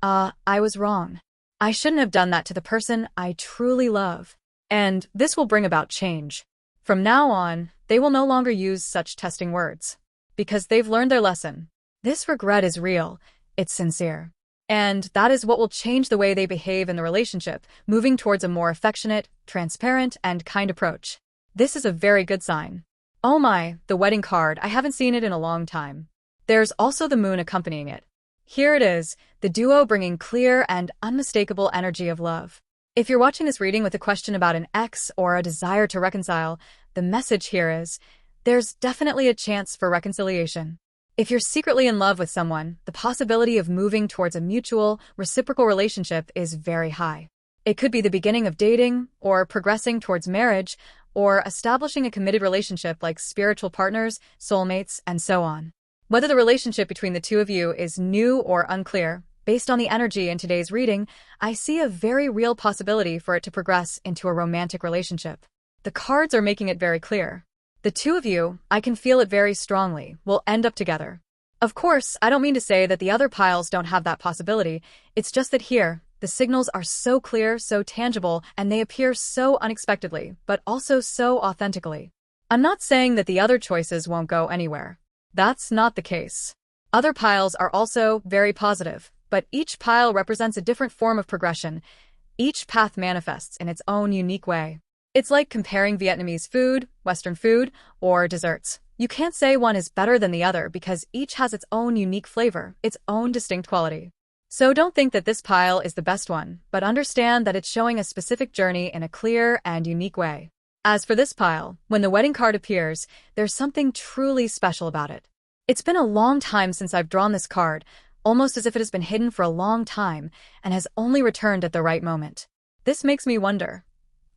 S1: I was wrong. I shouldn't have done that to the person I truly love. And this will bring about change. From now on, they will no longer use such testing words. Because they've learned their lesson. This regret is real. It's sincere. And that is what will change the way they behave in the relationship, moving towards a more affectionate, transparent, and kind approach. This is a very good sign. Oh my, the wedding card, I haven't seen it in a long time. There's also the moon accompanying it. Here it is, the duo bringing clear and unmistakable energy of love. If you're watching this reading with a question about an ex or a desire to reconcile, the message here is, there's definitely a chance for reconciliation. If you're secretly in love with someone, the possibility of moving towards a mutual, reciprocal relationship is very high. It could be the beginning of dating, or progressing towards marriage, or establishing a committed relationship like spiritual partners, soulmates, and so on. Whether the relationship between the two of you is new or unclear, based on the energy in today's reading, I see a very real possibility for it to progress into a romantic relationship. The cards are making it very clear. The two of you, I can feel it very strongly, will end up together. Of course, I don't mean to say that the other piles don't have that possibility. It's just that here, the signals are so clear, so tangible, and they appear so unexpectedly, but also so authentically. I'm not saying that the other choices won't go anywhere. That's not the case. Other piles are also very positive. But each pile represents a different form of progression. Each path manifests in its own unique way. It's like comparing Vietnamese food, Western food, or desserts. You can't say one is better than the other because each has its own unique flavor, its own distinct quality. So don't think that this pile is the best one, but understand that it's showing a specific journey in a clear and unique way. As for this pile, when the wedding card appears, there's something truly special about it. It's been a long time since I've drawn this card, almost as if it has been hidden for a long time and has only returned at the right moment. This makes me wonder.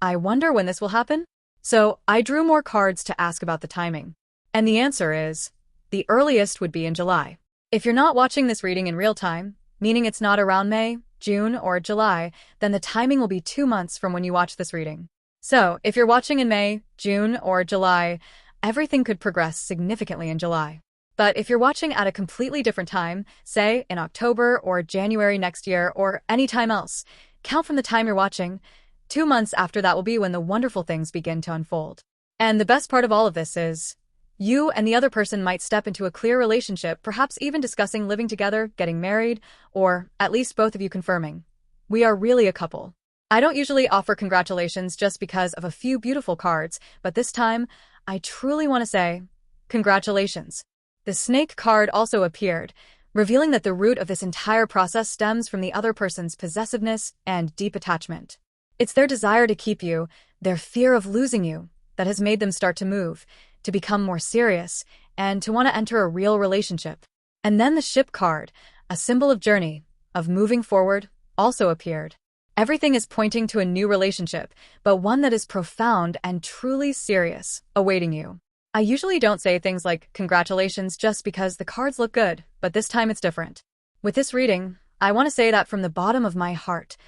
S1: I wonder when this will happen? So I drew more cards to ask about the timing. And the answer is, the earliest would be in July. If you're not watching this reading in real time, meaning it's not around May, June, or July, then the timing will be 2 months from when you watch this reading. So, if you're watching in May, June, or July, everything could progress significantly in July. But if you're watching at a completely different time, say in October or January next year or any time else, count from the time you're watching. 2 months after that will be when the wonderful things begin to unfold. And the best part of all of this is, you and the other person might step into a clear relationship, perhaps even discussing living together, getting married, or at least both of you confirming, we are really a couple. I don't usually offer congratulations just because of a few beautiful cards, but this time, I truly want to say, congratulations. The snake card also appeared, revealing that the root of this entire process stems from the other person's possessiveness and deep attachment. It's their desire to keep you, their fear of losing you, that has made them start to move, to become more serious, and to want to enter a real relationship. And then the ship card, a symbol of journey, of moving forward, also appeared. Everything is pointing to a new relationship, but one that is profound and truly serious, awaiting you. I usually don't say things like congratulations just because the cards look good, but this time it's different. With this reading, I want to say that from the bottom of my heart.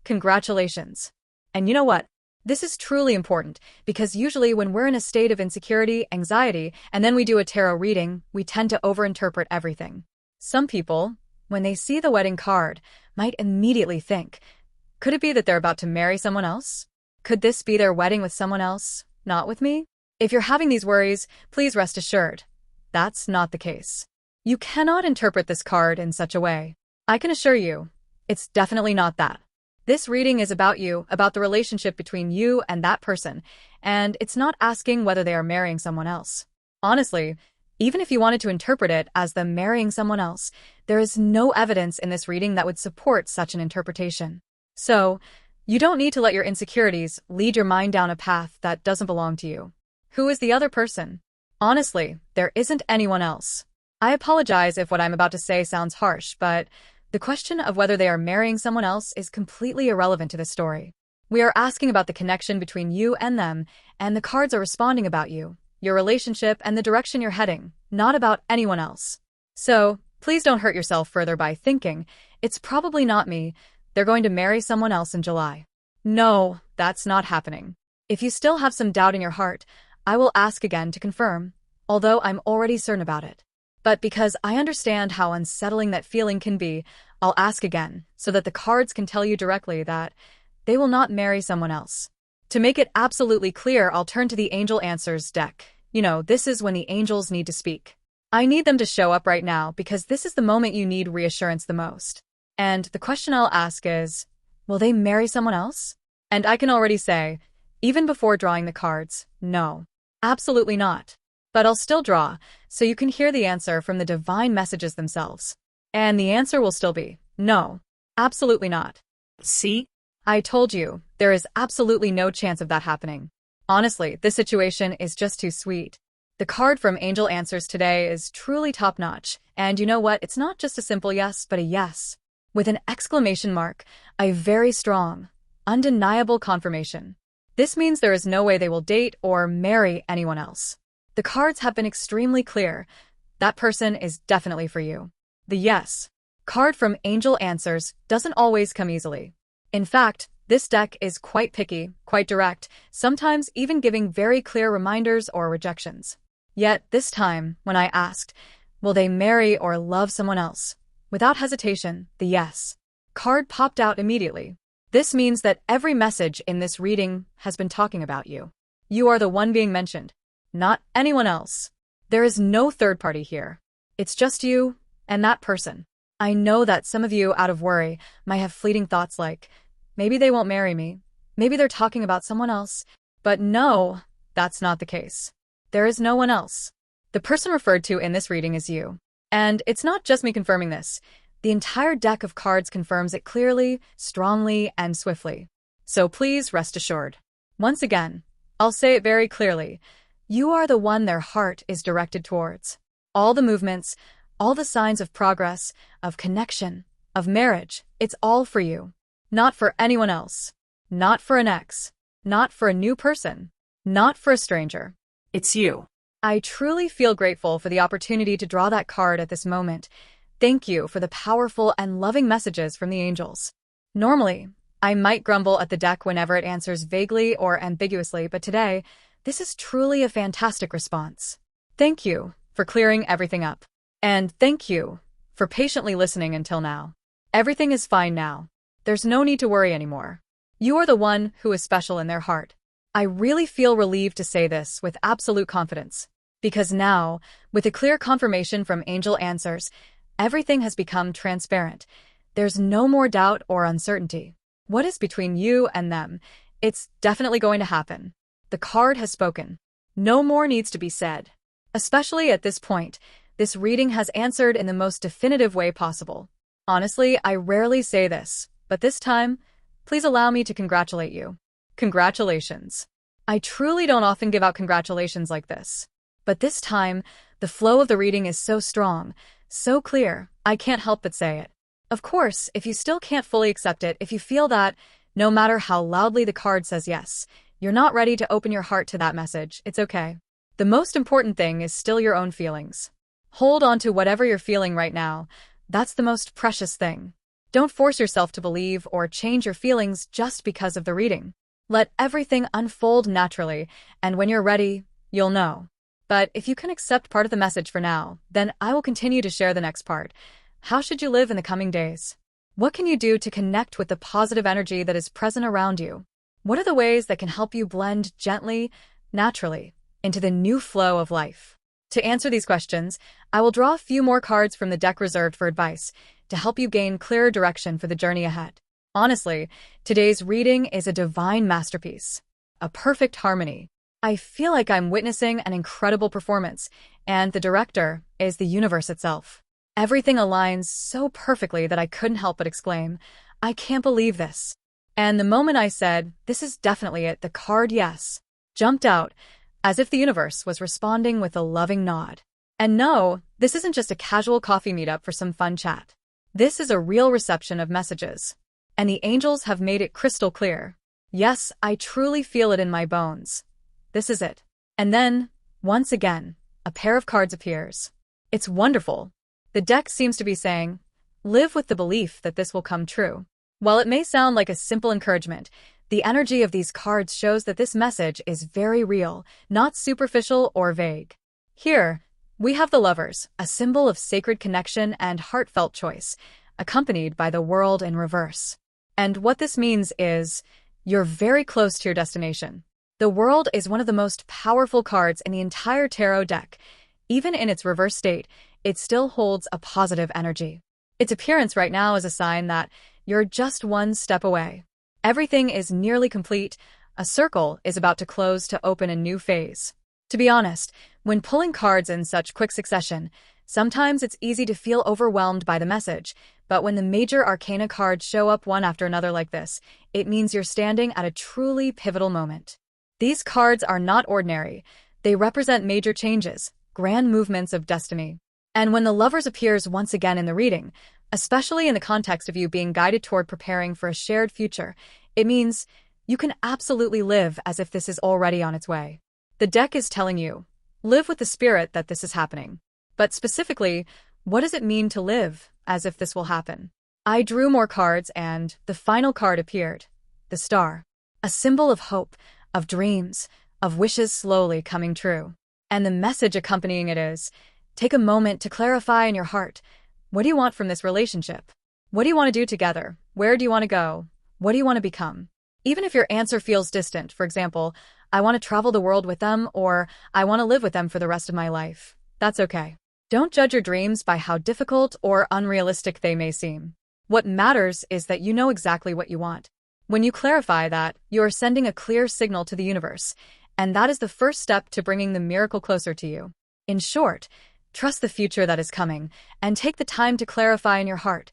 S1: Congratulations. And you know what? This is truly important because usually when we're in a state of insecurity, anxiety, and then we do a tarot reading, we tend to overinterpret everything. Some people, when they see the wedding card, might immediately think, could it be that they're about to marry someone else? Could this be their wedding with someone else, not with me? If you're having these worries, please rest assured. That's not the case. You cannot interpret this card in such a way. I can assure you, it's definitely not that. This reading is about you, about the relationship between you and that person, and it's not asking whether they are marrying someone else. Honestly, even if you wanted to interpret it as them marrying someone else, there is no evidence in this reading that would support such an interpretation. So, you don't need to let your insecurities lead your mind down a path that doesn't belong to you. Who is the other person? Honestly, there isn't anyone else. I apologize if what I'm about to say sounds harsh, but the question of whether they are marrying someone else is completely irrelevant to this story. We are asking about the connection between you and them, and the cards are responding about you, your relationship, and the direction you're heading, not about anyone else. So, please don't hurt yourself further by thinking, it's probably not me, they're going to marry someone else in July. No, that's not happening. If you still have some doubt in your heart, I will ask again to confirm, although I'm already certain about it. But because I understand how unsettling that feeling can be, I'll ask again, so that the cards can tell you directly that they will not marry someone else. To make it absolutely clear, I'll turn to the Angel Answers deck. You know, this is when the angels need to speak. I need them to show up right now because this is the moment you need reassurance the most. And the question I'll ask is, will they marry someone else? And I can already say, even before drawing the cards, no, absolutely not. But I'll still draw, so you can hear the answer from the divine messages themselves. And the answer will still be, no, absolutely not.
S2: See?
S1: I told you, there is absolutely no chance of that happening. Honestly, this situation is just too sweet. The card from Angel Answers today is truly top-notch, and you know what? It's not just a simple yes, but a yes. With an exclamation mark, a very strong, undeniable confirmation. This means there is no way they will date or marry anyone else. The cards have been extremely clear. That person is definitely for you. The yes card from Angel Answers doesn't always come easily. In fact, this deck is quite picky, quite direct, sometimes even giving very clear reminders or rejections. Yet this time, when I asked, will they marry or love someone else? Without hesitation, the yes card popped out immediately. This means that every message in this reading has been talking about you. You are the one being mentioned, not anyone else. There is no third party here. It's just you and that person. I know that some of you, out of worry, might have fleeting thoughts like, maybe they won't marry me, maybe they're talking about someone else. But no, that's not the case. There is no one else. The person referred to in this reading is you. And it's not just me confirming this. The entire deck of cards confirms it clearly, strongly, and swiftly. So please rest assured. Once again, I'll say it very clearly. You are the one their heart is directed towards. All the movements, all the signs of progress, of connection, of marriage, it's all for you. Not for anyone else. Not for an ex. Not for a new person. Not for a stranger.
S2: It's you.
S1: I truly feel grateful for the opportunity to draw that card at this moment, thank you for the powerful and loving messages from the angels. Normally, I might grumble at the deck whenever it answers vaguely or ambiguously, but today, this is truly a fantastic response. Thank you for clearing everything up. And thank you for patiently listening until now. Everything is fine now. There's no need to worry anymore. You are the one who is special in their heart. I really feel relieved to say this with absolute confidence, because now, with a clear confirmation from angel answers, everything has become transparent. There's no more doubt or uncertainty. What is between you and them? It's definitely going to happen. The card has spoken. No more needs to be said. Especially at this point, this reading has answered in the most definitive way possible. Honestly, I rarely say this, but this time, please allow me to congratulate you. Congratulations. I truly don't often give out congratulations like this. But this time, the flow of the reading is so strong, so clear, I can't help but say it. Of course, if you still can't fully accept it, if you feel that, no matter how loudly the card says yes, you're not ready to open your heart to that message, it's okay. The most important thing is still your own feelings. Hold on to whatever you're feeling right now. That's the most precious thing. Don't force yourself to believe or change your feelings just because of the reading. Let everything unfold naturally, and when you're ready, you'll know. But if you can accept part of the message for now, then I will continue to share the next part. How should you live in the coming days? What can you do to connect with the positive energy that is present around you? What are the ways that can help you blend gently, naturally, into the new flow of life? To answer these questions, I will draw a few more cards from the deck reserved for advice to help you gain clearer direction for the journey ahead. Honestly, today's reading is a divine masterpiece, a perfect harmony. I feel like I'm witnessing an incredible performance, and the director is the universe itself. Everything aligns so perfectly that I couldn't help but exclaim, I can't believe this. And the moment I said, this is definitely it, the card yes jumped out, as if the universe was responding with a loving nod. And no, this isn't just a casual coffee meetup for some fun chat. This is a real reception of messages. And the angels have made it crystal clear. Yes, I truly feel it in my bones. This is it. And then, once again, a pair of cards appears. It's wonderful. The deck seems to be saying, live with the belief that this will come true. While it may sound like a simple encouragement, the energy of these cards shows that this message is very real, not superficial or vague. Here, we have the Lovers, a symbol of sacred connection and heartfelt choice, accompanied by the World in reverse. And what this means is, you're very close to your destination. The World is one of the most powerful cards in the entire tarot deck. Even in its reverse state, it still holds a positive energy. Its appearance right now is a sign that you're just one step away. Everything is nearly complete. A circle is about to close to open a new phase. To be honest, when pulling cards in such quick succession, sometimes it's easy to feel overwhelmed by the message, but when the major arcana cards show up one after another like this, it means you're standing at a truly pivotal moment. These cards are not ordinary. They represent major changes, grand movements of destiny. And when the Lovers appears once again in the reading, especially in the context of you being guided toward preparing for a shared future, it means you can absolutely live as if this is already on its way. The deck is telling you, live with the spirit that this is happening. But specifically, what does it mean to live as if this will happen? I drew more cards and the final card appeared, the Star, a symbol of hope, of dreams, of wishes slowly coming true. And the message accompanying it is, take a moment to clarify in your heart, what do you want from this relationship? What do you want to do together? Where do you want to go? What do you want to become? Even if your answer feels distant, for example, I want to travel the world with them, or I want to live with them for the rest of my life. That's okay. Don't judge your dreams by how difficult or unrealistic they may seem. What matters is that you know exactly what you want. When you clarify that, you are sending a clear signal to the universe, and that is the first step to bringing the miracle closer to you. In short, trust the future that is coming, and take the time to clarify in your heart,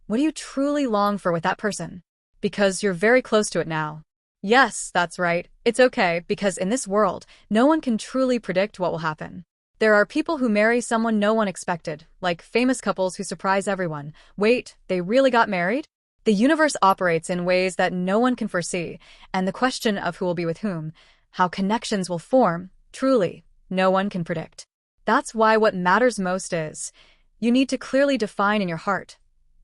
S1: what do you truly long for with that person? Because you're very close to it now. Yes, that's right. It's okay, because in this world, no one can truly predict what will happen. There are people who marry someone no one expected, like famous couples who surprise everyone. Wait, they really got married? The universe operates in ways that no one can foresee, and the question of who will be with whom, how connections will form, truly, no one can predict. That's why what matters most is, You need to clearly define in your heart,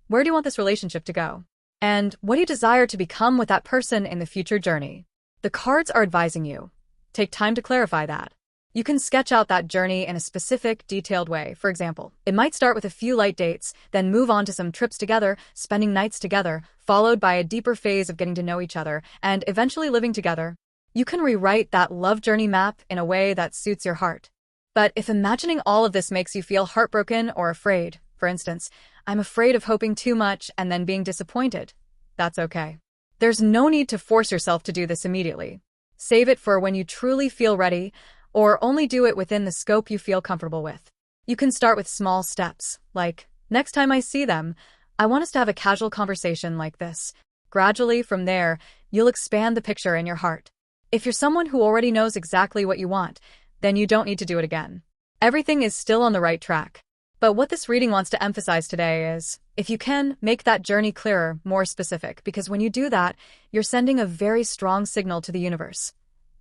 S1: where do you want this relationship to go? And what do you desire to become with that person in the future journey? The cards are advising you. Take time to clarify that. You can sketch out that journey in a specific, detailed way. For example, it might start with a few light dates, then move on to some trips together, spending nights together, followed by a deeper phase of getting to know each other, and eventually living together. You can rewrite that love journey map in a way that suits your heart. But if imagining all of this makes you feel heartbroken or afraid, for instance, I'm afraid of hoping too much and then being disappointed, that's okay. There's no need to force yourself to do this immediately. Save it for when you truly feel ready, or only do it within the scope you feel comfortable with. You can start with small steps, like, next time I see them, I want us to have a casual conversation like this. Gradually, from there, you'll expand the picture in your heart. If you're someone who already knows exactly what you want, then you don't need to do it again. Everything is still on the right track. But what this reading wants to emphasize today is, if you can, make that journey clearer, more specific, because when you do that, you're sending a very strong signal to the universe.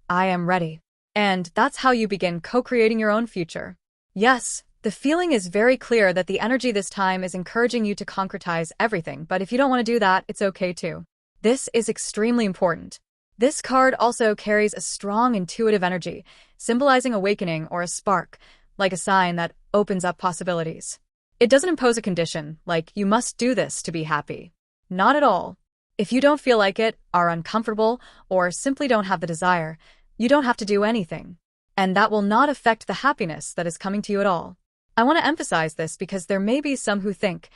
S1: I am ready. And that's how you begin co-creating your own future. Yes, the feeling is very clear that the energy this time is encouraging you to concretize everything, but if you don't want to do that, it's okay too. This is extremely important. This card also carries a strong intuitive energy, symbolizing awakening or a spark, like a sign that opens up possibilities. It doesn't impose a condition, like you must do this to be happy. Not at all. If you don't feel like it, are uncomfortable, or simply don't have the desire, you don't have to do anything. And that will not affect the happiness that is coming to you at all. I want to emphasize this because there may be some who think,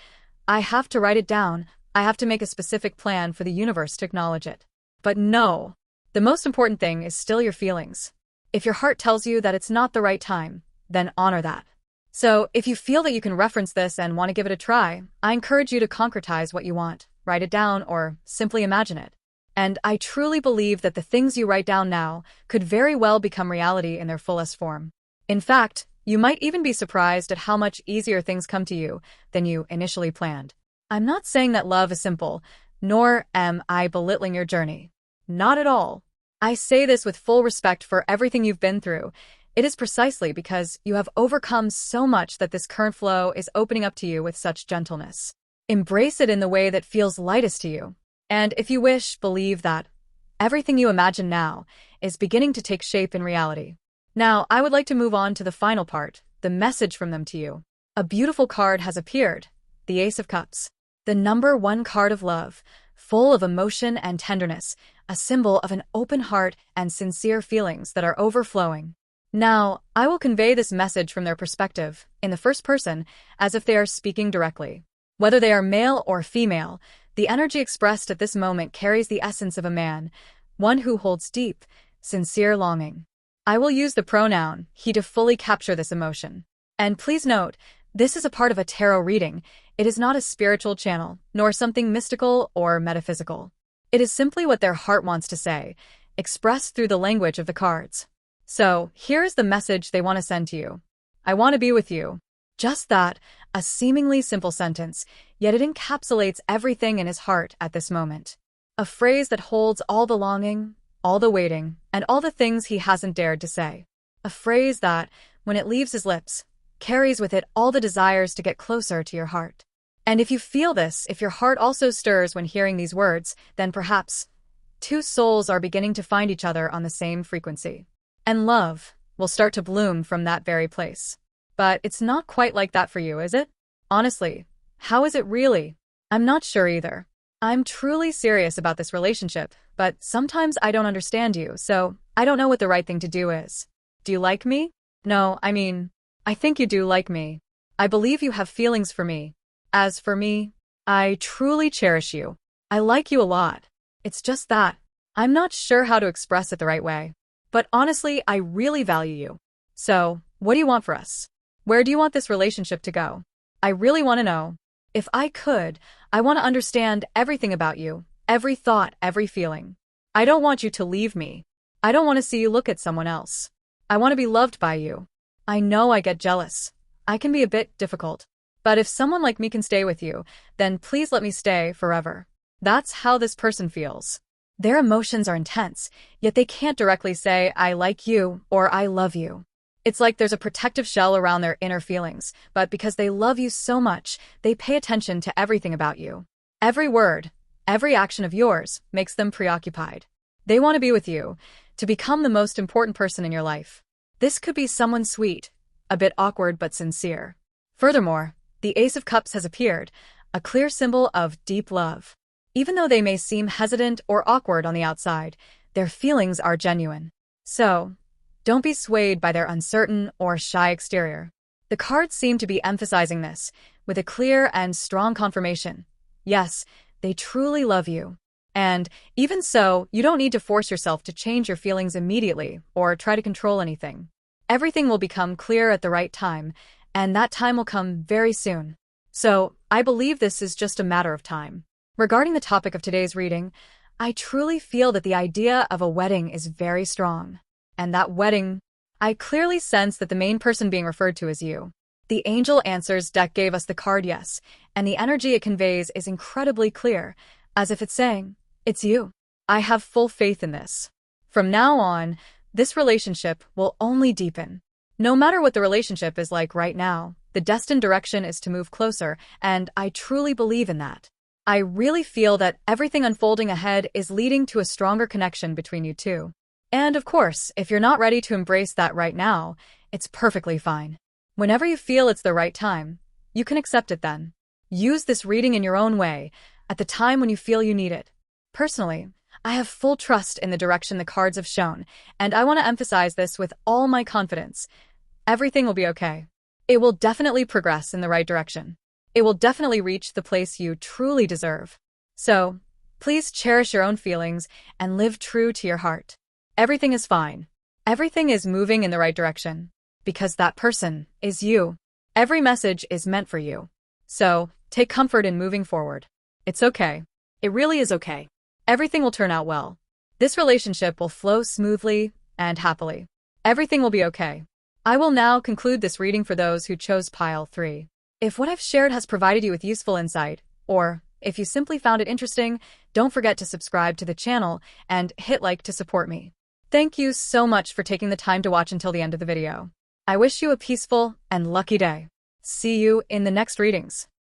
S1: I have to write it down, I have to make a specific plan for the universe to acknowledge it. But no. The most important thing is still your feelings. If your heart tells you that it's not the right time, then honor that. So, if you feel that you can reference this and want to give it a try, I encourage you to concretize what you want, write it down, or simply imagine it. And I truly believe that the things you write down now could very well become reality in their fullest form. In fact, you might even be surprised at how much easier things come to you than you initially planned. I'm not saying that love is simple, nor am I belittling your journey. Not at all. I say this with full respect for everything you've been through. It is precisely because you have overcome so much that this current flow is opening up to you with such gentleness. Embrace it in the way that feels lightest to you. And if you wish, believe that everything you imagine now is beginning to take shape in reality. Now, I would like to move on to the final part, the message from them to you. A beautiful card has appeared, the Ace of Cups. The number 1 card of love, full of emotion and tenderness, a symbol of an open heart and sincere feelings that are overflowing. Now, I will convey this message from their perspective, in the first person, as if they are speaking directly. Whether they are male or female, the energy expressed at this moment carries the essence of a man, one who holds deep, sincere longing. I will use the pronoun he to fully capture this emotion. And please note, this is a part of a tarot reading. It is not a spiritual channel, nor something mystical or metaphysical. It is simply what their heart wants to say, expressed through the language of the cards. So, here is the message they want to send to you. I want to be with you. Just that, a seemingly simple sentence, yet it encapsulates everything in his heart at this moment. A phrase that holds all the longing, all the waiting, and all the things he hasn't dared to say. A phrase that, when it leaves his lips, carries with it all the desires to get closer to your heart. And if you feel this, if your heart also stirs when hearing these words, then perhaps two souls are beginning to find each other on the same frequency. And love will start to bloom from that very place. But it's not quite like that for you, is it? Honestly, how is it really? I'm not sure either. I'm truly serious about this relationship, but sometimes I don't understand you, so I don't know what the right thing to do is. Do you like me? No, I think you do like me. I believe you have feelings for me. As for me, I truly cherish you. I like you a lot. It's just that I'm not sure how to express it the right way. But honestly, I really value you. So, what do you want for us? Where do you want this relationship to go? I really want to know. If I could, I want to understand everything about you, every thought, every feeling. I don't want you to leave me. I don't want to see you look at someone else. I want to be loved by you. I know I get jealous. I can be a bit difficult. But if someone like me can stay with you, then please let me stay forever. That's how this person feels. Their emotions are intense, yet they can't directly say, I like you or I love you. It's like there's a protective shell around their inner feelings, but because they love you so much, they pay attention to everything about you. Every word, every action of yours makes them preoccupied. They want to be with you, to become the most important person in your life. This could be someone sweet, a bit awkward but sincere. Furthermore, the Ace of Cups has appeared, a clear symbol of deep love. Even though they may seem hesitant or awkward on the outside, their feelings are genuine. So, don't be swayed by their uncertain or shy exterior. The cards seem to be emphasizing this, with a clear and strong confirmation. Yes, they truly love you. And, even so, you don't need to force yourself to change your feelings immediately or try to control anything. Everything will become clear at the right time, and that time will come very soon. So, I believe this is just a matter of time. Regarding the topic of today's reading, I truly feel that the idea of a wedding is very strong. And that wedding, I clearly sense that the main person being referred to is you. The Angel Answers deck gave us the card Yes, and the energy it conveys is incredibly clear, as if it's saying, it's you. I have full faith in this. From now on, this relationship will only deepen. No matter what the relationship is like right now, the destined direction is to move closer, and I truly believe in that. I really feel that everything unfolding ahead is leading to a stronger connection between you two. And of course, if you're not ready to embrace that right now, it's perfectly fine. Whenever you feel it's the right time, you can accept it then. Use this reading in your own way, at the time when you feel you need it. Personally, I have full trust in the direction the cards have shown, and I want to emphasize this with all my confidence. Everything will be okay. It will definitely progress in the right direction. It will definitely reach the place you truly deserve. So, please cherish your own feelings and live true to your heart. Everything is fine. Everything is moving in the right direction. Because that person is you. Every message is meant for you. So, take comfort in moving forward. It's okay. It really is okay. Everything will turn out well. This relationship will flow smoothly and happily. Everything will be okay. I will now conclude this reading for those who chose pile 3. If what I've shared has provided you with useful insight, or if you simply found it interesting, don't forget to subscribe to the channel and hit like to support me. Thank you so much for taking the time to watch until the end of the video. I wish you a peaceful and lucky day. See you in the next readings.